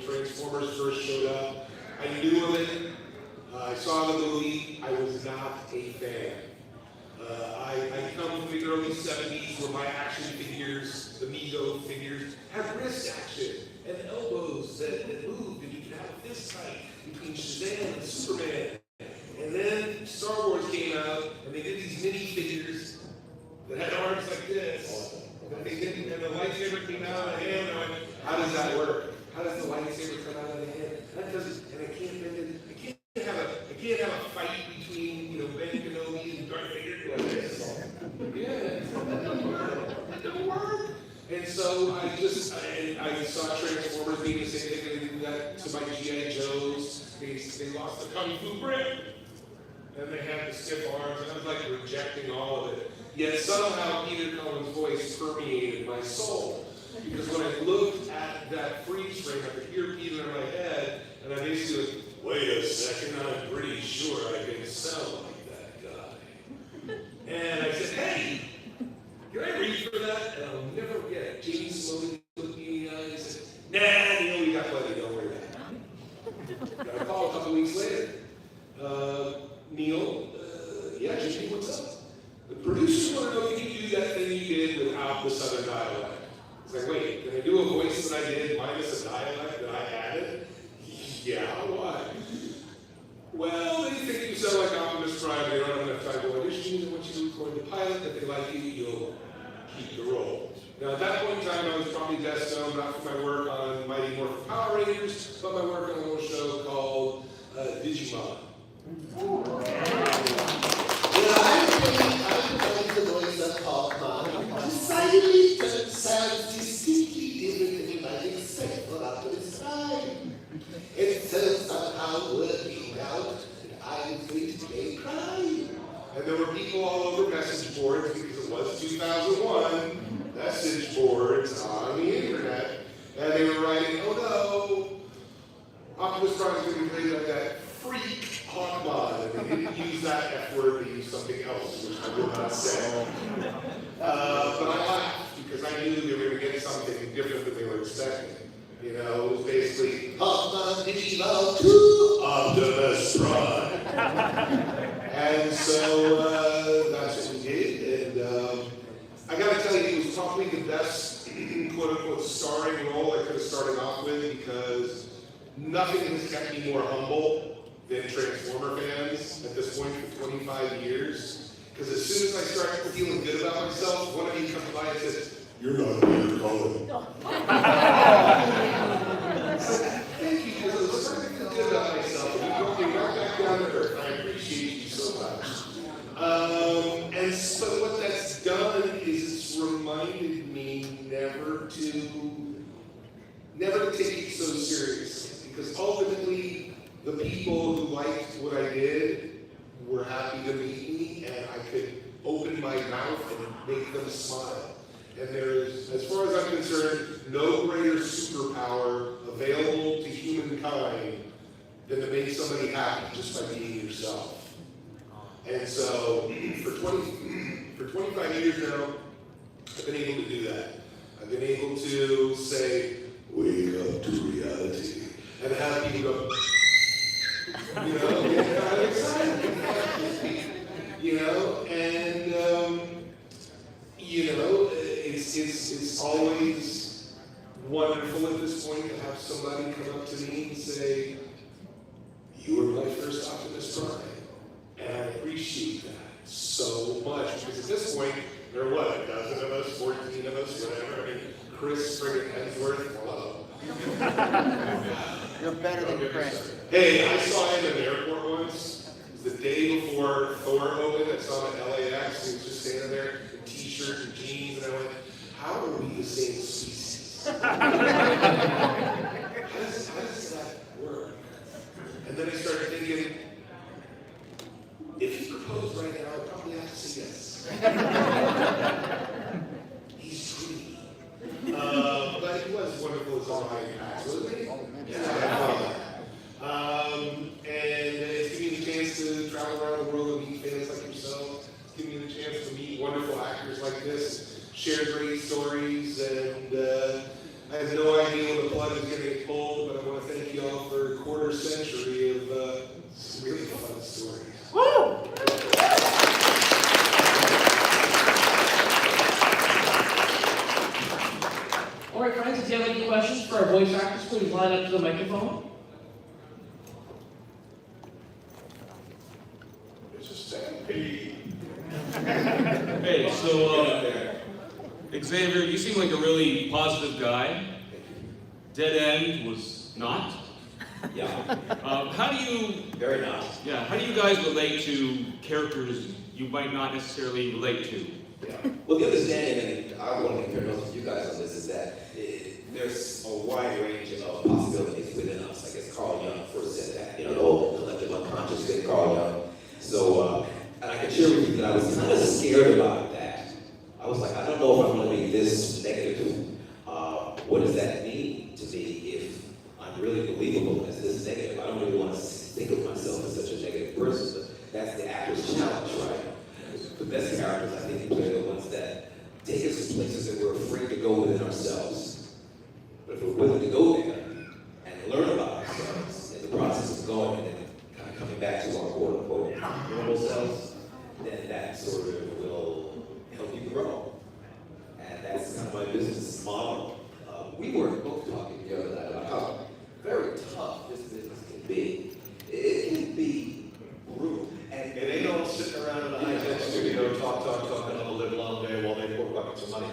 Transformers first showed up. I knew of it. I saw the movie. I was not a fan. I come from the early 70s where my action figures, the Mego figures, had wrist action and elbows that moved, and you could have a fist fight between Shazam and Superman. And then Star Wars came out, and they did these mini figures that had arms like this. And the lightsaber came out of the hand, and I went, how does that work? How does the lightsaber come out of the hand? That doesn't, and I can't have a fight between, you know, Ben Kenobi and Darth Vader like this. Yeah, it didn't work. And so I saw Transformers being the same thing. They did that to my G.I. Joes. They lost the Kung Fu grip. And they had the stiff arms, and I was like rejecting all of it. Yet somehow Peter Cullen's voice permeated my soul. Because when I looked at that freeze frame, I could hear Peter in my head, and I basically went, wait a second, I'm pretty sure I can sound like that guy. And I said, hey, can I read for that? And I'll never forget it. Jamie slowly looked me in the eye and said, nah, you know, we got plenty, don't worry about it. Got a call a couple weeks later. Neil, yeah, Jimmy, what's up? The producers want to know if you can do that thing you did without the southern dialect. It's like, wait, can I do a voice that I did minus a dialect that I added? Yeah, why? Well, they think you sound like Optimus Prime, they don't have enough time to audition, they want you to record the pilot, if they like you, you'll keep the role. Now, at that point in time, I was probably best known not for my work on Mighty Morphin Power Rangers, but my work on a little show called Digimon. I the voice of Hawkman. Decidedly sounds distinctly different than you might expect for Optimus Prime. It's somehow working out, and I'm going to pay crime. And there were people all over message boards, because it was 2001, message boards on the internet, and they were writing, oh no, Optimus Prime is going to be played by that freak Hawkman, and they didn't use that F word, they used something else, which I will not say. But I laughed, because I knew they were going to get something different than they were expecting. You know, it was basically, Hawkman Digimon 2, Optimus Prime. And so that's what we did, and I gotta tell you, it was probably the best quote-unquote starring role I could have started off with, because nothing has kept me more humble than Transformer fans at this point for 25 years. Because as soon as I start feeling good about myself, one of you comes by and says, you're not Peter Cullen. Thank you, because I was starting to feel good about myself. And you brought me right back down to earth. I appreciate you so much. And so what that's done is it's reminded me never to take it so seriously. Because ultimately, the people who liked what I did were happy to meet me, and I could open my mouth and make them smile. And there is, as far as I'm concerned, no greater superpower available to humankind than to make somebody happy just by being yourself. And so for 25 years now, I've been able to do that. I've been able to say, wake up to reality, and have people go, you know, get kind of excited, you know, and you know, it's always wonderful at this point to have somebody come up to me and say, you were my first Optimus Prime, and I appreciate that so much, because at this point, there are what, a dozen of us, 14 of us, whatever. I mean, Chris friggin' Hemsworth, hello. You're better than Chris. Hey, I saw him in the airport once. It was the day before Thor opened. I saw him at LAX. He was just standing there in t-shirt and jeans, and I went, how are we the same species? how does that work? And then I started thinking, if he proposed right now, I'd probably have to say yes. He's dreamy. But he was wonderful as all I passed, wasn't he? Yeah. And it's given me the chance to travel around the world and meet fans like yourself. It's given me the chance to meet wonderful actors like this, share great stories, and I have no idea when the plug is going to get pulled, but I want to thank you all for a quarter century of some really fun stories. Woo! All right, friends, if you have any questions for our voice actors, please line up to the microphone. It's a stampede. Hey, so Xavier, you seem like a really positive guy. Dead End was not. Yeah. How do you? Very not. Yeah. How do you guys relate to characters you might not necessarily relate to? Yeah. Well, the understanding, and I want to compare notes with you guys on this, is that there's a wide range of possibilities within us. I guess Carl Jung first said that. You know, the whole collective unconscious thing, Carl Jung. So, and I can share with you that I was kind of scared about that. I was like, I don't know if I'm going to be this negative. What does that mean to me if I'm really believable as this negative? I don't really want to think of myself as such a negative person, but that's the actor's challenge, right? The best characters, I think, play the ones that take us to places that we're afraid to go within ourselves. But if we're willing to go there and learn about ourselves in the process of going and then kind of coming back to our quote-unquote normal selves, then that sort of will help you grow. And that's kind of my business model. We were both talking the other night about how very tough this business can be. It can be brutal. And they don't sit around in a high-tech studio, talk, and all live long day while they pour buckets of money.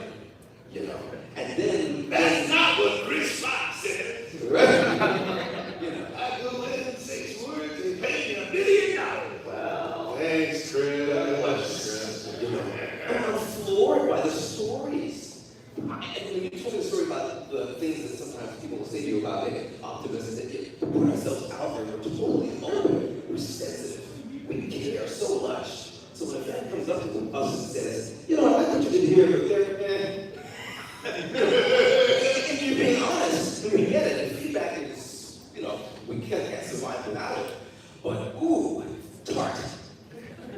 You know, and then That's not what Chris Fox said. right? You know, I go in 6 words and pay me $1 million. Well, Thanks, Chris. you know, I'm floored by the stories. And when you tell me the story about the things that sometimes people will say to you about optimism, that you put ourselves out there, we're totally open, we're sensitive, we care so much. So when a fan comes up to us and says, you know, I like what you did here, but there, and you're being honest, we get it, and feedback is, you know, we can't survive without it. But ooh, tart,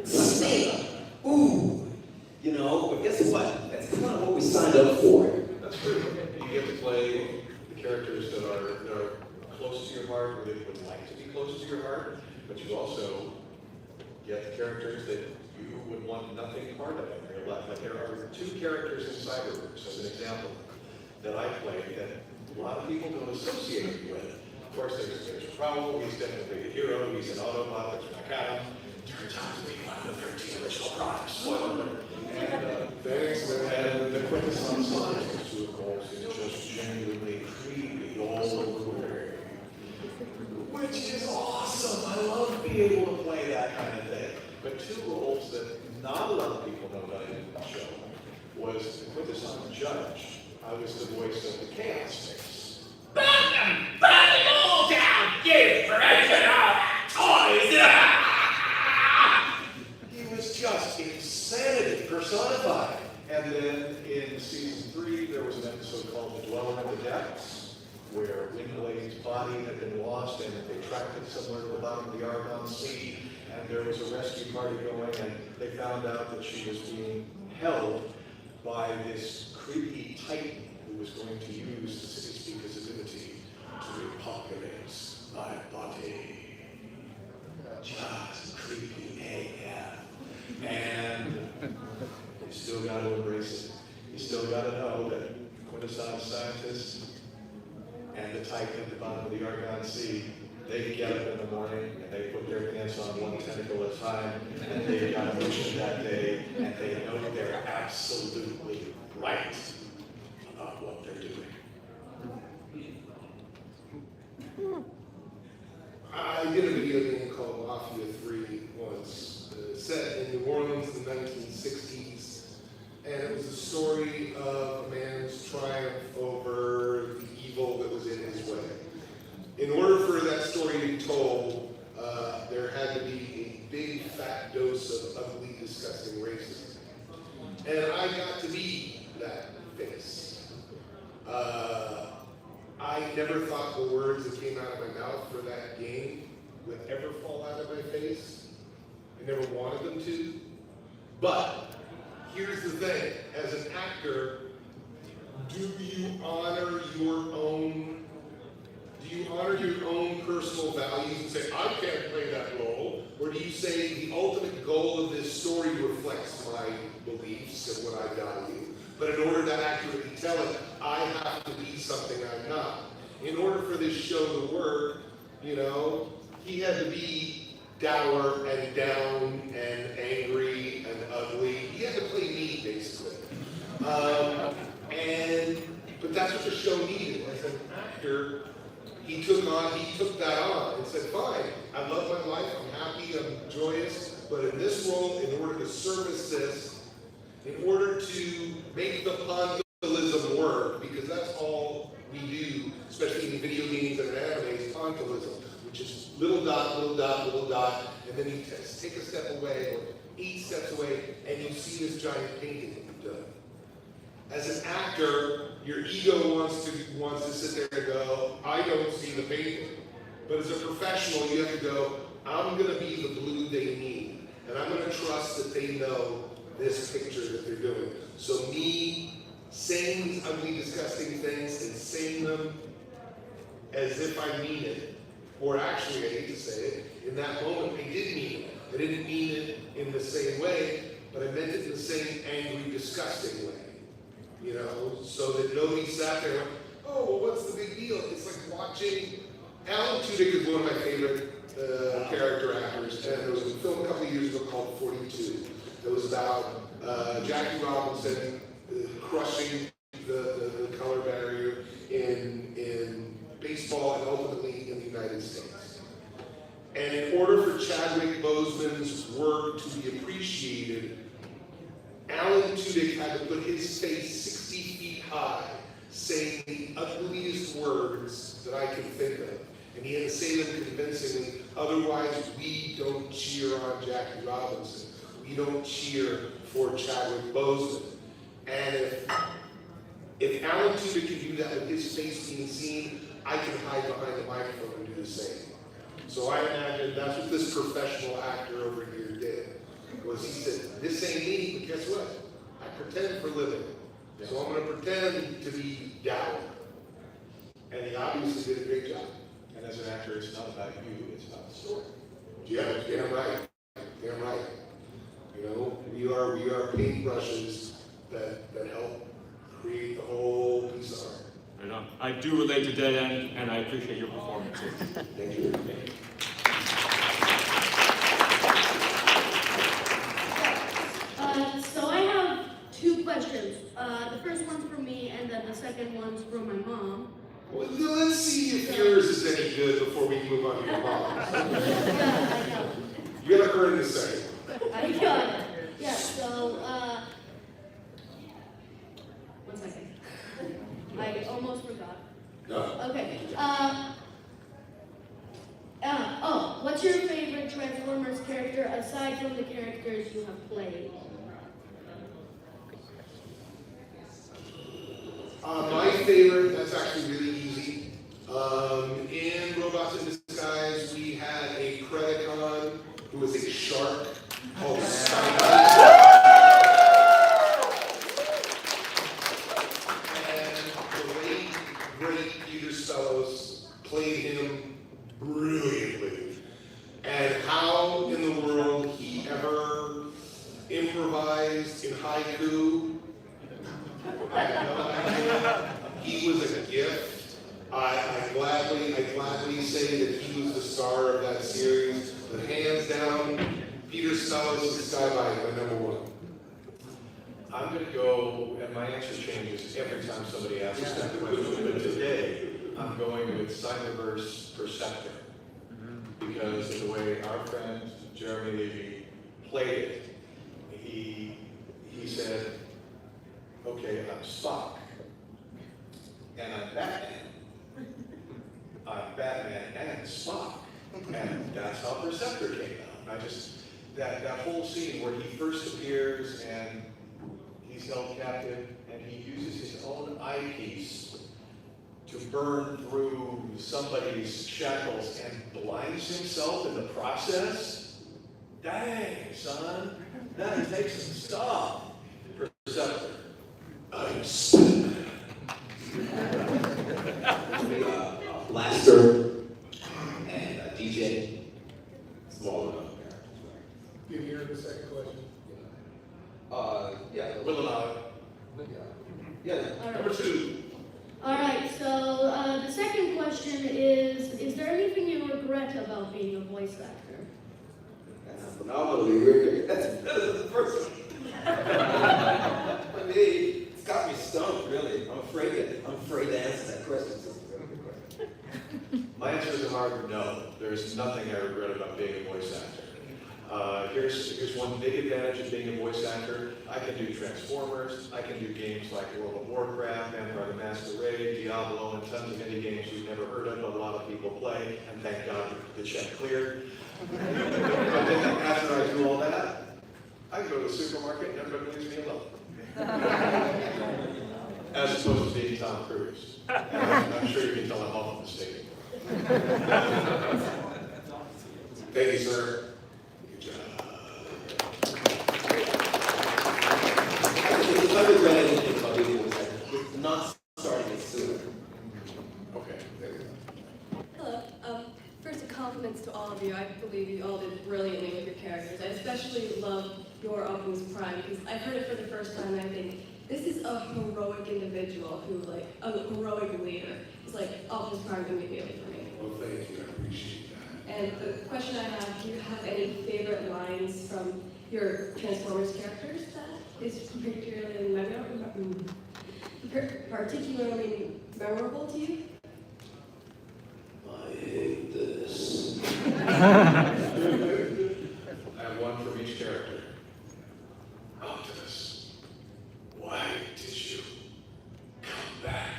snake, ooh. You know, but guess what? That's kind of what we signed up for. That's true. You get to play the characters that are close to your heart, or that would like to be close to your heart, but you also get the characters that you would want nothing part of in your life. Like there are 2 characters in Cyberverse, as an example, that I played that a lot of people don't associate me with. Of course, there's Raoul, he's definitely the hero, he's an Autobot, there's Macadam. Turns out to be one of the 13 original products. Spoiler alert. And the quintessence of Sue Coles is just genuinely creepy all over the way. Which is awesome. I love being able to play that kind of thing. But 2 roles that not a lot of people know that I didn't show was the quintessence judge. I was the voice of the Chaos Face. Burn them all down! Give for toys! He was just insanity personified. And then in season 3, there was an episode called The Dweller in the Depths, where Winglade's body had been lost and they tracked it somewhere to the bottom of the Argon Sea. and there was a rescue party going, and they found out that she was being held by this creepy titan who was going to use the city speaker's ability to repopulate my body. Just creepy AF. And you still got to embrace it. You still got to know that quintessential scientists and the titan at the bottom of the Argon Sea, they get up in the morning and they put their pants on one tentacle at a time, and they've got a mission that day, and they know they're absolutely right about what they're doing. I did a video game called Mafia 3 once, set in New Orleans in the 1960s, and it was a story of a man's triumph over the evil that was in his way. In order for that story to be told, there had to be a big fat dose of ugly, disgusting racism. And I got to be that face. I never thought the words that came out of my mouth for that game would ever fall out of my face. I never wanted them to. But here's the thing, as an actor, do you honor your own personal values and say, I can't play that role? Or do you say the ultimate goal of this story reflects my beliefs and what I value? But in order to accurately tell it, I have to be something I'm not. In order for this show to work, you know, he had to be dour and down and angry and ugly. He had to play me, basically. But that's what the show needed. As an actor, he took that on and said, fine, I love my life, I'm happy, I'm joyous, but in this role, in order to service this, in order to make the pontilism work, because that's all we do, especially in video games and anime, is pontilism, which is little dot, little dot, little dot, and then you take a step away, or 8 steps away, and you see this giant painting that you've done. As an actor, your ego wants to sit there and go, I don't see the painting. But as a professional, you have to go, I'm going to be the glue they need, and I'm going to trust that they know this picture that they're doing. So me saying these ugly, disgusting things and saying them as if I mean it, or actually, I hate to say it, in that moment, I did mean it. I didn't mean it in the same way, but I meant it in the same angry, disgusting way. You know, so that nobody sat there and went, oh, well, what's the big deal? It's like watching, Alan Tudyk is one of my favorite character actors, and there was a film a couple of years ago called 42. It was about Jackie Robinson crushing the color barrier in baseball and ultimately in the United States. And in order for Chadwick Boseman's work to be appreciated, Alan Tudyk had to put his face 60 feet high, saying the ugliest words that I can think of. And he had to say them convincingly, otherwise we don't cheer on Jackie Robinson. We don't cheer for Chadwick Boseman. And if Alan Tudyk can do that with his face being seen, I can hide behind the microphone and do the same. So I imagine that's what this professional actor over here did. Was he said, this ain't me, but guess what? I pretend for a living. So I'm going to pretend to be down. And he obviously did a great job. And as an actor, it's not about you, it's about the story. Yeah, damn right. Damn right. You know, we are paintbrushes that help create the whole piece of art. Right on. I do relate to Dead End, and I appreciate your performance. Thank you. So I have 2 questions. The first one's for me, and then the second one's for my mom. Well, let's see if yours is any good before we move on to your mom's. Yeah, I know. You gotta earn the second. I got it. Yeah, so, 1 second. I almost forgot. No. Okay. What's your favorite Transformers character aside from the characters you have played? My favorite, that's actually really easy. In Robots in Disguise, we had a Predacon who is a shark called Skydive. And the late, great Peter Sellos played him brilliantly. And how in the world he ever improvised in haiku, I have no idea. He was a gift. I gladly say that he was the star of that series, but hands down, Peter Sellos is Skydive, my number one. I'm going to go, and my answer changes every time somebody asks that question, but today I'm going with Cyberverse Perceptor, because of the way our friend Jeremy Levy played it. He said, okay, I'm Spock, and I'm Batman. I'm Batman and Spock, and that's how Perceptor came out. That whole scene where he first appears and he's held captive, and he uses his own eyepiece to burn through somebody's shackles and blinds himself in the process. Dang, son, that takes some stuff. Perceptor. I'm Spider-Man. Blaster and DJ. Small enough. Can you hear the second question? Yeah, we'll allow it. Yeah, number two. All right, so the second question is there anything you regret about being a voice actor? That's phenomenally weird. That is the first one. I mean, it's got me stumped, really. I'm afraid to answer that question. My answer is a hard no. There's nothing I regret about being a voice actor. Here's one big advantage of being a voice actor. I can do Transformers, I can do games like World of Warcraft, Vampire the Masquerade, Diablo, and tons of indie games you've never heard of, but a lot of people play, and thank God the check cleared. But then after I do all that, I can go to the supermarket and everybody leaves me alone. As opposed to being Tom Cruise. And I'm sure you can tell I'm all mistaken. Thank you, sir. If I regret anything about being a voice actor, it's not starting it sooner. Okay. Hello. First, compliments to all of you. I believe you all did brilliantly with your characters. I especially love your Optimus Prime because I heard it for the first time and I think this is a heroic individual who, like, a heroic leader. It's like Optimus Prime immediately for me. Well, thank you. I appreciate that. And the question I have, do you have any favorite lines from your Transformers characters that is particularly memorable to you? I hate this. I have one from each character. Optimus, why did you come back?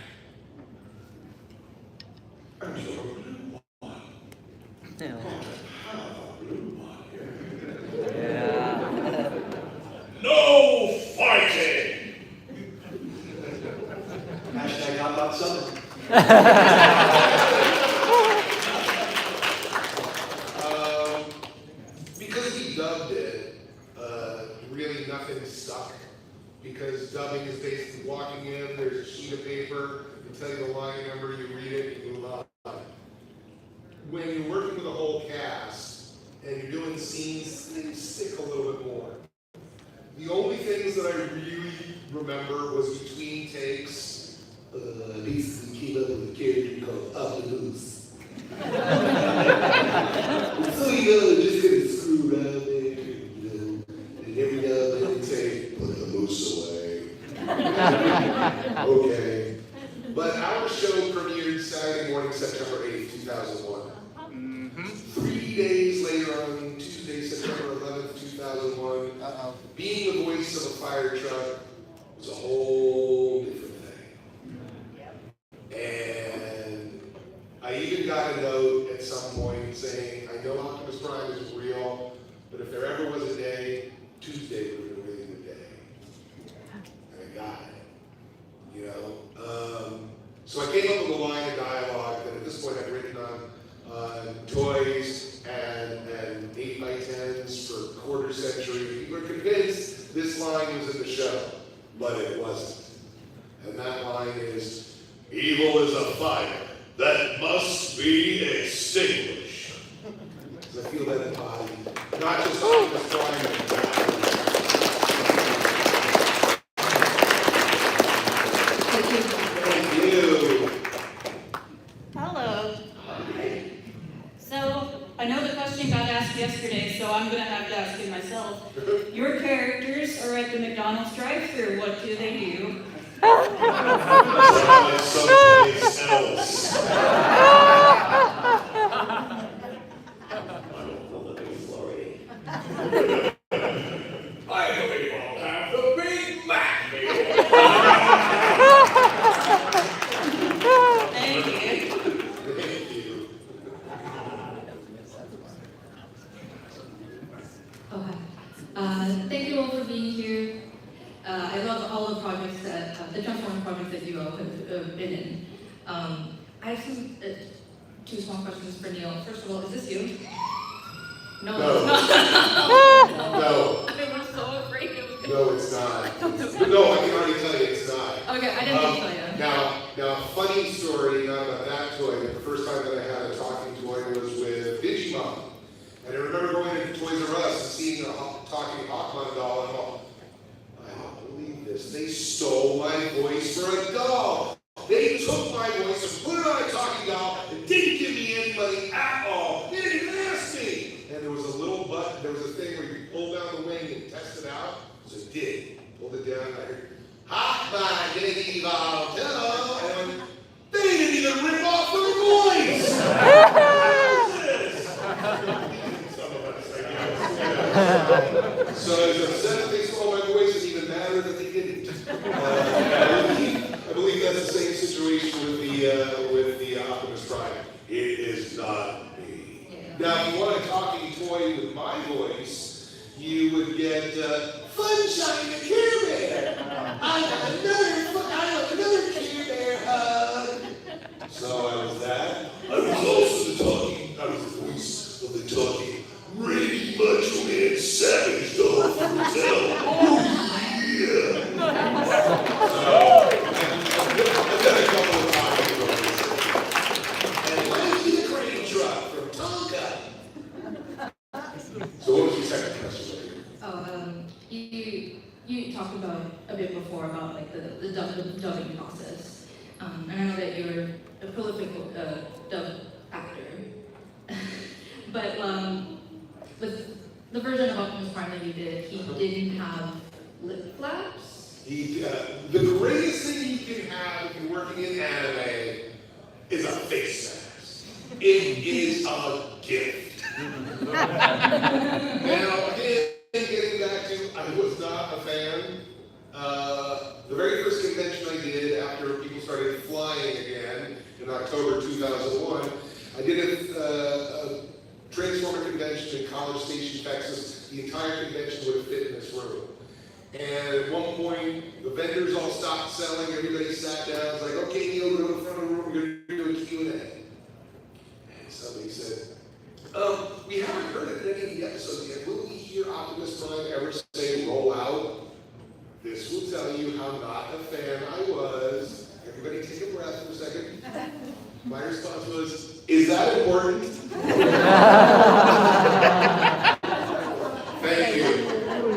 I'm your blue one. Yeah. No fighting! Hashtag Hot Dog Summer. Because we dubbed it, really nothing stuck. Because dubbing is basically walking in, there's a sheet of paper, they tell you the line number, you read it, you move on. When you're working with a whole cast, and you're doing scenes, things stick a little bit more. The only things that I really remember was between takes, this is the key level of the character called Optimus. So just gonna screw around there, and every now and then say, put the moose away. Okay. But our show premiered Saturday morning, September 8th, 2001. 3 days later on Tuesday, September 11th, 2001, being the voice of a fire truck was a whole different thing. And I even got a note at some point saying, I know Optimus Prime is real, but if there ever was a day, Tuesday would have been a really good day. And I got it, you know? So I came up with a line of dialogue that at this point I'd written on toys and 8x10s but it wasn't. And that line is, evil is a fire that must be extinguished. Because I feel that in the body, not just Optimus Prime. Thank you. Hello. So, I know the question got asked yesterday, so I'm gonna have to ask it myself. Your characters are at the McDonald's drive-thru. What do they do? Someplace else. I believe I'll have the Big Mac meal. Thank you. Thank you. Oh, hi. Thank you all for being here. I love all the projects that, the Transformers projects that you all have been in. I have some, two small questions for Neil. First of all, is this you? No, No. it's not. No. I was so afraid it was No, it's not. No, I can already tell you it's not. Okay, I didn't think so, yeah. Now, funny story, not about that toy, but the first time that I had a talking toy was with Digimon. And I remember going to Toys R Us and seeing a talking Hawkman doll, and I'm all, I don't believe this. They stole my voice for a doll. They took my voice and put it on a talking doll and didn't give me any money at all. They didn't even ask me. And there was a little button, there was a thing where you pull down the wing and test it out. So I did. Pulled it down and I heard, Hawkman, get it evolved, hello. And I went, they didn't even rip off their voice. So I was upset that they stole my voice, and even madder that they didn't. I believe that's the same situation with the Optimus Prime. It is not me. Now, if you want a talking toy with my voice, you would get Funshine the Care Bear. I have another Care Bear hug. So I was that. I was also I was the voice of the talking Randy Macho Man Savage doll for Mattel. Oh yeah. I've got a couple of talking toys. And Lanky the Crane Truck from Tonka. So what was your second question? Oh, you talked about a bit before about like the dubbing process. And I know that you're a prolific dub actor. But with the version of Optimus Prime that you did, he didn't have lip flaps. The greatest thing you can have if you're working in anime is a face mask. It is a gift. Now, again, getting back to, I was not a fan. The very first convention I did after people started flying again in October 2001, I did a Transformer convention in College Station, Texas. The entire convention would have fit in this room. And at one point, the vendors all stopped selling, everybody sat down, it's like, okay, Neil, go to the front of the room, we're going to do a Q&A. And somebody said, we haven't heard it in any of the episodes yet. Will we hear Optimus Prime ever say roll out? This will tell you how not a fan I was. Everybody take a breath for a second. My response was, is that important? Thank you.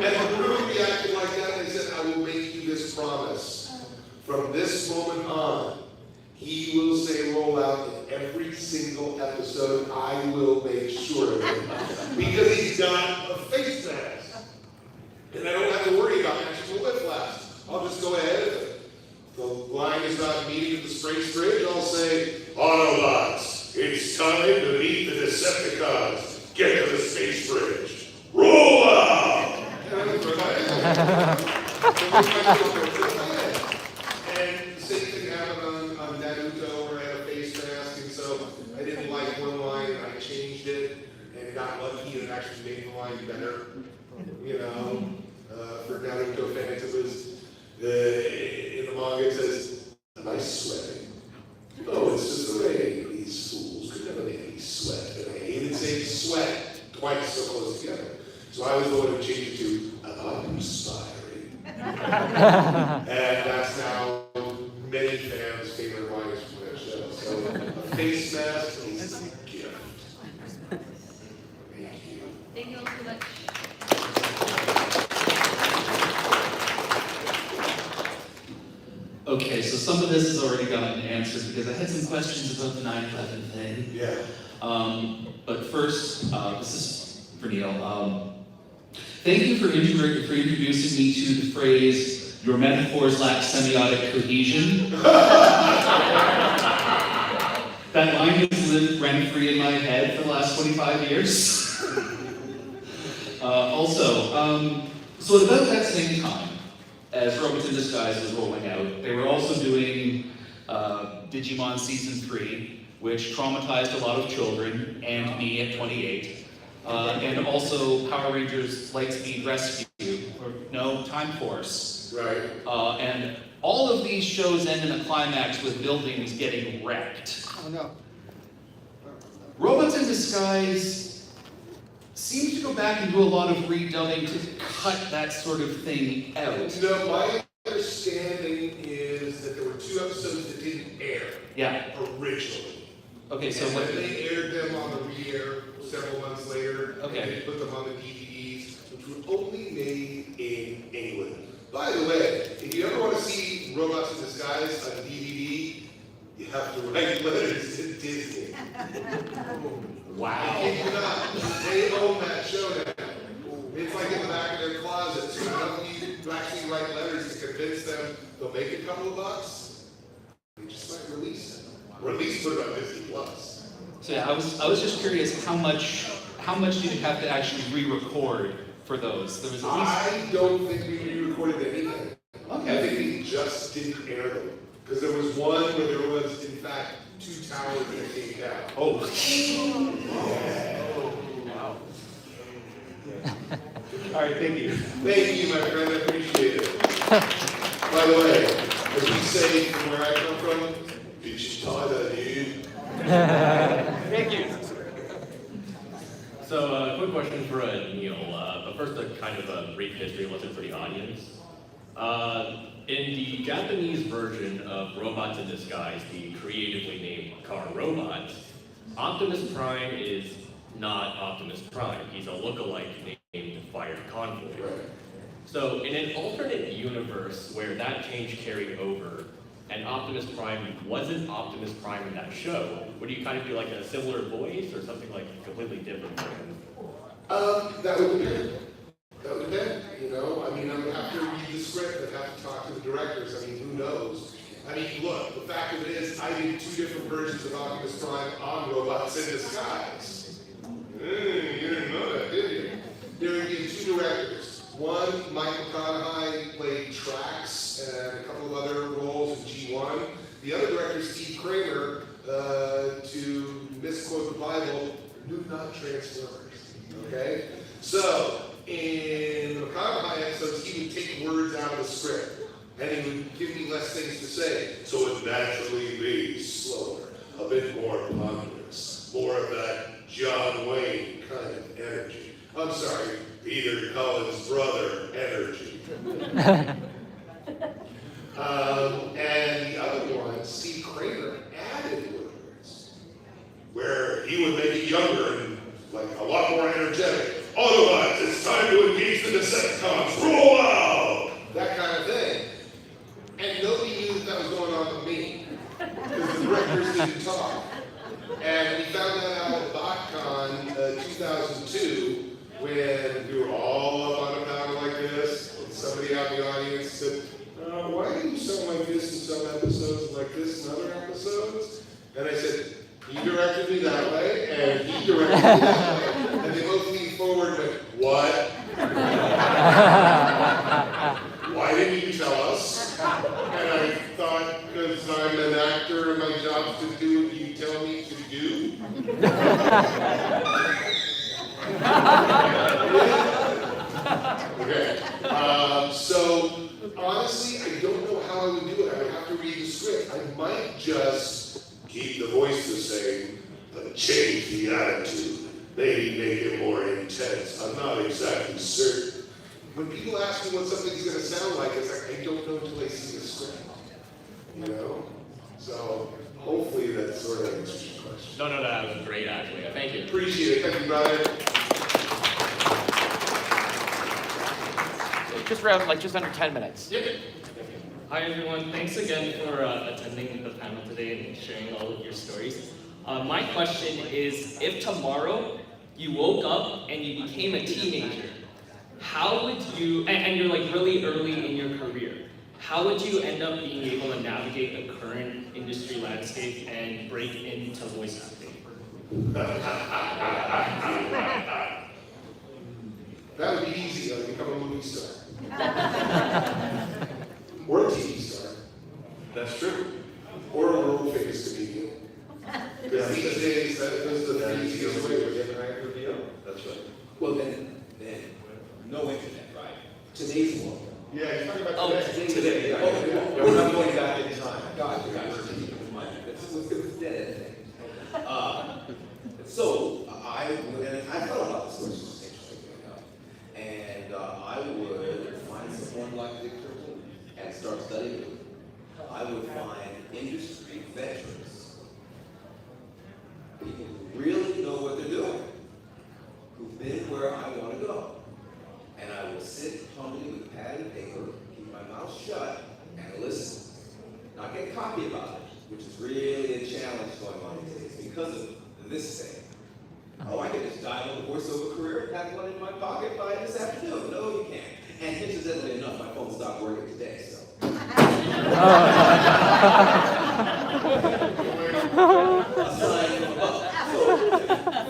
And the room reacted like that, and they said, I will make you this promise. From this moment on, he will say roll out in every single episode. I will make sure of it. Because he's got a face mask. And I don't have to worry about actual lip flaps. I'll just go ahead. If the line is not meeting the space bridge, I'll say, Autobots, it's time to meet the Decepticons. Get to the space bridge. Roll out! And the same thing happened on Naruto where I had a face mask, and so I didn't like one line, I changed it, and got lucky and actually made the line better. You know, for Naruto fans, it was, in the manga it says, am I sweating? Oh, it's just the rain. These fools could never make me sweat. And I hated saying sweat twice so close together. So I was the one who changed it to, I'm perspiring. And that's now many fans' favorite lines from that show. So a face mask is a gift. Thank you. Thank you all so much. Okay, so some of this has already gotten answered because I had some questions about the 9/11 thing. Yeah. But first, this is for Neil. Thank you for introducing me to the phrase, "Your metaphors lack semiotic cohesion." That line has lived rent-free in my head for the last 25 years. So at about that same time, as Robots in Disguise was rolling out, they were also doing Digimon Season 3, which traumatized a lot of children, and me at 28. And also Power Rangers Lightspeed Rescue, or no, Time Force. Right. And all of these shows end in a climax with buildings getting wrecked. Oh no. Robots in Disguise seems to go back and do a lot of redubbing to cut that sort of thing out. No, my understanding is that there were 2 episodes that didn't air. Yeah. Originally. Okay, so and what? then they aired them on the re-air several months later. Okay. And they put them on the DVDs, which were only made in England. By the way, if you ever want to see Robots in Disguise on DVD, you have to write letters to Disney. Wow. I kid you not. They own that show now. It's like in the back of their closet. So you don't need to actually write letters to convince them they'll make a couple of bucks. They just might release it. Or at least put it on Disney Plus. So yeah, I was just curious how much did you have to actually re-record for those? There was at least... I don't think we re-recorded anything. Okay. I think we just didn't air them. Because there was one where there was, in fact, 2 towers that came down. Oh. Wow. All right, thank you. Thank you, my friend. I appreciate it. By the way, as we say from where I come from, bitch tighter, dude. Thank you. So, quick question for Neil. But first, a kind of a brief history lesson for the audience. In the Japanese version of Robots in Disguise, the creatively named car robot, Optimus Prime is not Optimus Prime. He's a lookalike named Fire Convoy. So in an alternate universe where that change carried over, and Optimus Prime wasn't Optimus Prime in that show, would you kind of do like a similar voice or something like completely different for him? That would depend. That would depend, you know? I mean, I would have to read the script, I'd have to talk to the directors, I mean, who knows? I mean, look, the fact of it is, I did 2 different versions of Optimus Prime on Robots in Disguise. You didn't know that, did you? There would be 2 directors. One, Mike McConaughey played Trax and a couple of other roles in G1. The other director, Steve Kramer, to misquote the Bible, knew not Transformers, okay? So, in the McConaughey episodes, he would take words out of the script, and he would give me less things to say, so it would naturally be slower, a bit more ponderous, more of that John Wayne kind of energy. I'm sorry, Peter Cullen's brother energy. And the other one, Steve Kramer, added words, where he would make it younger and like a lot more energetic. Autobots, it's time to engage the Decepticons, roll out! That kind of thing. And nobody knew that was going on with me, because the directors didn't talk. And we found that out at BotCon 2002, when we were all up on a panel like this, and somebody out in the audience said, why do you sound like this in some episodes, like this in other episodes? And I said, he directed me that way, and he directed me that way. And they both leaned forward and went, what? Why didn't you tell us? And I thought, because I'm an actor and my job's to do what you tell me to do. Okay. So, honestly, I don't know how I would do it. I would have to read the script. I might just keep the voice the same, but change the attitude. Maybe make it more intense. I'm not exactly certain. when people ask me what something's going to sound like, it's like, I don't know until I see the script. You know? So hopefully that sort of answers your question. No, that was great, actually. Thank you. Appreciate it. Thank you, brother. Just around, like, just under 10 minutes. Yep. Hi, everyone. Thanks again for attending the panel today and sharing all of your stories. My question is, if tomorrow you woke up and you became a teenager, how would you, and you're like really early in your career, how would you end up being able to navigate the current industry landscape and break into voice acting? That would be easy. I would become a movie star. Or a TV star. That's true. Or a world famous comedian. Because these days, that is the easiest way to get hired for VO. That's right. Well, then, no internet, right? Today's world. Yeah, you're talking about Today, yeah. Yeah, we're not going back in time. Gotcha. It's dead. So, I thought about this question, and I would find someone like Victor and start studying with him. I would find industry veterans, people who really know what they're doing, who've been where I want to go. And I will sit humbly with pad and paper, keep my mouth shut, and listen. Not get cocky about it, which is really a challenge going on these days because of this thing. Oh, I can just dive on the voiceover career and have one in my pocket by this afternoon. No, you can't. And incidentally enough, my phone stopped working today, so. Aside from above. So,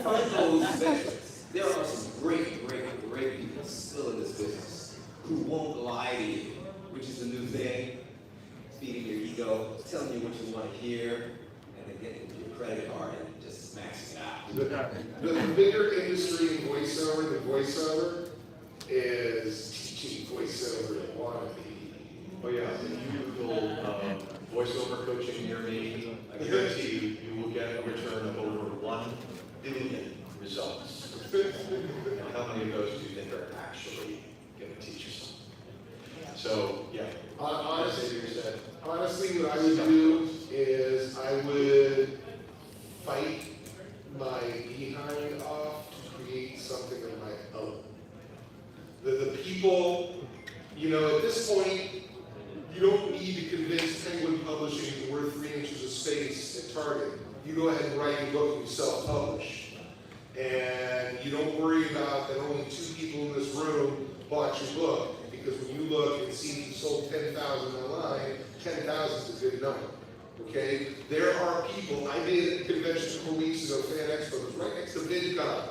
find those veterans. There are some great people still in this business who won't lie to you, which is the new thing. Feeding your ego, telling you what you want to hear, and then getting your credit card and just maxing it out. The bigger industry in voiceover than voiceover is teaching voiceover to wannabe. Oh yeah, if you Google voiceover coaching near me, I guarantee you, you will get a return of over 1 billion results. And how many of those do you think are actually going to teach you something? So, yeah. Honestly, what I would do is I would fight my behind off to create something of my own. The people, you know, at this point, you don't need to convince Penguin Publishing that we're 3 inches of space at Target. You go ahead and write your book and you self-publish. And you don't worry about that only 2 people in this room bought your book, because when you look and see you sold 10,000 online, 10,000 is a good number. Okay? There are people, I did at a convention a couple weeks ago, Fan Expo, it was right next to VidCon.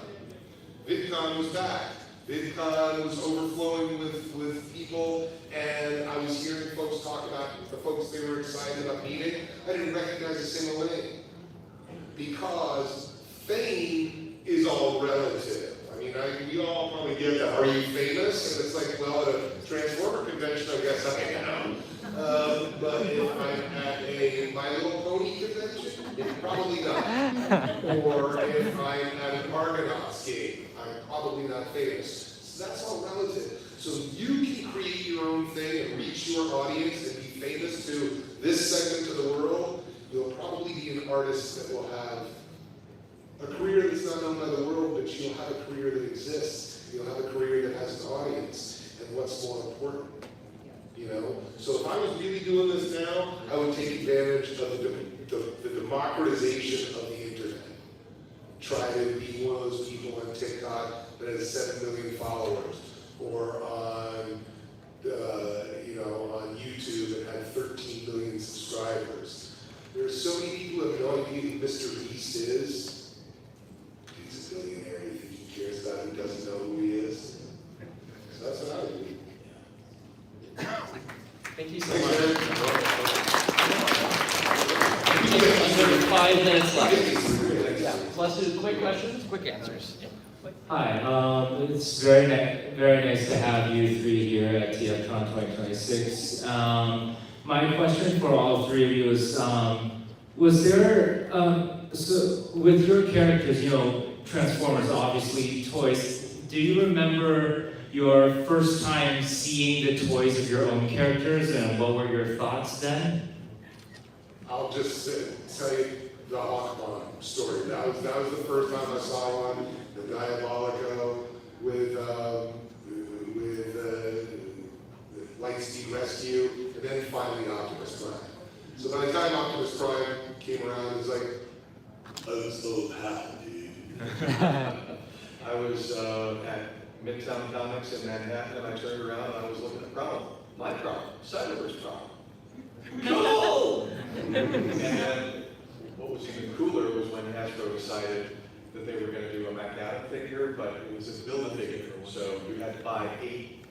VidCon was back. VidCon was overflowing with people, and I was hearing folks talk about the folks they were excited about meeting. I didn't recognize a single name, because fame is all relative. I mean, we all probably get that, are you famous? And it's like, well, at a Transformer convention, I guess I am. But if I'm at a My Little Pony convention, probably not. Or if I'm at an Argonauts game, I'm probably not famous. So that's all relative. So you can create your own thing and reach your audience and be famous to this segment of the world. You'll probably be an artist that will have a career that's not known by the world, but you'll have a career that exists. You'll have a career that has an audience. And what's more important? You know? So if I was really doing this now, I would take advantage of the democratization of the internet. Try to be one of those people on TikTok that has 7 million followers, or on on YouTube that had 13 million subscribers. There are so many people who have no idea who Mr. Beast is. He's a billionaire. You think he cares about who doesn't know who he is? So that's what I would do. Thank you so much. Under 5 minutes left. Yeah. Let's do quick questions, quick answers. Yeah. Hi, it's very nice to have you 3 here at TFCon 2026. My question for all 3 of you is, was there, so with your characters, Transformers, obviously toys, do you remember your first time seeing the toys of your own characters, and what were your thoughts then? I'll just tell you the Hawkman story. That was the first time I saw one, the Diabolico with Lightspeed Rescue, and then finally Optimus Prime. So by the time Optimus Prime came around, it was like, I'm so happy. I was at Midtown Comics in Manhattan, and I turned around and I was looking at Prowl. My Prowl, Cyberverse Prowl. No! And then what was even cooler was when Hasbro decided that they were going to do a Mac-Adam figure, but it was a build-a-figure, so you had to buy 8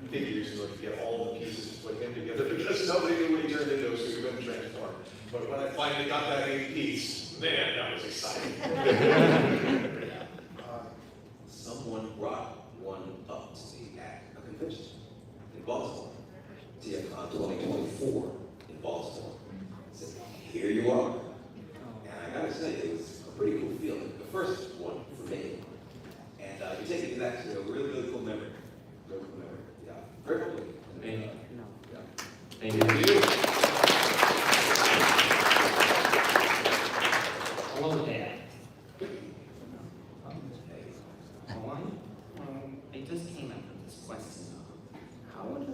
figures in order to get all the pieces to put him together, because nobody knew what he turned into, so he couldn't transform. But when I finally got that 8 piece, man, that was exciting. Someone brought one up to me at a convention in Baltimore, TFCon 2024 in Baltimore. I said, here you are. And I gotta say, it was a pretty cool feeling. The first one for me. And you're taking me back to a really, really cool memory. Really cool memory. Yeah. Very cool. Thank you. Yeah. Thank you. Hello there. I just came up with this question. How would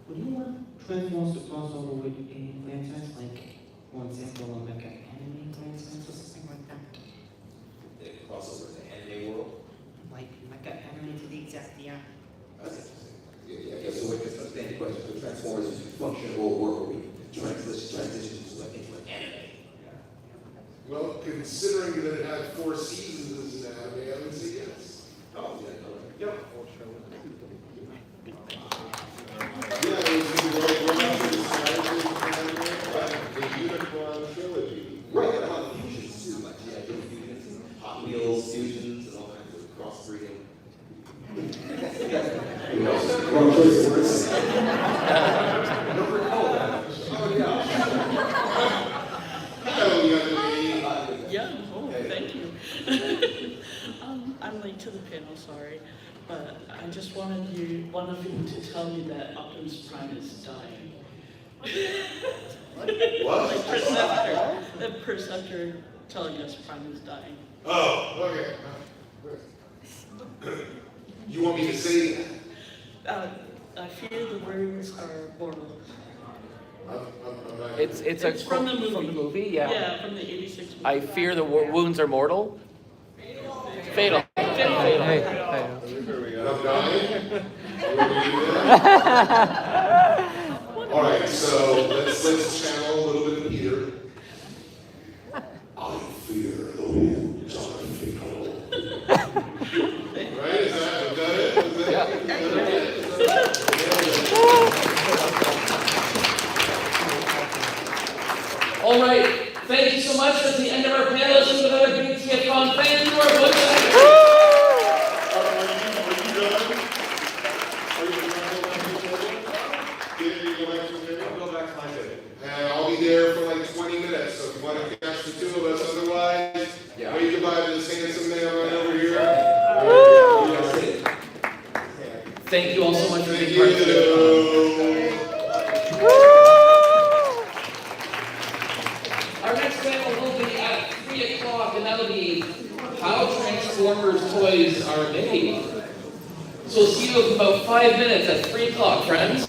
would you want Transformers to cross over with a franchise, like, for example, like an anime franchise or something like that? They cross over to the anime world. Like an anime to the exact, yeah. Yeah, so we can understand the question. The Transformers functional world where we transition to an anime. Well, considering that it had 4 seasons as an anime, I would say yes. Oh, yeah, no. Yep. Yeah, it was the Unicron trilogy. Right, a lot of fusions too, like G.I. Joe fusions, Hot Wheels fusions, and all kinds of crossbreeding. Wrong choice of words. I don't recall that. Oh, yeah. Yeah, oh, thank you. I'm late to the panel, sorry, but I just wanted one of you to tell me that Optimus Prime is dying. What? Like Perceptor, the Perceptor telling us Prime is dying. Oh, okay. You want me to say that? I fear the wounds are mortal. It's from the movie. From the movie, yeah. Yeah, from the 86 movie. I fear the wounds are mortal. Fatal. Fatal. I'm dying. All right, so let's channel a little bit of Peter. I fear the wounds are fatal. Right? Is that it? All right, thank you so much. That's the end of our panelists with another big TFCon. Thank you to our voice actors. And I'll be there for like 20 minutes, so if you want to catch the 2 of us, otherwise, wave goodbye to this handsome man right over here. Thank you all so much for being part of the Our next panel will be at 3 o'clock, and that'll be how Transformers toys are made. So we'll see you in about 5 minutes at 3 o'clock, friends.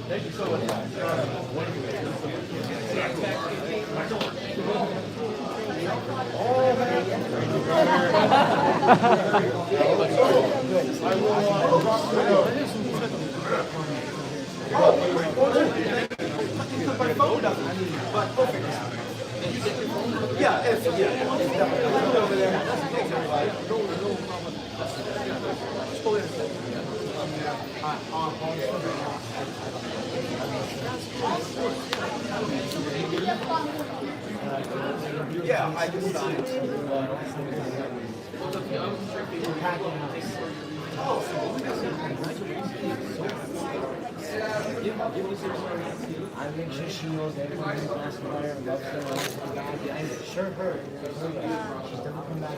Thank you so much. Yeah, I just signed. I make sure she knows everyone in the basketball and loves her and God behind it. Sure, her. She's never come back.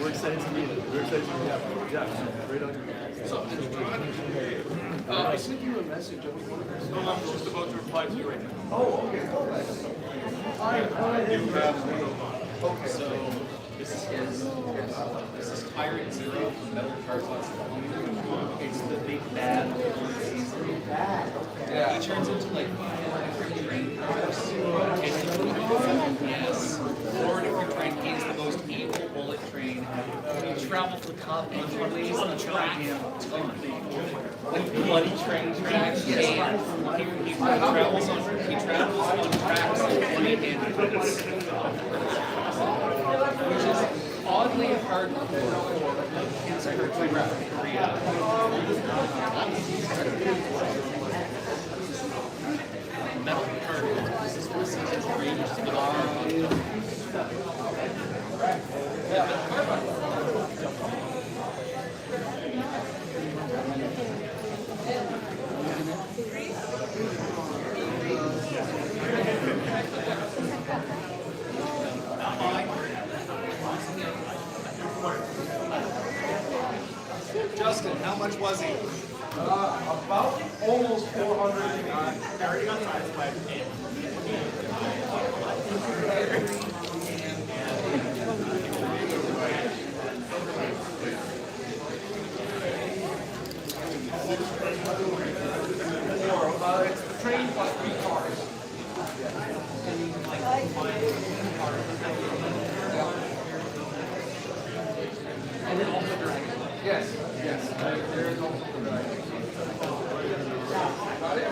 We're excited to meet her. We're excited to meet her. Yeah, right on. So, I sent you a message. I'm just about to reply to you right now. Oh, okay. You have okay. So, this is Tyrant Zero from Metal Cartoons. It's the big bad. Yeah. He turns into like 4 different train cars. Yes. 4 different train. He's the most evil bullet train. You travel for commonplace on a track. Like bloody train tracks. He travels on tracks like bloody-handed bullets. Which is oddly hardcore inside Korea. Metal Cartoons. This was his range. Justin, how much was he? About almost 400. I already got time. It's the train plus 3 cars. And then also dragon. Yes, yes. There is also the dragon. Got it?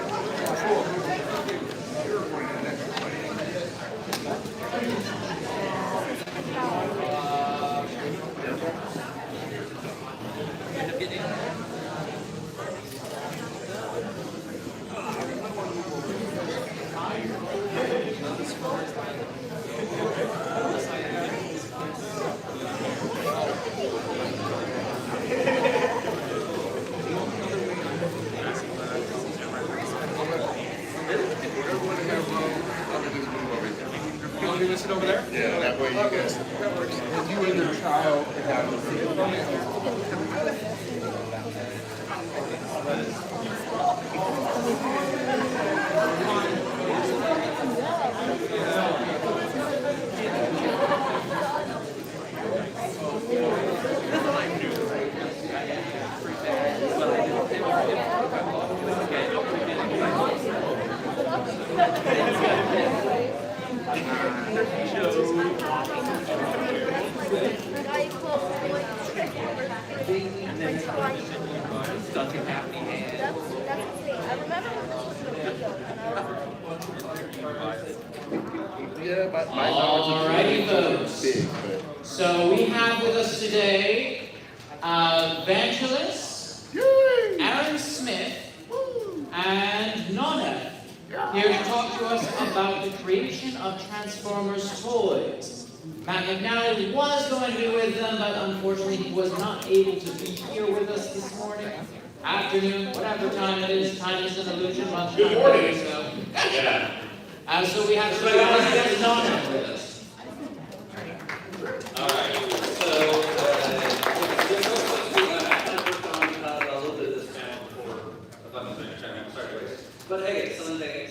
Sit over there? Yeah, that way you guys. That works. You in the trial. Alrighty, folks. So we have with us today Vangelis, Aaron Smith, and Nonna here to talk to us about the creation of Transformers toys. Matt McNally was going to be with them, but unfortunately he was not able to be here with us this morning, afternoon, whatever time it is. Time is an illusion. Good morning. So, yeah. So we have Nonna with us. All right. So I have worked on a little bit of this panel before. I'm sorry, guys. But hey, it's Sunday.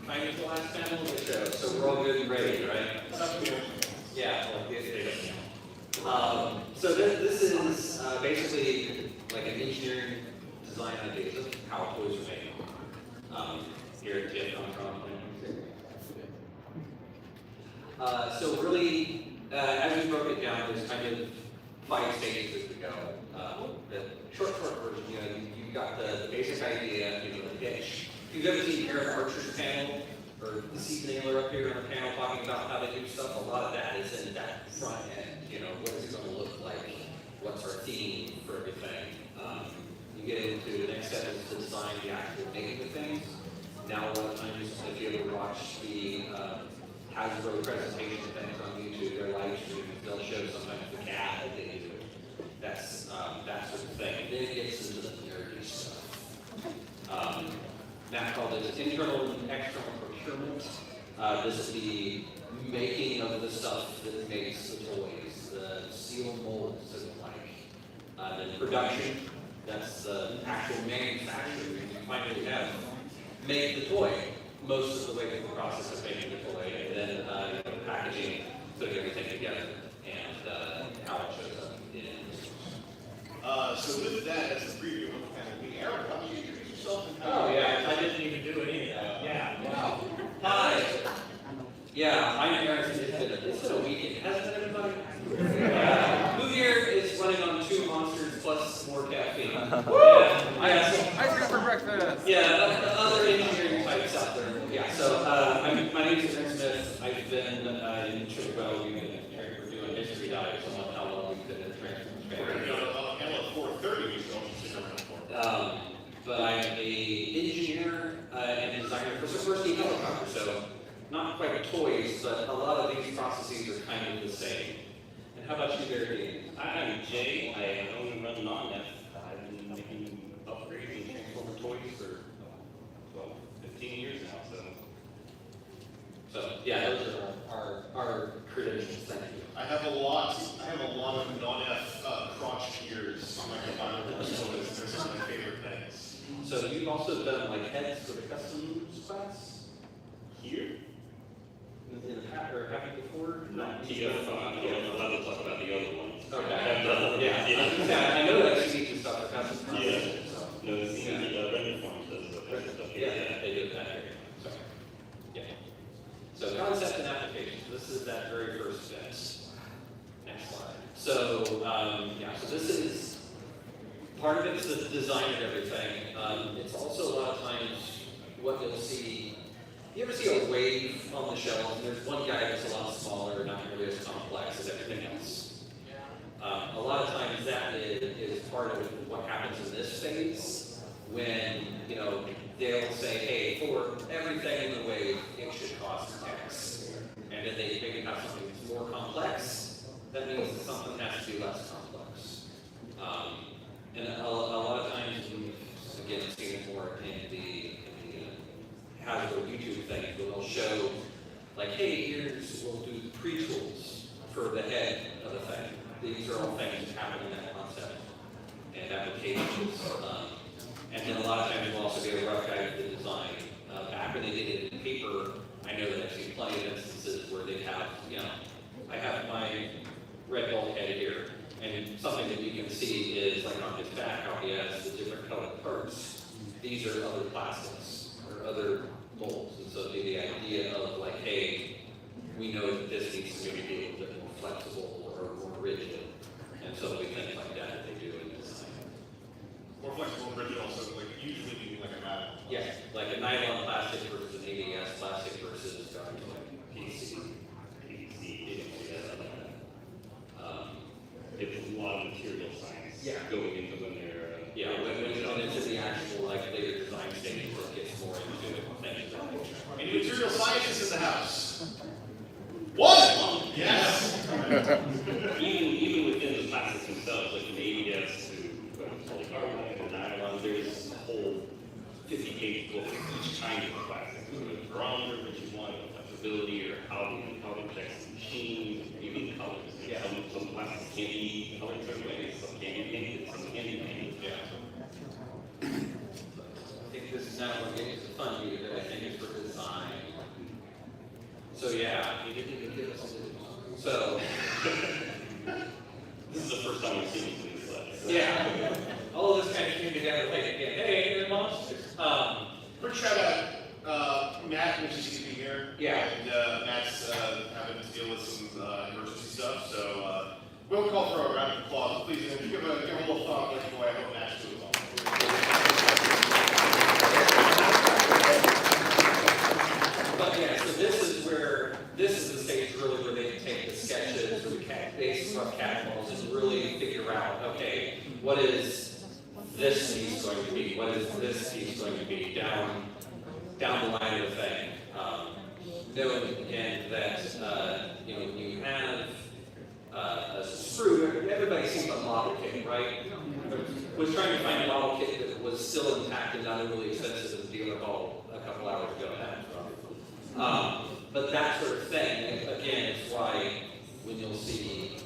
Time is the last panel of the show, so we're all good and ready, right? Yeah, well, so this is basically like an engineering design idea of how toys are made. Here at TFCon. So really, as we broke it down, there's kind of 5 stages as we go. The short version, you've got the basic idea, the pitch. If you've ever seen Aaron Archer's panel, or the Seat Nailer up here on a panel talking about how they do stuff, a lot of that is in that front end. What is it going to look like? What's our theme for everything? You get into the next step is to design the actual making of things. Now, a lot of times, if you ever watch the Hasbro presentation things on YouTube, their live streams, they'll show sometimes the CAD that they do. That's that sort of thing. Then it gets into the nerdy stuff. Matt called it internal and external procurement. This is the making of the stuff that makes the toys, the sealed molds and the like. Then production, that's the actual manufacturing. You finally have made the toy most of the way through the process of making the toy, and then packaging, putting everything together, and how it shows up in So with that as a preview, Aaron, how do you introduce yourself? Oh yeah, I didn't even do any of that. Yeah. Wow. Hi. Yeah, I'm Aaron. It's been a weekend, hasn't it, everybody? Who here is running on 2 monsters plus more caffeine? I have some ice cream for breakfast. Yeah, other engineering types out there. Yeah. So my name is Aaron Smith. I've been in Chicago. We've been doing history dives on how long we've been in the Transformers family. But I'm an engineer and designer for Sikorsky helicopter, so not quite toys, but a lot of these processes are kind of the same. And how about you, Gary? I'm Jay. I own and run Non-F. I've been making upgrades and Transformer toys for, 15 years now, So yeah, those are our credentials. Thank you. I have a lot of non-F crotch gears on my computer. They're some of my favorite things. So you've also done like heads for the customs class? Here? In the past, or have you before? Not TF, I'll talk about the other ones. Okay. Yeah. I know that you need to stuff for customs class. Yeah. No, the render form does the stuff. Yeah, they do that here. Sorry. Yeah. So concept and application. This is that very first step. Next slide. So so this is part of it's the design of everything. It's also a lot of times what you'll see. You ever see a wave on the shelf, and there's one guy that's a lot smaller, not nearly as complex as everything else. A lot of times that is part of what happens in this phase when they'll say, hey, for everything in the wave, it should cost X. And then they maybe have something that's more complex, that means that something has to be less complex. And a lot of times we've again seen it more in the Hasbro YouTube thing, where they'll show like, hey, we'll do the pre-tools for the head of the thing. These are all things that happen in that concept and applications. And then a lot of times we'll also get a rough guide of the design. Back when they did it in paper, I know that I've seen plenty of instances where they have, I have my red bulkhead here, and something that you can see is like on his back how he has the different colored parts. These are other plastics or other molds, and so the idea of like, hey, we know that this needs to maybe be a little bit more flexible or more rigid, and so we think like that they do in design. More flexible and rigid also, like usually meaning like a nylon. Yeah, like a nylon plastic versus an ABS plastic versus like PVC. It's a lot of material science going into when they're when it's in the actual like later design stage where it gets more into things of that nature. Any material scientists in the house? One! Yes! even within the plastics themselves, like from ABS to polycarbonate or nylon, there's a whole 50-page book for each kind of plastic. The barometer, which you want, flexibility, or how it protects the machine, even colors. Some plastics can't be colored certain ways, some can't be painted, some can be painted. I think this is now going to get into the fun fun view that I think is for design. So yeah, he didn't even give us a so. This is the first time we've seen these slides. Yeah. All of this kind of came together like again. Hey, everyone. Quick shout out, Matt, which is to be here. Yeah. And Matt's having to deal with some emergency stuff, so we'll call for a round of applause. Please give a little thought like the way I hope Matt's doing well. But yeah, so this is the stage really where they can take the sketches or the basic rough catalogs and really figure out, okay, what is this piece going to be? What is this piece going to be? Down the line of the thing. Knowing again that when you have a screw, everybody sees a model kit, right? Was trying to find a model kit that was still intact and not really expensive as a dealer called a couple hours ago. But that sort of thing, again, is why when you'll see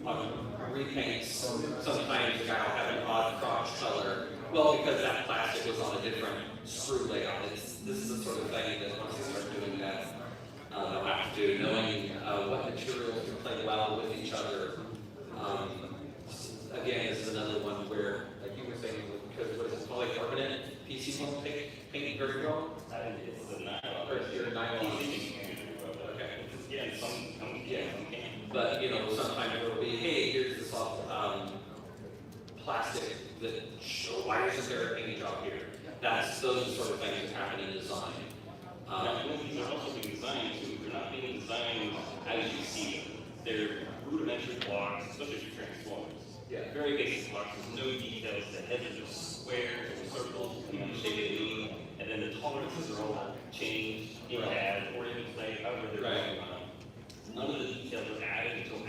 repaints, sometimes the guy will have an odd crotch color. Well, because that plastic was on a different screw layout. This is the sort of thing that once you start doing that, they'll have to do, knowing what materials can play well with each other. Again, this is another one where, like you were saying, because what is it, polycarbonate? PC won't paint very well? It's a nylon. Or it's nylon. Okay. Yeah, some can. But, sometimes it'll be, hey, here's this plastic that, why isn't there a paint job here? Those are the sort of things that happen in design. These are also being designed too. They're not being designed as you see them. They're rudimentary blocks, especially for transformers. Yeah. Very basic blocks with no details. The heads are just squares or circles, depending on the shape they need. And then the tolerances are all changed in CAD or in play, however they're going on. None of the details are added until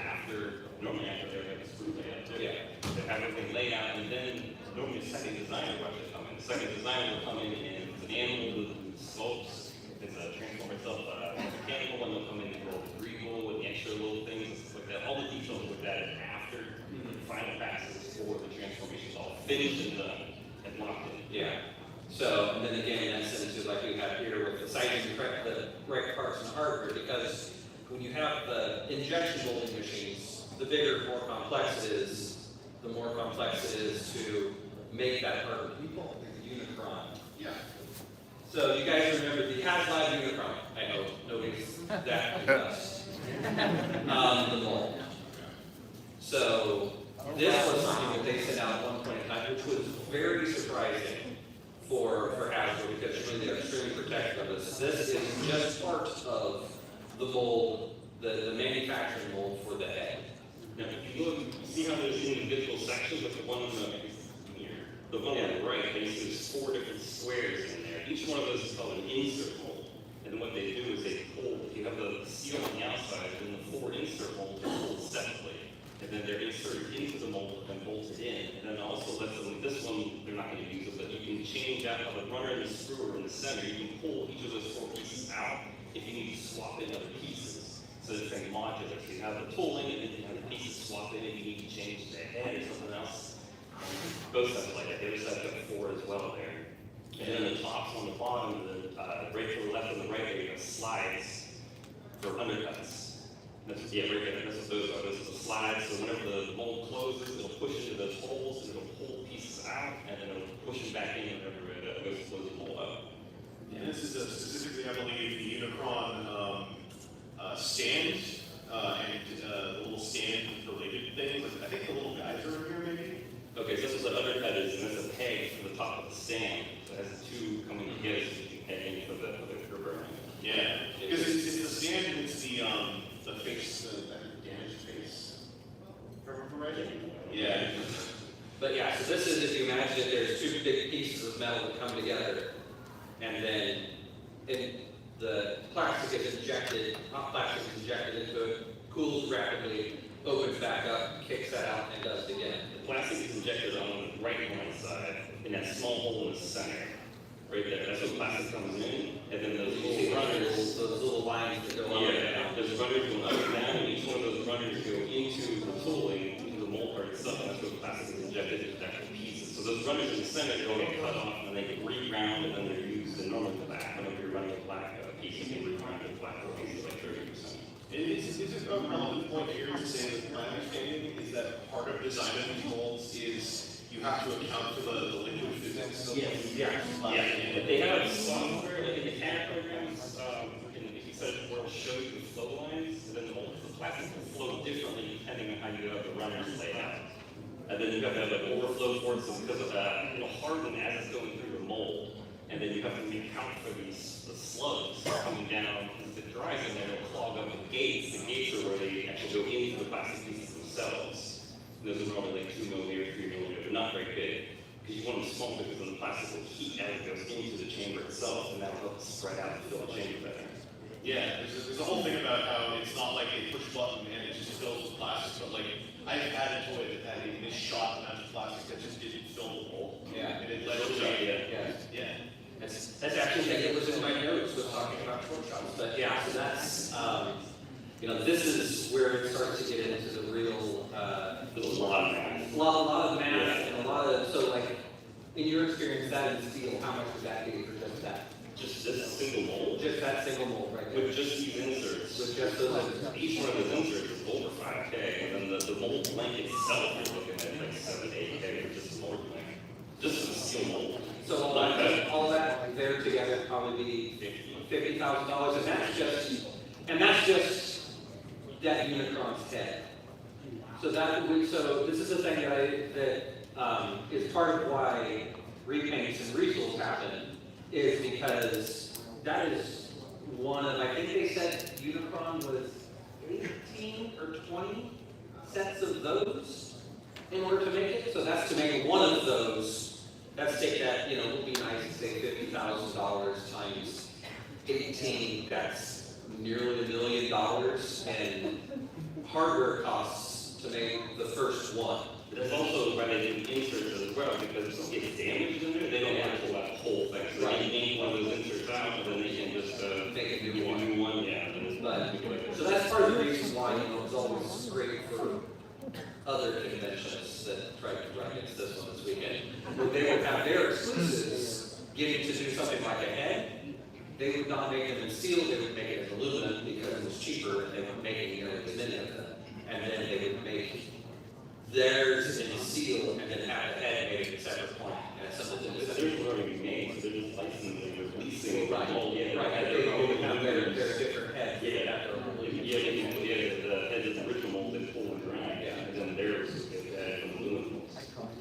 normally after they're screw layout. Yeah. They have everything laid out, and then normally a second designer will actually come in. The second designer will come in and for the animal, the slopes, it's a transformer itself, mechanical one, they'll come in and roll the greeble with the extra little things and stuff like that. All the details with that is after the final passes for the transformation is all finished and done and locked in. Yeah. So, and then again, that's into like we have here with the sizing, the correct parts and hardware, because when you have the injection molding machines, the bigger, more complex it is, the more complex it is to make that hardware. Can you pull up the Unicron? Yeah. So you guys remember the HasLab Unicron? I hope nobody's that impressed. The mold. So this was something that they sent out at one point in time, which was very surprising for Hasbro, because usually they're extremely protective of this. This is just part of the mold, the manufacturing mold for the head. Now, if you look, you see how there's individual sections, like the one on the one on the right, basically there's 4 different squares in there. Each one of those is called an insert mold. And then what they do is they pull, if you have the seal on the outside, then the 4 insert molds are pulled separately. And then they're inserted into the mold and bolted in. And then also lets them, this one, they're not going to use it, but you can change out how the runner and the screw are in the center. You can pull each of those 4 pieces out if you need to swap in other pieces. So it's very modular. So you have the tooling, and then you have the pieces swap in if you need to change the head or something else. Both sides like that. The other side's got 4 as well there. And then the tops on the bottom, right to the left and the right, there you have slides for undercuts. That's what, right there. That's what those are. Those are the slides. So whenever the mold closes, it'll push into those holes and it'll pull pieces out, and then it'll push them back in whenever it goes to close the mold up. And this is specifically, I believe, the Unicron stand and the little stand related things. I think the little guys are over here, maybe. Okay, so this is what undercut is, and that's a peg from the top of the stand. So it has 2 coming together so you can peg in for the gripper. Yeah, because it's the stand and it's the face, the damaged face. Remember right? Yeah. But yeah, so this is, if you imagine it, there's 2 big pieces of metal that come together, and then the plastic is injected, hot plastic is injected into it, cools rapidly, opens back up, kicks that out, and does it again. The plastic is injected on the right-hand side in that small hole in the center. Right there. That's what plastic comes in. And then those little runners, those little lines that go on. Yeah, those runners go up and down, and each one of those runners go into the tooling, into the mold part itself, and that's what plastic is injected into actual pieces. So those runners in the center, they'll get cut off, and they get reground, and then they're used flat pieces like 30%. It's a relevant point here to say that my understanding is that part of designing these molds is you have to account for the liquid physics of Yeah, they have software, like in the CAD programs, if you set it where it'll show you the flow lines, and then the plastic will flow differently depending on how you have the runners laid out. And then you have to have an overflow for it, so because of that, it'll harden as it's going through the mold. And then you have to account for the slugs coming down. As it dries in there, it'll clog up the gates. The gates are where they actually go into the plastic pieces themselves. And those are normally like 2 millimeter, 3 millimeter. They're not very big. Because you want them small because then the plastic will heat as it goes into the chamber itself, and that'll help spread out and fill the chamber better. Yeah, there's a whole thing about how it's not like a push button and it just fills with plastic, but like I've had a toy that had a misshot amount of plastic that just didn't fill the hole. Yeah. And it let it Yeah. That's actually, it was in my notes, was talking about short shots, but yeah, so that's, you know, this is where it starts to get into the real, There's a lot of math. a lot of math and a lot of, so like, in your experience, that in steel, how much would that be for just that? Just this single mold? Just that single mold right there. With just these inserts. With just those inserts. Each one of those inserts is over 5K, and then the mold length itself, you're looking at like 7 to 8K for just the mold length. Just for the steel mold. So all that there together probably be $50,000, and that's just that Unicron's head. So so this is the thing that is part of why repaints and retools happen, is because that is one of, I think they said Unicron was 18 or 20 sets of those in order to make it. So that's to make one of those. Let's take that, you know, it would be nice to say $50,000 times 18, that's nearly $1 million, and hardware costs to make the first one. But that's also why they do inserts as well, because if something gets damaged in there, they don't have to pull out the whole thing. So they can yank one of those inserts out, and then they can just make a new one. Yeah. So that's part of the reason why, you know, it's always great for other conventions that tried to run against this one this weekend, where they would have their exclusives getting to do something like a head. They would not make them in steel, they would make it in aluminum because it was cheaper, and they were making, you know, as many of them. And then they would make theirs in steel, and then have the head made at a separate point. And it's something that They're already made, so they're just licensing, they're leasing. Right, they would have their different heads. The head is original mold and pull and grind, and then theirs is from aluminum.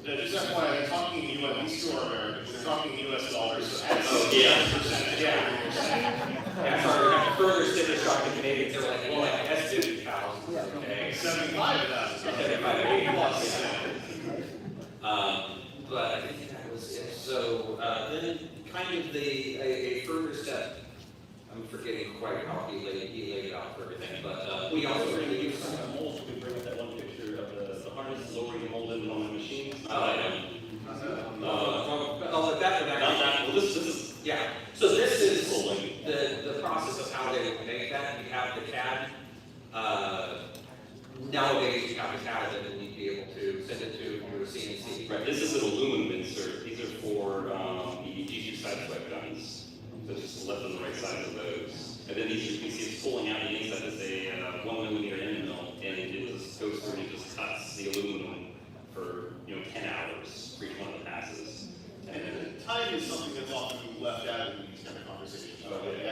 Just FYI, they're talking US, these two are Americans, they're talking US dollars, so add Yeah, sorry, we have to further sticker shock the Canadians, they're like, well, like, that's 50,000, okay. 75,000. 75, 80 plus, but I think that was it. So, then kind of a further step, I'm forgetting quite how he laid it out for everything, but we also introduced some molds. We bring up that one picture of the harness lowering the mold into one of the machines. Well, this is, yeah. So this is the process of how they would make that. We have the CAD. Nowadays, you have the CAD that you need to be able to send it to your CNC. Right, this is an aluminum insert. These are for the G2 sideswipe guns. So just the left and the right side of those. And then these, you can see it's pulling out the inside is a 1 millimeter end mill, and it just goes through and it just cuts the aluminum for 10 hours for each one of the passes. And time is something that's often left out in these kind of conversations.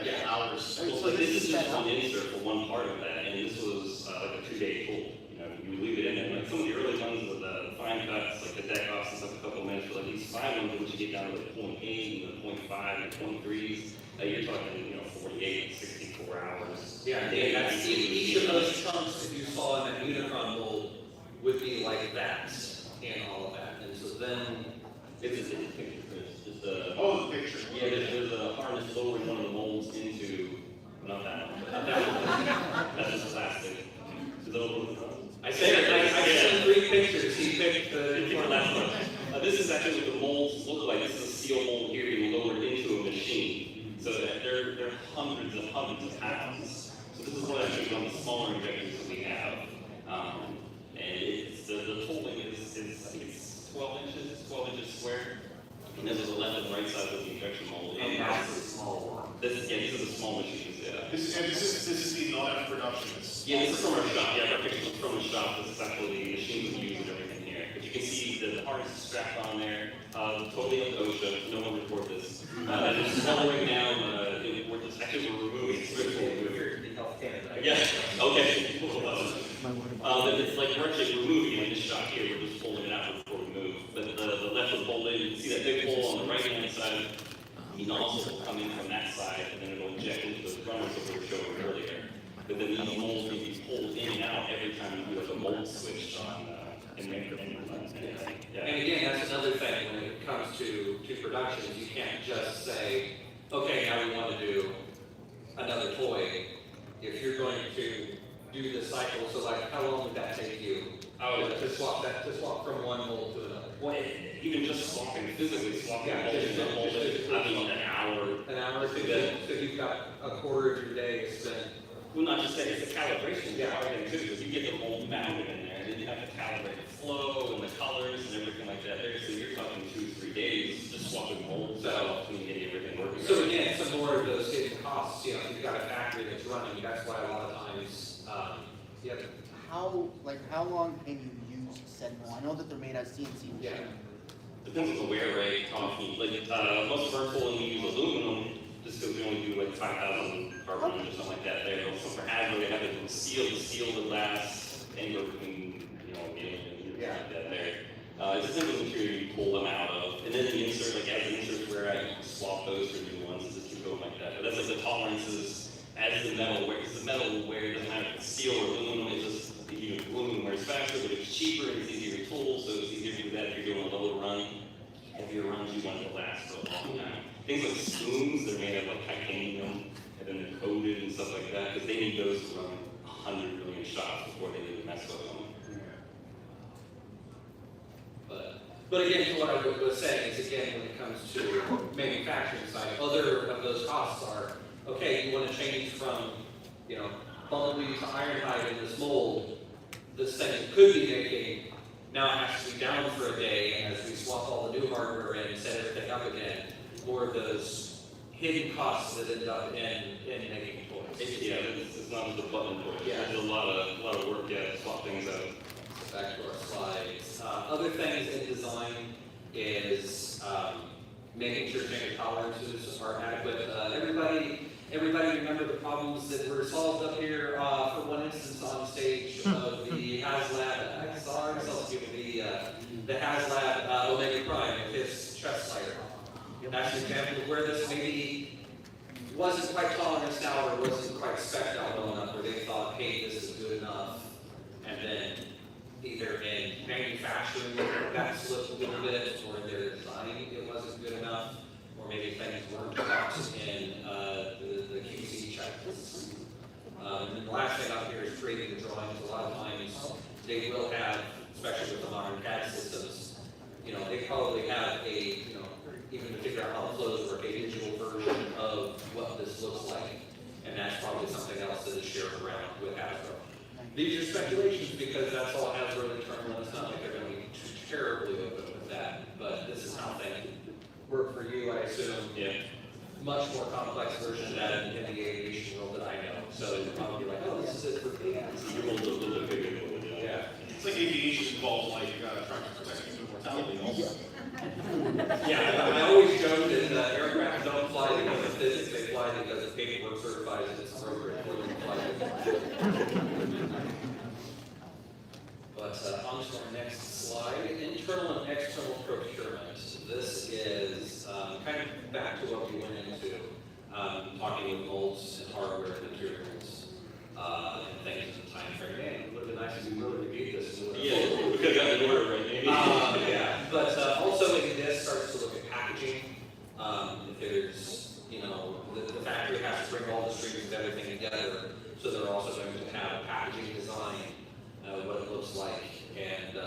Yeah. Hours. So this is just one insert for one part of that, and this was like a 2-day pull. You leave it in there. Like some of the early ones of the fine cuts, like the deck offs, took a couple of minutes for like these fine ones, which you get down to like 0.8 and the 0.5 and 0.3s. You're talking, 48, 64 hours. Yeah, and that's each of those chunks that you saw in that Unicron mold would be like that and all of that. And so then it's a picture, Chris. The picture. Yeah, there's a harness lowering one of the molds into, not that one, but that one. That's just plastic. So they'll I sent 3 pictures. He picked the last one. This is actually what the molds look like. This is a steel mold here being lowered into a machine. So that they're hundreds and hundreds of pounds. So this is what actually on the smaller injectors that we have. And it's the tolling is I think it's 12 inches square. And this is the left and right side of the injection mold. And that's the small one. These are the small machines, yeah. This is the not after production. Yeah, this is from our shop. Yeah, our pictures are from the shop. This is actually the machines we use and everything here. But you can see the harness is strapped on there. Totally up to OSHA. No one report this. It's slowing down. We're just actually removing it. Yeah. Okay. But it's like we're actually removing it in this shot here. We're just pulling it out before we move. But the left is pulled in. You can see that big hole on the right hand side. The nozzle will come in from that side, and then it'll inject into the runners that we were showing earlier. But then these molds can be pulled in and out every time you do like a mold switch on and yeah. And again, that's another thing when it comes to productions. You can't just say, okay, now we want to do another toy. If you're going to do the cycle, so like how long would that take you to swap from one mold to another? Well, even just physically swapping molds, I mean, an hour. An hour, so you've got a quarter of your day spent. Well, not just that, it's a calibration part of it too, because you get the mold mounted in there, and then you have to calibrate the flow and the colors and everything like that there. So you're talking 2-3 days just swapping molds out and getting everything working. So again, some more of those hidden costs. You know, if you've got a factory that's running, that's why a lot of times, How long can you use said mold? I know that they're made out of CNC machine. Yeah. Depends on the wear rate, most of our tooling we use aluminum, just because we only do like 5,000 carbon or something like that there. Also for Hasbro, they have it seal the glass anywhere between, like that there. It's a simple material you pull them out of. And then the insert, like as the inserts wear out, you can swap those for new ones and just keep going like that. But that's like the tolerances as the metal wear, because the metal wear doesn't have steel or aluminum, it's just aluminum wears faster, but it's cheaper and it's easier to tool, so it's easier to do that if you're doing a lower run. Heavier runs, you want it to last for a long time. Things like spoons, they're made of like titanium, and then they're coated and stuff like that, because they need those to run 100 million shots before they even mess with them. But again, what I was saying is, again, when it comes to manufacturing side, other of those costs are, okay, you want to change from, bumblebee to ironhide in this mold. This thing you could be making now it has to be down for a day, and as we swap all the new hardware in and set everything up again, more of those hidden costs that end up in making toys. It's not just a button toy. Yeah. There's a lot of work to swap things out. Back to our slides. Other things in design is making sure change tolerances are adequate. Everybody remember the problems that were solved up here for one instance on stage of the HasLab, the HasLab Omega Prime with his chest slider. That's an example of where this maybe wasn't quite tolerance now or wasn't quite spec'd out well enough, where they thought, hey, this is good enough, and then either in manufacturing that slipped a little bit, or in their design it wasn't good enough, or maybe things weren't kept in the QC checklists. And then the last thing out here is creating the drawings. A lot of times they will have, especially with the modern CAD systems, they probably have even to figure out how it flows, or a digital version of what this looks like. And that's probably something else that is shared around with Hasbro. These are speculations because that's all Hasbro internal, and it's not like they're going to be terribly open with that. But this is how things work for you, I assume. Yeah. Much more complex version of that in the aviation world that I know. So you're probably like, oh, this is it for me. Your world's a little bit bigger. Yeah. It's like aviation involves trying to protect human mortality also. Yeah, I always joke that aircraft don't fly because of physics, they fly because the paperwork certifies that it's appropriate for them to fly. But on to our next slide, internal and external procurement. This is kind of back to what we went into, talking with molds and hardware and materials and things in the time frame. Man, it would have been nice if we really reviewed this. Yeah, we could have gotten the order right, maybe. Yeah, but also in this starts to look at packaging. If there's, the factory has to bring all the strings of everything together, so they're also going to have a packaging design, what it looks like, and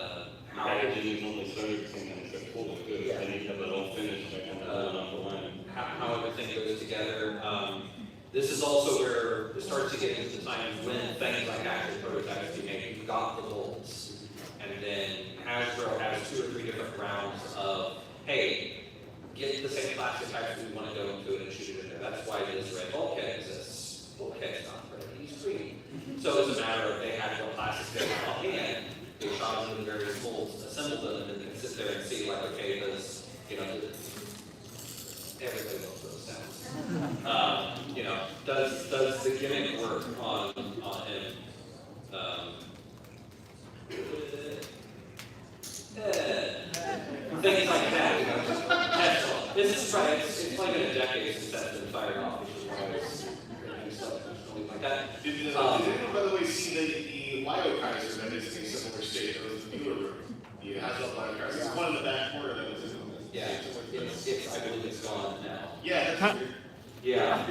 how packaging is only started sometimes they're full of goods. They need to have it all finished, like kind of off the line. How everything goes together. This is also where it starts to get into the times when things like actual prototypes be made. You've got the molds, and then Hasbro has 2 or 3 different rounds of, hey, the same plastic types we want to go into it and shoot it in there. That's why this red bulkhead exists. Bulkhead's not red, he's green. So it's a matter of they had what plastics they had on hand, they shot them in various molds, assembled them, and then sit there and see like, okay, does, you know, everybody loves those sounds. You know, does the gimmick work on him? Things like that, you know, just test on. This is right, it's like in a decade since that's been fired off, which is why I was doing stuff like that. Did anyone, by the way, see the UYGLZ that is in a similar state? It was the newer room. It has a UYGLZ. It's one in the back corner that was in the yeah, it's, I believe it's gone now. Yeah, that's weird. Yeah. I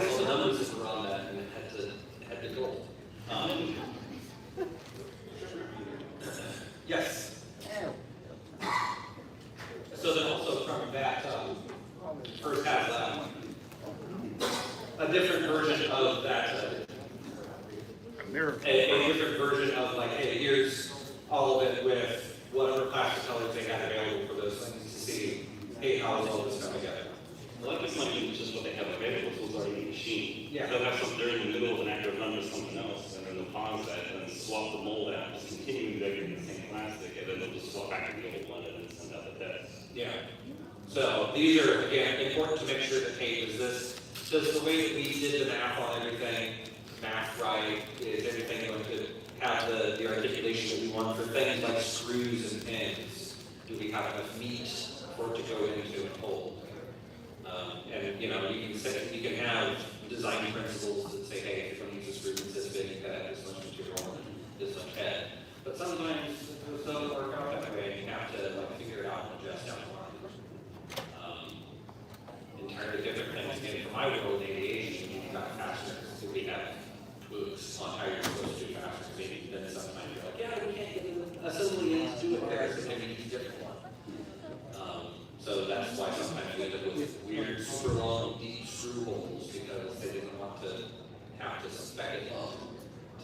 saw the numbers that were on that and it had to go. Yes. So then also from that first half lab, a different version of that, a different version of like, hey, here's all of it with whatever plastic colors they had available for those things to see, hey, how is all this come together? A lot of this might be just what they have available, so it's already in the machine. Yeah. They'll have something, they're in the middle of an active run with something else, and then they'll pause that, and then swap the mold out, just continue decorating the same plastic, and then they'll just swap back to the old one and then send out the test. Yeah. So these are, again, important to make sure that, hey, does the way that we did the math on everything, math right, is everything going to have the articulation that we want for things like screws and pins? Do we have enough meat for it to go into and hold? And you know, you can have design principles that say, hey, if you're going to use a screw that's this big, you gotta have this much material and this much head. But sometimes those don't work out that way, and you have to like figure it out and adjust down the line. Entirely different things. Again, from my world in aviation, you've got fasteners. So we have books on how you're supposed to do fasteners. Maybe then sometimes you're like, yeah, we can't get an assembly in to do it there, so maybe you use a different one. So that's why sometimes you end up with weird, super long, deep screw holes because they didn't want to have to spec it up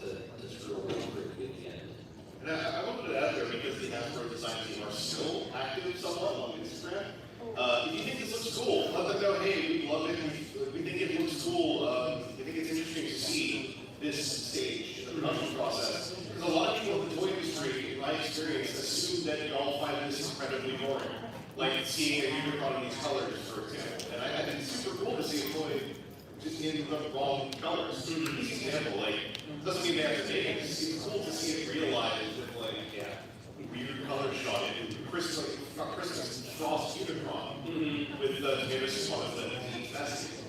to screw a hole through at the end. And I wanted to add there, because the Hasbro design team are still active somewhat on Instagram. If you think this looks cool, let them know, hey, we love it, we think it looks cool, we think it's interesting to see this stage in the production process. Because a lot of people in the toy industry, in my experience, assume that you all find this incredibly boring. Like seeing a unicorn in these colors, for example. And I think it's super cool to see a toy just in the wrong colors. Easy example, like, doesn't mean they have to make it, it's cool to see it realized with like, weird color shot in Christmas Frost Unicron with the tomato sauce that he's fascinating.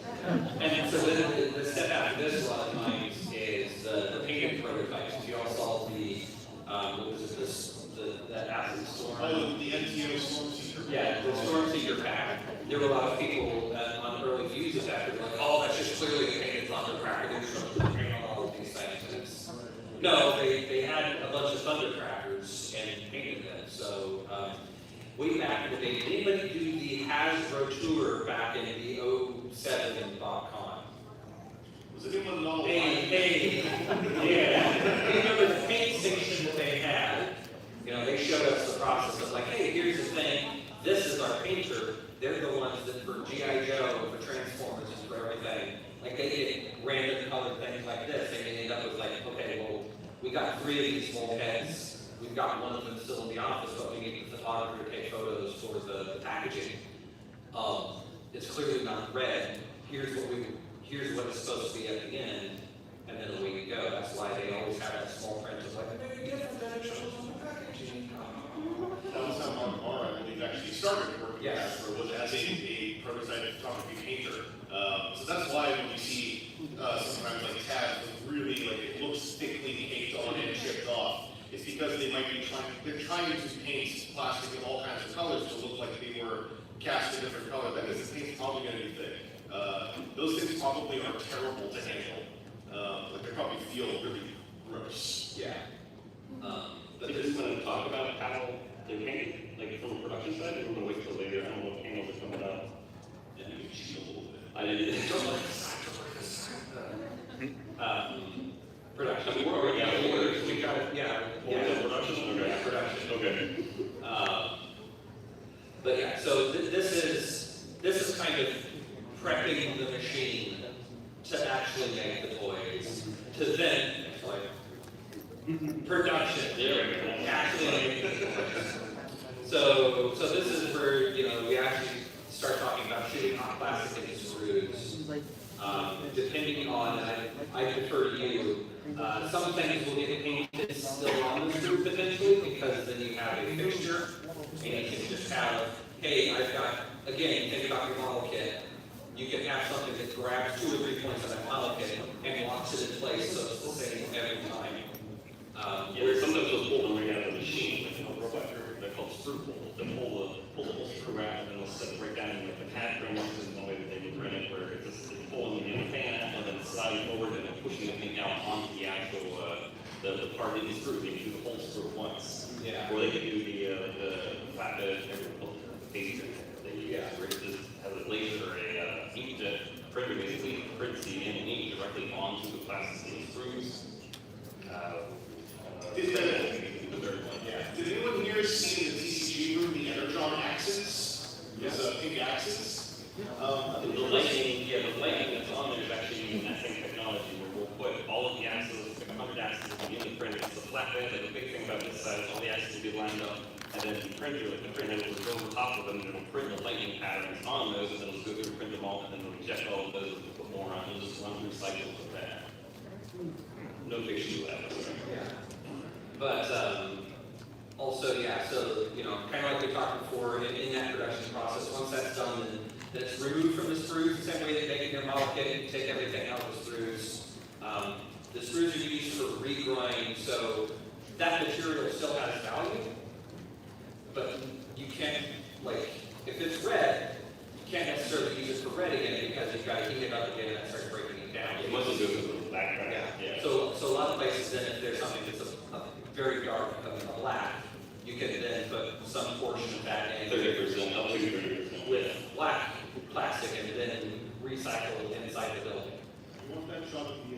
And so then the step after this a lot of times is the painted prototypes. You all saw the what was it, that acid storm? Oh, the NTO Storm Seeker. Yeah, the Storm Seeker pack. There were a lot of people on early views of that that were like, oh, that's just clearly a painted thundercracker. They're just going to paint on all of these things. And it's, no, they had a bunch of thundercrackers and painted them. So way back in the day, did anybody do the Hasbro tour back in the 07 BotCon? Was anyone know? Hey, yeah. Remember the paint station that they had? You know, they showed us the process of like, hey, here's the thing. This is our painter. They're the ones that for G.I. Joe, for Transformers, and for everything. Like they did random colored things like this. And they end up with like, okay, well, we got 3 of these bulkheads. We've got one of them still in the office, but we need the photographer to take photos for the packaging. It's clearly not red. Here's what it's supposed to be at the end, and then away you go. That's why they always have that small print of like, very different than it shows on the packaging. That was how Mark Barr, I believe, actually started working at Hasbro, was as a prototype photography painter. So that's why when you see sometimes like tabs that really like it looks thickly caked on and chipped off, it's because they might be trying to paint plastic in all kinds of colors to look like they were cast a different color. That means the paint's probably going to be thick. Those things probably are terrible to handle. Like they probably feel really gross. Yeah. But they just want to talk about how they're painted, like from a production side, and we're going to wait till later. I don't know what panels are coming out. Yeah, you cheat a little bit. I didn't. Production. We're already out of order. We got it. Yeah. Production. Okay. Yeah, production. Okay. But yeah, so prepping the machine to actually make the toys, to then, like, production, actually make the toys. So this is where, you know, we actually start talking about shooting hot plastic into screws. Depending on, I defer to you, some things will get painted still on the screw potentially, because then you have a fixture, and you can just have, hey, I've got, again, think about your model kit. You can have something that grabs 2 or 3 points on that model kit and locks it in place so it's the same every time. Sometimes those pull them right out of the machine, like a robot, they're called screw pulls. They pull the whole screw out and then they'll set it right down in like the pad framework is the way that they would print it, where it's just pulling the fan and then sliding forward and then pushing the thing out onto the actual the part in the screw. They can do the whole screw at once. Yeah. Or they can do the flatbed, the paste they use, where it just has a laser or a inkjet printer basically prints the ink directly onto the plastic screws. Did anyone here see in the TCG room the Energon axis? There's a pink axis. The lightning that's on there is actually using that same technology where we'll put all of the axes, like 100 axes in the printer. It's a flatbed, like the big thing about this side is all the axes will be lined up, and then the printer will go over top of them and it'll print the lightning patterns on those, and then it'll go through and print them all, and then it'll reject all of those and put more on. It'll just run through cycles of that. No fiction left. Yeah. But also, yeah, so, you know, kind of like we talked before, in that production process, once that's done, then it's removed from the screws, the same way that making your model kit, you take everything out of the screws. The screws are used for regrind, so that material still has value, but you can't, like, if it's red, you can't necessarily use it for red again because you've got to heat it up again and that starts breaking it down. It must have been with the background. Yeah. So a lot of places then, if there's something that's a very dark, a black, you can then put some portion of that in 30%, up to 30%. with black plastic and then recycle inside the building. You want that shot of the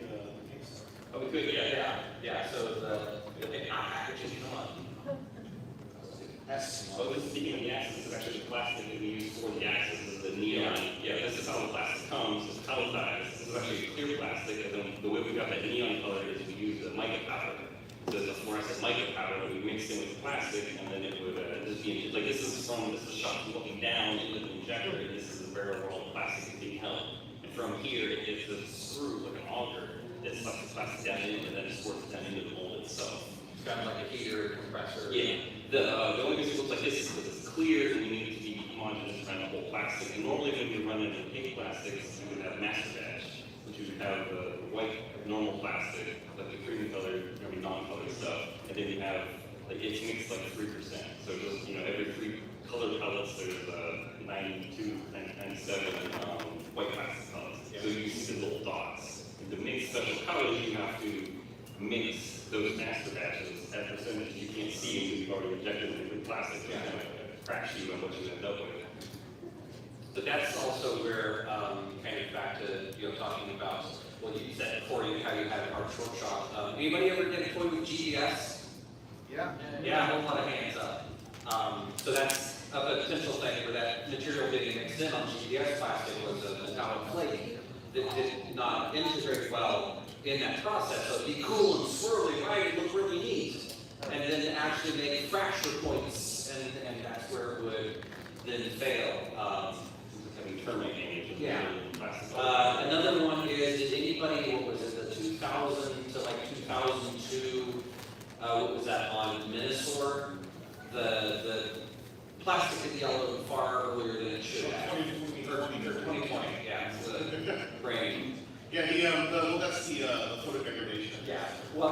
case? Oh, we could, yeah. So the packaging, come on. So this is speaking of the axis, this is actually the plastic that we use for the axis is the neon. Yeah, this is how the plastic comes, it's pelletized. This is actually clear plastic, and then the way we got that neon color is we use the mica powder. So it's a fluorescent mica powder that we mix in with the plastic, and then it would just be, like this is a shot from looking down into the injector, and this is where all the plastic is being held. And from here, it gets the screw, like an auger, that sucks the plastic down in, and then it squirts it down into the mold itself. It's kind of like a heater, compressor. Yeah. The only reason it looks like this is because it's clear and we need it to be homogeneous around the whole plastic. And normally when you run into pink plastics, you would have master batch, which you would have the white normal plastic, like the cream colored, non-colored stuff, and then you have like it's mixed like 3%. So just every 3 colored pellets there's 92, 97 white plastic pellets. So you see the little dots. And to make special colors, you have to mix those master batches at percentages you can't see until you've already injected them with plastic. It's kind of crash you on what you end up with. But that's also where, kind of back to, talking about, well, you said before how you had our short shot. Anybody ever get a toy with GDS? Yeah. Yeah, a whole lot of hands up. So that's a potential thing where that material getting mixed in on GDS plastic was a metallic plate that did not integrate well in that process. So it'd be cool and swirly, right? It looked really neat. And then actually make fracture points, and that's where it would then fail. Having termite damage. Yeah. Another one is, did anybody, what was it, the 2000 to like 2002, what was that on Minnesota? The plastic had yellowed far earlier than it should have. 2020, yeah, it's the brain. Yeah, that's the photo degradation. Yeah, well,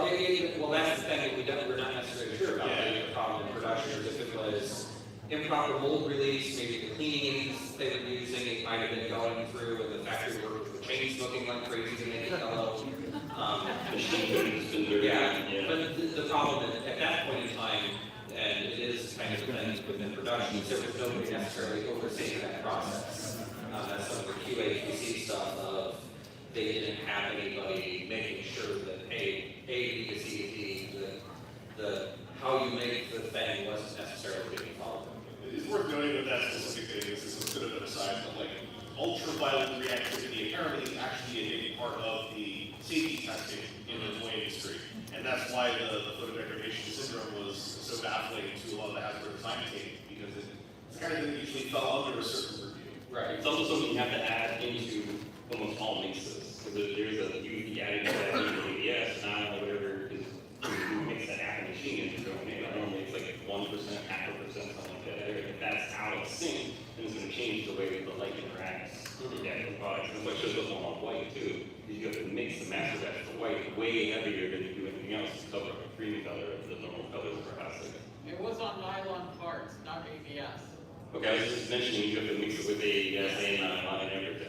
that's the thing that we're not necessarily sure about. Maybe the problem in production is if it was improper mold release, maybe the cleaning aids they were using, it might have been going through, and the factory workers were chain smoking like crazy to make it yellow. Yeah, but the problem is, at that point in time, and it is kind of the thing within production, there was nobody necessarily overseeing that process. That's some of the QA/QC stuff of they didn't have anybody making sure that A, B, C, D, the how you make the thing wasn't necessarily being followed. It's worth noting that that specific thing is a bit of an aside, but like ultraviolet reactivity apparently is actually a big part of the safety testing in the toy industry. And that's why the photodegradation syndrome was so baffling to a lot of the hazard design team, because it's the kind of thing that usually fell under a certain review. Right. It's also something you have to add into almost all mixes. Because there's a UV added to that ABS, and I don't know whatever is who makes that half a machine into going in. Normally it's like 1%, 0.5%, something like that. If that's out of sync, then it's going to change the way that the light interacts with the actual product. And so it shows up on white too, because you have to mix the master batch for white way heavier than you do anything else to cover a creamy color of the normal colors for plastic. It was on nylon parts, not ABS. Okay, I was just mentioning you have to mix it with ABS and nylon and everything.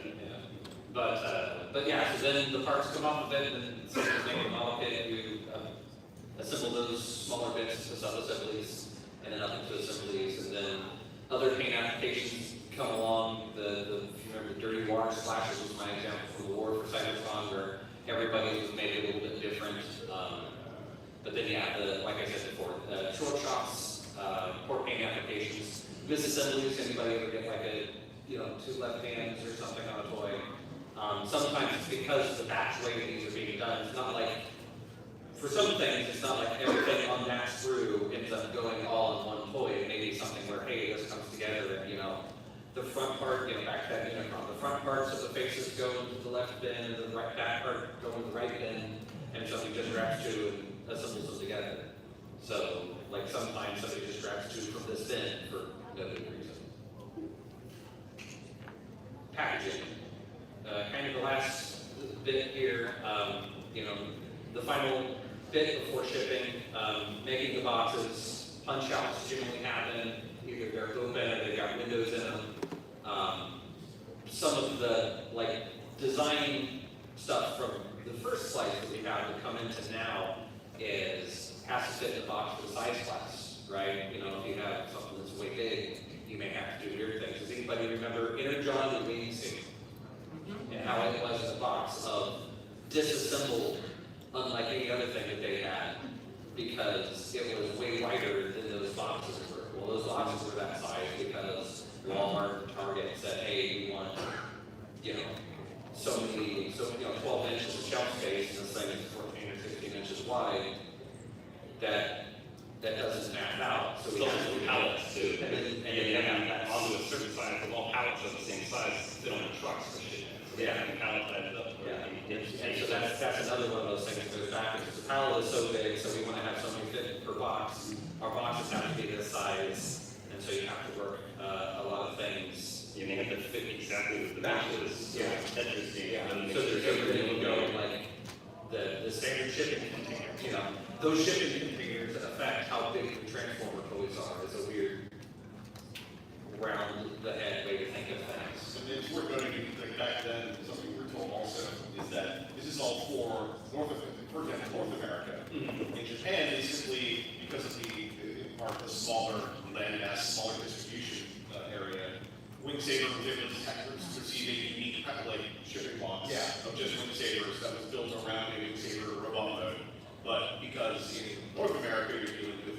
But yeah, so then the parts come off of it, and then so you make a model kit, you assemble those smaller bits into sub-assemblies, and then up into assemblies, and then other paint applications come along. If you remember, the dirty water splashes was my example from the war for Cybertron, where everybody was made a little bit different. But then yeah, like I said before, short shots, port paint applications, misassemblies. Anybody ever get like a, 2 left hands or something on a toy? Sometimes it's because the batch way that these are being done. It's not like, for some things, it's not like everything on that screw ends up going all in one toy. It may be something where, hey, this comes together and, the front part, back to that Unicron, the front parts of the faces go into the left bin, and the back part go into the right bin, and somebody just grabs 2 and assembles them together. So, like sometimes somebody just grabs 2 from this bin for no good reason. Packaging. Kind of the last bit here, the final bit before shipping, making the boxes, punch outs generally happen, either they're open or they've got windows in them. Some of the design stuff from the first slice that we have to come into now has to fit in the box for the size class, right? If you have something that's way big, you may have to do weird things. Does anybody remember Energon and Wing Suit? And how it was in the box of disassembled, unlike any other thing that they had, because it was way wider than those boxes were. Well, those boxes were that size because Walmart and Target said, hey, we want, 12 inches of shelf space, and this thing is 14 or 16 inches wide. That doesn't map out. So we have to pallets too. And then you have that onto a certain size, because all pallets are the same size, they don't have trucks and shit. So yeah, the pallet sized up. and so that's another one of those things that goes back, because the pallet is so big, so we want to have so many fit per box. Our boxes have to be this size, and so you have to work a lot of things. You may have to fit exactly with the matches. Yeah. Tetris game. Yeah. So there's everything will go like the standard shipping container. Those shipping containers affect how big the transformer toys are. It's a weird round the head way to think of things. And it's worth noting, like back then, something we were told also is that this is all for for example, North America. Mm-hmm. In Japan, they simply, because of the smaller landmass, smaller distribution area, Wing Saber was able to receive a unique shipping box of just Wing Sabers that was built around a Wing Saber robot mode. But because in North America you're dealing with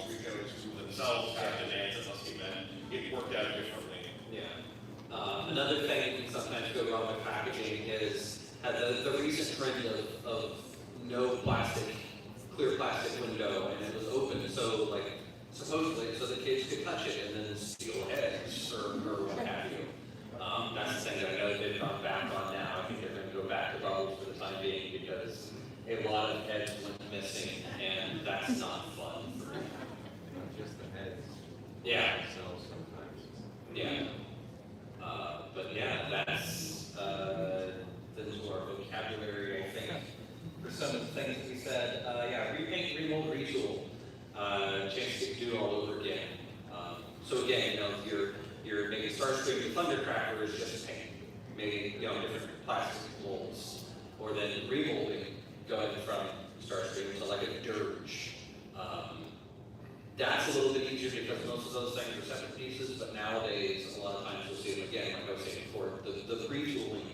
retailers who themselves have demands that must be met, it worked out differently. Yeah. Another thing that can sometimes go wrong with packaging is the recent trend of no plastic, clear plastic window, and it was open so supposedly so the kids could touch it and then steal heads or what have you. That's the thing that I know they've gone back on now. I think they're going to go back to bubbles for the time being because a lot of heads went missing, and that's not fun for me. Not just the heads. Yeah. Themselves sometimes. Yeah. But yeah, that's into our vocabulary, I think, for some of the things that we said. Repaint, remold, retool. Chance to do all over again. So again, your maybe Starscream and Thundercracker is just paint. Maybe different plastic molds. Or then remolding, going from Starscream to like a dirge. That's a little bit easier because most of those things are separate pieces, but nowadays, a lot of times you'll see them again, like I was saying before, the retooling,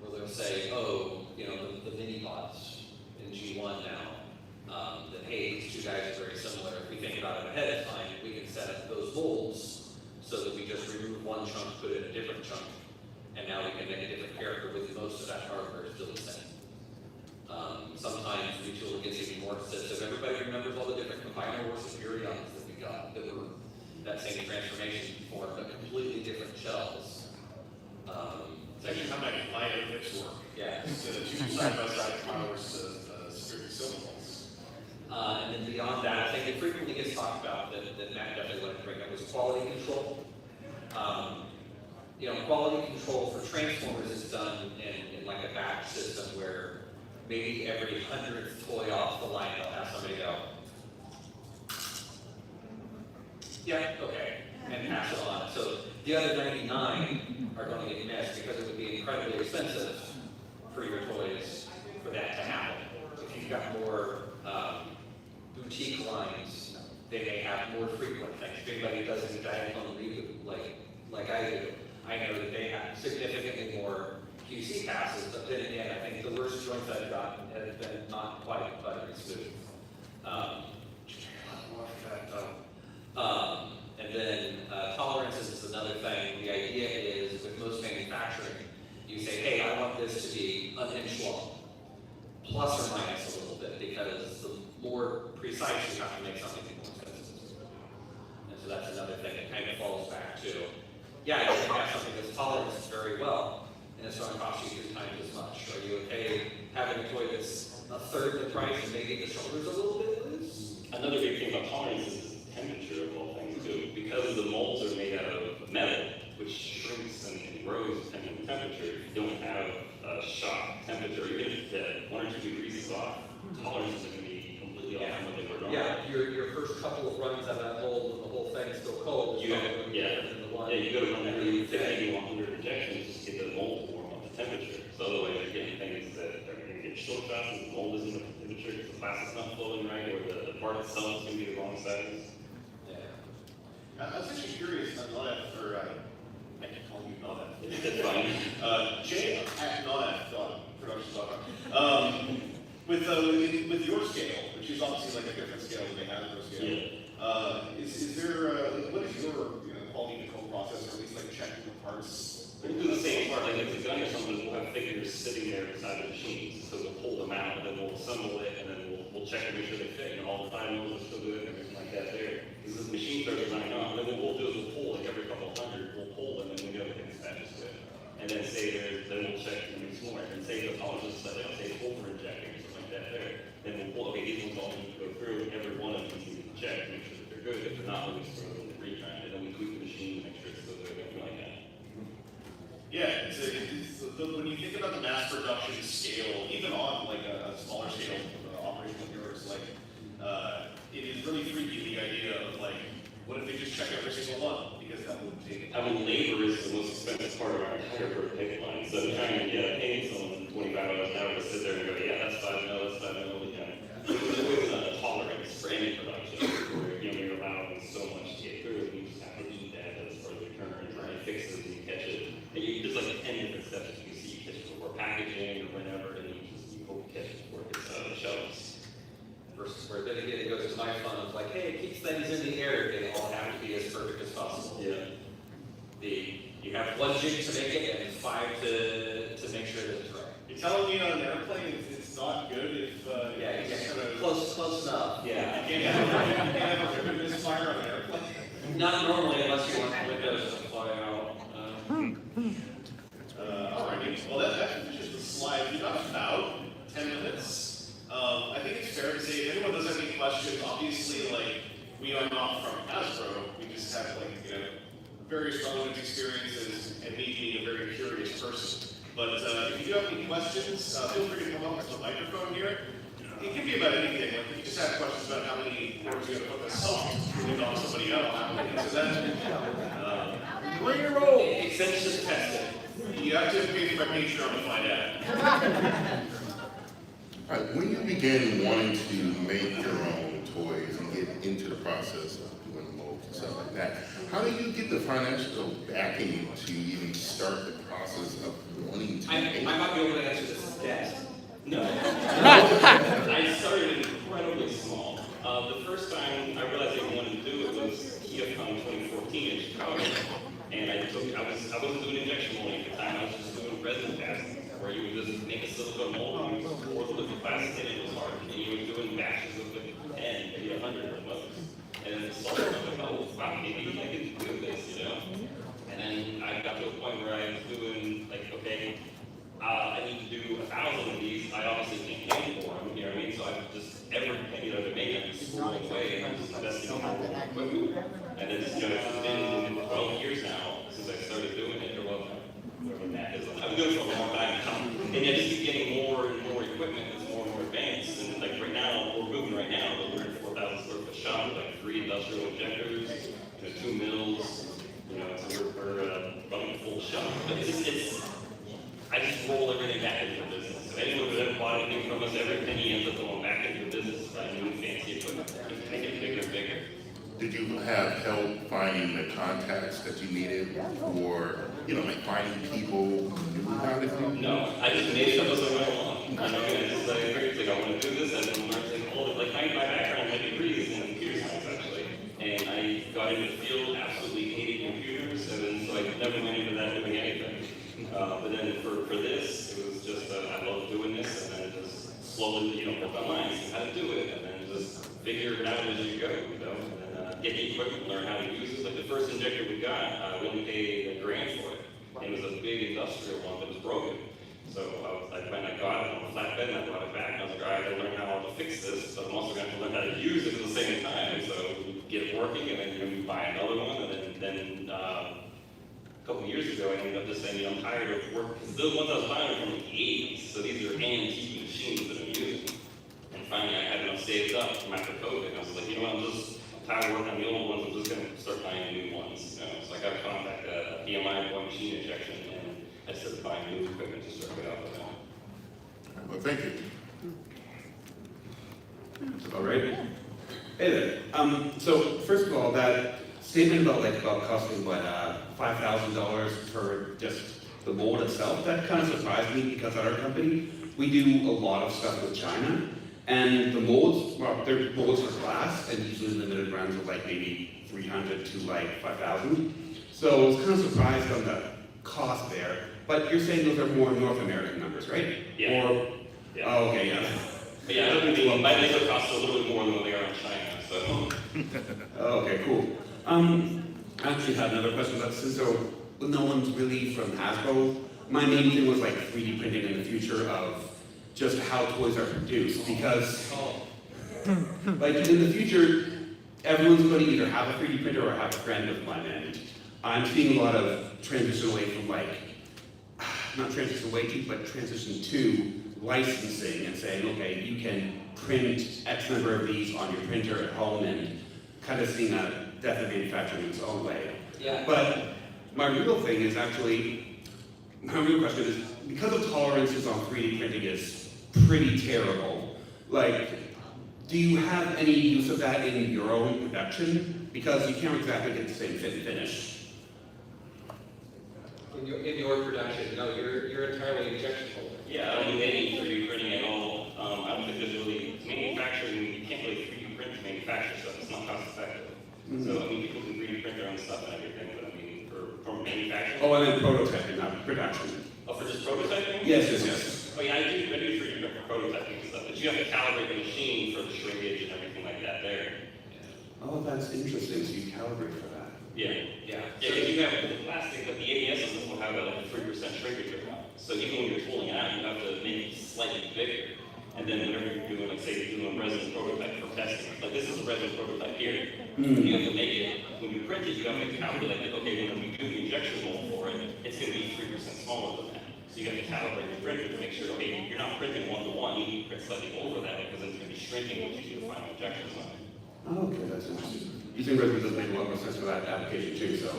where they'll say, the mini bots in G1 now, that hey, these 2 guys are very similar. If we think about it ahead of time, we can set up those molds so that we just remove one chunk, put in a different chunk, and now we can make a different character with most of that hardware still the same. Sometimes Retool gets even more extensive. Everybody remembers all the different combiner or superions that we got that were that same transformation form, but completely different shells. It's actually how my outfits work. Yeah. It's two side-by-side compilers superior syllables. And then beyond that, I think it frequently gets talked about that Matt definitely wanted to bring up was quality control. Quality control for transformers is done in like a batch system where maybe every 100th toy off the line they'll have somebody go, yeah, okay, and pass it on. So the other 99 are going to get missed because it would be incredibly expensive for your toys for that to happen. If you've got more boutique lines, they may have more frequent things. If anybody does any diagonal reboot like I do, I know that they have significantly more QC passes, but then again, I think the worst joints I've gotten have been not quite buttery smooth. And then tolerances is another thing. The idea is with most manufacturing, you say, hey, I want this to be an inch long, plus or minus a little bit, because the more precise you have to make something more expensive. And so that's another thing that kind of falls back to, yeah, you can have something that's tolerance very well, and it's going to cost you 3 times as much. Are you okay having a toy that's a third the price and maybe the shoulders a little bit loose? Another big thing about tolerance is temperature of all things too. Because the molds are made out of metal, which shrinks and grows depending on temperature, if you don't have a shock temperature, even if 1 or 2 degrees is off, tolerances are going to be completely off from what they were normal. Yeah, your first couple of runs out of that mold when the whole thing's still cold. You go to 150 to 100 injections just to get the mold to warm up the temperature. So otherwise you're getting things that are going to get short shots and the mold isn't the temperature because the plastic's not flowing right, or the part itself is going to be the wrong size. I was actually curious, Nonaf, or I can call you Nonaf. That's fine. Jay at Nonaf.productions.com. With your scale, which is obviously like a different scale than they have in their scale, is there, what is your quality control process, or at least like checking the parts? We'll do the same part, like if it's a gun or something, we'll have figures sitting there beside the machines, so we'll pull them out, and then we'll assemble it, and then we'll check and make sure they fit, all the 5 mils are still good, and everything like that there. Because the machine starts running on, and then what we'll do is we'll pull, like every couple hundred, we'll pull them, and then we go and dispatch this good. And then say then we'll check and make some more, and say the tolerances, like they'll say over-injecting or something like that there. Then we'll pull, okay, these ones all need to go through, and every one of them needs to be checked, make sure that they're good. If they're not, then we just throw them in the retry, and then we tweak the machine to make sure it's still good, everything like that. Yeah, when you think about the mass production scale, even on like a smaller scale operation like yours, like it is really freaky, the idea of like, what if they just check every single one? Because that would take. I mean, labor is the most expensive part of our entire pipeline. So trying to pay someone 25 hours an hour to sit there and go, yeah, that's 5 mil, that's 5 mil, there's always a tolerance for any production where you're allowing so much to get through, and you just have to do that as part of the turn and try to fix it and you catch it. And there's like 10 different steps you can see. You catch it before packaging or whenever, and you hope you catch it before it gets out of the shelves. Versus where then again it goes to my fun of like, hey, it keeps things in the air, they all have to be as perfect as possible. Yeah. You have 1 jig to make it and 5 to make sure that it's right. You're telling me on an airplane it's not good if yeah, you just get kind of close enough. Yeah, you can't have a ribbon misfire on an airplane. Not normally unless you want the windows to fly out. Alrighty, well that finishes the slide. We've got about 10 minutes. I think it's fair to say if anyone does have any questions, obviously like we are not from Hasbro, we just have like various relevant experiences and me being a very curious person. But if you do have any questions, feel free to come up with the microphone here. It can be about anything. Like if you just have questions about how many words you're going to put this song, you knock somebody out, how many is that? Bring your roll. Except just test it. You have to pay for my Patreon to find out. All right, when you began wanting to make your own toys and get into the process of doing molds and stuff like that, how do you get the financial backing to even start the process of wanting to make? I might be able to answer this as debt. No. I started incredibly small. The first time I realized I wanted to do it was TFCon 2014 in Chicago. And I wasn't doing injection molding at the time. I was resin casting, where you would just make a silicone mold and you pour the liquid plastic in, it was hard. And you were doing batches of like 10, maybe 100 of those. And then the salt, I was like, oh, wow, maybe I can do this, you know? And then I got to a point where I was doing, like, okay, I need to do 1,000 of these. I obviously can't pay for them, you know what I mean? So I just, every penny that I make, I'm just throwing away, and I'm just investing in more equipment. And it's, you know, it's been 12 years now since I started doing it, or well, whatever that is. I've been doing it for a long time now. And I just keep getting more and more equipment that's more and more advanced. And like right now, we're moving right now, but we're in a 4,000 square foot shop with like 3 industrial injectors, you know, 2 mills, you know, so we're running a full shop. But I just roll everything back into the business. So anyone who's ever bought anything from us, every penny ends up going back into the business, buying new fancy equipment, make it bigger and bigger. Did you have help finding the contacts that you needed for, you know, like finding people who knew how to do? No, I just made it up as I went along. You know, and it's like, I want to do this, and then learn to hold it. Like my background, my degree is in computer science actually, and I got into the field, absolutely hated computers, and then so I never went into that doing anything. But then for this, it was just I love doing this, and then just slowly, you know, work online, see how to do it, and then just figure it out as you go, you know. Get the equipment, learn how to use it. Like the first injector we got, we only paid $1,000 for it. And it was a big industrial one that was broken. So I went and I got it on a flatbed and I brought it back and I was like, all right, I gotta learn how to fix this, but I'm also going to learn how to use it at the same time. So we get it working and then you buy another one, and then a couple of years ago I ended up just saying, you know, I'm tired of work, because the ones I was buying are from the 80s, so these are antique machines that I'm using. And finally I had enough saved up from after COVID, and I was like, you know what, I'm just tired of working on the old ones, I'm just going to start buying new ones. You know? So I got a contact, a PMI one machine injection, and I started buying new equipment to start it out with that. Well, thank you. All right. Hey there. So first of all, that statement about costing what $5,000 for just the mold itself, that kind of surprised me, because at our company we do a lot of stuff with China. And the molds, well, they're molds for glass, and usually limited runs of like maybe 300 to like 5,000. So I was kind of surprised on the cost there. But you're saying those are more North American numbers, right? Yeah. Or, yeah. Oh, okay, yeah. But yeah, I mean, my laser costs a little bit more than what they are in China, so. Oh, okay, cool. I actually had another question about since no one's really from Hasbro. My main thing was like 3D printing in the future of just how toys are produced, because like in the future, everyone's going to either have a 3D printer or have a friend of mine, and I'm seeing a lot of transition away from like, not transition away to, but transition to licensing and saying, okay, you can print X number of these on your printer at home, and kind of seeing a death of manufacturing in its own way. Yeah. But my real thing is actually, my real question is, because of tolerances on 3D printing is pretty terrible, like, do you have any use of that in your own production? Because you can't exactly get the same fit and finish. In your production, no, you're entirely injection molded. Yeah, I don't do any 3D printing at all. I don't think there's really manufacturing. You can't really 3D print to manufacture stuff. It's not cost effective. So I mean, people can 3D print their own stuff and everything, but I mean, for manufacturing. Oh, and then prototyping, not production. Oh, for just prototyping? Yes, yes, yes. Oh yeah, I do 3D print for prototyping and stuff, but you have to calibrate the machine for the shrinkage and everything like that there. Oh, that's interesting. So you calibrate for that. Yeah, yeah. Yeah, because you have the plastic, but the ABS systems will have a like 3% shrinkage rate. So even when you're tooling it out, you have to make it slightly bigger. And then whenever you're doing, like say you're doing a resin prototype for testing, like this is a resin prototype here. You have to make it, when you print it, you have to calculate that, okay, when we do the injection mold for it, it's going to be 3% smaller than that. So you have to calibrate the printer to make sure, okay, you're not printing 1-to-1, you need to print slightly over that because then it's going to be shrinking when you do the final injection design. Oh, okay, that's interesting. Using resin does make a lot more sense for that application too, so.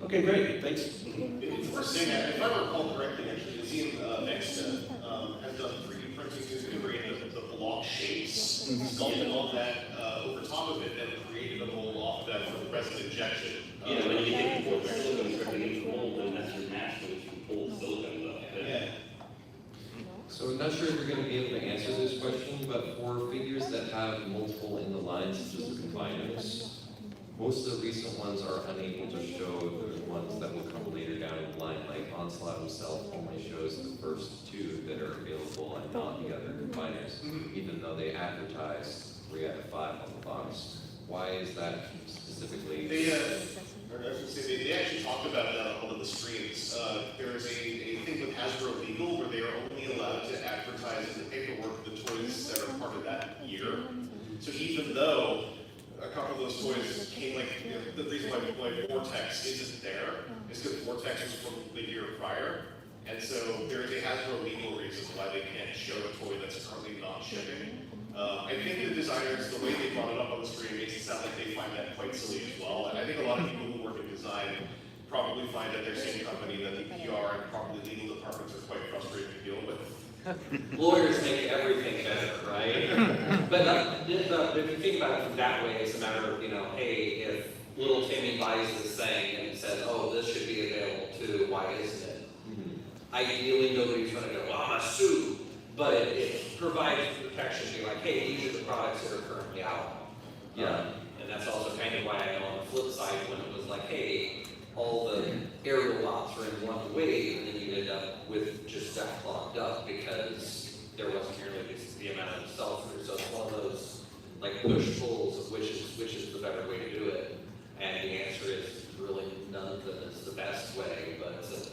Okay, great, thanks. It's worth saying that, if I recall correctly, actually, the museum next has done 3D printing to create the block shapes, sculpted all that over top of it, and created a mold off of that for the resin injection. You know, when you take the silicone directly into the mold, then that's your mask which you pull the silicone up. Yeah. So I'm not sure if you're going to be able to answer this question, but for figures that have multiple in the lines, such as the combiners, most of the recent ones are unable to show the ones that will come later. later down the line, like Onslaught himself only shows the first 2 that are available and not the other combiners, even though they advertise 3 out of 5 on the box. Why is that specifically? They actually talked about that on one of the streams. There is a thing with Hasbro Legal where they are only allowed to advertise in the paperwork the toys that are part of that year. So even though a couple of those toys came, like, you know, the reason why Vortex isn't there is because Vortex was from the year prior. And so there is a Hasbro legal reason why they can't show a toy that's currently not shipping. I think the designers, the way they brought it up on the stream makes it sound like they find that quite silly as well. And I think a lot of people who work in design probably find at their same company that the PR and probably legal departments are quite frustrating to deal with. Lawyers make everything better, right? But if you think about it from that way, it's a matter of, you know, hey, if little Timmy buys this thing and says, oh, this should be available too, why isn't it? Ideally, nobody's going to go, well, I'm going to sue. But it provides protection to be like, hey, these are the products that are currently out. Yeah. And that's also kind of why I know on the flip side, when it was like, hey, all the aerial lots are in one wave, and then you ended up with just that clogged up because there wasn't nearly the amount of sell-through. So it's one of those like push-pulls of which is the better way to do it. And the answer is really none of them is the best way, but it's a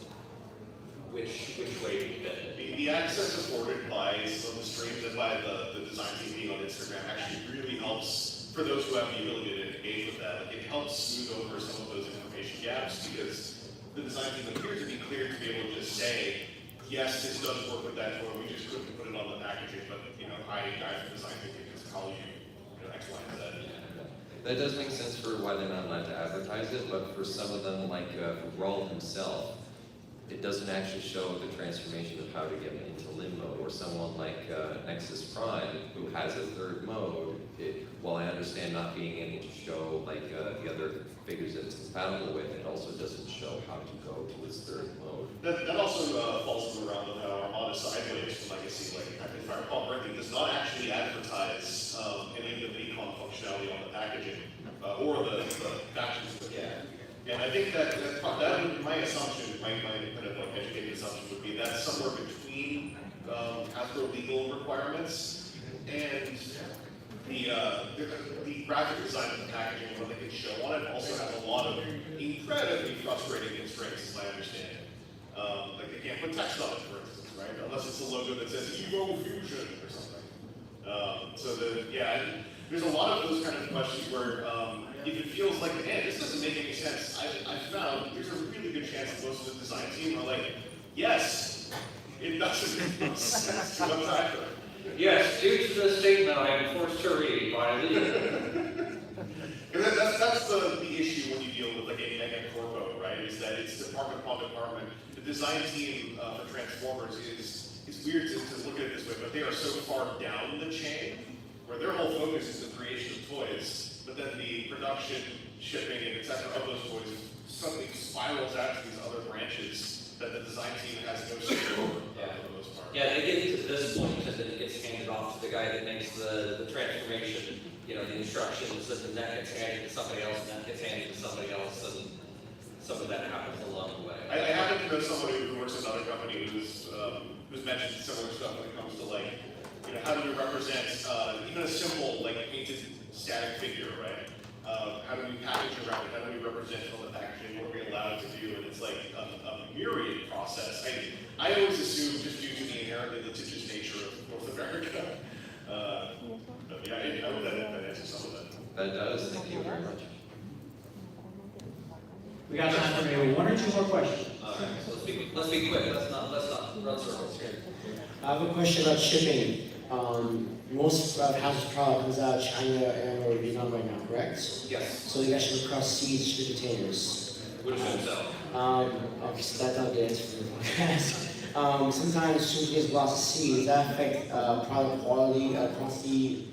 which way do you get it? The access afforded by some of the streams and by the design team being on Instagram actually really helps for those who have the ability to engage with that. Like, it helps smooth over some of those information gaps because the design team appears to be clear to be able to just say, yes, this does work with that toy, we just couldn't put it on the packaging, but you know, I from the design team can just call you, X, Y, and Z. That does make sense for why they're not allowed to advertise it, but for some of them, like Raul himself, it doesn't actually show the transformation of how to get into limb mode, or someone like Nexus Prime, who has a 3rd mode. While I understand not being able to show like the other figures that it's compatible with, it also doesn't show how to go to its 3rd mode. That also falls in the realm of how Armada Sideways from Legacy, like if I recall correctly, does not actually advertise any of the Recon functionality on the packaging or the factions of it. And I think that my assumption, my kind of like educated assumption would be that's somewhere between Hasbro legal requirements and the graphic design of the packaging and what they can show on it also has a lot of incredibly frustrating constraints, as I understand it. Like they can't put text on it, for instance, right? Unless it's a logo that says Evo Fusion or something. There's a lot of those kind of questions where if it feels like, man, this doesn't make any sense, I found there's a really good chance that most of the design team are like, yes, it doesn't make sense to us either. Yes, due to this statement, I am forced to read by legal. That's the issue when you deal with like a mega corpo, right? Is that it's department upon department. The design team for Transformers is weird to look at it this way, but they are so far down the chain where their whole focus is the creation of toys, but then the production, shipping, and etc. of those toys suddenly spirals out to these other branches that the design team has no say over for the most part. Yeah, they get to this point and then it gets handed off to the guy that makes the transformation, the instructions, and then that gets handed to somebody else, and that gets handed to somebody else, and some of that happens along the way. I happen to know someone who works in another company who's mentioned similar stuff when it comes to like, how do we represent even a simple like painted static figure, right? How do we package around it? How do we represent it on the packaging? What are we allowed to do? And it's like a myriad process. I always assume just due to the inherently litigious nature of North America. But yeah, I hope that answers some of that. That does. Thank you very much. We got time for maybe 1 or 2 more questions. All right, so let's be quick. Let's not run circles here. I have a question about shipping. Most House's product comes out of China and or Vietnam right now, correct? Yes. So you guys should cross seas to containers. Would assume so. Okay, so that's not the answer for the podcast. Sometimes shipping gets lost at sea. Does that affect product quality, quantity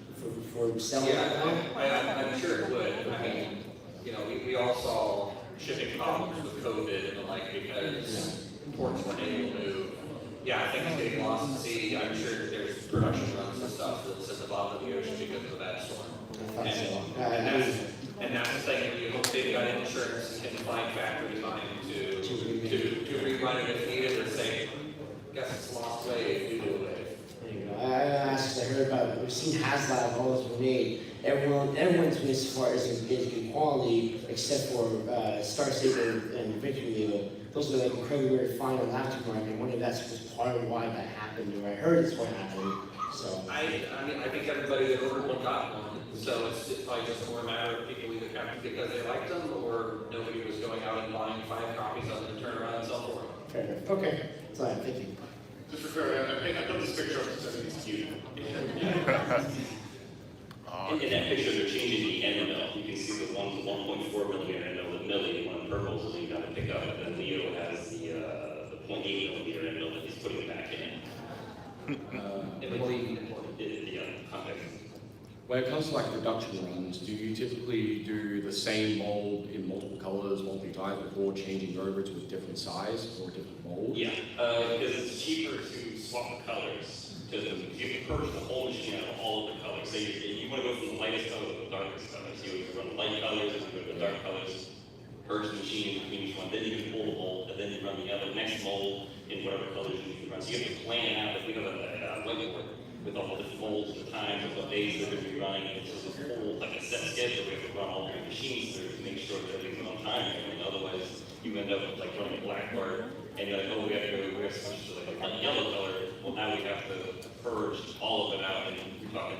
for selling? Yeah, I'm sure it would. I mean, we all saw shipping problems with COVID and the like because ports weren't able to move. Yeah, things getting lost at sea. I'm sure there's production runs and stuff that's at the bottom of the ocean because of that storm. And that's the thing. You hope they've got insurance and can find factory time to realign it if needed, or say, guess it's lost wave, new wave. There you go. I asked, I heard about, we've seen HasLab, all those were made. Everyone's been as far as good quality, except for Star Saber and Victory Lego. Those are like incredibly very fine on laptop market. I wonder if that's was part of why that happened, or I heard it's what happened. So I mean, I think everybody that ordered one got one, so it's probably just more a matter of people either kept them because they liked them, or nobody was going out and buying 5 copies of them to turn around and sell for them. fair enough. Okay, that's all right, thank you. Just for clarity, I put this picture up because it's cute. In that picture, they're changing the end mill. You can see the 1.4 millimeter end mill with Millie, one purple, so you got to pick up, and then Leo has the 0.8 millimeter end mill that he's putting back in. When it comes to like production runs, do you typically do the same mold in multiple colors, multiple times before changing over to a different size or a different mold? Yeah, because it's cheaper to swap the colors. Because you can purge the whole machine out of all of the colors. So you want to go from the lightest color to the darkest colors. You would run the light colors, and you go to the dark colors, purge the machine between each one, then you can pull the mold, and then you run the other next mold in whatever colors you need to run. So you have to plan out, like we have a whiteboard with all the different molds and the times and what days they're going to be running. And so there's a whole, like a set schedule, we have to run all the machines through to make sure that everything's on time and everything. Otherwise, you end up with like running a black part, and you're like, oh, we have to switch to like a yellow color. Well, now we have to purge all of it out, and you're talking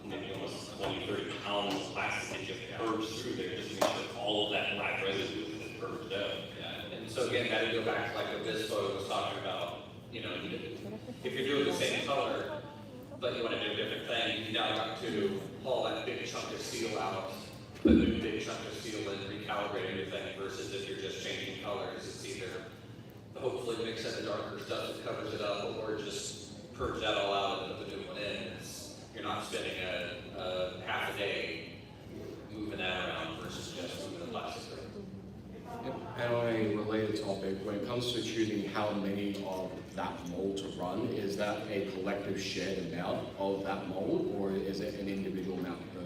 maybe almost 20, 30 pounds of plastic that you have to purge through there just to make sure all of that black residue is purged out. Yeah, and so again, that would go back to like what this photo was talking about. You know, if you're doing the same color, but you want to do a different thing, you now got to haul that big chunk of steel out, put a big chunk of steel in, recalibrate everything, versus if you're just changing colors, it's either hopefully mix in the darker stuff that covers it up, or just purge that all out and put the new one in. You're not spending a half a day moving that around versus just moving the plastic. And on a related topic, when it comes to choosing how many of that mold to run, is that a collective shared amount of that mold, or is it an individual amount per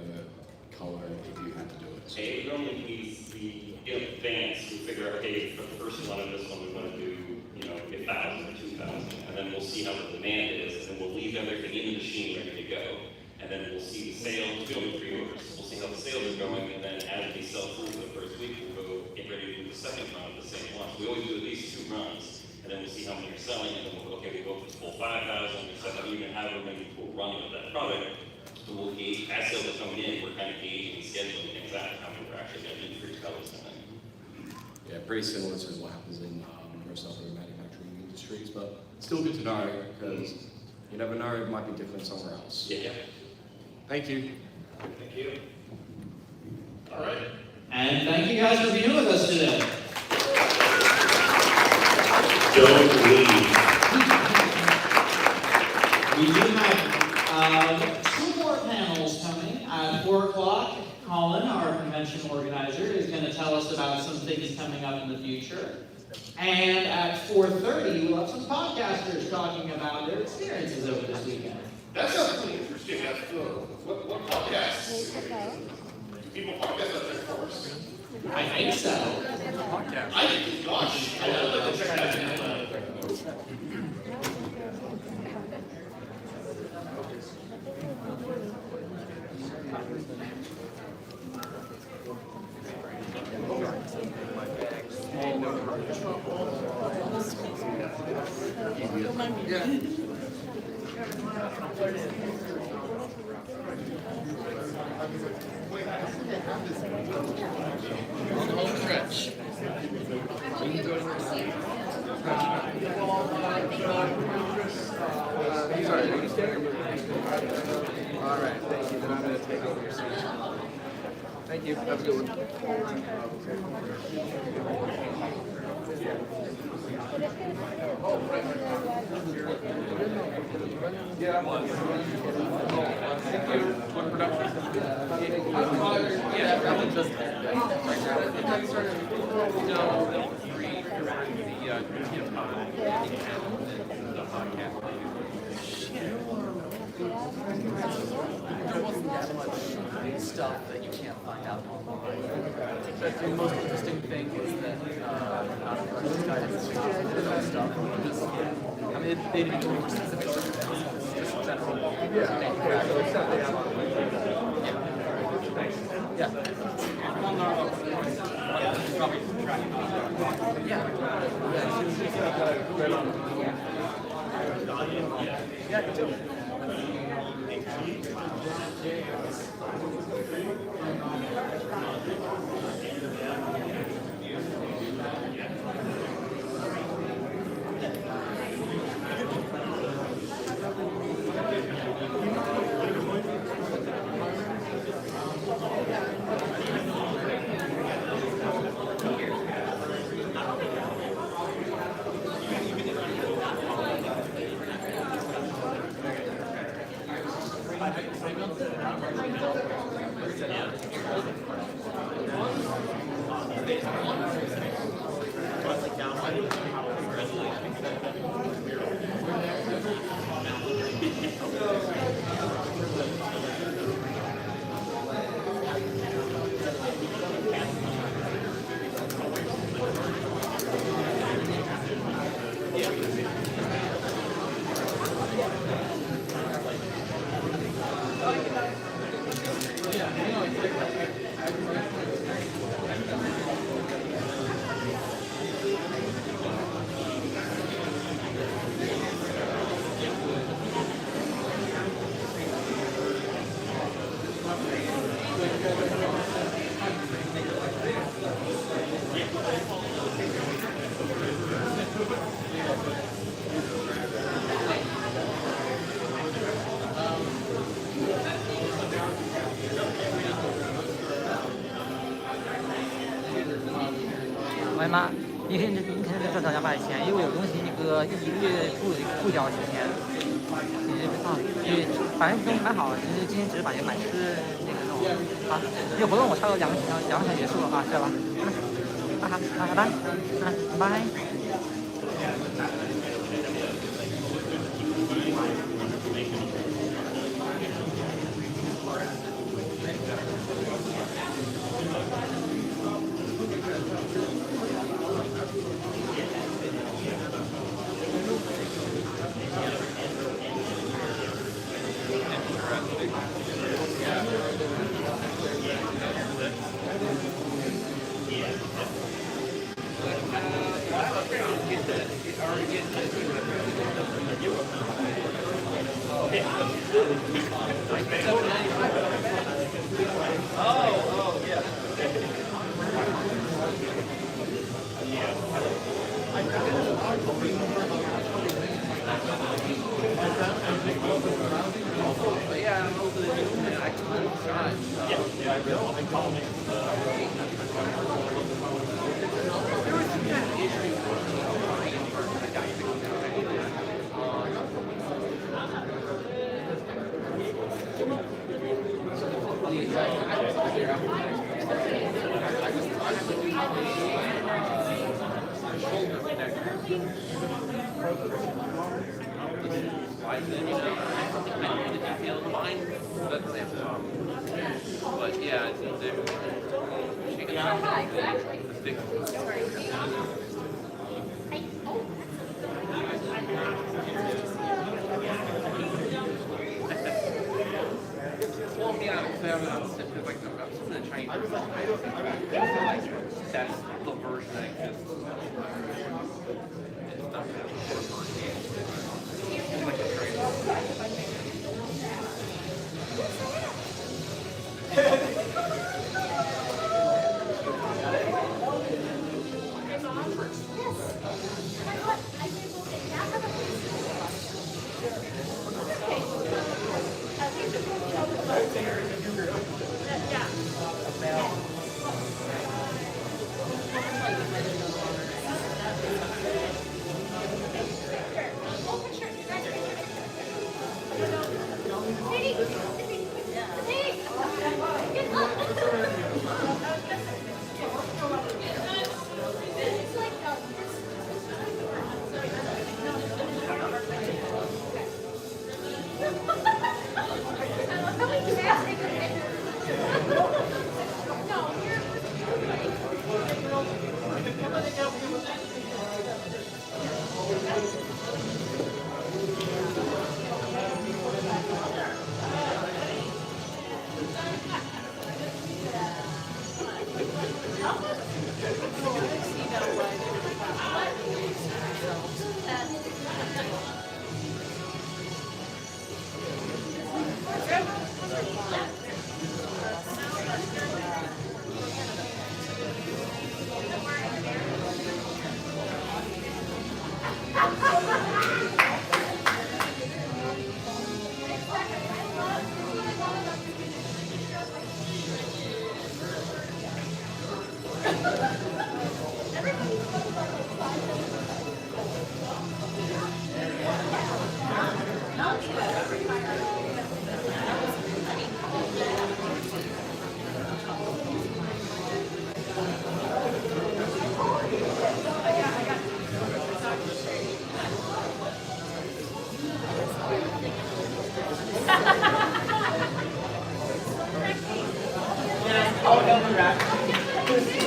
color if you had to do it? Hey, normally we in advance, we figure out, okay, for the first one of this one, we want to do, 1,000 or 2,000, and then we'll see how the demand is, and we'll leave everything in the machine ready to go, and then we'll see the sales, we'll do pre-orders, we'll see how the sales are going, and then as we sell through the first week, we'll go get ready to do the second run of the same launch. We always do at least 2 runs, and then we'll see how many are selling, and then we'll go, okay, we go for the full 5,000, or 7, even however many people running of that product, and we'll gauge, as sales are coming in, we're kind of gauging and scheduling things out, how many we're actually going to need for each color something. Yeah, pretty similar to what happens in most other manufacturing industries, but still good to know, because you never know, it might be different somewhere else. Yeah. Thank you. Thank you. All right. And thank you guys for being with us today. Don't leave. We do have 2 more panels coming. At 4 o'clock, Colin, our convention organizer, is going to tell us about some things coming up in the future. And at 4:30, we'll have some podcasters talking about their experiences over this weekend. That sounds pretty interesting. That's what podcasts? Do people podcast at their course? I think so. Gosh, I'd like to check that out. On the home stretch. Sorry, are you staying? All right, thank you. Then I'm going to take over your seat. Thank you. Have a good one. Yeah. Thank you. What production? Yeah, that one just no, 3 the podcast. There wasn't that much stuff that you can't find out online. The most interesting thing was that this guy didn't speak stuff. Just, I mean, they didn't go over specific circumstances, just general. Yeah. Yeah, you too.喂妈，你可以正常200钱，因为有东西那个一个月不交10天，你反正东西买好了，其实今天只是把你买吃那个弄好，这个活动我差不多2个小时结束了啊，知道吧？好，好的，拜。But yeah, well, yeah, like the Chinese that's the version that exists. It's not like a I'll help you out.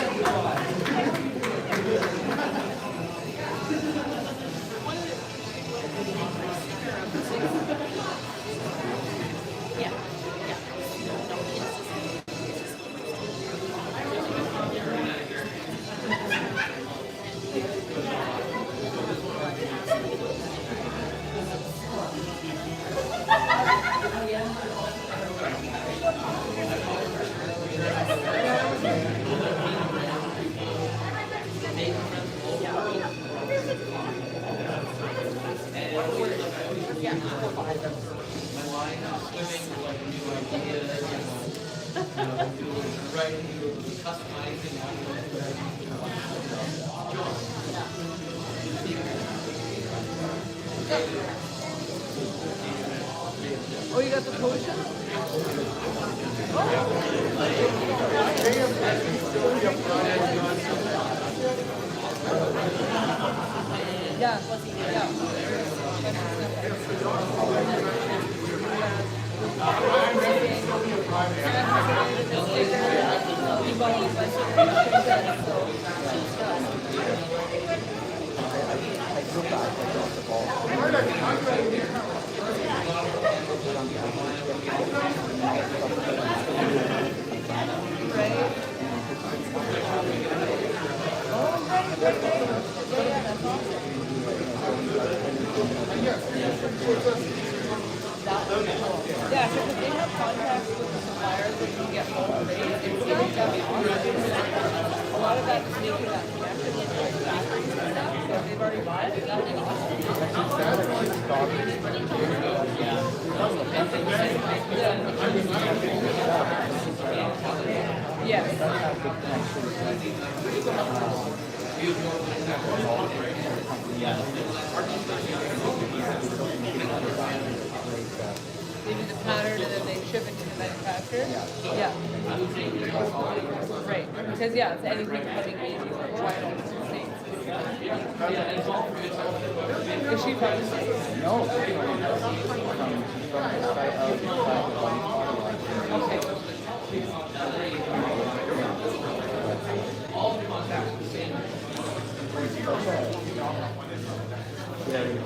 Oh, you got the potion? Yeah, yeah, because they have contacts with the suppliers that you get lower rates and stuff. That'd be awesome. A lot of that is making that connection with like factories and stuff. So if they've already bought it, that'd be awesome. Yes. They do the pattern and then they ship it to the manufacturer? Yeah. Right. Because yeah, it's anything coming in from China to the States. Is she from the States? No. Okay.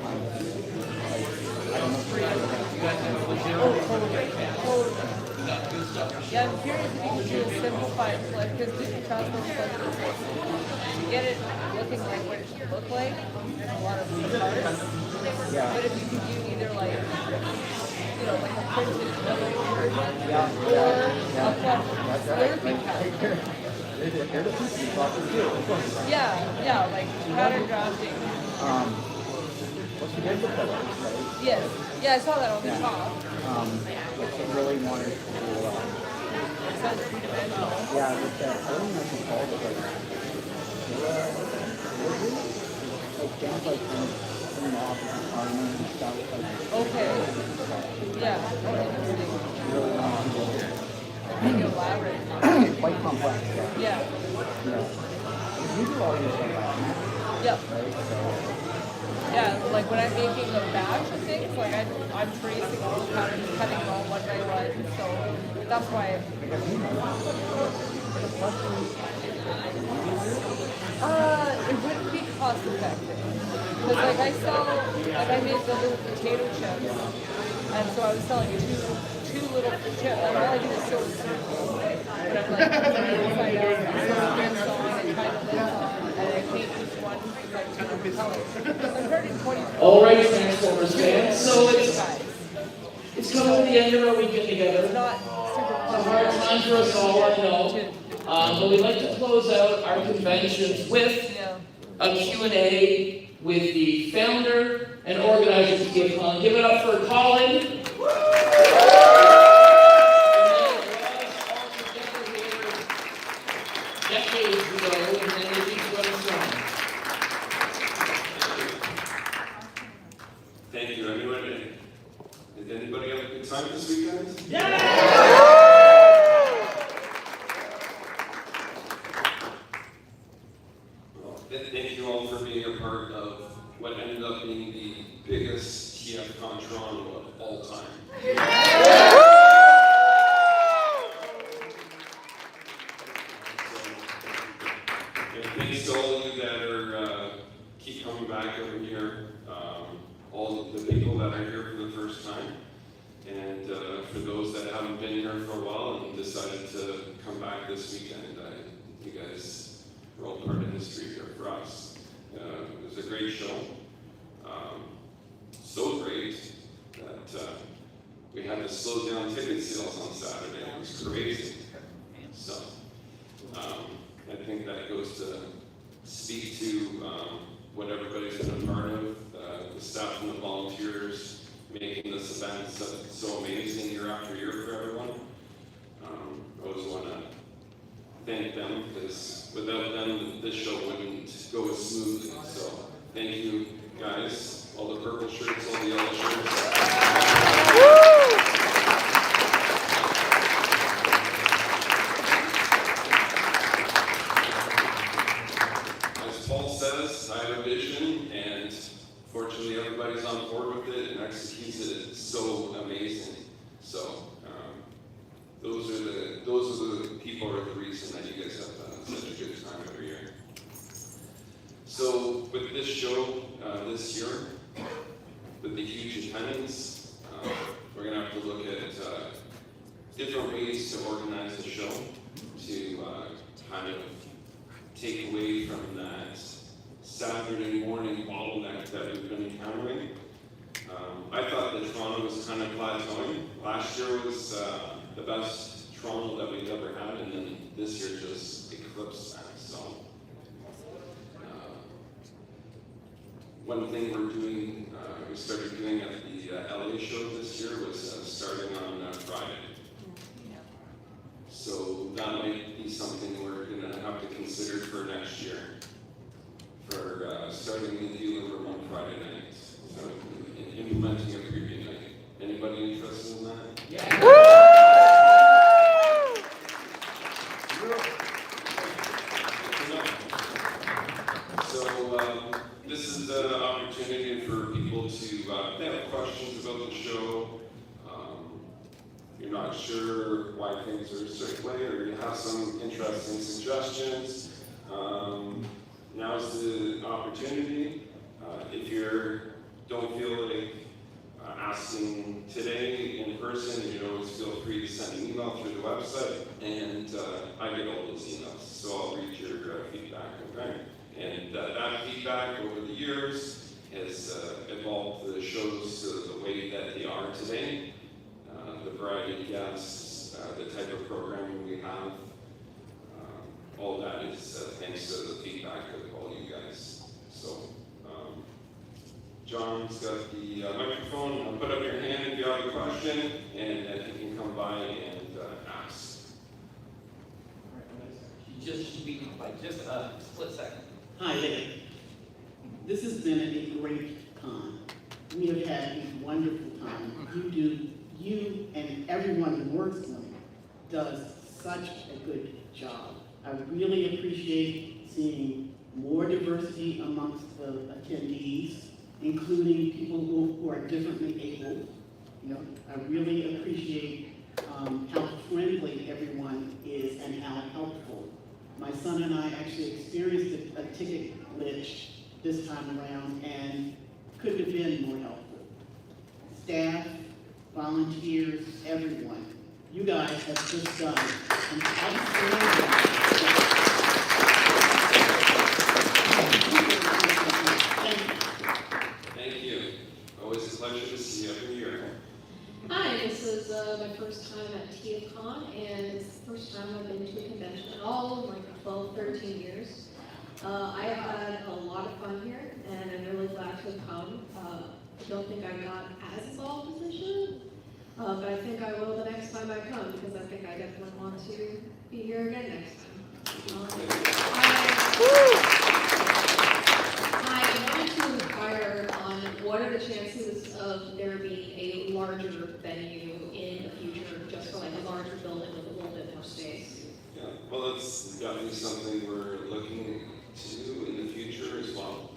Yeah, I'm curious if you could do a simplified flip, because digital transport flip to get it looking like what it should look like, there's a lot of parts. But if you could do either like, you know, like a printed version or a slurping pad. Yeah, like pattern drafting. Yes. Yeah, I saw that on the top. She really wanted to It sounds three-dimensional. yeah, with that, I don't know if you called it, like things like from the office armor and stuff. Okay. Yeah. Oh, interesting. Really wanted to do Make it elaborate. quite complex. Yeah. You do all your stuff. Yep. Right? So, Yeah, like when I'm making a batch of things, like I'm tracing all the patterns, cutting them all one by one, so that's why. It wouldn't be cost effective. Because like I made the little potato chips, and so I was selling two little chips, and all I do is sew a circle. But I'm like, inside out, I sew this on, and tie the lids on, and I paint each one like two different colors. I'm turning 20. All right, Transformers fans. So it's coming to the end of our weekend together. It's not super It's a hard time for us all, I know. But we like to close out our conventions with a Q&A with the founder and organizer of TFCon. Give it up for Colin. Decades ago, and then they keep running strong. Thank you, everyone. Did anybody have a good time this weekend? Well, thank you all for being a part of what ended up being running the biggest TFCon Toronto of all time. And thanks to all of you that are keep coming back every year, all of the people that are here for the first time, and for those that haven't been here for a while and decided to come back this weekend, you guys are all part of history here for us. It was a great show, so great that we had to slow down ticket sales on Saturday. It was crazy. So I think that goes to speak to what everybody's been a part of, the staff and the volunteers making this event so amazing year after year for everyone. I always want to thank them, because without them, this show wouldn't go as smoothly. So thank you guys, all the purple shirts, all the yellow shirts. As Paul says, I have a vision, and fortunately everybody's on board with it and executes it so amazing. So those are the people are the reason that you guys have such a good time every year. So with this show this year, with the huge attendance, we're going to have to look at different ways to organize the show to kind of take away from that Saturday morning bottleneck that we've been encountering. I thought that Toronto was kind of plateauing. Last year was the best Toronto that we've ever had, and then this year just eclipsed that. So one thing we're doing, we started doing at the LA show this year was starting on Friday. So that might be something we're going to have to consider for next year, for starting the deal over on Friday night, and implementing a preview night. Anybody interested in that? Yeah. So this is an opportunity for people to, if they have questions about the show, you're not sure why things are a certain way, or you have some interesting suggestions, now's the opportunity. If you don't feel like asking today in person, you can always feel free to send an email through the website, and I get all those emails, so I'll read your feedback, okay? And that feedback over the years has evolved the shows to the way that they are today. The variety of guests, the type of programming we have, all that is thanks to the feedback of all you guys. So, John's got the microphone. Put up your hand if you have a question, and you can come by and ask. Just speak by just a split second. Hi there. This has been a great con. We have had a wonderful time. You and everyone who works on it does such a good job. I really appreciate seeing more diversity amongst the attendees, including people who are differently able. You know, I really appreciate how friendly everyone is and how helpful. My son and I actually experienced a ticket glitch this time around and couldn't have been more helpful. Staff, volunteers, everyone. You guys have just done an outstanding Thank you. Always a pleasure to see you every year. Hi, this is my first time at TFCon, and it's the first time I've been to a convention at all in like 12, 13 years. I have had a lot of fun here, and I'm really glad to have come. I don't think I got as involved as I should, but I think I will the next time I come, because I think I definitely want to be here again next time. I wanted to inquire on what are the chances of there being a larger venue in the future, just for like a larger building with a little bit more space? Yeah, well, that's definitely something we're looking to do in the future as well.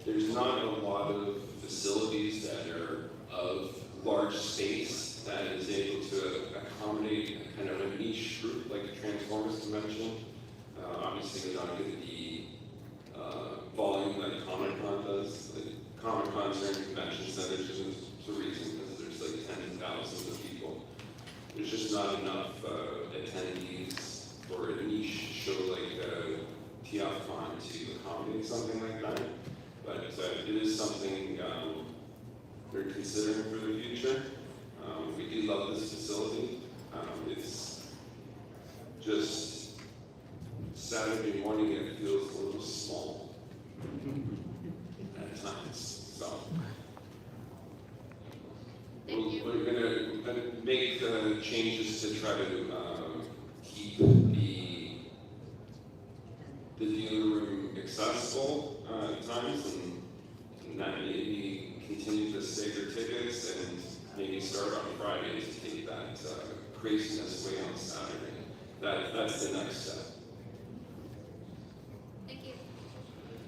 there's not a lot of facilities that are of large space that is able to accommodate kind of a niche group like the Transformers Convention. Obviously, they're not going to be volume like Comic-Con does. Like, Comic-Cons are in convention centers, and there's a reason, because there's like tens of thousands of people. There's just not enough attendees for a niche show like TFCon to accommodate something like that. But it is something we're considering for the future. We do love this facility. It's just Saturday morning, it feels a little small at times. So we're gonna make changes to try to keep the dealer room accessible at times, and not maybe continue to stagger tickets and maybe start on Friday to take that craziness away on Saturday. That's the next step.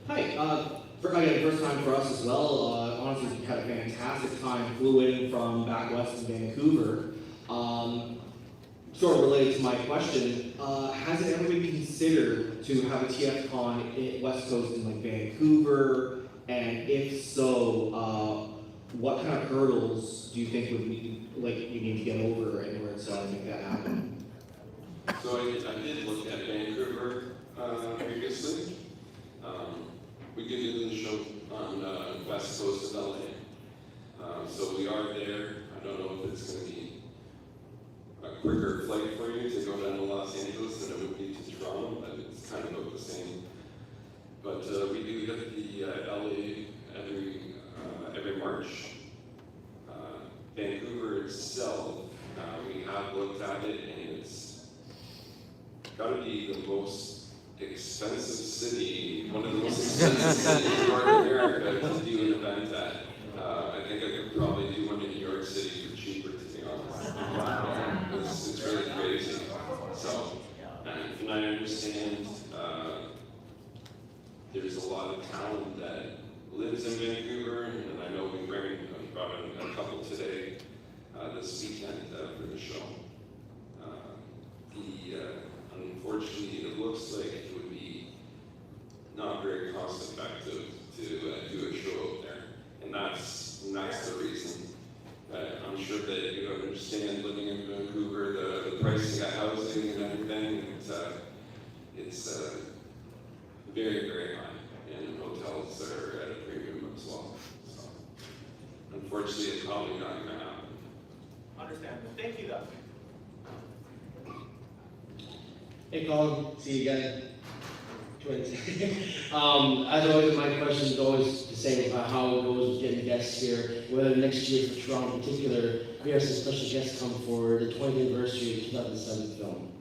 Hi, again, first time for us as well. Honestly, we had a fantastic time. Flew in from back west in Vancouver. Sort of related to my question, has it ever been considered to have a TFCon in West Coast in like Vancouver? And if so, what kind of hurdles do you think would be, like, you need to get over in order to make that happen? So I did look at Vancouver previously. We did do the show on West Coast of LA. So we are there. I don't know if it's going to be a quicker flight for you to go down to Los Angeles than it would be to Toronto, but it's kind of about the same. But we do hit the LA every March. Vancouver itself, we have looked at it, and it's got to be the most expensive city, one of the most expensive cities in North America to do an event at. I think I could probably do one in New York City for cheaper, to be honest. It's really crazy. So, and I understand there's a lot of talent that lives in Vancouver, and I know we brought in a couple today, this weekend for the show. Unfortunately, it looks like it would be not very cost effective to do a show out there, and that's the reason. I'm sure that you understand, living in Vancouver, the pricing of housing and everything, it's very, very high, and hotels are at a premium as well. So, unfortunately, it's probably not going to happen. Understandable. Thank you, though. Hey Colin, see you again. Twins. As always, my question is always the same about how it goes with getting guests here. Whether next year for Toronto in particular, we have some special guests come for the 20th anniversary of 2007 film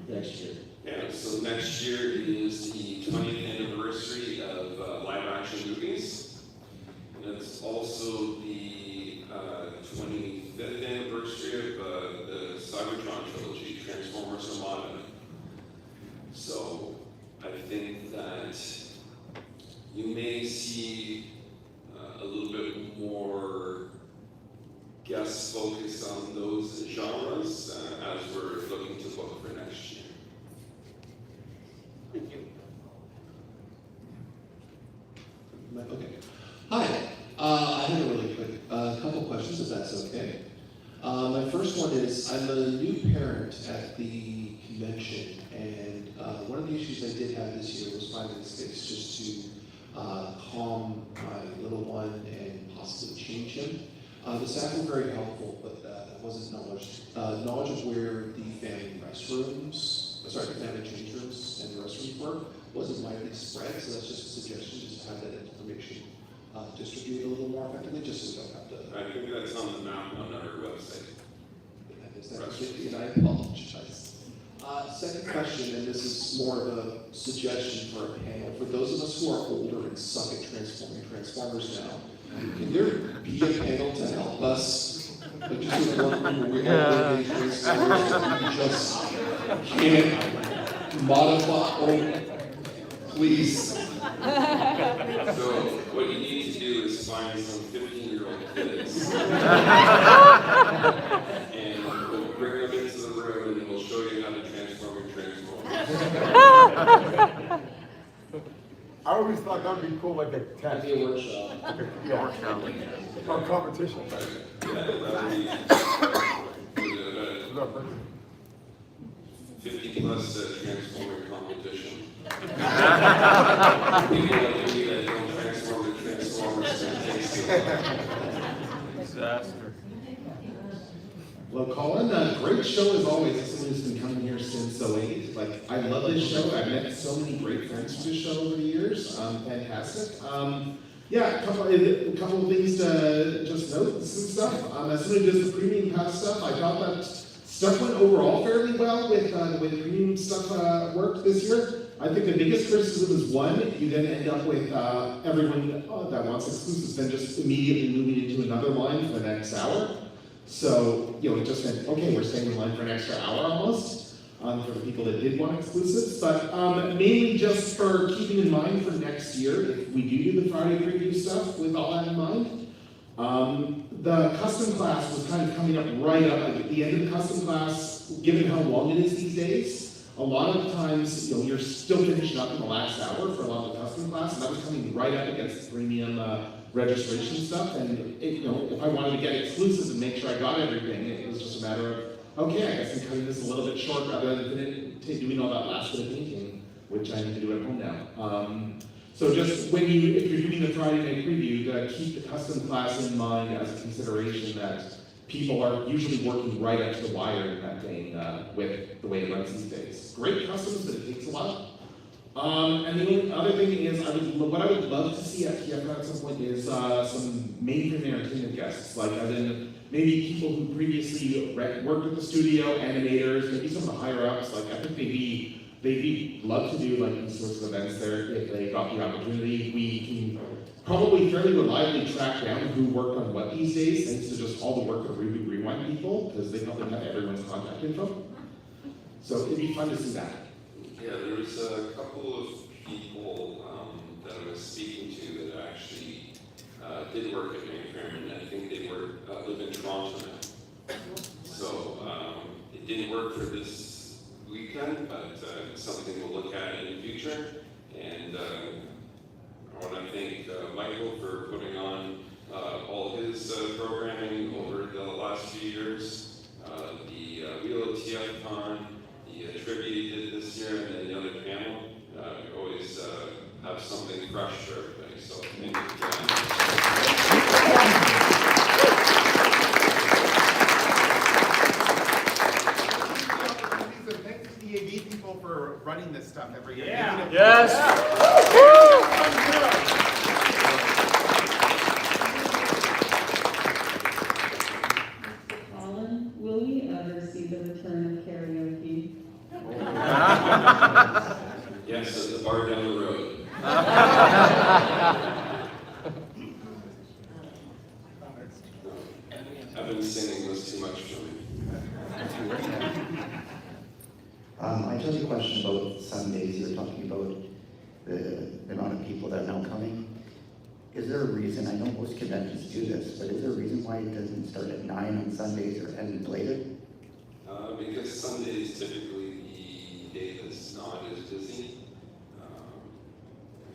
next year. Yeah, so next year is the 20th anniversary of live action movies. And it's also the 25th anniversary of the Cybertron trilogy, Transformers Armada. So I think that you may see a little bit more guest focus on those genres as we're looking to book for next year. Thank you. Okay. Hi. I have a really quick couple questions, if that's okay. My first one is, I'm a new parent at the convention, and one of the issues I did have this year was finding space just to calm my little one and possibly change him. The staff were very helpful, but that wasn't knowledge of where the family change rooms and restrooms were wasn't widely spread, so that's just a suggestion, just to have that information distributed a little more effectively, just so we don't have to. I think that's on the map on our website. And I apologize. Second question, and this is more of a suggestion for a panel. For those of us who are older and suck at transforming Transformers now, can there be a panel to help us? Like just a workroom where we all live in Transformers and we just can't modify? Oh, please. So what you need to do is find some 15-year-old kids. And we'll bring them into the room and we'll show you how to transform your transformers. I always thought that would be cool, like a test. That'd be a workshop. Yeah, workshop. Or competition. Yeah, that'd be 50 plus transformer competition. People like me that don't transform the transformers and takes it. Disaster. Well, Colin, great show as always. As someone who's been coming here since 08. Like, I love this show. I've met so many great friends from this show over the years. Fantastic. Yeah, a couple of things to just note some stuff. As someone who does the premium pass stuff, I thought that stuff went overall fairly well with the way the premium stuff worked this year. I think the biggest criticism is one, you then end up with everyone that wants exclusives then just immediately moving into another line for the next hour. So, you know, it just meant, okay, we're staying in line for an extra hour almost for the people that did want exclusives. But mainly just for keeping in mind for next year, if we do the Friday preview stuff with all that in mind. The custom class was kind of coming up right up at the end of the custom class, given how long it is these days. A lot of times, you know, you're still finishing up in the last hour for a lot of the custom class, and that was coming right up against the premium registration stuff. And you know, if I wanted to get exclusives and make sure I got everything, it was just a matter of, okay, I guess I'm cutting this a little bit short rather than doing all that last bit of painting, which I need to do at home now. So just if you're doing the Friday night preview, keep the custom class in mind as a consideration that people are usually working right up to the wire in that thing with the way it runs these days. Great customs, but it takes a while. And the only other thing is, what I would love to see at TFCon at some point is some mainstream entertainment guests, like as in maybe people who previously worked at the studio, animators, maybe some of the higher ups. Like I think they'd love to do like these sorts of events there if they got the opportunity. We can probably fairly reliably track down who worked on what these days, thanks to just all the work of Reboot Rewind people, because they probably have everyone's contact info. So it'd be fun to see that. Yeah, there was a couple of people that I was speaking to that actually did work at Mainframe, and I think they live in Toronto now. So it didn't work for this weekend, but it's something we'll look at in the future. And I want to thank Michael for putting on all his programming over the last few years. The Wheel of TFCon, the tribute he did this year, and then the other panel. We always have something fresh for everybody. So thank you. Thanks to the AV people for running this stuff every year. Yeah. Yes. Colin, will we ever see the return of karaoke? Yes, at the bar down the road. I've been singing this too much for me. I just have a question about Sundays. You're talking about the amount of people that are now coming. Is there a reason, I know most conventions do this, but is there a reason why it doesn't start at 9 on Sundays or end later? Because Sunday is typically the day that's not as busy.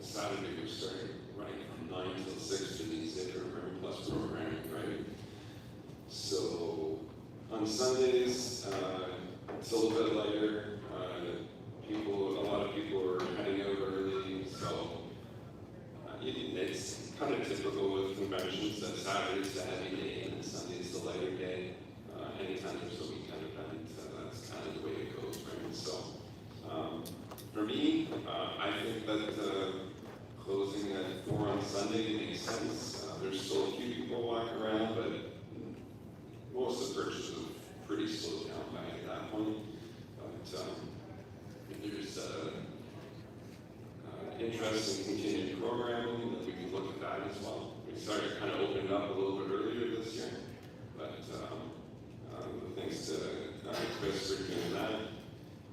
Saturday we're starting running from 9 till 6 to these Program Plus programming, right? So on Sundays, it's a little bit lighter. A lot of people are heading out early, so it's kind of typical with conventions that Saturday's the heavy day and Sunday's the lighter day. Anytime there's a weekend event, that's kind of the way it goes, right? So for me, I think that closing at 4 on Sunday makes sense. There's still a few people walking around, but most of the purchases are pretty slowed down by at that point. But if there's interest in continuing programming, that we can look at that as well. We started kind of opening up a little bit earlier this year, but thanks to Chris for doing that.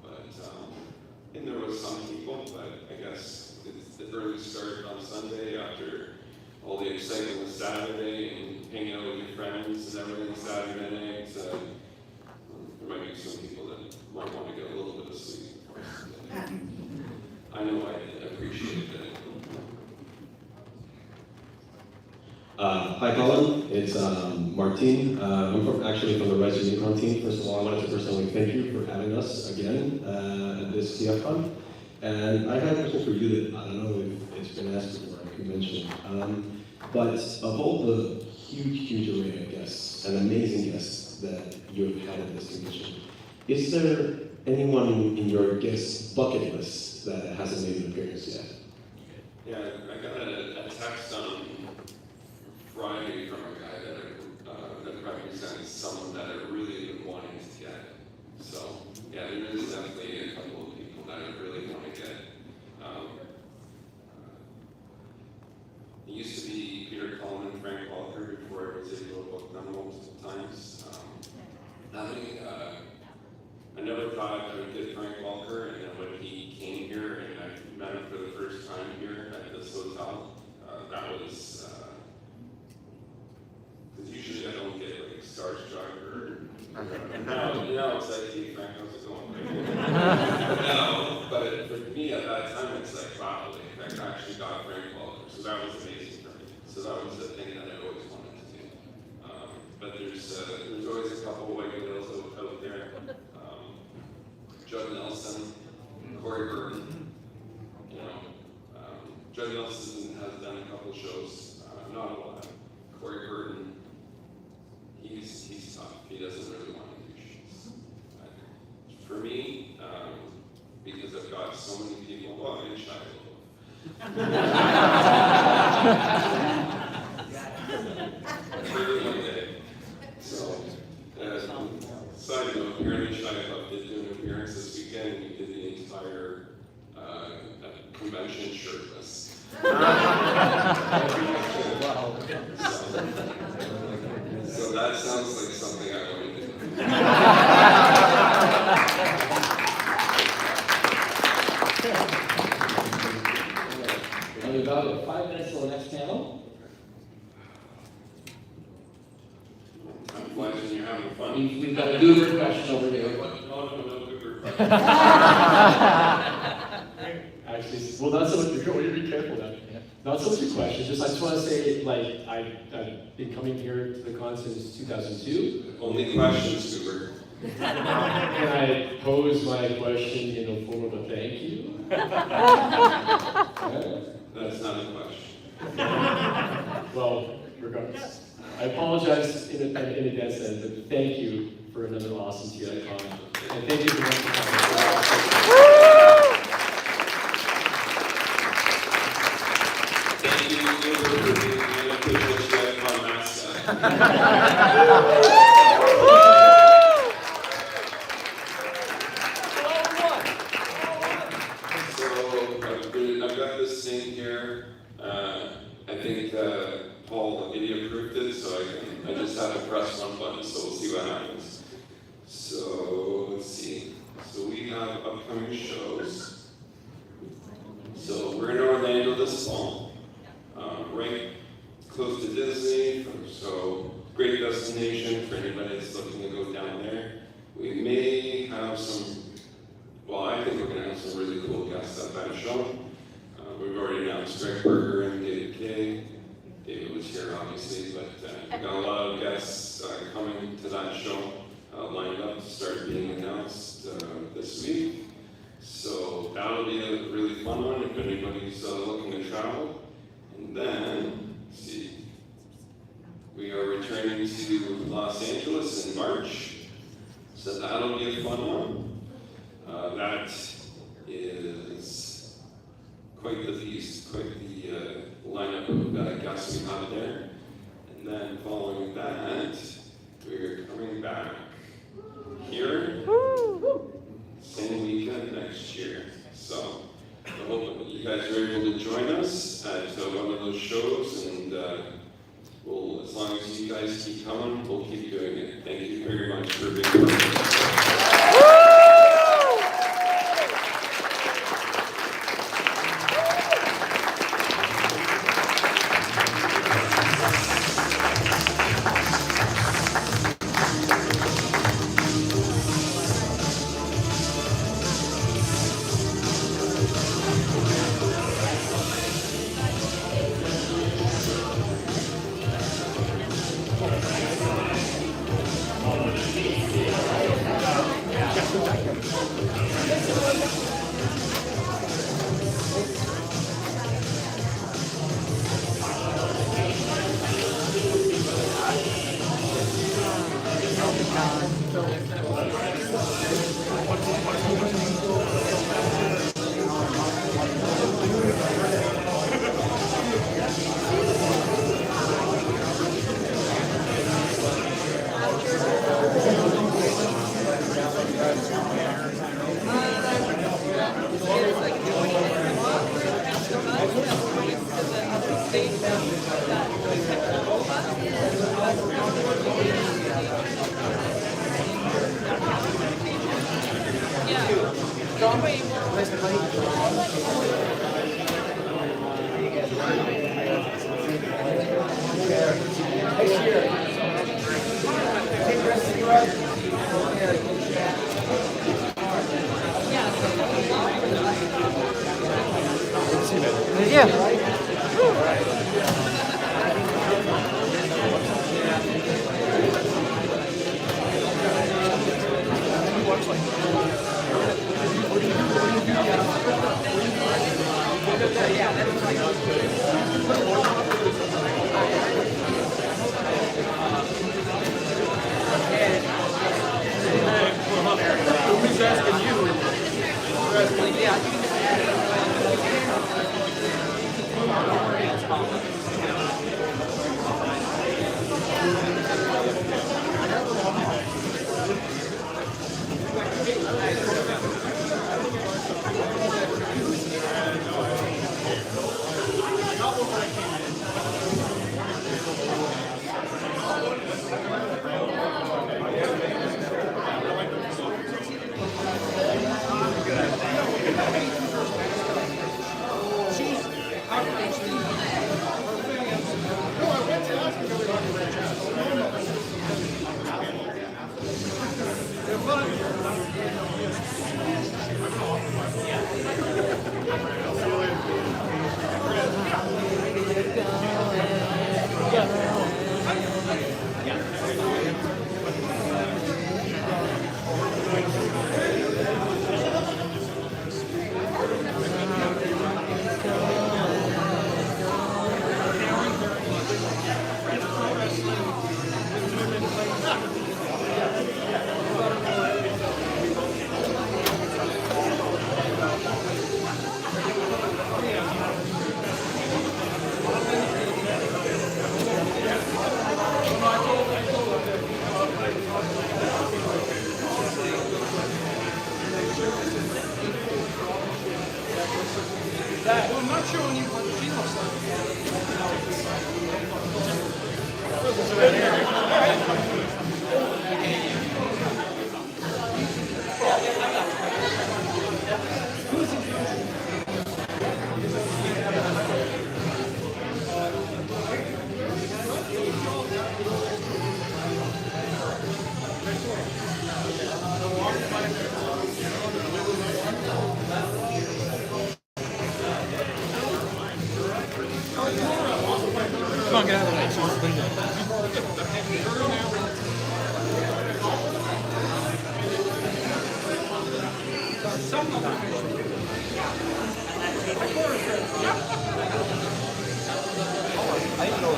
But and there was some people, but I guess it's the early start on Sunday after get excited on a Saturday and hang out with your friends and everything Saturday night. There might be some people that might want to get a little bit of sleep. I know I appreciate that. Hi Colin, it's Martin. I'm actually from the Rise of Unicorn team. First of all, I wanted to personally thank you for having us again at this TFCon. And I have a question for you that I don't know if it's been asked before at a convention. But of all the huge array of guests and amazing guests that you have had at this convention, is there anyone in your guest bucket list that hasn't made an appearance yet? Yeah, I got a text on Friday from a guy that represents someone that I really been wanting to get. So yeah, there is definitely a couple of people that I really want to get. It used to be Peter Coleman and Frank Walker before I was able to book them multiple times. I never thought I would get Frank Walker, and then when he came here and I met him for the first time here at this hotel, that was, because usually I don't get like starstruck or, no, it's like, hey Frank, how's it going? No, but for me at that time, it's like, wow, like, I actually got Frank Walker, so that was amazing for me. So that was the thing that I always wanted to do. But there's always a couple of UYGLZ out there. Judd Nelson, Corey Burton, you know, Judd Nelson has done a couple shows, not a lot. Corey Burton, he's tough. He doesn't really want to do shows. For me, because I've got so many people, well, I'm in Shiloh. Really one day. So, side note, apparently Shiloh did do an appearance this weekend, and we did the entire convention shirtless. So that sounds like something I want to do. And we've got 5 minutes till the next panel. I'm pleased you're having fun. We've got a Goober question over here. No Goober. Actually, well, not so much, you're be careful now. Not so much a question, I just want to say, like, I've been coming here to the con since 2002. Only questions, Goober. Can I pose my question in the form of a thank you? That's not a question. Well, regardless. I apologize in advance then, but thank you for another awesome TFCon. And thank you for coming. Thank you, Goober, for being the unofficial TFCon mascot. I've got this thing here. I think Paul Idiot approved it, so I just have to press one button, so we'll see what happens. So let's see. So we have upcoming shows. So we're in Orlando this fall, right close to Disney, so great destination for anybody that's looking to go down there. We may have some, well, I think we're going to have some really cool guests at that show. We've already announced Greg Berger and David Kay. David was here, obviously, but we've got a lot of guests coming to that show lined up to start being announced this week. So that'll be a really fun one if anybody's looking to travel. And then, let's see, we are returning to Los Angeles in March. So that'll be a fun one. That is quite the beast, quite the lineup of guests we have there. And then following that, we're coming back here, same weekend next year. So I hope that you guys are able to join us at one of those shows, and we'll, as long as you guys keep coming, we'll keep doing it. Thank you very much for being here. Who's asking you? Well, I'm not showing you what she looks Come on, get out of the way. So clean I didn't know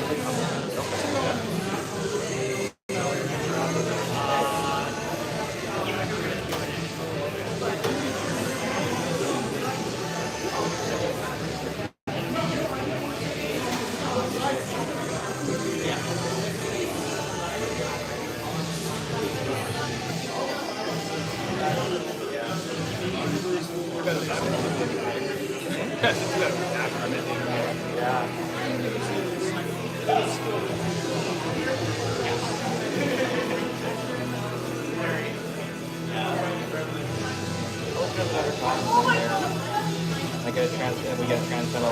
I get a we get a transmittal.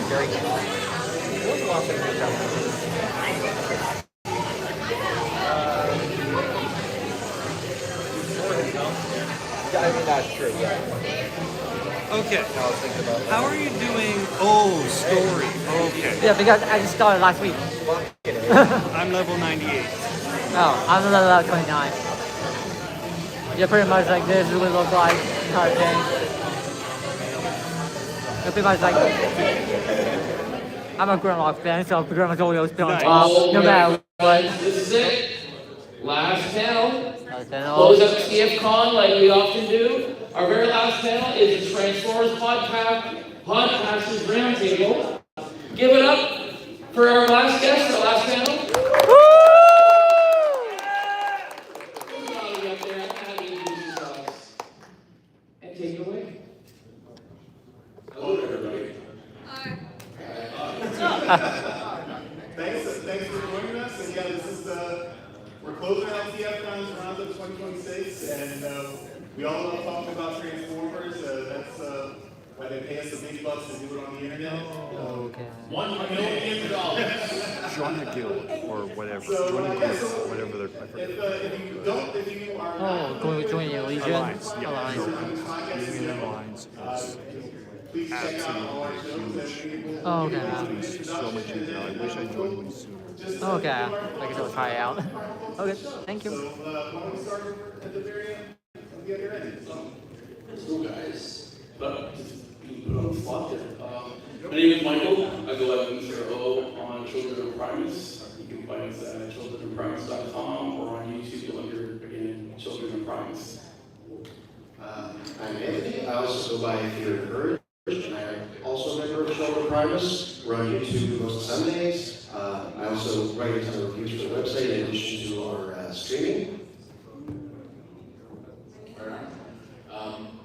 Very good. What was the last thing you yeah, I mean, that's true, yeah. Okay. I was thinking about How are you doing? Oh, story. Okay. Yeah, because I just started last week. I'm level 98. Oh, I'm level 29. You're pretty much like this is what it looks like, kind of thing. You're pretty much like, I'm a Grimlock fan, so Grimlock's always been on top, no matter what. This is it. Last panel. Close up TFCon like we often do. Our very last panel is the Transformers Podcasters Roundtable. Give it up for our last guest, our last panel. Thanks for joining us, and yeah, this is, we're closing out TFCon Toronto 2026, and we all love talking about Transformers. That's why they pay us the big bucks to do it on the internet. Okay. $1 million. Join the guild or whatever. So, Join the yeah, group, so whatever they're. if you are Oh, going to join the Legion? Alliance, yeah. Alliance. Being in Alliance please check out all our absolutely shows. huge. Oh, okay. So much easier. I wish I joined one sooner. Okay, I guess I'll try it out. Okay, thank you. So, why don't we start at the very end, at the other end? Let's go, guys. But you put on the spot there. My name is Michael. I go by UltramanYamatoGrimLockZero on Children of Primus. You can find us at childrenofprimus.com or on YouTube under, again, Children of Primus. I'm Anthony. I also go by Fear and Courage, and I'm also a member of Children of Primus. We're on YouTube most Sundays. I also write a ton of reviews for the website in addition to our streaming.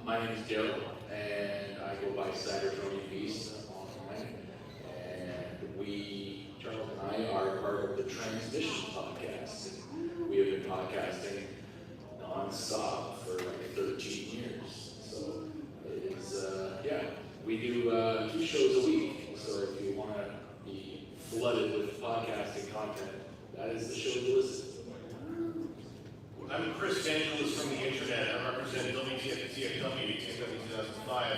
My name is Daryl, and I go by Saturday Beast online. And Charles and I, are part of the Transmission podcast. We have been podcasting non-stop for like 13 years. So it's, we do 2 shows a week. So if you want to be flooded with podcasting content, that is the show to listen to. I'm Chris Vangelis from the internet. I represent WTFTFW 2005.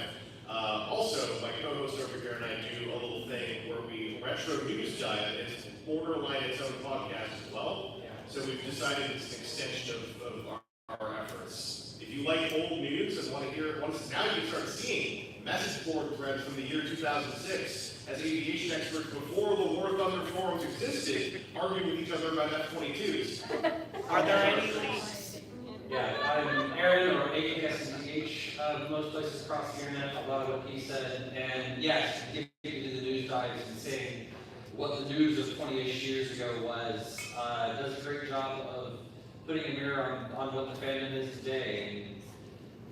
Also, my co-host over here and I do a little thing where we retro news dive. It's borderline its own podcast as well. So we've decided it's an extension of our efforts. If you like old news and want to hear, now you start seeing message board threads from the year 2006 as aviation experts before the War Thunder forums existed, arguing with each other about F-22s. Are there any leaks? Yeah, I'm Aaron, or AKSDH, most places across the internet, a lot of what he said, and yes, getting into the news dives and saying what the news of 28 years ago was, does a great job of putting a mirror on what the fandom is today,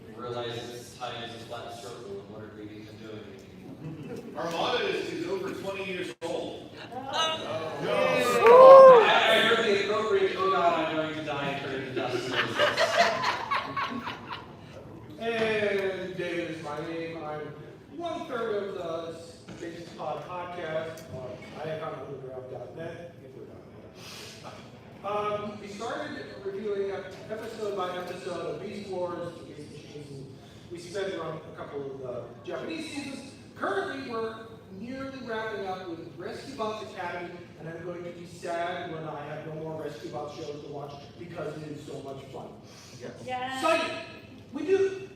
and realize this time is a flat circle, and what are we even doing? Armada is over 20 years old. I heard the appropriate, oh God, I'm going to die and turn into dust. And David is my name. I'm 1/3 of the Space Pod podcast on iconunderground.net. We started reviewing episode by episode of Beast Wars, the Beast Machines, and we spent around a couple of the Japanese seasons. Currently, we're nearly wrapping up with Rescue Bots Academy, and I'm going to be sad when I have no more Rescue Bots shows to watch because it is so much fun. Yeah. Second, we do,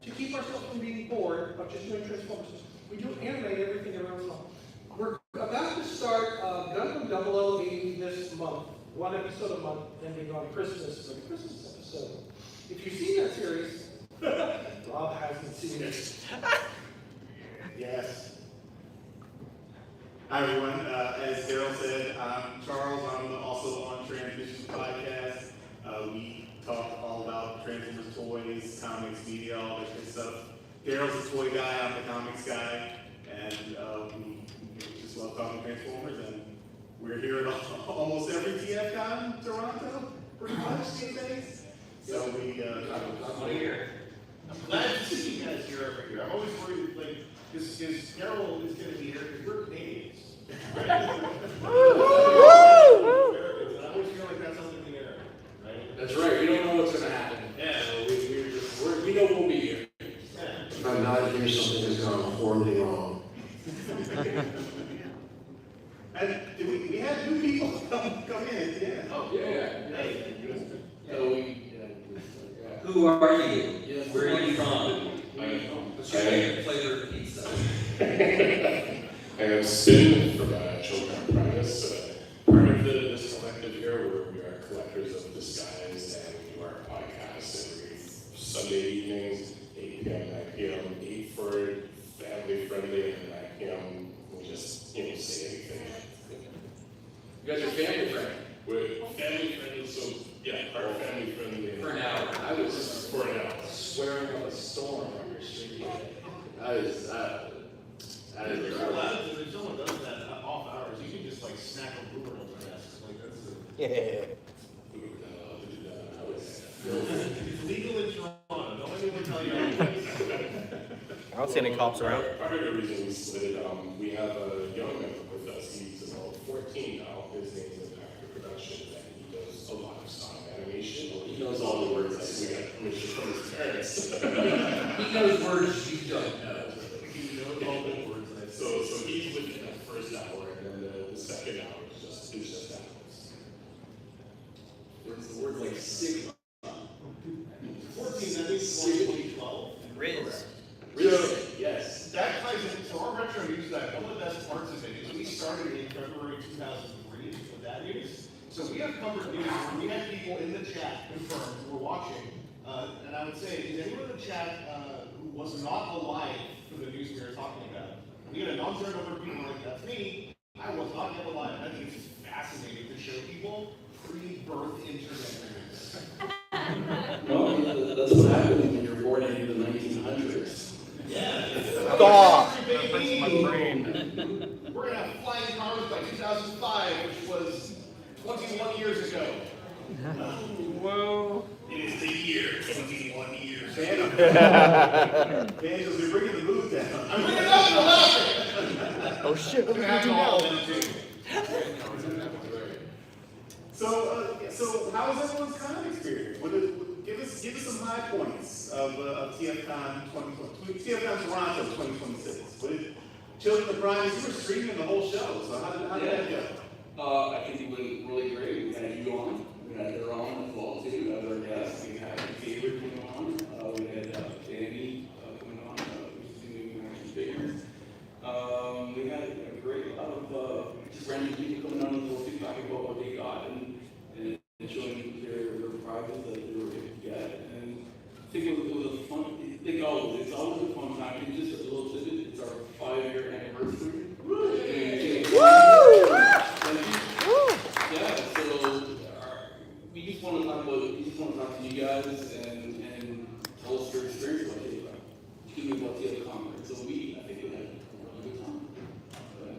to keep ourselves from being bored of just doing Transformers, we do animate everything around the month. We're about to start Gundam 0080 this month, 1 episode a month, ending on Christmas for the Christmas episode. If you've seen that series, Rob hasn't seen it. Yes. Hi everyone, as Daryl said, I'm Charles. I'm also on Transmission Podcast. We talk all about Transformers toys, comics, media, all that good stuff. Daryl's a toy guy, I'm the comics guy, and we just love talking Transformers, and we're here at almost every TFCon Toronto, pretty much these days. So we, I'm here. I'm glad to see you guys here every year. I'm always worried, like, because Carol is going to be here because we're Canadians. Right? I always feel like that's something in the air, right? That's right, we don't know what's going to happen. Yeah. We know we'll be here. If I'm not here, something has gone horribly wrong. and we had new people come in at the end. Oh, yeah. Hey. Who are you? Yes. Where are you from? What's your favorite flavor of pizza? I am Spin from Children of Primus. Part of this collective here, where we are collectors of disguise, and we do our podcast every Sunday evenings, 8 p.m., 9 p.m., 8 for family friendly, and 9 p.m. we just, say anything. You guys are family friendly. We're family friendly, so yeah, our family friendly. For an hour. I was for an hour. Swearing up a storm on your street. That is There's someone does that off hours. It's legal in Toronto, don't anyone tell you otherwise. I don't see any cops around. Part of the reason we split it, we have a young member with us. He's about 14 now. His name is Actor Productions, and he does a lot of style animation. He knows all the words. We got permission from his parents. He knows words you don't know. He knows all the words. So he's with me the first hour, and then the second hour is just animals. There's the word like Sigma. 14, that means 12. Riz. Yes. That ties in, so our retro news guide, one of the best parts of it is we started in February 2003 with that news. So we have covered news where we had people in the chat confirm who were watching. And I would say, is anyone in the chat who was not alive for the news we were talking about? We had a non-zero number of people like, that's me. I was not yet alive. I think it's fascinating to show people pre-birth internet news. Well, that's what happened when you're born in the 1900s. Yeah. Stop. We're gonna have flying cars by 2005, which was 21 years ago. Whoa. It is the year 21 years. Banjos, you're bringing the mood down. I'm bringing it up, I'm laughing. Oh shit, what We're did gonna we have do to all now? of them too. So how was everyone's con experience? Give us some high points of TFCon 2020, TFCon Toronto 2026. What did Children of Primes? You were streaming the whole show, so how did that go? I think it went really great. We had you on. We had her on as well too, other guests. We had David coming on. We had Danny coming on, who's doing action figures. We had a great lot of just random people coming on as well too, talking about what they got and showing their prizes that they were able to get. And I think it was a fun. It's always a fun time. It's just a little tidbit. It's our 5-year anniversary. Woo! Yeah, so we just want to talk to you guys and tell us your experience about it. Give me about the other conference. So I think we had a good time.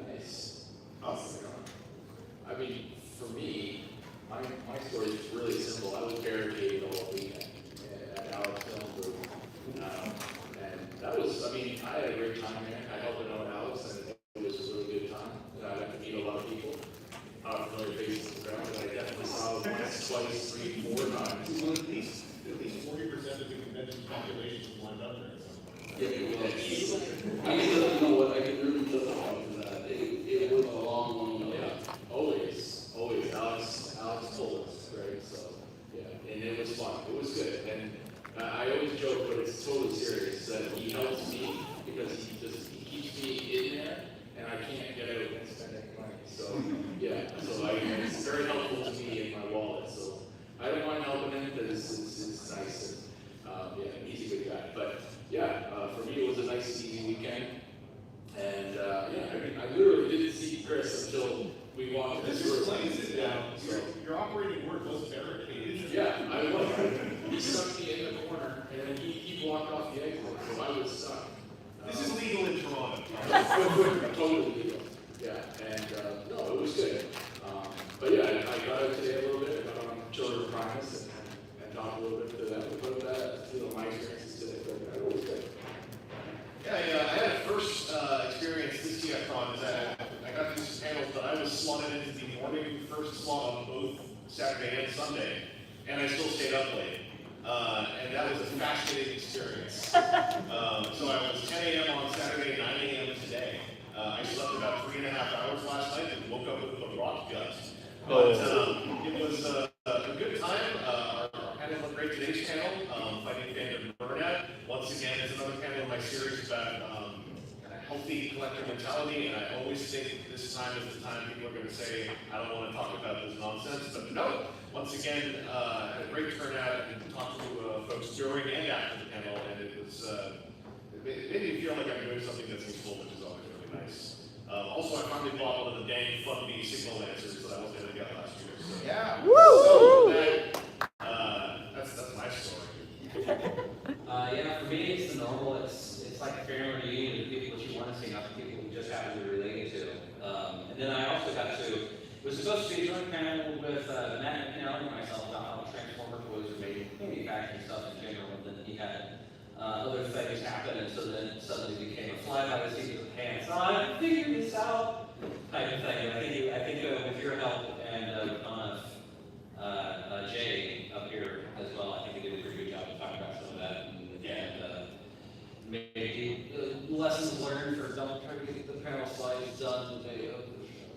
Nice. Awesome. I mean, for me, my story is really simple. I was barricaded all weekend at Alex Film Group. And that was, I mean, I had a great time there. I helped out Alex, and it was a really good time. I got to meet a lot of people. Familiar faces on the ground, but I definitely saw once, twice, 3, 4 times. At least 40% of the convention population is lined up there at some point. Yeah, you know what, I can really justify for that. It was a long way. Yeah, always. Alex told us, right? So, yeah, and it was fun. It was good. And I always joke, but it's totally serious, that he helps me because he keeps me in there, and I can't get out and spend any money. So, yeah, it's very helpful to me in my wallet. So, I don't mind helping him because it's nice. And, yeah, he's a good guy. But, yeah, for me, it was a nice, easy weekend. And, yeah, I mean, I literally didn't see Chris until we walked This through. explains it now. Your operating word was barricaded. Yeah, I was. He stuck me in the corner, and then he blocked off the exit, so I was stuck. This is legal in Toronto. Totally legal. Yeah, and no, it was good. But yeah, I got out today a little bit. I got on Children of Primus and talked a little bit to them about that, my experiences today. But it was good. Yeah, I had a first experience this TFCon is that I got to do some panels, but I was slotted into the morning first slot on both Saturday and Sunday, and I still stayed up late. And that was a fascinating experience. So I was 10 a.m. on Saturday and 9 a.m. today. I slept about 3.5 hours last night and woke up with a rock gut. But it was a good time. Our panel looked great. Today's panel, Fighting Fandom Burnout, once again is another panel in my series about healthy collector mentality. And I always think this time is the time people are going to say, I don't want to talk about this nonsense. But no, once again, had a great turnout and talked to folks during and after the panel. And it was, it made me feel like I'm doing something that's useful, which is always really nice. Also, I finally bought one of the dang Funby signal lancers that I wasn't able to get last year. So, Yeah. So that's my story. Yeah, for me, it's the normal. It's like a family reunion of people that you want to see, not the people you just happen to be related to. And then I also got to, it was supposed to be a joint panel with contracting stuff in general, and then he had other things happen, and so then it suddenly became a fly by the seat of the pants. Oh, I figured this out, type of thing. And I think with your help and Jay up here as well, I think they did a pretty good job of talking about some of that, and maybe lessons learned for don't try to get the panel slides done the day of the show.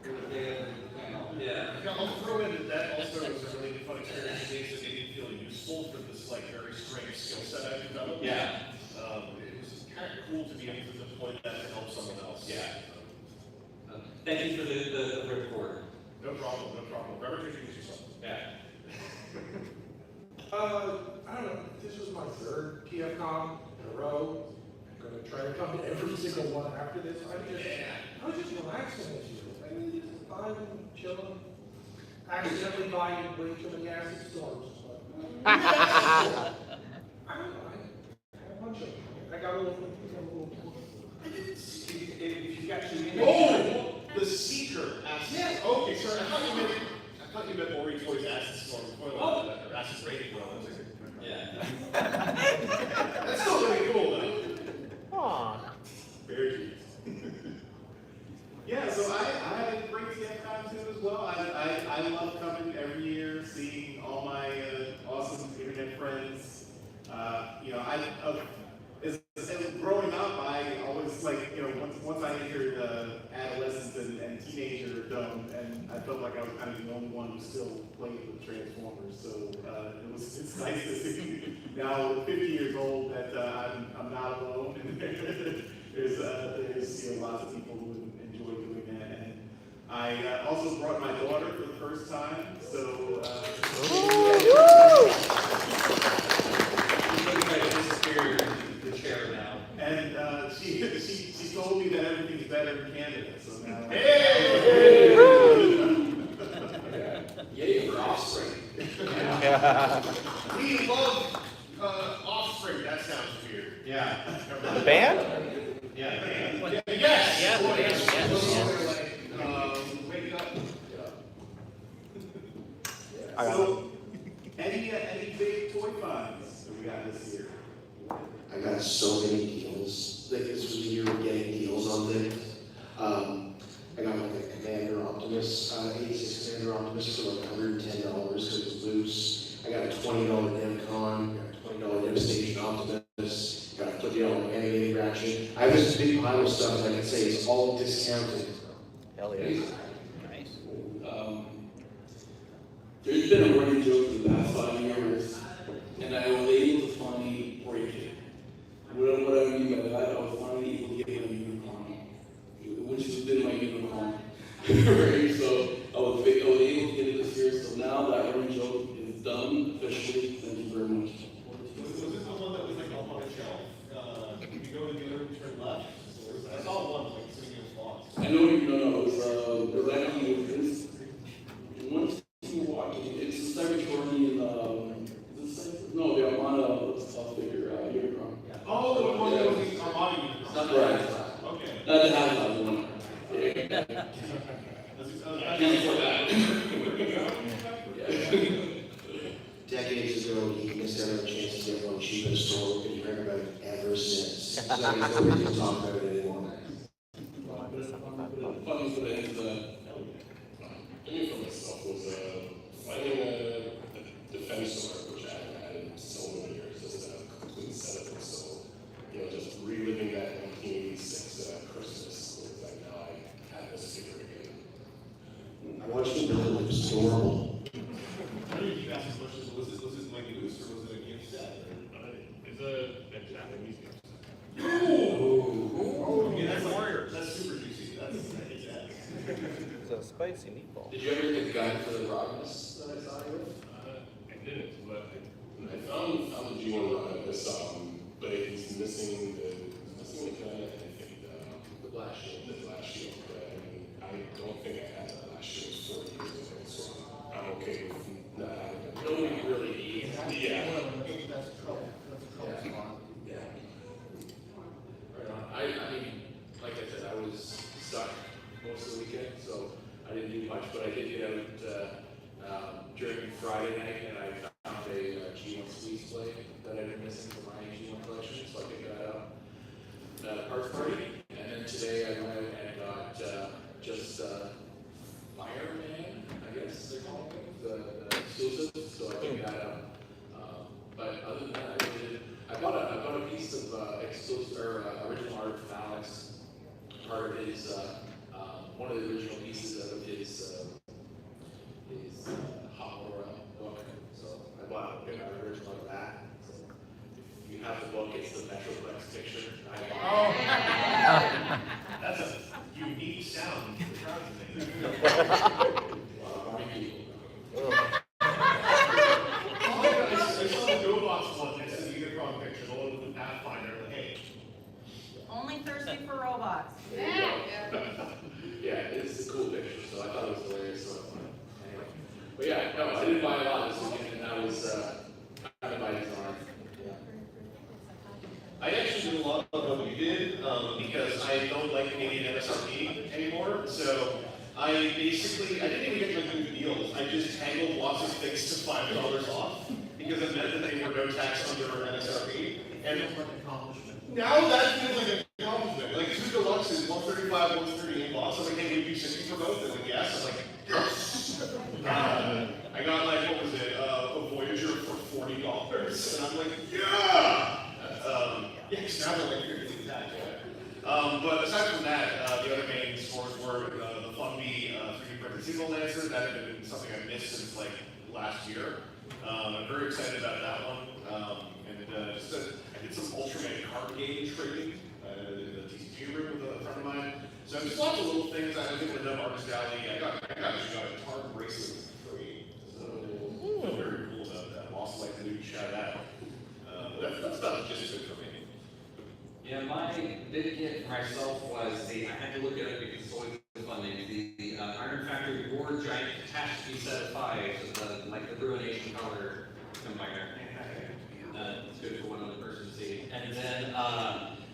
The day of the panel. Yeah. I'll throw in that also was a really fun experience for me, so it didn't feel useful for this like very strange skill set I developed. Yeah. It was kind of cool to be able to deploy that to help someone else. Yeah. Thank you for the report. No problem, no problem. Robert, introduce yourself. Yeah. I don't know, this was my third TFCon in a row. I'm gonna try to come to every single one after this. I was just relaxing this year. I mean, just vibing, chilling. Accidentally buying way too many acid storms. But I don't know, I had a bunch of them. I got a little. If you got to the seeker acid. Yeah. Okay, sorry. I thought you meant Ori Toy's acid storm. Or acid rating well. Yeah. That's still really cool though. Aww. Very cute. Yeah, so I had a great TFCon too as well. I love coming every year, seeing all my awesome internet friends. Growing up, I always once I entered adolescence and teenagerdom, and I felt like I was kind of the only one who still played with Transformers. So it's nice to see now, 50 years old, that I'm not alone, and there's lots of people who enjoy doing that. And I also brought my daughter for the first time, so. The chair now. And she told me that everything's better in Canada, so now. Hey! Yay for Offspring. We love Offspring. That sounds weird. Yeah. The band? Yeah. Yes. Yes. Wake up. I So, any big toy finds that we got this year? I got so many deals. Like, this was the year of getting deals on things. I got like a Commander Optimus, 86 Commander Optimus for like $110 because it was loose. I got a $20 Nemcon, got a $20 Devastation Optimus, got a $50 animated Ratchet. I have this big pile of stuff, and I can say it's all discounted. Hell yeah. There's been a running joke for the past 5 years, and I was able to finally break it. What I mean by that, I was finally able to get my unicorn, which has been my unicorn. Right? So I was able to get it this year, so now that running joke is done officially. Thank you very much. Was this the one that was like up on a shelf? If you go to the other room, turn left. I saw one like sitting in a spot. I know you know, it was actually, once you walk in, it's the Cybertronian, no, the Armada figure, Unicron. Oh, the one that was in Armada Unicron. Not right. Okay. Not the half one. Decades ago, he missed out on a chance to get one cheap in a store, and he heard about it ever since. So he's never going to talk about it anymore. Funny for that is, doing for myself was finding a defense sword, which I haven't had in so many years, just a complete set of them. So, just reliving that 1986 Christmas, was like now I have this figure again. I watched him build it, it was adorable. How did you keep asking questions? Was it like loose or was it a gift set? It's a Japanese gift set. Ooh! Yeah, that's warrior. That's super juicy. That's It's a spicy meatball. Did you ever get the guide for the Rognes that I saw you with? I didn't, but I found the G1 Rognes, but he's missing the kind of, I think, the blast shield. But I don't think I had that last shield 4 years ago, so I'm okay with not having it. Nobody really needs. Yeah. That's a trouble. Yeah. Right on. I mean, like I said, I was stuck most of the weekend, so I didn't do much, but I did get out during Friday night, and I found a G1 Squeeze original art from Alex. Part of his, one of the original pieces of his Hot Laura book. So I bought an original of that. So if you have the book, it's the Metroplex picture. That's a unique sound. I saw the GoBots one next to the Unicron picture, the one with the Pathfinder. Like, hey. Only thirsty for robots. Yeah, it's a cool picture, so I thought it was hilarious. So anyway, but yeah, no, I didn't buy a lot this weekend, and that was kind of by design. Yeah. I actually did a lot of what you did because I don't like Canadian MSRP anymore. So I didn't even get my good deals. I just tangled lots of things to $5 off because it meant that they were no tax under MSRP. And now that feels like an accomplishment. Like 2 Deluxe is 135, 138 lots. I'm like, hey, would you 60 for both? And like, yes. I'm like, yes. I got like, what was it? A Voyager for $40. And I'm like, yeah. Yeah, because now they're like 50 tax. But aside from that, the other main scores were the Funby 3D printed single lancer. That had been something I missed since like last year. I'm very excited about that one. I did some Ultraman card game trading in the TCG room with a friend of mine. So just lots of little things. I was able to dub Artist Alley. I actually got a Targ bracelet for free. So very cool about that. I'm also like to do shout out. That's about just good for me. Yeah, my big hit for myself was I had to look at it because it's always fun. The Iron Factory War Giant Catastrophe set of 5, like the Ruination color combiner. It's good for one other person to see. And then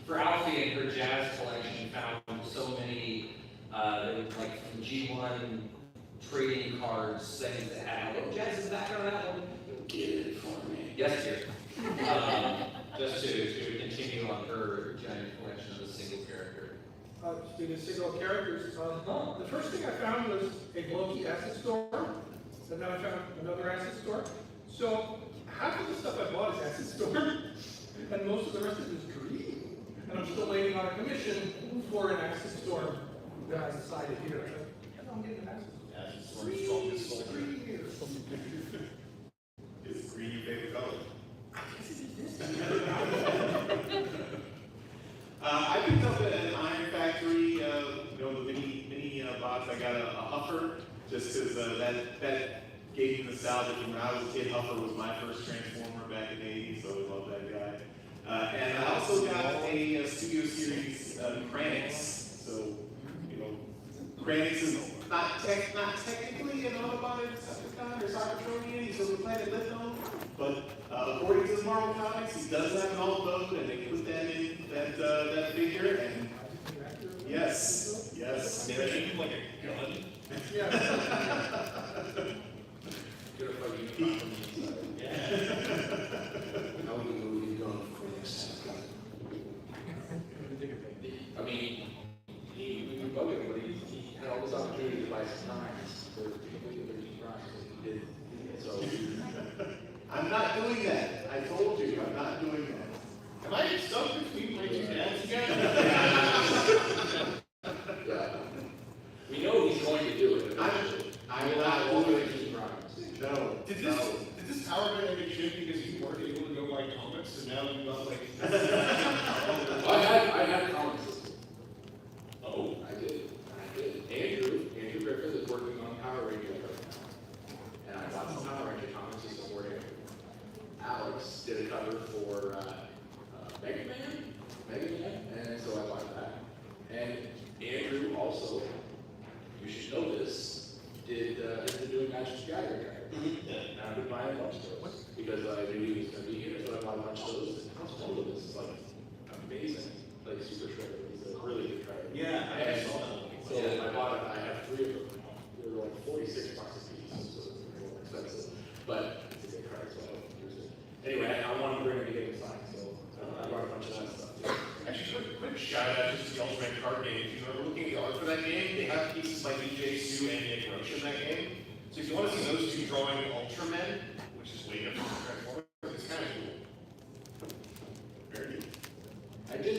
for Alfie and her jazz collection, found so many like from G1 trading cards, things that had little jazz's back on that one. Get it for me. Yes, dear. Just to continue on her giant collection of the single character. Speaking of single characters, the first thing I found was a Loki asset store, and then I found another asset store. So half of the stuff I bought is asset store, and most of the rest of it is green. And I'm still waiting on a commission for an asset store that I decided here. I'm getting an asset store. Asset store is strongest green. Is green your favorite color? I picked up an Iron Factory, the mini box. I got a Huffer just because that gave me nostalgia from when I was a kid. Huffer was my first Transformer back in the 80s, so I love that guy. And I also got a Studio Series Kranix. So, Kranix is not technically an Autobot or Cybertronian. He's from the planet Lithon. But according to the Marvel Comics, he does have an alt mode, and they put that in that figure. And yes. They made him like a gun. Yeah. How would the movie go for next time? I mean, we were bugging, but he had all this opportunity to buy some times for people to get their prize. He did. So I'm not doing that. I told you, I'm not doing that. Am I stuck between my two dads again? Yeah. We know he's going to do it. I'm not doing it. No. Did this power dynamic shift because you weren't able to go buy comics, and now you got like? I had comics. Oh, I did. Andrew Griffith is working on Power Rangers right now, and I bought some Power Ranger comics to support him. Alex did a cover for Mega Man, and so I bought that. And Andrew also, you should know this, has been doing Magic the Gathering. And I've been buying a bunch of those because I knew he was going to be here, so I bought a bunch of those. And all of this is like amazing, like super shredder. He's a really good shredder. yeah, I saw that. So I bought it. I have 3 of them. They were like $46 a piece, so it's more expensive. But it's a good card, so I don't use it. Anyway, I wanted to bring it to get signed, so I brought a bunch of that stuff too. Actually, quick shout out just to the Ultraman card game. If you remember looking at the art for that game, they have pieces by DJ Sue and Nick Roche in that game. So if you want to see those two drawing Ultraman, which is way different from Transformers, it's kind of cool. Very good. I did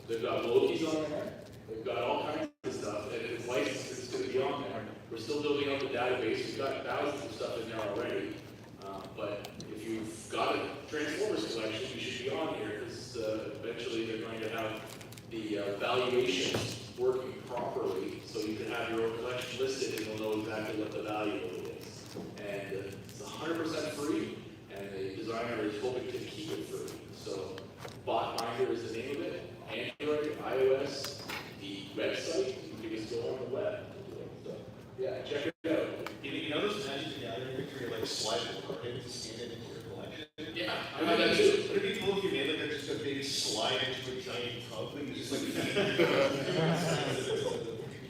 They've got Lokis on there. They've got all kinds of stuff, and it's licensed, it's going to be on there. We're still building up the database. We've got thousands of stuff in there already. But if you've got a Transformers collection, you should be on here because eventually they're going to have the valuations working properly, so you can have your own collection listed and you'll know exactly what the value of it is. And it's 100% free, and the designer is hoping to keep it free. So BotMinder is the name of it. Android, iOS, the website, you can just go on the web. So, yeah, check it out. You know those Magic the Gathering things where you like slide the card in to scan it into your collection? Yeah, I have that too. Would it be cool if you made like just a big slide into a giant tub and you just like you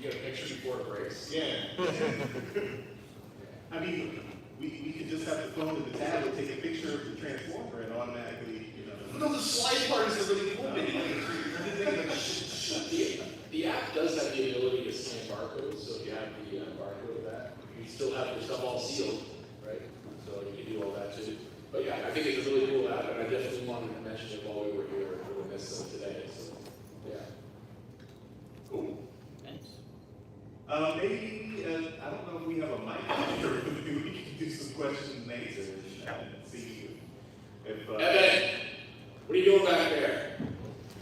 get a picture before it breaks? Yeah. I mean, we could just have the phone and the tablet take a picture of the Transformer and automatically, you know. No, the slide part is the really cool bit. The app does have the ability to scan barcodes, so if you have the barcode of that, you still have your stuff all sealed, right? So you can do all that too. But yeah, I think it's a really cool app, and I definitely wanted to mention it while we were here for this today. So yeah. Cool. Thanks. Maybe, I don't know if we have a mic here, but maybe we can do some questions and answers and see if Evan, what are you doing back there?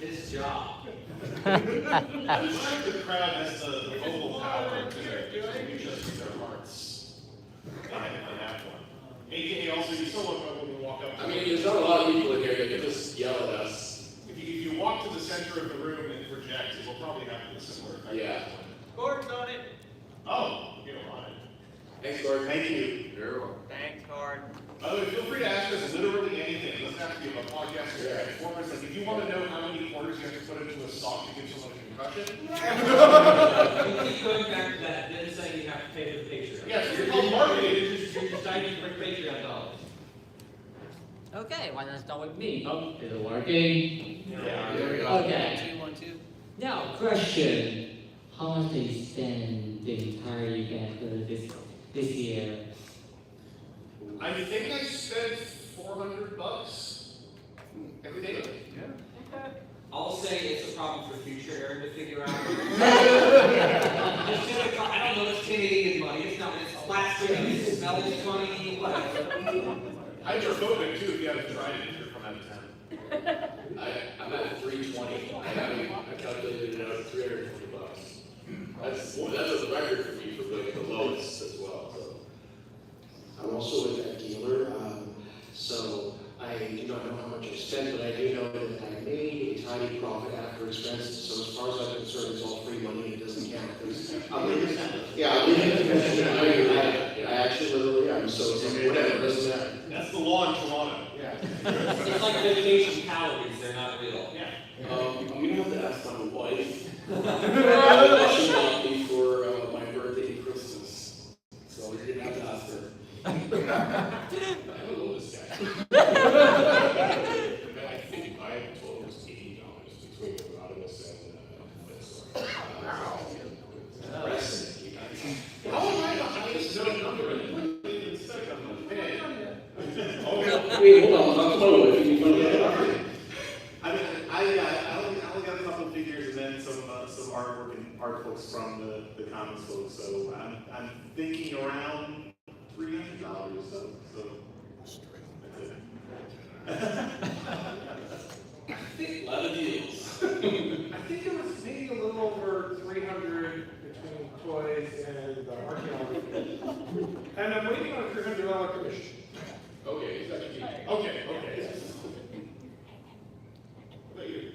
His job. I'm sure the crowd has the vocal power to reach us with their hearts. And that one. AKA also, you still look when we walk up. I mean, there's not a lot of people in here that can just yell at us. If you walk to the center of the room and project, it will probably have a similar effect. Yeah. Gordon's on it. Oh, you don't want it. Thanks, Gordon. Thank you. You're welcome. Thanks, Gordon. By the way, feel free to ask us literally anything. It doesn't have to be about podcasts or Transformers. Like, if you want to know how many quarters you have to put into a sock to give someone a concussion. You keep going back to that, then saying you have to pay for the Patreon. Yes, you're called marketing. You're just diving for Patreon dollars. Okay, why not start with me? Oh, is it working? Yeah. There we go. Okay. 2, 1, 2. Now, question. How much did you spend the entire event this year? I think I spent $400. Everything? Yeah. I'll say it's a problem for future Aaron to figure out. I don't know, it's Canadian money. It's not, it's plastic, it smells funny, whatever. Hydrophobic too, if you haven't tried it, you're from out of town. I'm at 320. I calculated it out at $320. That's a record for me for the lowest as well. So. I'm also a dealer, so I do not know how much I spent, but I do know that I made a tiny profit after expenses. So as far as I'm concerned, it's all free money. It doesn't count. I'm leaving the convention. I actually literally am. So it's like, whatever, it doesn't matter. That's the law in Toronto. Yeah. It's like vacation calories, they're not real. Yeah. I'm gonna have to ask my wife. She bought me for my birthday and Christmas, so you're gonna have to ask her. I don't know this guy. I think my total was $80 between the Rodimus and Wow. Impressive. How am I the highest known number? Wait, hold on. I'll tell you if you want to. I only got a couple of figures and then some artwork and art books from the comics folks. So I'm thinking around $300 or so. So that's it. A lot of deals. I think it was maybe a little over 300 between toys and archaeology. And I'm waiting on a $300 commission. Okay, is that you? Okay. What about you?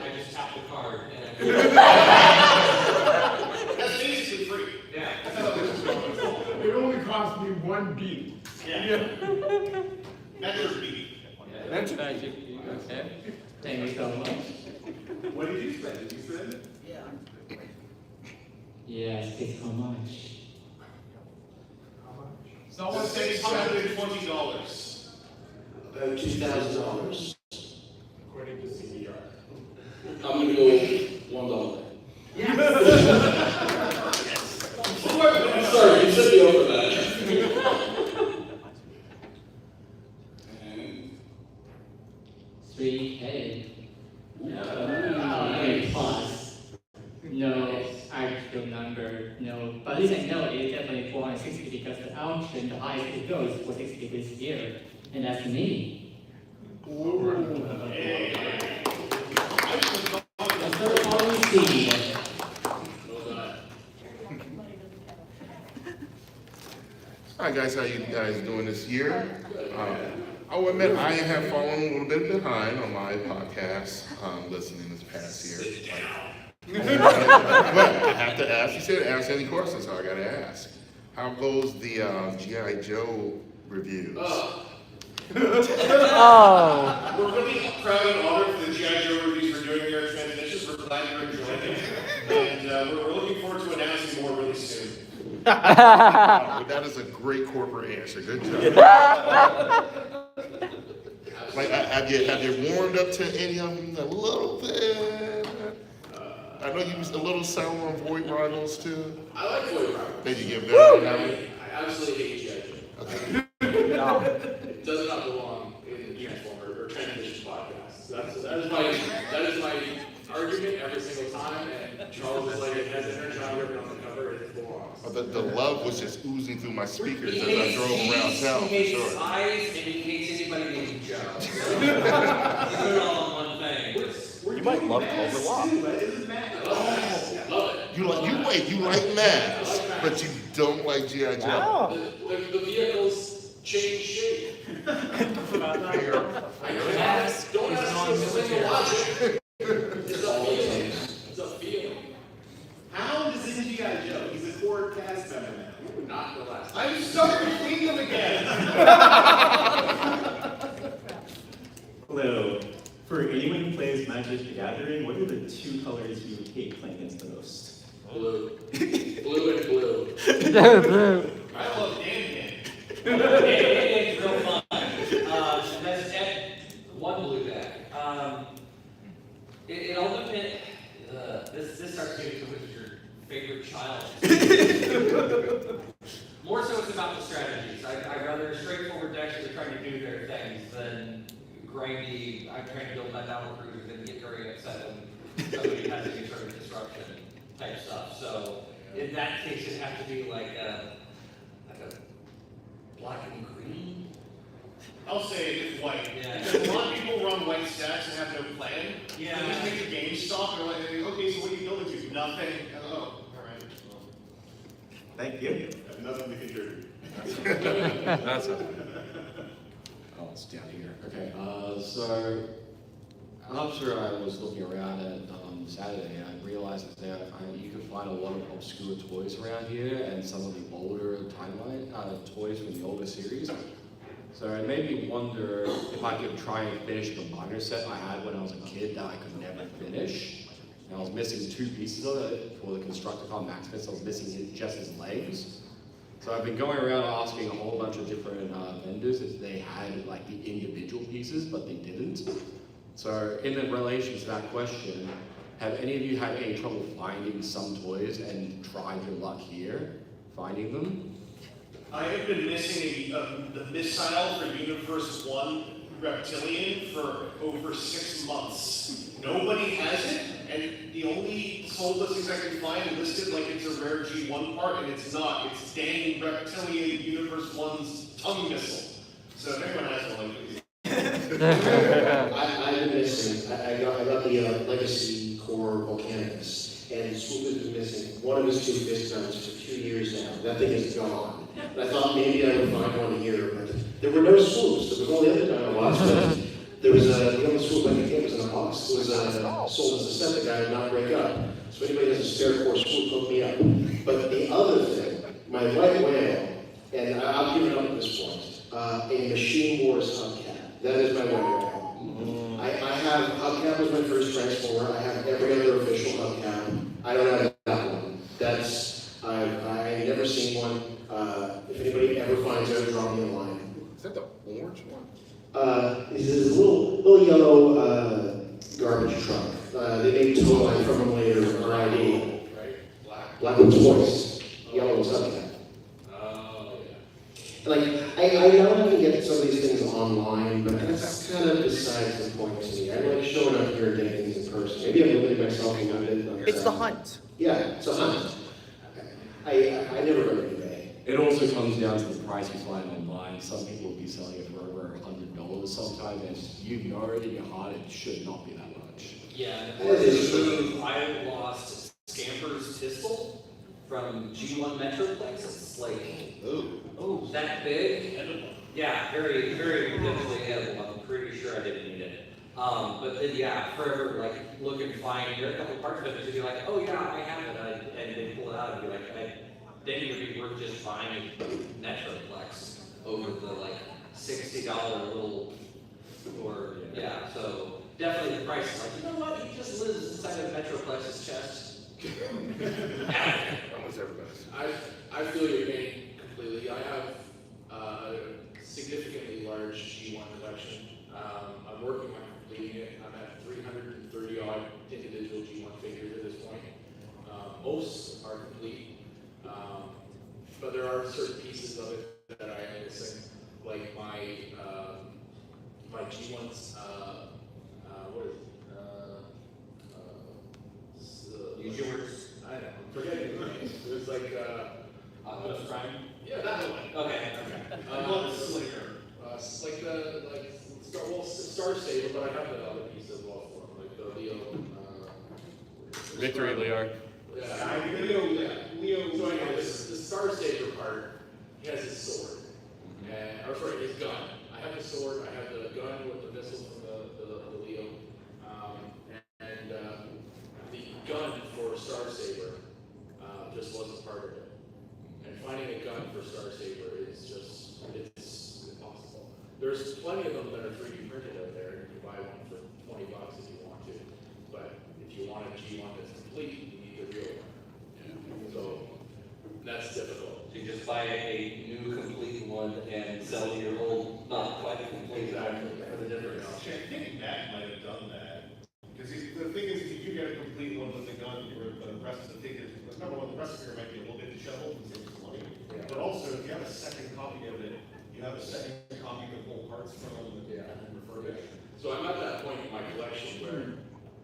I just tapped the card and That's basically free. yeah. That's how this is going. It only cost me one beat. Yeah. Metric beat. That's magic. Okay. Thank you so much. What did you spend? Did you spend it? Yeah. Yes, it's how much? Someone $620. About $2,000. according to CBR. I'm gonna go $1. Yes. I'm sorry, you said me over that. And 3K. A plus. No actual number, no. But at least I know it's definitely 460 because the option, the highest it goes, 460 this year, and that's me. That's the only C. Hi guys, how you guys doing this year? I will admit I have fallen a little bit behind on my podcast listening this past year. But I have to ask, you said ask any questions, so I gotta ask. How goes the G.I. Joe reviews? We're really proud and honored for the G.I. Joe reviews we're doing here at Transmissions. We're glad you're enjoying it. And we're looking forward to announcing more really soon. That is a great corporate answer. Good job. Like, have you warmed up to any of them a little bit? I know you was a little sour on Void Rivals too. I like Void Rivals. Did you give that one? I absolutely hate G.I. Joe. Okay. It does not belong in the Transformer or Transmission podcast. That is my argument every single time, and Charles is like, it has Energon written on the cover, it belongs. The love was just oozing through my speakers as I drove around town, for Indicates sure. eyes, indicates anybody named Joe. So, put it all in one thing. You might love Cobra Law. You like Mavs, but you don't like G.I. Joe. The vehicles change shape. Don't ask me the logic. It's a feeling. It's a feeling. How does it G.I. Joe? He's a core cast member now. Not the last. I'm stuck between them again. Hello. For anyone who plays Magic the Gathering, what are the two colors you hate playing against the most? Blue. Blue and blue. Blue. I love Dan. Dan's real fun. That's one blue deck. It all depends. This starts getting to which is your favorite child. More so it's about the strategies. I'd rather straightforward decks that are trying to do their things than grindy, I'm trying to build my battle cruiser and get very upset when somebody has any sort of disruption type stuff. So in that case, it'd have to be like a black and green. I'll say it's white. Yeah. Because a lot of people run white stacks and have no plan. Yeah. They just make the game stop and they're like, okay, so what are you building to? Nothing. Oh, all right. Thank you. I have nothing to contribute. That's it. Oh, it's down here. Okay, so after I was looking around at Saturday, I realized that you can find a lot of obscure toys around here and some of the older timeline toys from the older series. So it made me wonder if I could try and finish the minor set I had when I was a kid that I could never finish. And I was missing two pieces of it for the Constructicon Maximus. I was missing just his legs. So I've been going around asking a whole bunch of different vendors if they had like the individual pieces, but they didn't. So in relation to that question, have any of you had any trouble finding some toys and tried your luck here, finding them? I have been missing the missile for Universe 1 Reptilian for over 6 months. Nobody has it, and the only sold listings I can find listed like it's a rare G1 part, and it's not. It's dang Reptilian Universe 1's tongue missile. So if anyone has one, like, I've been missing. I got the Legacy Core Volcanicus, and Swoop has been missing one of his two fist guns for 2 years now. That thing is gone. And I thought maybe I would find one here, but there were no swoops. There was only other time I watched it. There was the only swoop I could get was in a box. It was sold as a set that I would not break up. So if anybody has a spare core swoop, hook me up. But the other thing, my white whale, and I'll give it up at this point, a Machine Wars hubcap. That is my white whale. I have, hubcap was my first Transformer. I have every other official hubcap. I don't have that one. I've never seen one. If anybody ever finds it, drop me a line. Is that the orange one? This is a little yellow garbage truck. They made tow line from them later, or ID. Black one's voice, yellow was hubcap. Like, I know I can get some of these things online, but that's kind of besides the point to me. I like showing up here and getting things person. Maybe I'm limiting myself and I didn't understand. It's the hunt. Yeah, it's a hunt. I never go to eBay. It also comes down to the price you find online. Some people will be selling it for over $100 sometimes, and you know it in your heart it should not be that much. Yeah, I lost Scamper's pistol from G1 Metroplex. It's like, oh, that big. Yeah, very, very potentially edible. I'm pretty sure I didn't need it. But then, yeah, forever, like, look and find, there are a couple parts of it that you're like, oh yeah, I have it, and they pull it out and be like, then it would be worth just buying Metroplex over the, like, $60 little, or, yeah, so definitely the price is like, you know what, he just lives inside of Metroplex's chest. Almost everybody. I feel your pain completely. I have a significantly large G1 collection. I'm working on completing it. I'm at 330 odd individual G1 figures at this point. Most are complete, but there are certain pieces of it that I am missing, like my G1's. What is it? YouTubers? I don't know. I'm forgetting the name. It was like Optimus Prime? Yeah, that one. Okay. Star Saber, but I have the other piece as well for him, like the Leo. Victory, Leo. Yeah, Leo. So anyway, the Star Saber part, he has his sword, or sorry, his gun. I have the sword. I have the gun with the missile from the Leo, and the gun for Star Saber just wasn't part of it. And finding a gun for Star Saber is just, it's impossible. There's plenty of them that are 3D printed out there, and you can buy one for $20 if you want to. But if you want a G1 that's complete, you need the real one. So that's difficult. So you just buy a new complete one and sell your old not quite complete. Exactly. For the difference. Actually, I think Matt might have done that. Because the thing is, if you get a complete one with the gun, the rest of the figures, number one, the rest of it might be a little bit disheveled and save some money. Yeah. But also, if you have a second copy of it, you have a second copy to pull parts from and refurbish. So I'm at that point in my collection where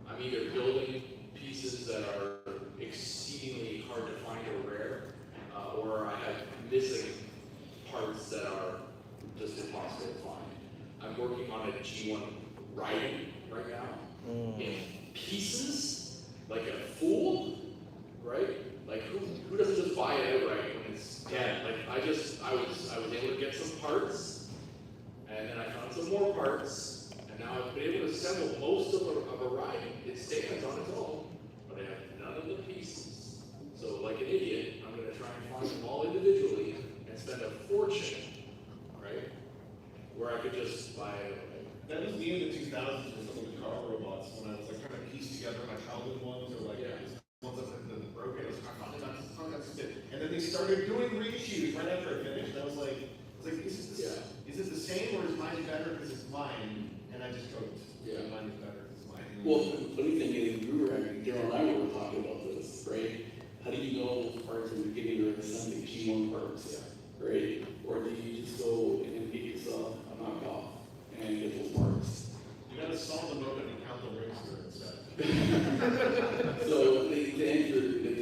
I'm either building pieces that are exceedingly hard to find or rare, or I have missing parts that are just impossible to find. I'm working on a G1 Raiden right now in pieces, like a fool, right? Like who doesn't just buy it outright when it's dead? Like I was able to get some parts, and then I found some more parts, and now I've been able to assemble most of a Raiden. It stands on its own, but I have none of the pieces. So like an idiot, I'm gonna try and find them all individually and spend a fortune, right? Where I could just buy it outright. That was the end of the 2000s with some of the car robots, when I was like trying to piece together my childhood ones, or like ones that were broken. I was like, I found that stupid. And then they started doing reshoots right after I finished. And I was like, is it the same, or is mine better because it's mine? And I just joked, mine is better because it's mine. Well, the funny thing is, Daryl and I were talking about this, right? How do you know those parts are getting rid of assembly G1 parts, right? Or do you just go and get yourself a knockoff and get those parts? You gotta solve them open and count the rings for instead. So to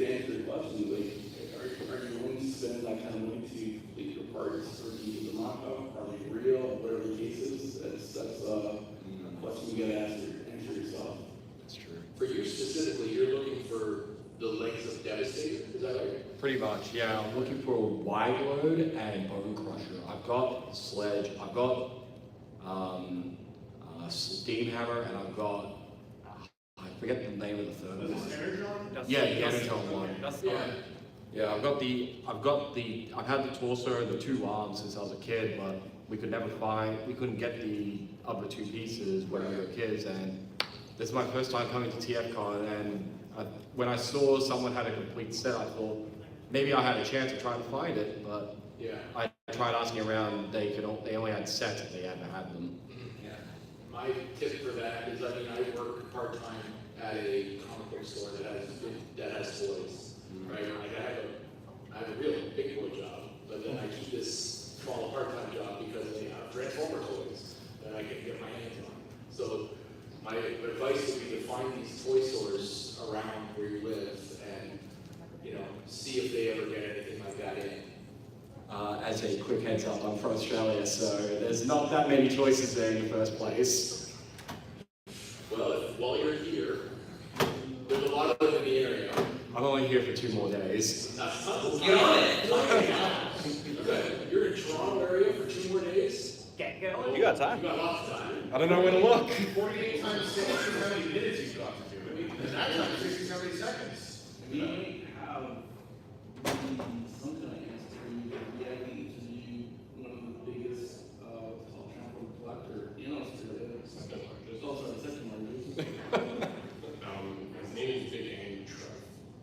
answer the question, like, are you willing to spend that kind of money to complete your parts, or do you get the knockoff? Are they real? Whatever the case is, that's a question you gotta answer yourself. That's true. For you specifically, you're looking for the legs of Devastator, is that right? Pretty much, yeah. I'm looking for UYGLZ and Bone Crusher. I've got Sledge, I've got Steam Hammer, and I've got, I forget the name of the third one. Was this Energon? Yeah, the Energon one. That's Yeah, I've had the torso and the two arms since I was a kid, but we couldn't get the other two pieces when we were kids, and this is my first time coming to TFCon, and when I saw someone had a complete set, I thought maybe I had a chance to try and find it, but I tried asking around, they only had sets if they hadn't had them. Yeah. My tip for that is, I mean, I work part-time at a comic book store that has toys, right? Like I have a real big boy job, but then I keep this small part-time job because they have Transformer toys that I can get my hands on. So my advice would be to find these toy stores around where you live and, you know, see if they ever get anything like that in. As a quick heads up, I'm from Australia, so there's not that many choices there in the first place. Well, while you're here, there's a lot of them in the area. I'm only here for 2 more days. That's not Get on it! Okay, you're in Toronto area for 2 more days? Get going. You got time. You got lots of time. I don't know where to look. 48 times 6 is how many minutes you've got to do it. And that time 60 how many seconds. We have something I guess for you, we have to interview one of the biggest transform collector in Australia. There's also the second largest. His name is Big Andy Trev,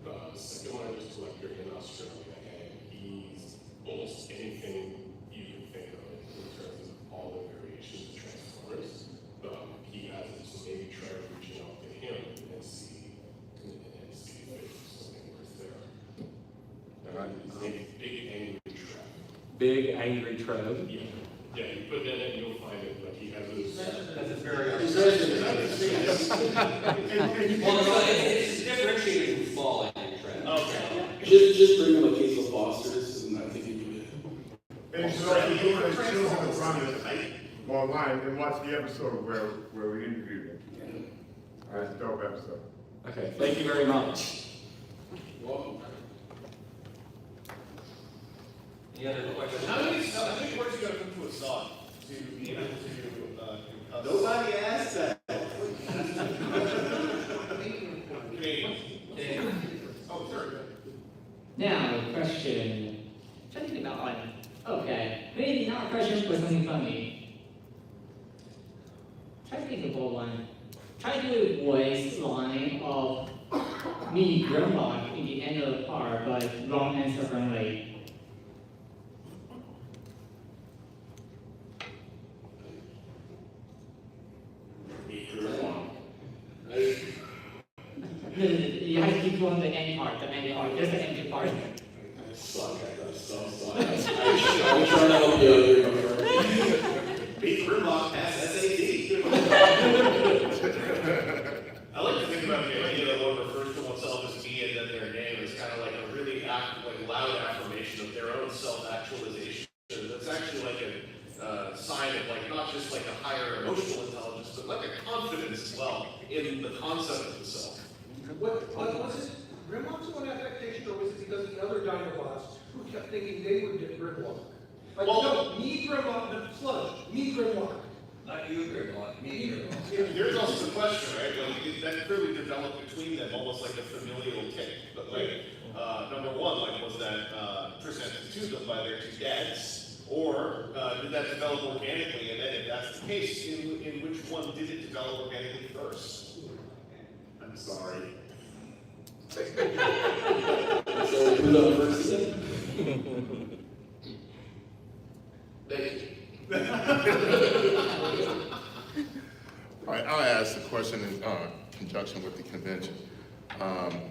the second largest collector in Australia, and he's almost anything you can think of in terms of all the variations of Transformers. He has this maybe Trev reaching out to him and see if there's something worth there. His name is Big Angry Trev. Big Angry Trev. Yeah, you put that in, you'll find it, but he has this. That's a very It's differentiated from small and trend. Okay. Just bring him a case of Foster's and I think he can do it. And so you were still on the run tonight. Online and watch the episode where we interviewed him. All right, dope episode. Okay, thank you very much. Welcome. Any other questions? How many words you gotta put to a song to be able to, Nobody asked that. Oh, sure. Now, question. Try to think about one. Okay, maybe not a question, but something funny. Try to think of a one. Try to do a voice line of me, Grimlock, in the end of the part, but wrong answer friendly. You have to keep going the end part, just the end part. I suck at that stuff, so I'm trying to help you out here. Beat Grimlock past SAT. I like to think about the idea that one refers to oneself as me and then their name is kind of like a really loud affirmation of their own self-actualization. That's actually like a sign of not just like a higher emotional intelligence, but like a confidence as well in the concept of the self. What was it? Grimlock's own affectation, or was it because the other Dinobots who kept thinking they would get Grimlock? No, me Grimlock, the Sludge, me Grimlock. Not you, Grimlock, me, Grimlock. There's also the question, right? That clearly developed between them almost like a familial tick. But number one, was that presented to them by their 2 dads? Or did that develop organically? And then if that's the case, in which one did it develop organically first? I'm sorry. So who's up first again? Thank you. All right, I'll ask the question in conjunction with the convention.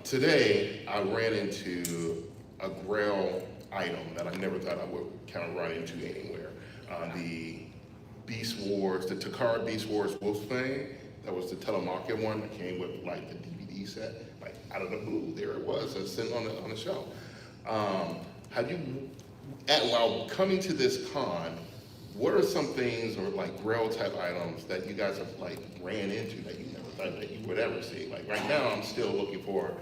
Today, I ran into a Grail item that I never thought I would kind of run into anywhere. The Beast Wars, the Takara Beast Wars Wolfsbane, that was the telemarket one that came with the DVD set. Out of the blue, there it was, sitting on the shelf. Have you, while coming to this con, what are some things or Grail type items that you guys have ran into that you never thought that you would ever see? Right now, I'm still looking for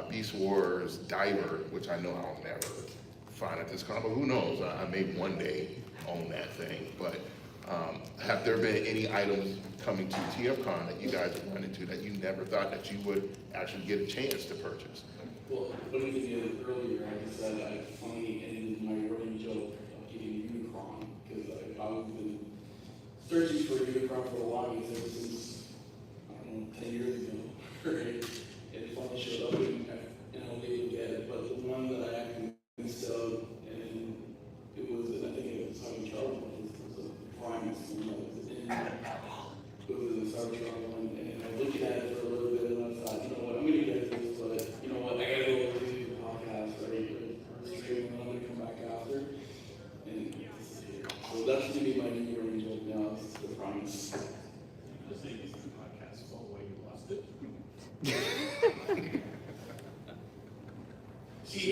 Beast Wars Diver, which I know I'll never find at this con, but who knows? I may one day own that thing. But have there been any items coming to TFCon that you guys have run into that you never thought that you would actually get a chance to purchase? Well, one of the things earlier, I said I finally ended my running joke of getting Unicron, because I've been searching for Unicron for the longest ever since, 10 years ago, right? And it finally showed up and I was able to get it. But the one that I actually missed out, and it was, and I think it was having trouble, was a Primus one that was in, it was a Cybertron one, and I was looking at it for a little bit, and I thought, you know what, I'm gonna get this, but you know what, I gotta go do the podcast, right? Streaming, and I'm gonna come back after, and disappear. So that's gonna be my new range joke now, is the Primus. Just think it's the podcast. See,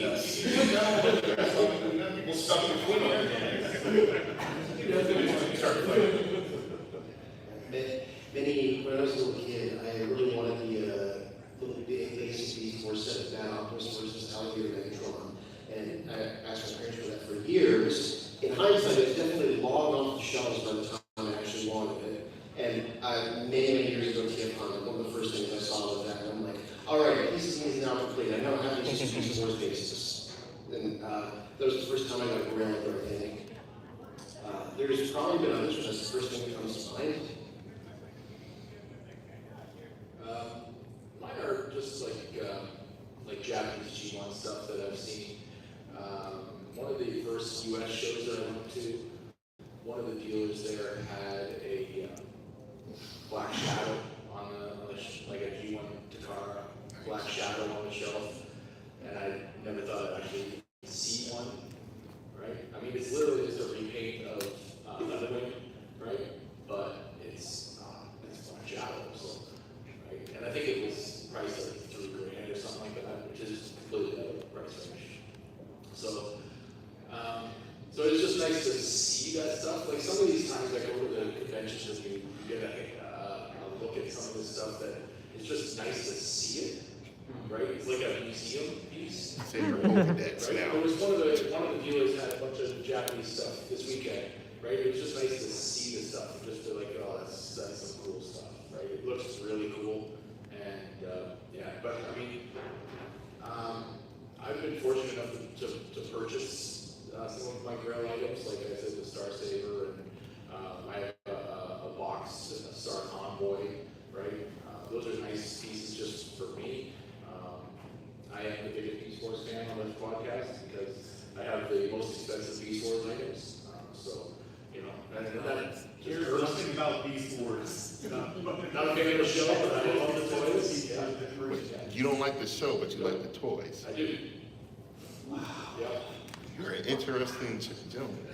we'll stop between them. Start playing. When I was a little kid, I really wanted the little big basic B4 set of Bad Octopus versus Alligator Megatron. And I asked my parents for that for years. In hindsight, it was definitely long off the shelves by the time I actually wanted it. And many years ago, TFCon, one of the first things I saw was that, and I'm like, all right, this is now complete. I now have these two B4 bases. And that was the first time I got a Gorilla, I think. There's probably been others, but that's the first thing that comes to mind. Mine are just like Japanese G1 stuff that I've seen. One of the first US shows that I went to, one of the dealers there had a Black Shadow on like a G1 Takara Black Shadow on the shelf, and I never thought I'd actually see one. Right? I mean, it's literally just a repaint of Leatherwing, right? But it's Black Shadow, so. Right? And I think it was priced like $3,000 or something like that, which is completely out of the price range. So it's just nice to see that stuff. Like some of these times I go to the conventions and you get a look at some of this stuff that it's just nice to see it, right? It's like a museum piece. Say your Pokedex right? now. There was one of the dealers had a bunch of Japanese stuff this weekend, right? It was just nice to see the stuff, just to like, oh, that's some cool stuff, right? It looks really cool, and yeah. But I mean, I've been fortunate enough to purchase some of my Grail items, like I said, the Star Saber, and I have a box, a Star Convoy, right? Those are nice pieces just for me. I am the biggest Beast Wars fan on this podcast because I have the most expensive Beast Wars items. So, you know, and that here's nothing about Beast Wars. Not a fan of the show, but I love the toys. Yeah. You don't like the show, but you like the toys. I do. Wow. Yeah. You're an interesting gentleman.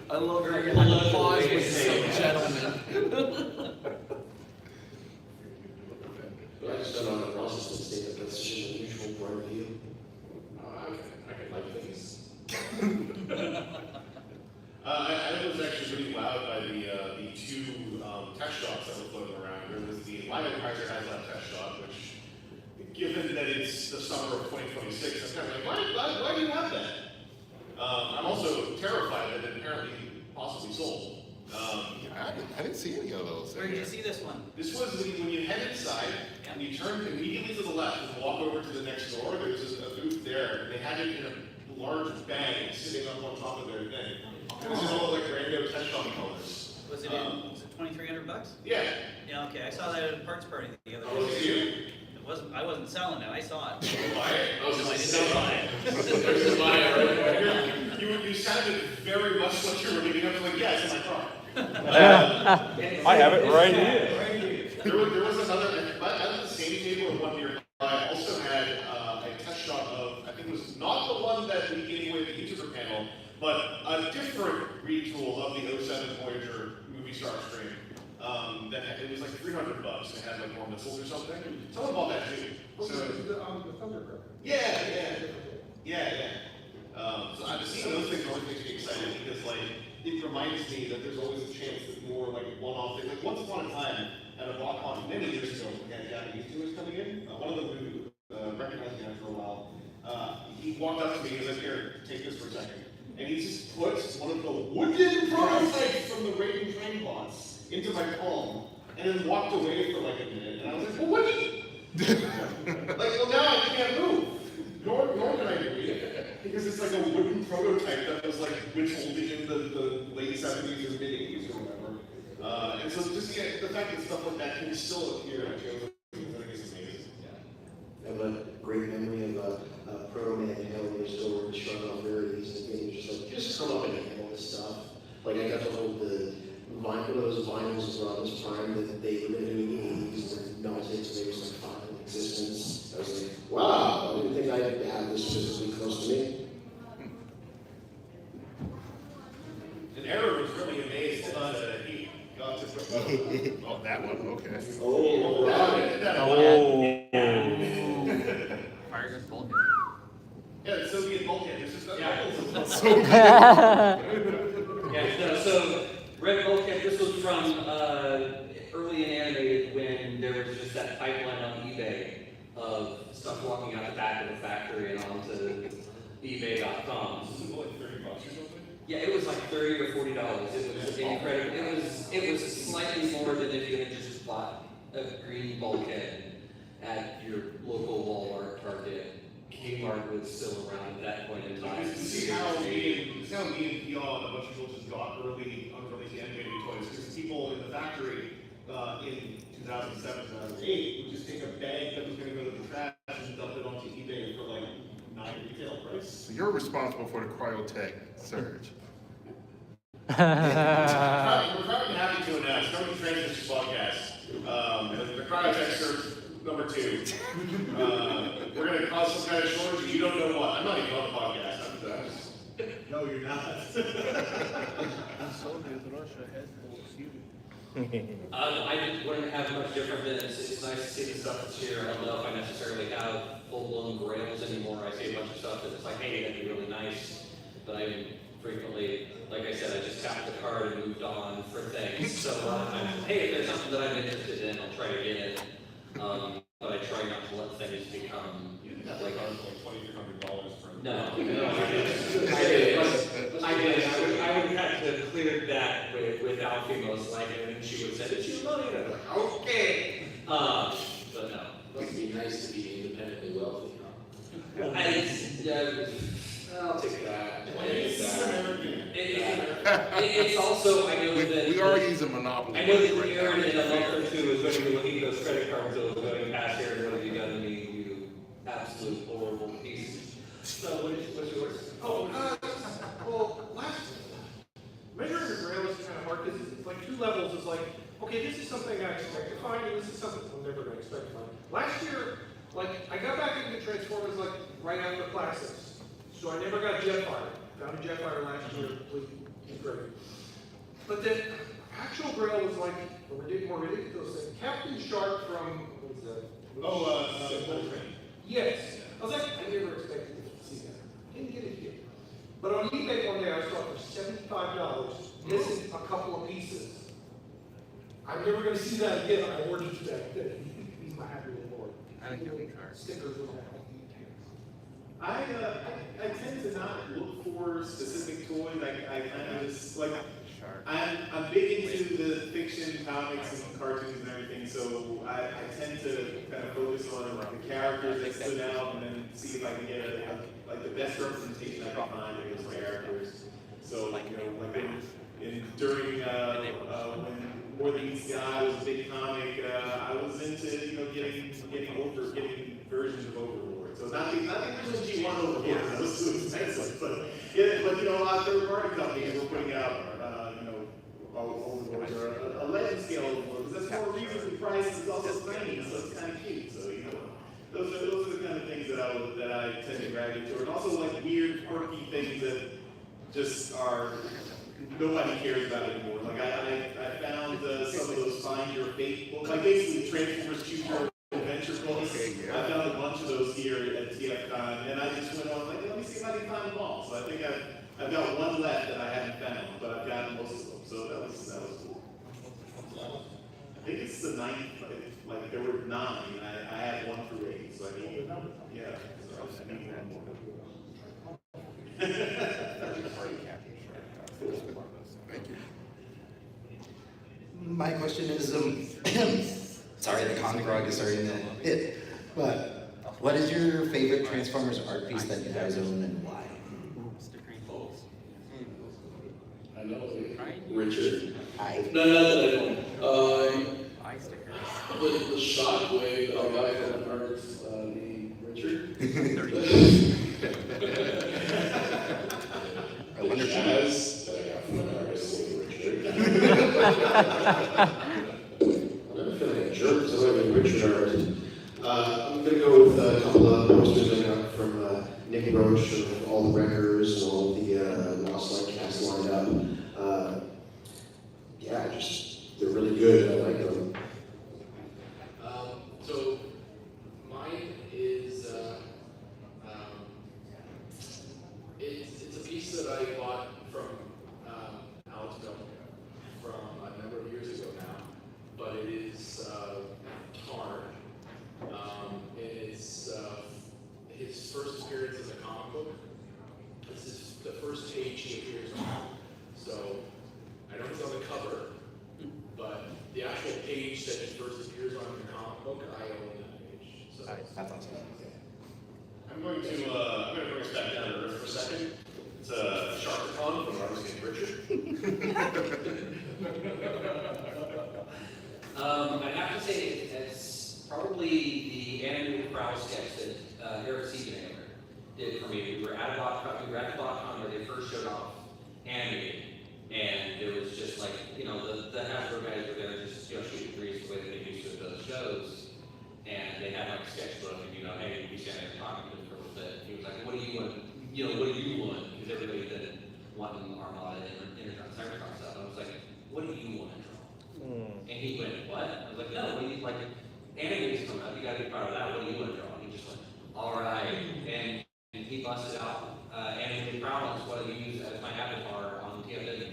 I love your applause with some gentlemen. I just don't know the process to say that that's such an unusual point of view. I can like things. I was actually really wowed by the two test shots that were floating around. There was the Lion Kaiser has that test shot, which, given that it's the summer of 2026, I'm kind of like, why do you have that? I'm also terrified that it apparently possibly sold. I didn't see any of those. Where did you see this one? This was when you head inside and you turn immediately to the left and walk over to the next door. There's a booth there, and they had it in a large bag sitting up on top of their thing. And this is all like random test shot colors. Was it $2,300? Yeah. Yeah. Okay. I saw that at a parts party the other day. Oh, was it you? It wasn't. I wasn't selling it. I saw it. Buy it? Oh, so I didn't buy it. You sounded very much like you were leading up to like, yeah, it's in my car. I have it right here. There was another, at the same table and one nearby, I also had a test shot of, I think it was not the one that we gave away at the YouTuber panel, but a different retool of the 07 Voyager movie Star Stream. It was like $300. It had like more missiles or something. Someone bought that too. So the Thunderbird. Yeah. So I've seen those things always makes me excited because like it reminds me that there's always a chance that more like one-off things. Like once upon a time at a BotCon many years ago, we had Japanese tours coming in. One of them who recognized me after a while, he walked up to me and was like, "Here, take this for a second." And he just put one of the wooden prototypes from the Raven train bots into my palm, and then walked away for like a minute. And I was like, "Well, what did you?" Like, well, now I can't move. Nor can I read it. Because it's like a wooden prototype that was like withholding in the late 70s or mid 80s or whatever. And so just the fact that stuff like that can still appear in shows, I think is amazing. I have a great memory of Proto Man handling his store and showing off rarities and being just come up and handle this stuff. Like I got to hold the those vinyls of Rodimus Prime that they were doing in the 80s and melted so they were like five in existence. I was like, wow, I didn't think I'd have this physically close to me. And Aaron was really amazed that he got to put Oh, that one, okay. Oh, Fire bulkhead. Yeah, the Soviet bulkhead. This is Yeah, no, so Red Bulkhead, this was from early in animated when there was just that pipeline on eBay of stuff walking out the back of the factory and onto eBay.com. This is like $30 or something? Yeah, it was like $30 or $40. It was incredible. It was slightly more than if you had just bought a green bulkhead at your local Walmart, Target. Kmart was still around at that point in time. You see how me and Dion and a bunch of people just got early unreleased animated toys, because people in the factory in 2007, 2008 would just take a bag that was going to go to the trash and dump it onto eBay for like 9 retail price. So you're responsible for the cryotech surge. We're proud and happy to announce, coming to Transition Podcast, the cryotech surge #2. We're going to cause some kind of shortage, and you don't know what. I'm not even on the podcast. No, you're not. I wouldn't have much different than it's nice to see the stuff that's here. I don't know if I necessarily have full-blown grails anymore. I see a bunch of stuff that's like, hey, that'd be really nice. But I frequently, like I said, I just tapped the card and moved on for things. So, hey, if there's something that I'm interested in, I'll try to get it. But I try not to let things become like $2,300 for no. I would have to clear that with Alfie most likely, and she would say, "It's your money." And I'm like, okay. But no. Must be nice to be independently wealthy, huh? I'll take that. It's It's also, I know that we are using Monopoly. I know that Aaron in a month or two is going to be looking at those credit card bills going past here, and what have you done to me, you absolute horrible piece. So what's yours? Oh, well, measuring the grail is kind of hard because it's like two levels. It's like, okay, this is something I expect to find, and this is something I'm never going to expect to find. Last year, like, I got back into Transformers like right after Classics, so I never got Jetfire. Found a Jetfire last year, completely great. But then actual grail was like a more ridiculous thing. Captain Shark from what is that? Coltrane. Yes. I was like, I never expected to see that. Didn't get it here. But on eBay one day I saw it for $75, missing a couple of pieces. I'm never going to see that again. I ordered that thing. He's my happy little boy. Stickers and all. I tend to not look for specific toys. I kind of just like I'm big into the fiction, comics, and cartoons and everything. So I tend to kind of focus on the characters that stood out, and then see if I can get like the best representation I can find of those characters. So like during when More Than Meets the Eye was a big comic, I was into getting versions of Overlord. So not the original G1 Overlord, that was too expensive, but a lot of third-party companies were putting out Overlords or a legend scale Overlord, because that's more reasonably priced, it's also tiny, so it's kind of cute. So those are the kind of things that I tend to gravitate toward. And also like weird, quirky things that just are nobody cares about anymore. Like I found some of those Find Your Fate books, like basically Transformers Choose Your Adventure books. I found a bunch of those here at TFCon, and I just went on like, let me see if I can find them all. So I think I've got one left that I haven't found, but I've got most of them. So that was cool. I think it's the 9th. Like there were 9. I had 1 through 8, so I need yeah. So I need one more. Thank you. My question is, sorry, the comic rug is starting to hit, but what is your favorite Transformers art piece that you guys own and why? I know Richard. Hi. No, not that I don't. The Shockwave that I got from an artist named Richard. I wonder if Jazz that I got from an artist named Richard. I'm never feeling a jerk, so I'm a Richard artist. I'm going to go with a couple of posters I got from Nick Roche of all the records and all the Lost Light cast lined up. Yeah, they're really good. I like them. the actual page that it first appears on in the comic book, I own that page. So That's awesome. I'm going to bring us back down to earth for a second. It's a Sharkathon from Artist and Richard. I'd have to say it's probably the animated crowd sketch that Eric Segan did for me. We were at BotCon where they first showed off animated, and it was just like, you know, the Hasbro guys were there just, you know, shooting breeze the way that they used to at those shows, and they had like a sketchbook, and you know, hey, we sat there talking to him for a little bit. He was like, what do you want? You know, what do you want? Because everybody did wanting Armada and Energon Cybertron stuff. I was like, what do you want to draw? And he went, what? I was like, no, what do you, like, anime's coming up, you gotta be proud of that, what do you want to draw? And he just went, all right. And he busted out animated prowess, what I use as my avatar on TFW.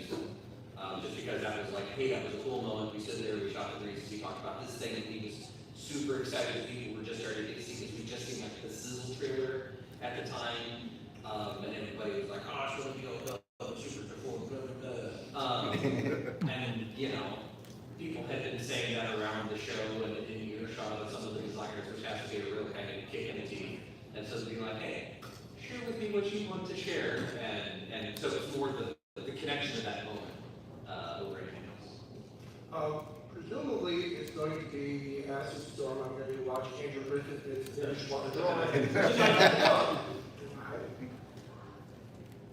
Just because that was like, hey, that was a cool moment. We stood there, we shot the breezes, we talked about this thing, and he was super excited. People were just starting to see this. We just seen like the sizzle trailer at the time, and everybody was like, oh, it's going to be super cool. And you know, people had been saying that around the show and in earshot of some of the designers, which has to be a real kind of kick in the teeth. And so being like, hey, share with me what you want to share, and so it's more the connection to that moment over anything else. Presumably, it's going to be the acid storm. I'm going to be watching Andrew Griffith finish one drawing.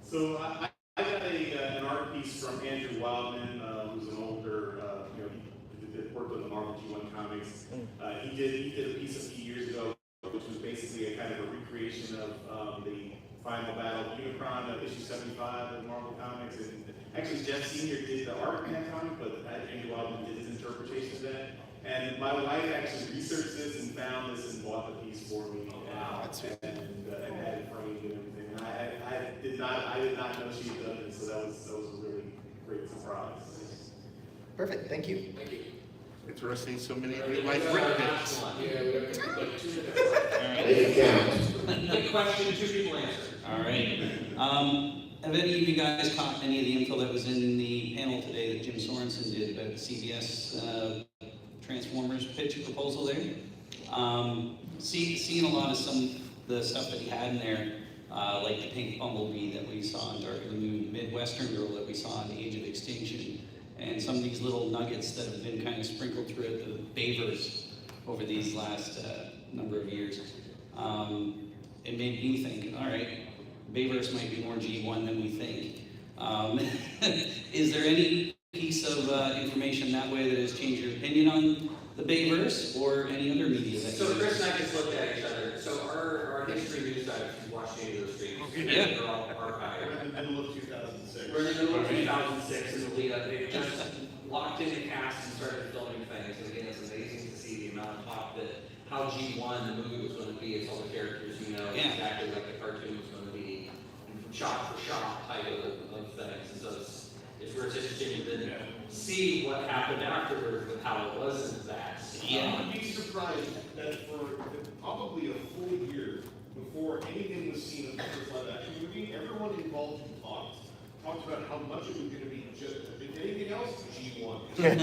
So I got an art piece from Andrew Wildman, who's an older, you know, he worked with the Marvel G1 comics. He did a piece a few years ago, which was basically a kind of a recreation of the final battle of Unicron of issue 75 of Marvel Comics. And actually, Jeff Sr. did the art in that comic, but Andrew Wildman did his interpretation of that. And my wife actually researched this and found this and bought the piece for me. Wow, that's sweet. And had it framed and everything. And I did not know she had done it, so that was a really great surprise. Perfect, thank you. Thank you. Interesting, so many real-life witnesses. Yeah, we have like 2 minutes. They can Quick question, 2 people answer. All right. Have any of you guys caught any of the info that was in the panel today that Jim Sorensen did about the CBS Transformers pitch proposal there? Seeing a lot of some of the stuff that he had in there, like the pink bumblebee that we saw in Dark of the Moon, Midwestern Girl that we saw in Age of Extinction, and some of these little nuggets that have been kind of sprinkled throughout the Bayverse over these last number of years. It made me think, all right, Bayverse might be more G1 than we think. Is there any piece of information that way that has changed your opinion on the Bayverse or any other media that So Chris and I just looked at each other. So our history news site, if you've watched any of those streams, yeah. they're all archived. We're in the middle of 2006. We're in the middle of 2006 in the lead up. They've just locked in the cast and started filming things. And again, it's amazing to see the amount of talk that how G1 the movie was going to be. It's all the characters you know, exactly like the cartoon was going to be, shot for shot type of things. And so it's where it's interesting to then see what happened afterwards with how it wasn't that. I'd be surprised that for probably a full year before anything was seen of the first live action movie, everyone involved who talked about how much it was going to be just, if anything else, G1. It's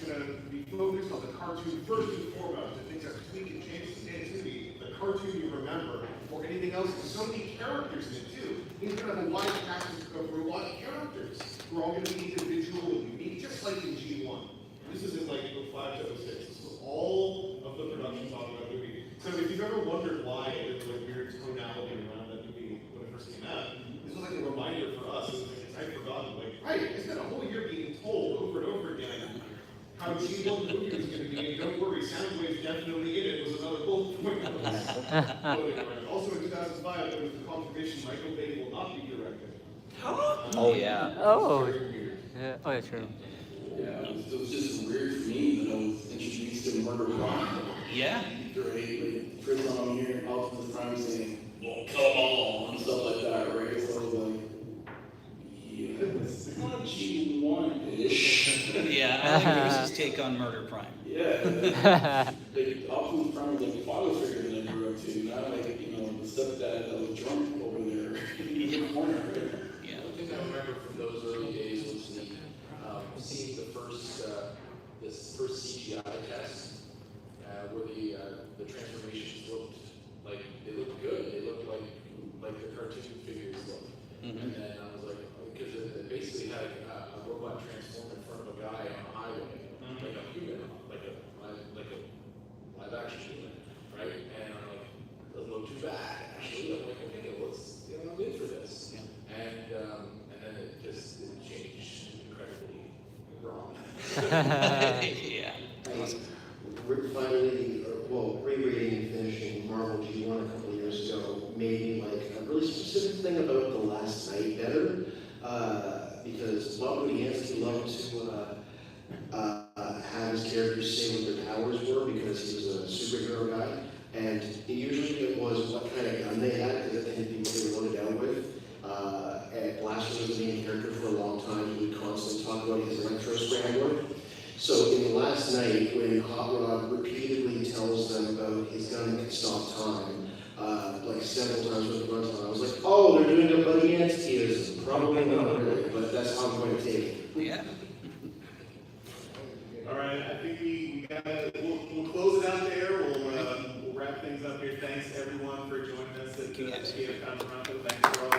going to be focused on the cartoon first and foremost, and things are tweak and change, and it's going to be the cartoon you remember, or anything else. There's so many characters in it too. He's going to have a wide cast of robot characters who are all going to be individual and unique, just like in G1. This isn't like the 5 to 06. This was all of the production talk about the movie. So if you've ever wondered why it was like weird tonality around that movie when it first came out, this was like a reminder for us. It was like, I'd forgotten, like, right, it's been a whole year being told over and over again how G1 the movie was going to be, and don't worry, Soundwave's definitely in it was another bullet point. Also in 2005, there was the confirmation Michael Bay will not be directing. Oh yeah. Oh. Yeah. Oh yeah, true. Yeah, it was just weird for me that I was introduced to Murder Prime. Yeah. Right, Chris on here, Optimus Prime saying, well, come on, and stuff like that, right? So I was like, yeah, it's not G1-ish. Yeah, I like Bruce's take on Murder Prime. Yeah. Like, Optimus Prime was like the father figure that I grew up to, not like, you know, the stepdad that was drunk over there in the corner. Yeah. One thing I remember from those early days was the seeing this first CGI test where the transformations looked like they looked good. They looked like the cartoon figures look. And then I was like, because it basically had a robot transform in front of a guy on a highway, like a human, like a live action human, right? And I'm like, doesn't look too bad actually. I'm like, okay, I'm in for this. And then it changed incredibly wrong. Yeah. We're finally, rereading and finishing Marvel G1 a couple of years ago made me like a really specific thing about The Last Night better, because Bob Budiansky loved to have his characters say what their powers were because he was a superhero guy, and usually it was what kind of gun they had because that tended to be what they were loaded out with. And Blaster was the main character for a long time. He would constantly talk about his electro scrambler. So in The Last Night, when Hot Rod repeatedly tells them about his gun that can stop time, like several times with the runtime, I was like, oh, they're doing a Budianskyism. Probably not really, but that's how I'm going to take it. Yeah. All right, I think we'll close it out there. We'll wrap things up here. Thanks everyone for joining us at the TFCon Toronto. Thanks for all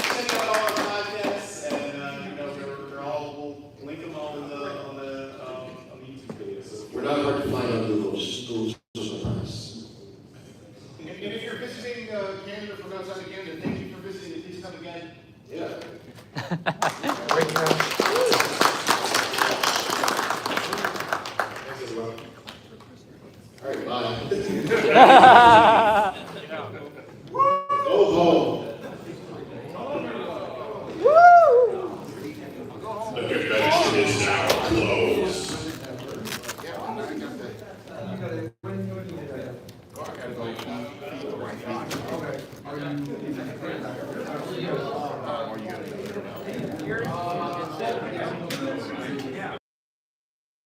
check out all our podcasts, and they're all. We'll link them all on the YouTube video. So We're not hard to find on Google. Just Google's surprise. And if you're visiting Canada from outside of Canada, thank you for visiting. Please come again. Yeah. All right, bye. Go home. The convention is now closed. You're